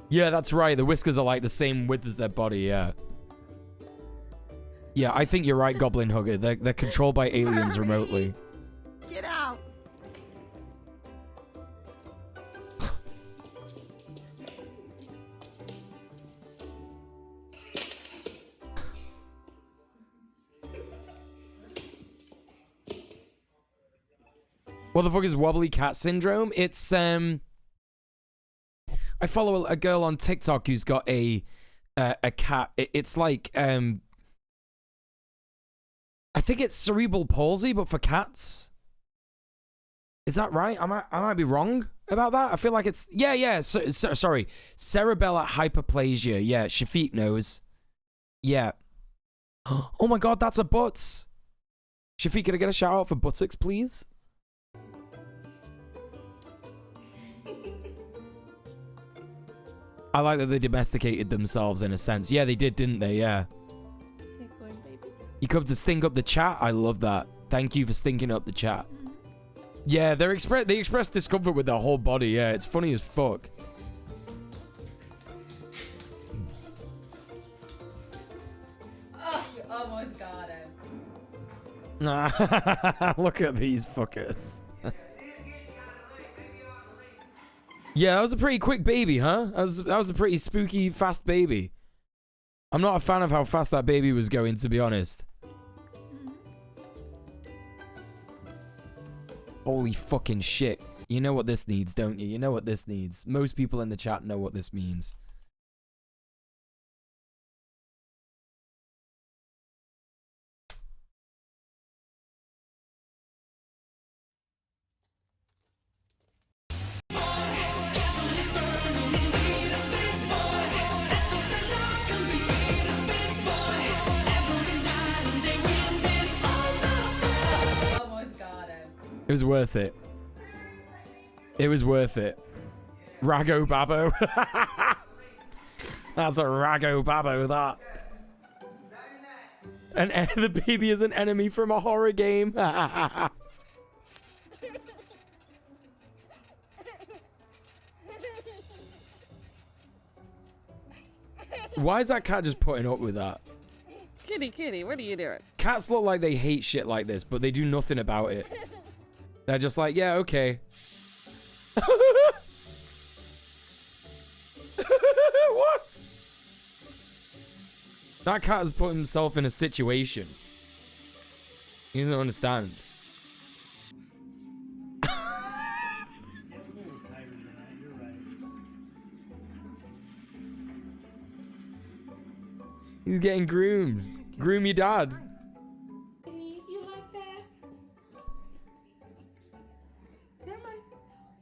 Yeah, that's right. The whiskers are like the same width as their body, yeah. Yeah, I think you're right, Goblin Hugger. They're controlled by aliens remotely. Get out. What the fuck is wobbly cat syndrome? It's I follow a girl on TikTok who's got a cat. It's like I think it's cerebral palsy, but for cats. Is that right? I might be wrong about that. I feel like it's... Yeah. Sorry. Cerebellar hyperplasia. Yeah, Shafiq knows. Yeah. Oh my god, that's a butts. Shafiq, can I get a shout out for buttocks, please? I like that they domesticated themselves in a sense. Yeah, they did, didn't they? Yeah. You come to stink up the chat? I love that. Thank you for stinking up the chat. Yeah, they express discomfort with their whole body. Yeah, it's funny as fuck. Oh, you almost got him. Look at these fuckers. Yeah, that was a pretty quick baby, huh? That was a pretty spooky, fast baby. I'm not a fan of how fast that baby was going, to be honest. Holy fucking shit. You know what this needs, don't you? You know what this needs. Most people in the chat know what this means. It was worth it. It was worth it. Rago Babo. That's a Rago Babo, that. The baby is an enemy from a horror game. Why is that cat just putting up with that? Kitty, what are you doing? Cats look like they hate shit like this, but they do nothing about it. They're just like, yeah, okay. What? That cat has put himself in a situation. He doesn't understand. He's getting groomed. Groom your dad. You like that? Come on.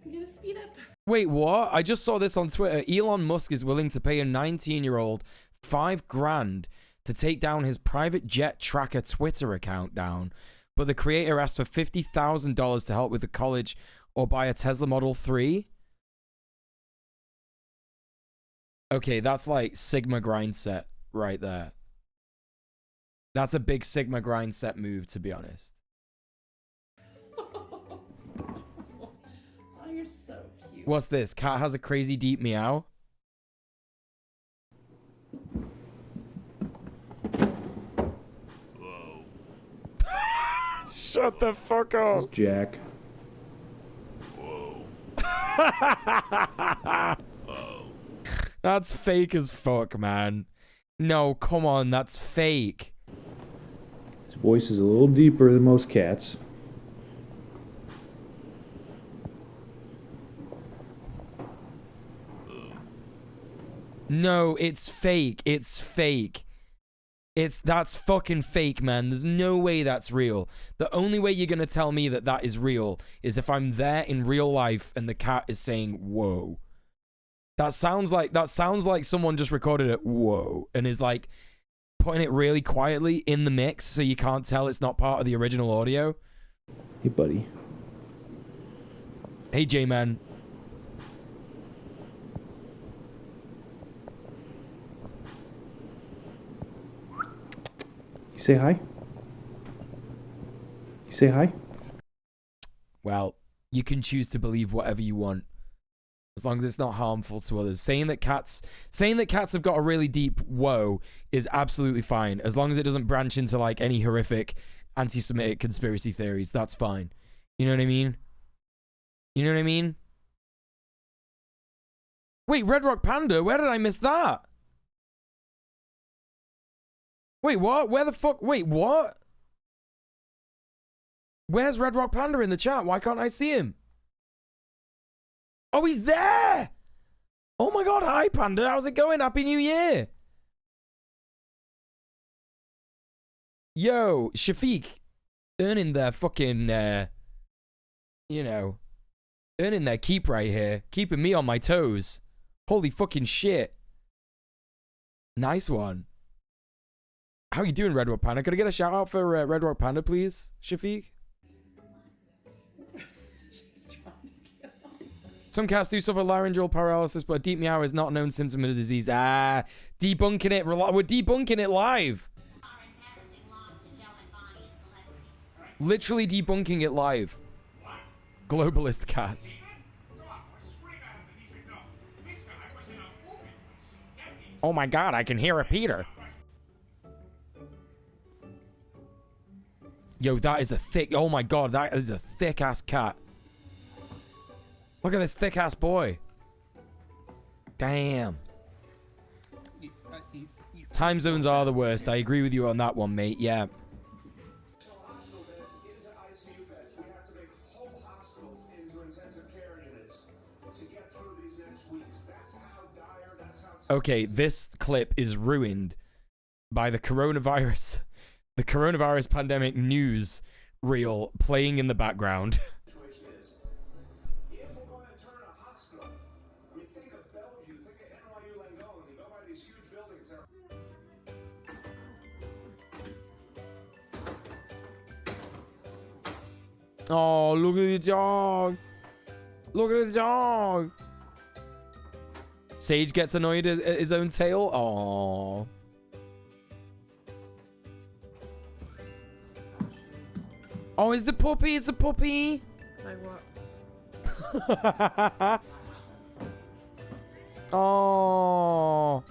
I'm gonna speed up. Wait, what? I just saw this on Twitter. Elon Musk is willing to pay a 19-year-old $5,000 to take down his private jet tracker Twitter account down, but the creator asked for $50,000 to help with the college or buy a Tesla Model 3. Okay, that's like Sigma grind set right there. That's a big Sigma grind set move, to be honest. Oh, you're so cute. What's this? Cat has a crazy deep meow. Whoa. Shut the fuck up. It's Jack. Whoa. That's fake as fuck, man. No, come on, that's fake. His voice is a little deeper than most cats. No, it's fake. It's fake. That's fucking fake, man. There's no way that's real. The only way you're gonna tell me that that is real is if I'm there in real life and the cat is saying, whoa. That sounds like someone just recorded it, whoa, and is like putting it really quietly in the mix so you can't tell it's not part of the original audio. Hey, buddy. Hey, J-Man. You say hi? You say hi? Well, you can choose to believe whatever you want, as long as it's not harmful to others. Saying that cats have got a really deep whoa is absolutely fine, as long as it doesn't branch into like any horrific anti-Semitic conspiracy theories. That's fine. You know what I mean? You know what I mean? Wait, Red Rock Panda, where did I miss that? Wait, what? Where the fuck? Wait, what? Where's Red Rock Panda in the chat? Why can't I see him? Oh, he's there! Oh my god, hi Panda, how's it going? Happy New Year! Yo, Shafiq, earning their fucking, you know, earning their keep right here. Keeping me on my toes. Holy fucking shit. Nice one. How you doing, Red Rock Panda? Could I get a shout out for Red Rock Panda, please, Shafiq? Some cats do suffer laryngeal paralysis, but a deep meow is not a known symptom of the disease. Ah, debunking it. We're debunking it live. Literally debunking it live. Globalist cats. Oh my god, I can hear a Peter. Yo, that is a thick... Oh my god, that is a thick-ass cat. Look at this thick-ass boy. Damn. Time zones are the worst. I agree with you on that one, mate. Yeah. Okay, this clip is ruined by the coronavirus pandemic news reel playing in the background. Oh, look at the dog. Look at the dog. Sage gets annoyed at his own tail. Oh. Oh, it's the puppy. It's a puppy. Like what? Oh.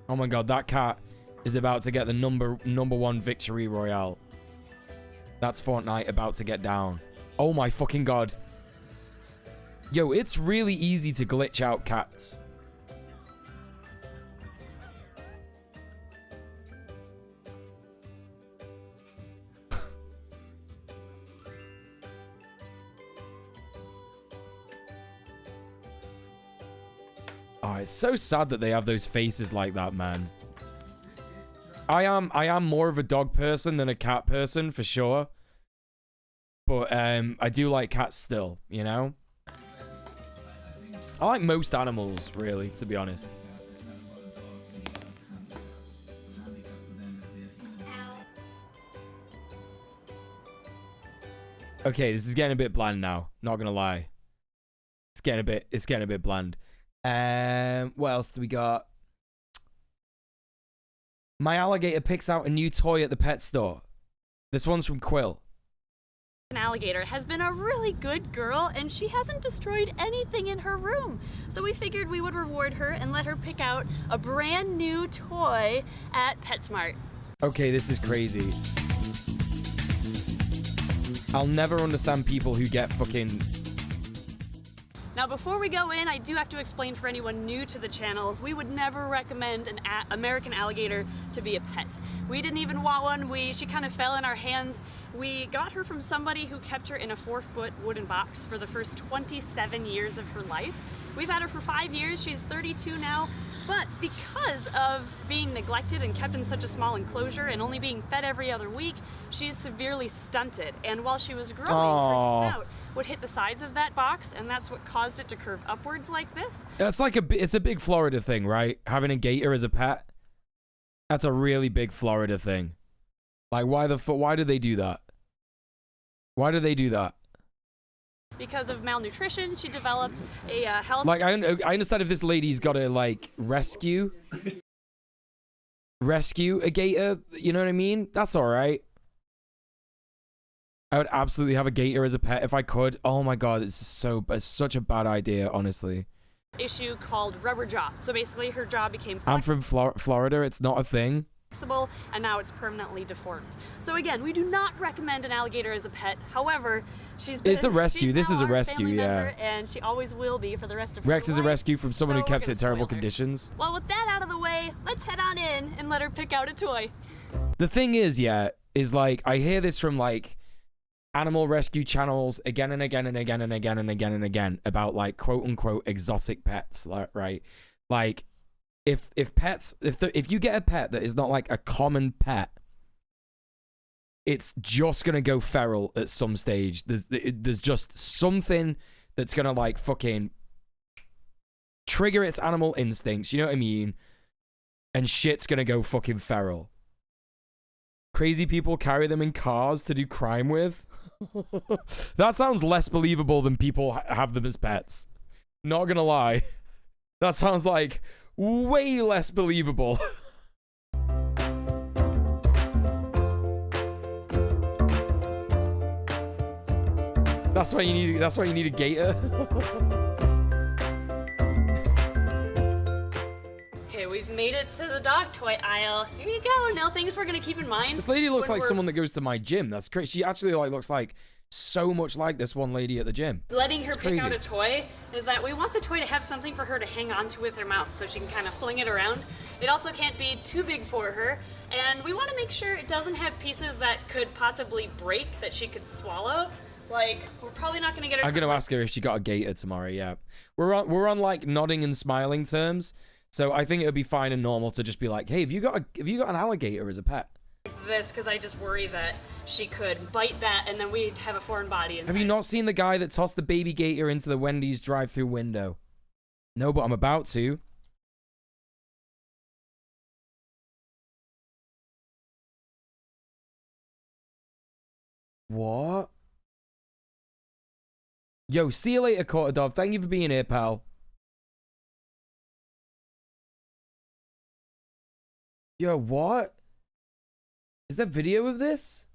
Oh my god, that cat is about to get the number one victory royale. That's Fortnite about to get down. Oh my fucking god. Yo, it's really easy to glitch out cats. Oh, it's so sad that they have those faces like that, man. I am more of a dog person than a cat person, for sure. But I do like cats still, you know? I like most animals, really, to be honest. Okay, this is getting a bit bland now. Not gonna lie. It's getting a bit bland. What else do we got? My alligator picks out a new toy at the pet store. This one's from Quill. An alligator has been a really good girl and she hasn't destroyed anything in her room. So we figured we would reward her and let her pick out a brand new toy at PetSmart. Okay, this is crazy. I'll never understand people who get fucking... Now before we go in, I do have to explain for anyone new to the channel, we would never recommend an American alligator to be a pet. We didn't even want one, she kind of fell in our hands. We got her from somebody who kept her in a 4-foot wooden box for the first 27 years of her life. We've had her for 5 years, she's 32 now, but because of being neglected and kept in such a small enclosure and only being fed every other week, she's severely stunted. And while she was growing, her snout would hit the sides of that box, and that's what caused it to curve upwards like this. That's like it's a big Florida thing, right? Having a gator as a pet. That's a really big Florida thing. Like, why do they do that? Why do they do that? Because of malnutrition, she developed a health... Like, I understand if this lady's got to, like, rescue a gator, you know what I mean? That's all right. I would absolutely have a gator as a pet if I could. Oh my god, it's such a bad idea, honestly. Issue called rubber jaw. So basically, her jaw became... I'm from Florida. It's not a thing. Flexible, and now it's permanently deformed. So again, we do not recommend an alligator as a pet. However, it's a rescue. This is a rescue, yeah. And she always will be for the rest of her life. Rex is a rescue from someone who kept it in terrible conditions. Well, with that out of the way, let's head on in and let her pick out a toy. The thing is, yeah, is like I hear this from like animal rescue channels again and again and again and again and again and again about like quote unquote exotic pets, right? Like if you get a pet that is not like a common pet, it's just gonna go feral at some stage. There's just something that's gonna like fucking trigger its animal instincts, you know what I mean? And shit's gonna go fucking feral. Crazy people carry them in cars to do crime with. That sounds less believable than people have them as pets. Not gonna lie. That sounds like way less believable. That's why you need a gator. Okay, we've made it to the dog toy aisle. Here you go. Now things we're gonna keep in mind. This lady looks when like we're someone that goes to my gym. That's crazy. She actually like looks like so much like this one lady at the gym. letting her It's pick out crazy. a toy is that we want the toy to have something for her to hang on to with her mouth so she can kind of fling it around. It also can't be too big for her, and we want to make sure it doesn't have pieces that could possibly break that she could swallow. Like, we're probably not going to get her. I'm gonna ask her if she got a gator tomorrow. Yeah, we're on like nodding and smiling terms, so I think it would be fine and normal to just be like, hey, have you got an alligator as a pet? this because I just worry that she could bite that and then we'd have a foreign body inside. Have you not seen the guy that tossed the baby gator into the Wendy's drive-through window? No, but I'm about to. What? Yo, see you later, Quarterdog. Thank you for being here, pal. Yo, what? Is there video of this?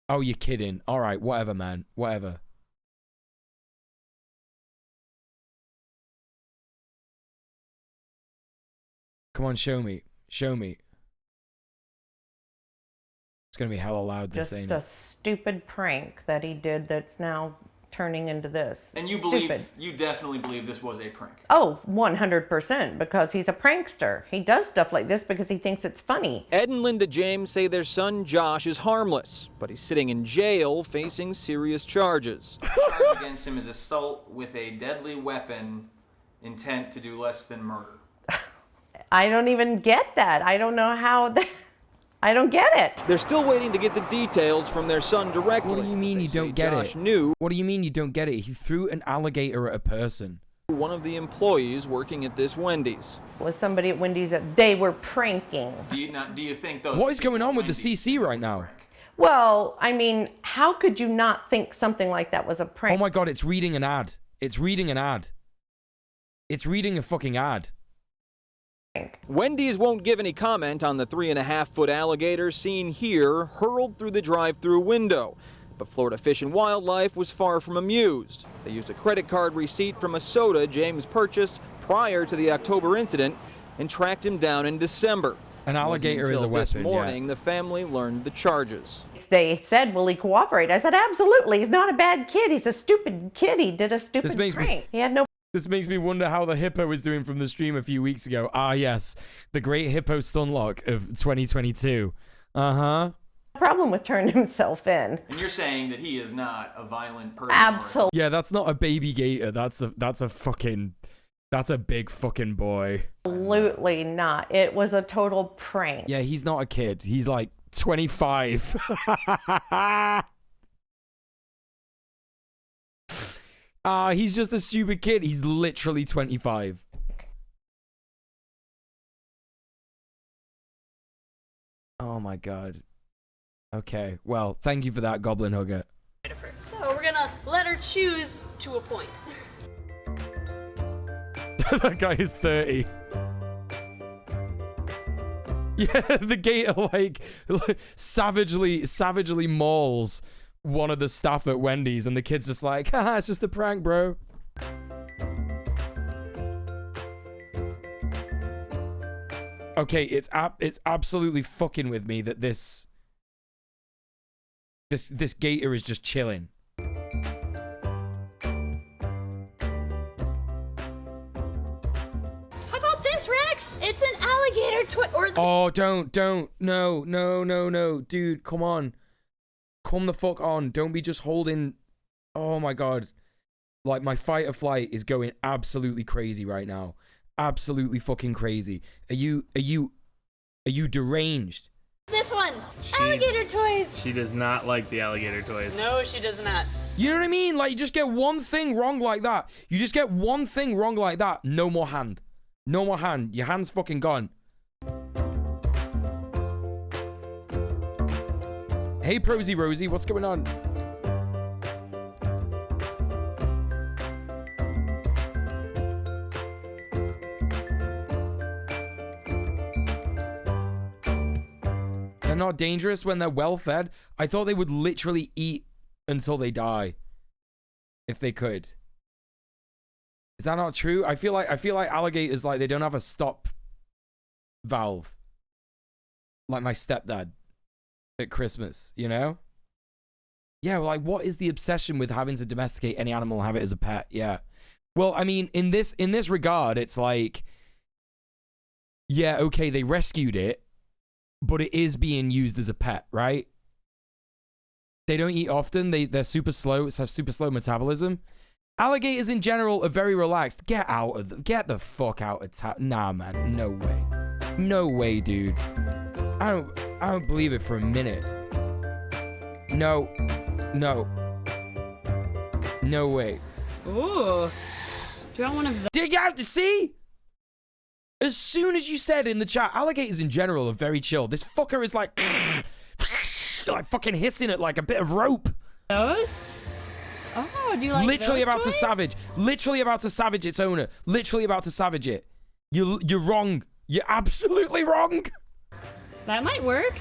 Oh, you're kidding. All right, whatever, man. Whatever. Come on, show me. Show me. It's gonna be hella loud, this, Just ain't a it? stupid prank that he did that's now turning into this. And you definitely believe this was a prank. Oh, 100%, because he's a prankster. He does stuff like this because he thinks it's funny. Ed and Linda James say their son Josh is harmless, but he's sitting in jail facing serious charges. Charge against him is assault with a deadly weapon, intent to do less than murder. I don't even get that. I don't know how I don't get it. They're still waiting to get the details from their son directly. What do you mean you don't get it? What do you mean you don't get it? He threw an alligator at a person. One of the employees working at this Wendy's. Was somebody at Wendy's that they were pranking? Do you think those? What is going on with the CC right now? Well, I mean, how could you not think something like that was a prank? Oh my god, it's reading an ad. It's reading an ad. It's reading a fucking ad. Wendy's won't give any comment on the 3.5-foot alligator seen here hurled through the drive-through window. But Florida Fish and Wildlife was far from amused. They used a credit card receipt from a soda James purchased prior to the October incident and tracked him down in December. An alligator is a weapon, This morning, the family learned the charges. They said, will he cooperate? I said, absolutely. He's not a bad kid. He's a stupid kid. He did a stupid prank. He had no... This makes me wonder how the hippo was doing from the stream a few weeks ago. Ah, yes. The great hippo stunlock of 2022. Uh-huh. problem with turning himself in. And you're saying that he is not a violent person. Absolutely. Yeah, that's not a baby gator. That's a big fucking boy. Absolutely not. It was a total prank. Yeah, he's not a kid. He's like 25. He's just a stupid kid. He's literally 25. Oh my god. Okay, well, thank you for that, Goblin Hugger. So we're gonna let her choose to a point. That guy is 30. Yeah, the gator like savagely mauls one of the staff at Wendy's, and the kid's just like, haha, it's just a prank, bro. Okay, it's absolutely fucking with me that this gator is just chilling. How about this? this, Rex? It's an alligator toy. Oh, don't. No. Dude, come on. Come the fuck on. Don't be just holding. Oh my God. Like, my fight or flight is going absolutely crazy right now. Absolutely fucking crazy. Are you deranged? This one. Alligator toys. She does not like the alligator toys. No, she does not. You know what I mean? Like, you just get one thing wrong like that. You just get one thing wrong like that. No more hand. No more hand. Your hand's fucking gone. Hey, Prosy Rosie, what's going on? They're not dangerous when they're well fed. I thought they would literally eat until they die. If they could. Is that not true? I feel like alligators, like, they don't have a stop valve. Like my stepdad at Christmas, you know? Yeah, well, like, what is the obsession with having to domesticate any animal and have it as a pet? Yeah. Well, I mean, in this regard, it's like, yeah, okay, they rescued it, but it is being used as a pet, right? They don't eat often. They're super slow. It's have super slow metabolism. Alligators in general are very relaxed. Get the fuck out of town. Nah, man. No way. No way, dude. I don't believe it for a minute. No. No way. Ooh. Do you want one of those? Dig out to see? As soon as you said in the chat, alligators in general are very chill. This fucker is like fucking hissing it like a bit of rope. Those? Oh, do you like literally those about toys? to savage. Literally about to savage its owner. Literally about to savage it. You're wrong. You're absolutely wrong. That might work.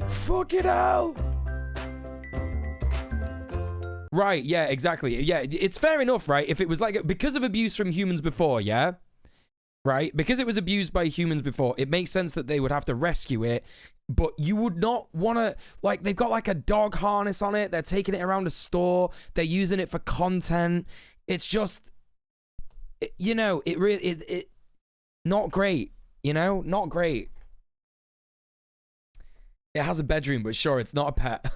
Fucking hell. Right, yeah, exactly. Yeah, it's fair enough, right? If it was like, because of abuse from humans before, yeah? Right? Because it was abused by humans before, it makes sense that they would have to rescue it, but you would not want to, like, they've got like a dog harness on it, they're taking it around a store, they're using it for content. It's just, you know, it really, not great, you know? Not great. It has a bedroom, but sure, it's not a pet.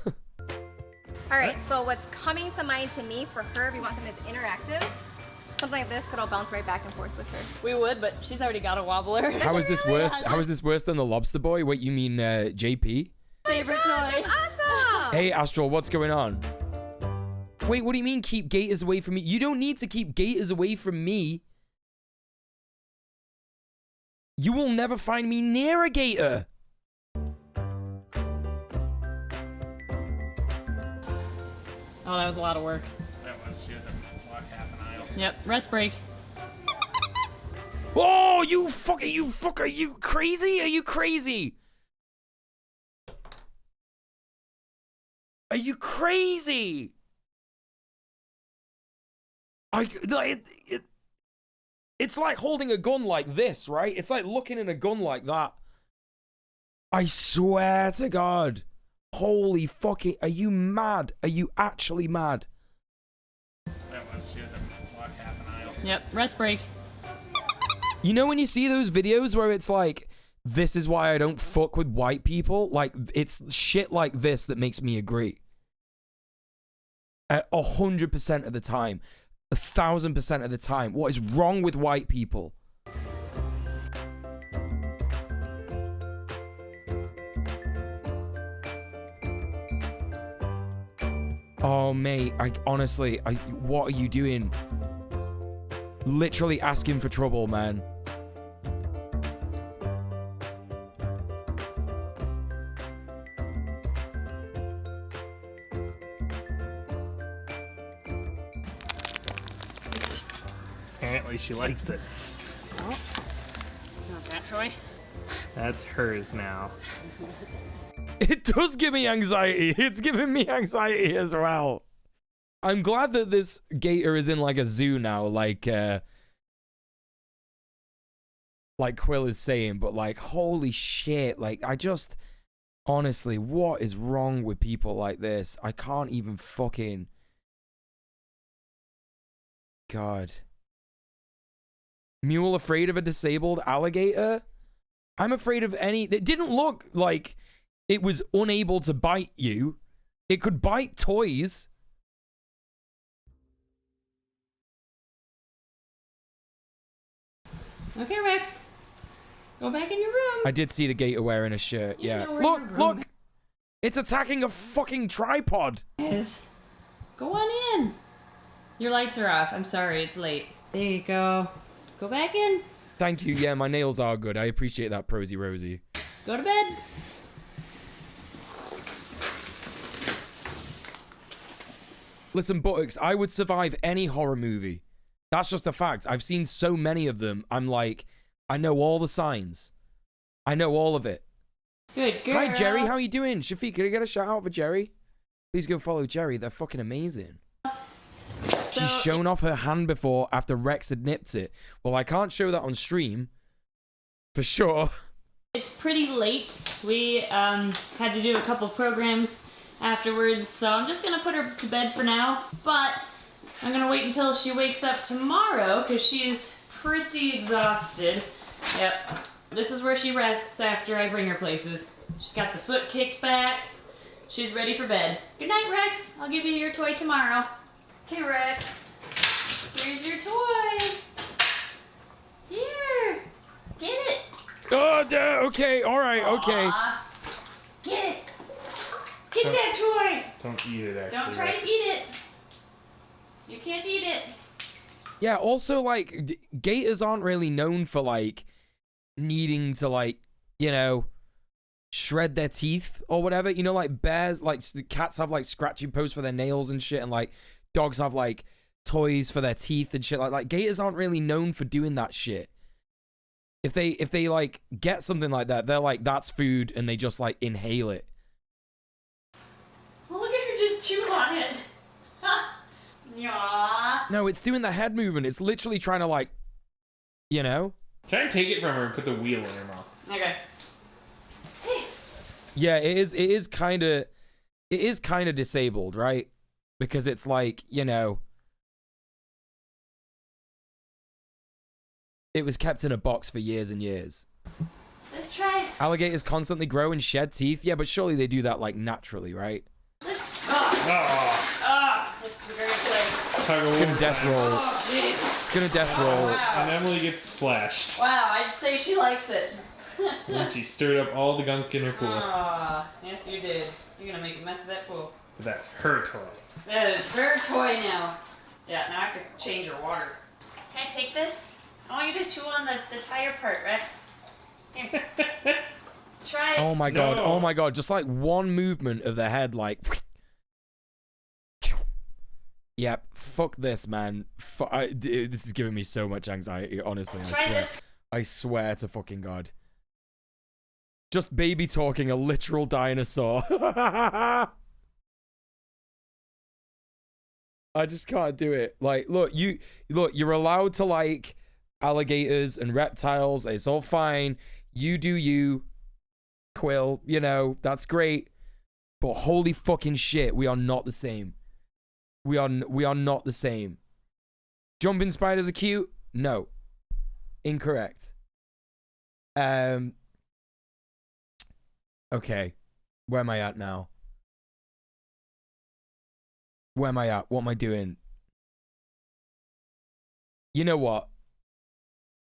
All right, so what's coming to mind to me for her, if you want something that's interactive, something like this could all bounce right back and forth with her. We would, but she's already got a wobbler. How is this worse? How is this worse than the lobster boy? Wait, you mean JP? Favorite toy. Awesome! Hey, Astral, what's going on? Wait, what do you mean keep gators away from me? You don't need to keep gators away from me. You will never find me near a gator. Oh, that was a lot of work. That was shit. Walk half an aisle. Yep, rest break. Oh, you fucker, you crazy? Are you crazy? Are you crazy? It's like holding a gun like this, right? It's like looking in a gun like that. I swear to God. Holy fucking, are you mad? Are you actually mad? That was shit. Walk half an aisle. Yep, rest break. You know when you see those videos where it's like, this is why I don't fuck with white people? Like, it's shit like this that makes me agree. 100% of the time. 1,000% of the time. What is wrong with white people? Oh, mate, honestly, what are you doing? Literally asking for trouble, man. Apparently she likes it. Oh, not that toy. That's hers now. It does give me anxiety. It's giving me anxiety as well. I'm glad that this gator is in like a zoo now, like Quill is saying, but like, holy shit, like, Honestly, what is wrong with people like this? I can't even fucking... God. Mule afraid of a disabled alligator? I'm afraid of any... It didn't look like it was unable to bite you. It could bite toys. Okay, Rex. Go back in your room. I did see the gator wearing a shirt, yeah. Look! It's attacking a fucking tripod. Yes. Go on in. Your lights are off. I'm sorry, it's late. There you go. Go back in. Thank you. Yeah, my nails are good. I appreciate that, Prosy Rosie. Go to bed. Listen, Buttocks, I would survive any horror movie. That's just a fact. I've seen so many of them. I'm like, I know all the signs. I know all of it. Good girl. Hi, Jerry. How you doing? Shafiq, can I get a shout out for Jerry? Please go follow Jerry. They're fucking amazing. She's shown off her hand before after Rex had nipped it. Well, I can't show that on stream. For sure. It's pretty late. We had to do a couple programs afterwards, so I'm just gonna put her to bed for now. But I'm gonna wait until she wakes up tomorrow because she's pretty exhausted. Yep. This is where she rests after I bring her places. She's got the foot kicked back. She's ready for bed. Good night, Rex. I'll give you your toy tomorrow. Okay, Rex. Here's your toy. Here. Get it. Oh, okay. All right. Okay. Aww. Get it. Get that toy. Don't eat it, actually. Don't try to eat it. You can't eat it. Yeah, also, like, gators aren't really known for, like, needing to, like, you know, shred their teeth or whatever. You know, like, bears, like, cats have, like, scratching posts for their nails and shit, and, like, dogs have, like, toys for their teeth and shit. Like, gators aren't really known for doing that shit. If they, like, get something like that, they're like, that's food, and they just, like, inhale it. Look at her just chew on it. Yeah. No, it's doing the head movement. It's literally trying to, like, you know? Try and take it from her and put the wheel in her mouth. Okay. Yeah, it is kind of disabled, right? Because it's like, you know, it was kept in a box for years and years. Let's try it. Alligators constantly grow and shed teeth. Yeah, but surely they do that, like, naturally, right? Let's... Let's be very quick. It's gonna death roll. Oh, jeez. It's gonna death roll. Wow. And Emily gets splashed. Wow, I'd say she likes it. And she stirred up all the gunk in her pool. Yes, you did. You're gonna make a mess of that pool. But that's her toy. That is her toy now. Yeah, now I have to change her water. Can I take this? I want you to chew on the tire part, Rex. Here. Try it. Oh my god, oh my god. Just like one movement of the head, like... Yep, fuck this, man. This is giving me so much anxiety, honestly, I swear. I swear to fucking God. Just baby talking a literal dinosaur. I just can't do it. Like, look, you're allowed to like alligators and reptiles. It's all fine. You do you, Quill. You know, that's great. But holy fucking shit, we are not the same. We are not the same. Jumping spiders are cute? No. Incorrect. Okay. Where am I at now? Where am I at? What am I doing? You know what?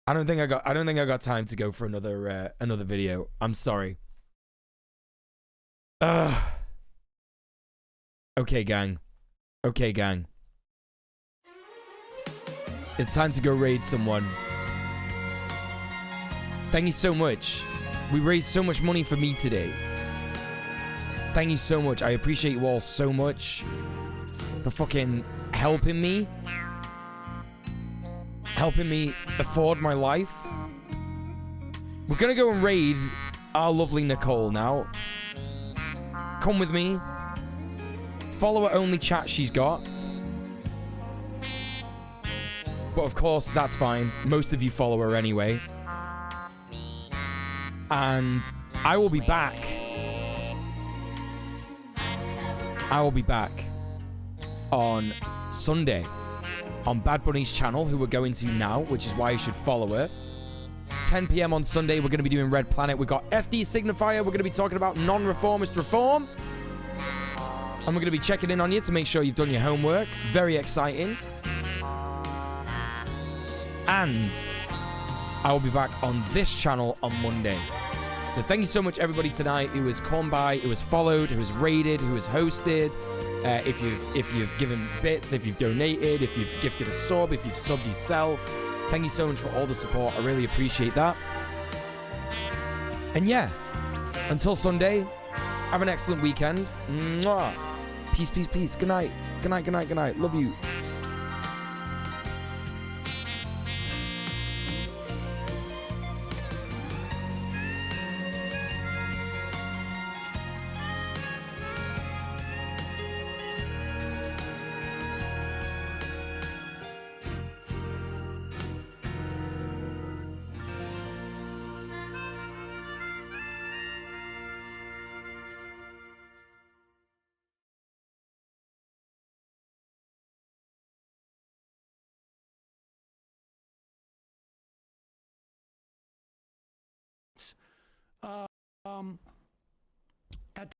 I don't think I got time to go for another video. I'm sorry. Okay, gang. Okay, gang. It's time to go raid someone. Thank you so much. We raised so much money for me today. Thank you so much. I appreciate you all so much for fucking helping me. Helping me afford my life. We're gonna go and raid our lovely Nicole now. Come with me. Follower only chat she's got. But of course, that's fine. Most of you follow her anyway. And I will be back I will be back on Sunday on Bad Bunny's channel, who we're going to now, which is why you should follow her. 10 p.m. on Sunday, we're going to be doing Red Planet. We've got FD Signifier. We're going to be talking about non-reformist reform. And we're going to be checking in on you to make sure you've done your homework. Very exciting. And I will be back on this channel on Monday. So thank you so much, everybody, tonight who has come by, who has followed, who has rated, who has hosted. If you've given bits, if you've donated, if you've gifted a sub, if you've subbed yourself. Thank you so much for all the support. I really appreciate that. And yeah, until Sunday, have an excellent weekend. Mwah. Peace, peace, peace. Good night. Good night, good night, good night. Love you.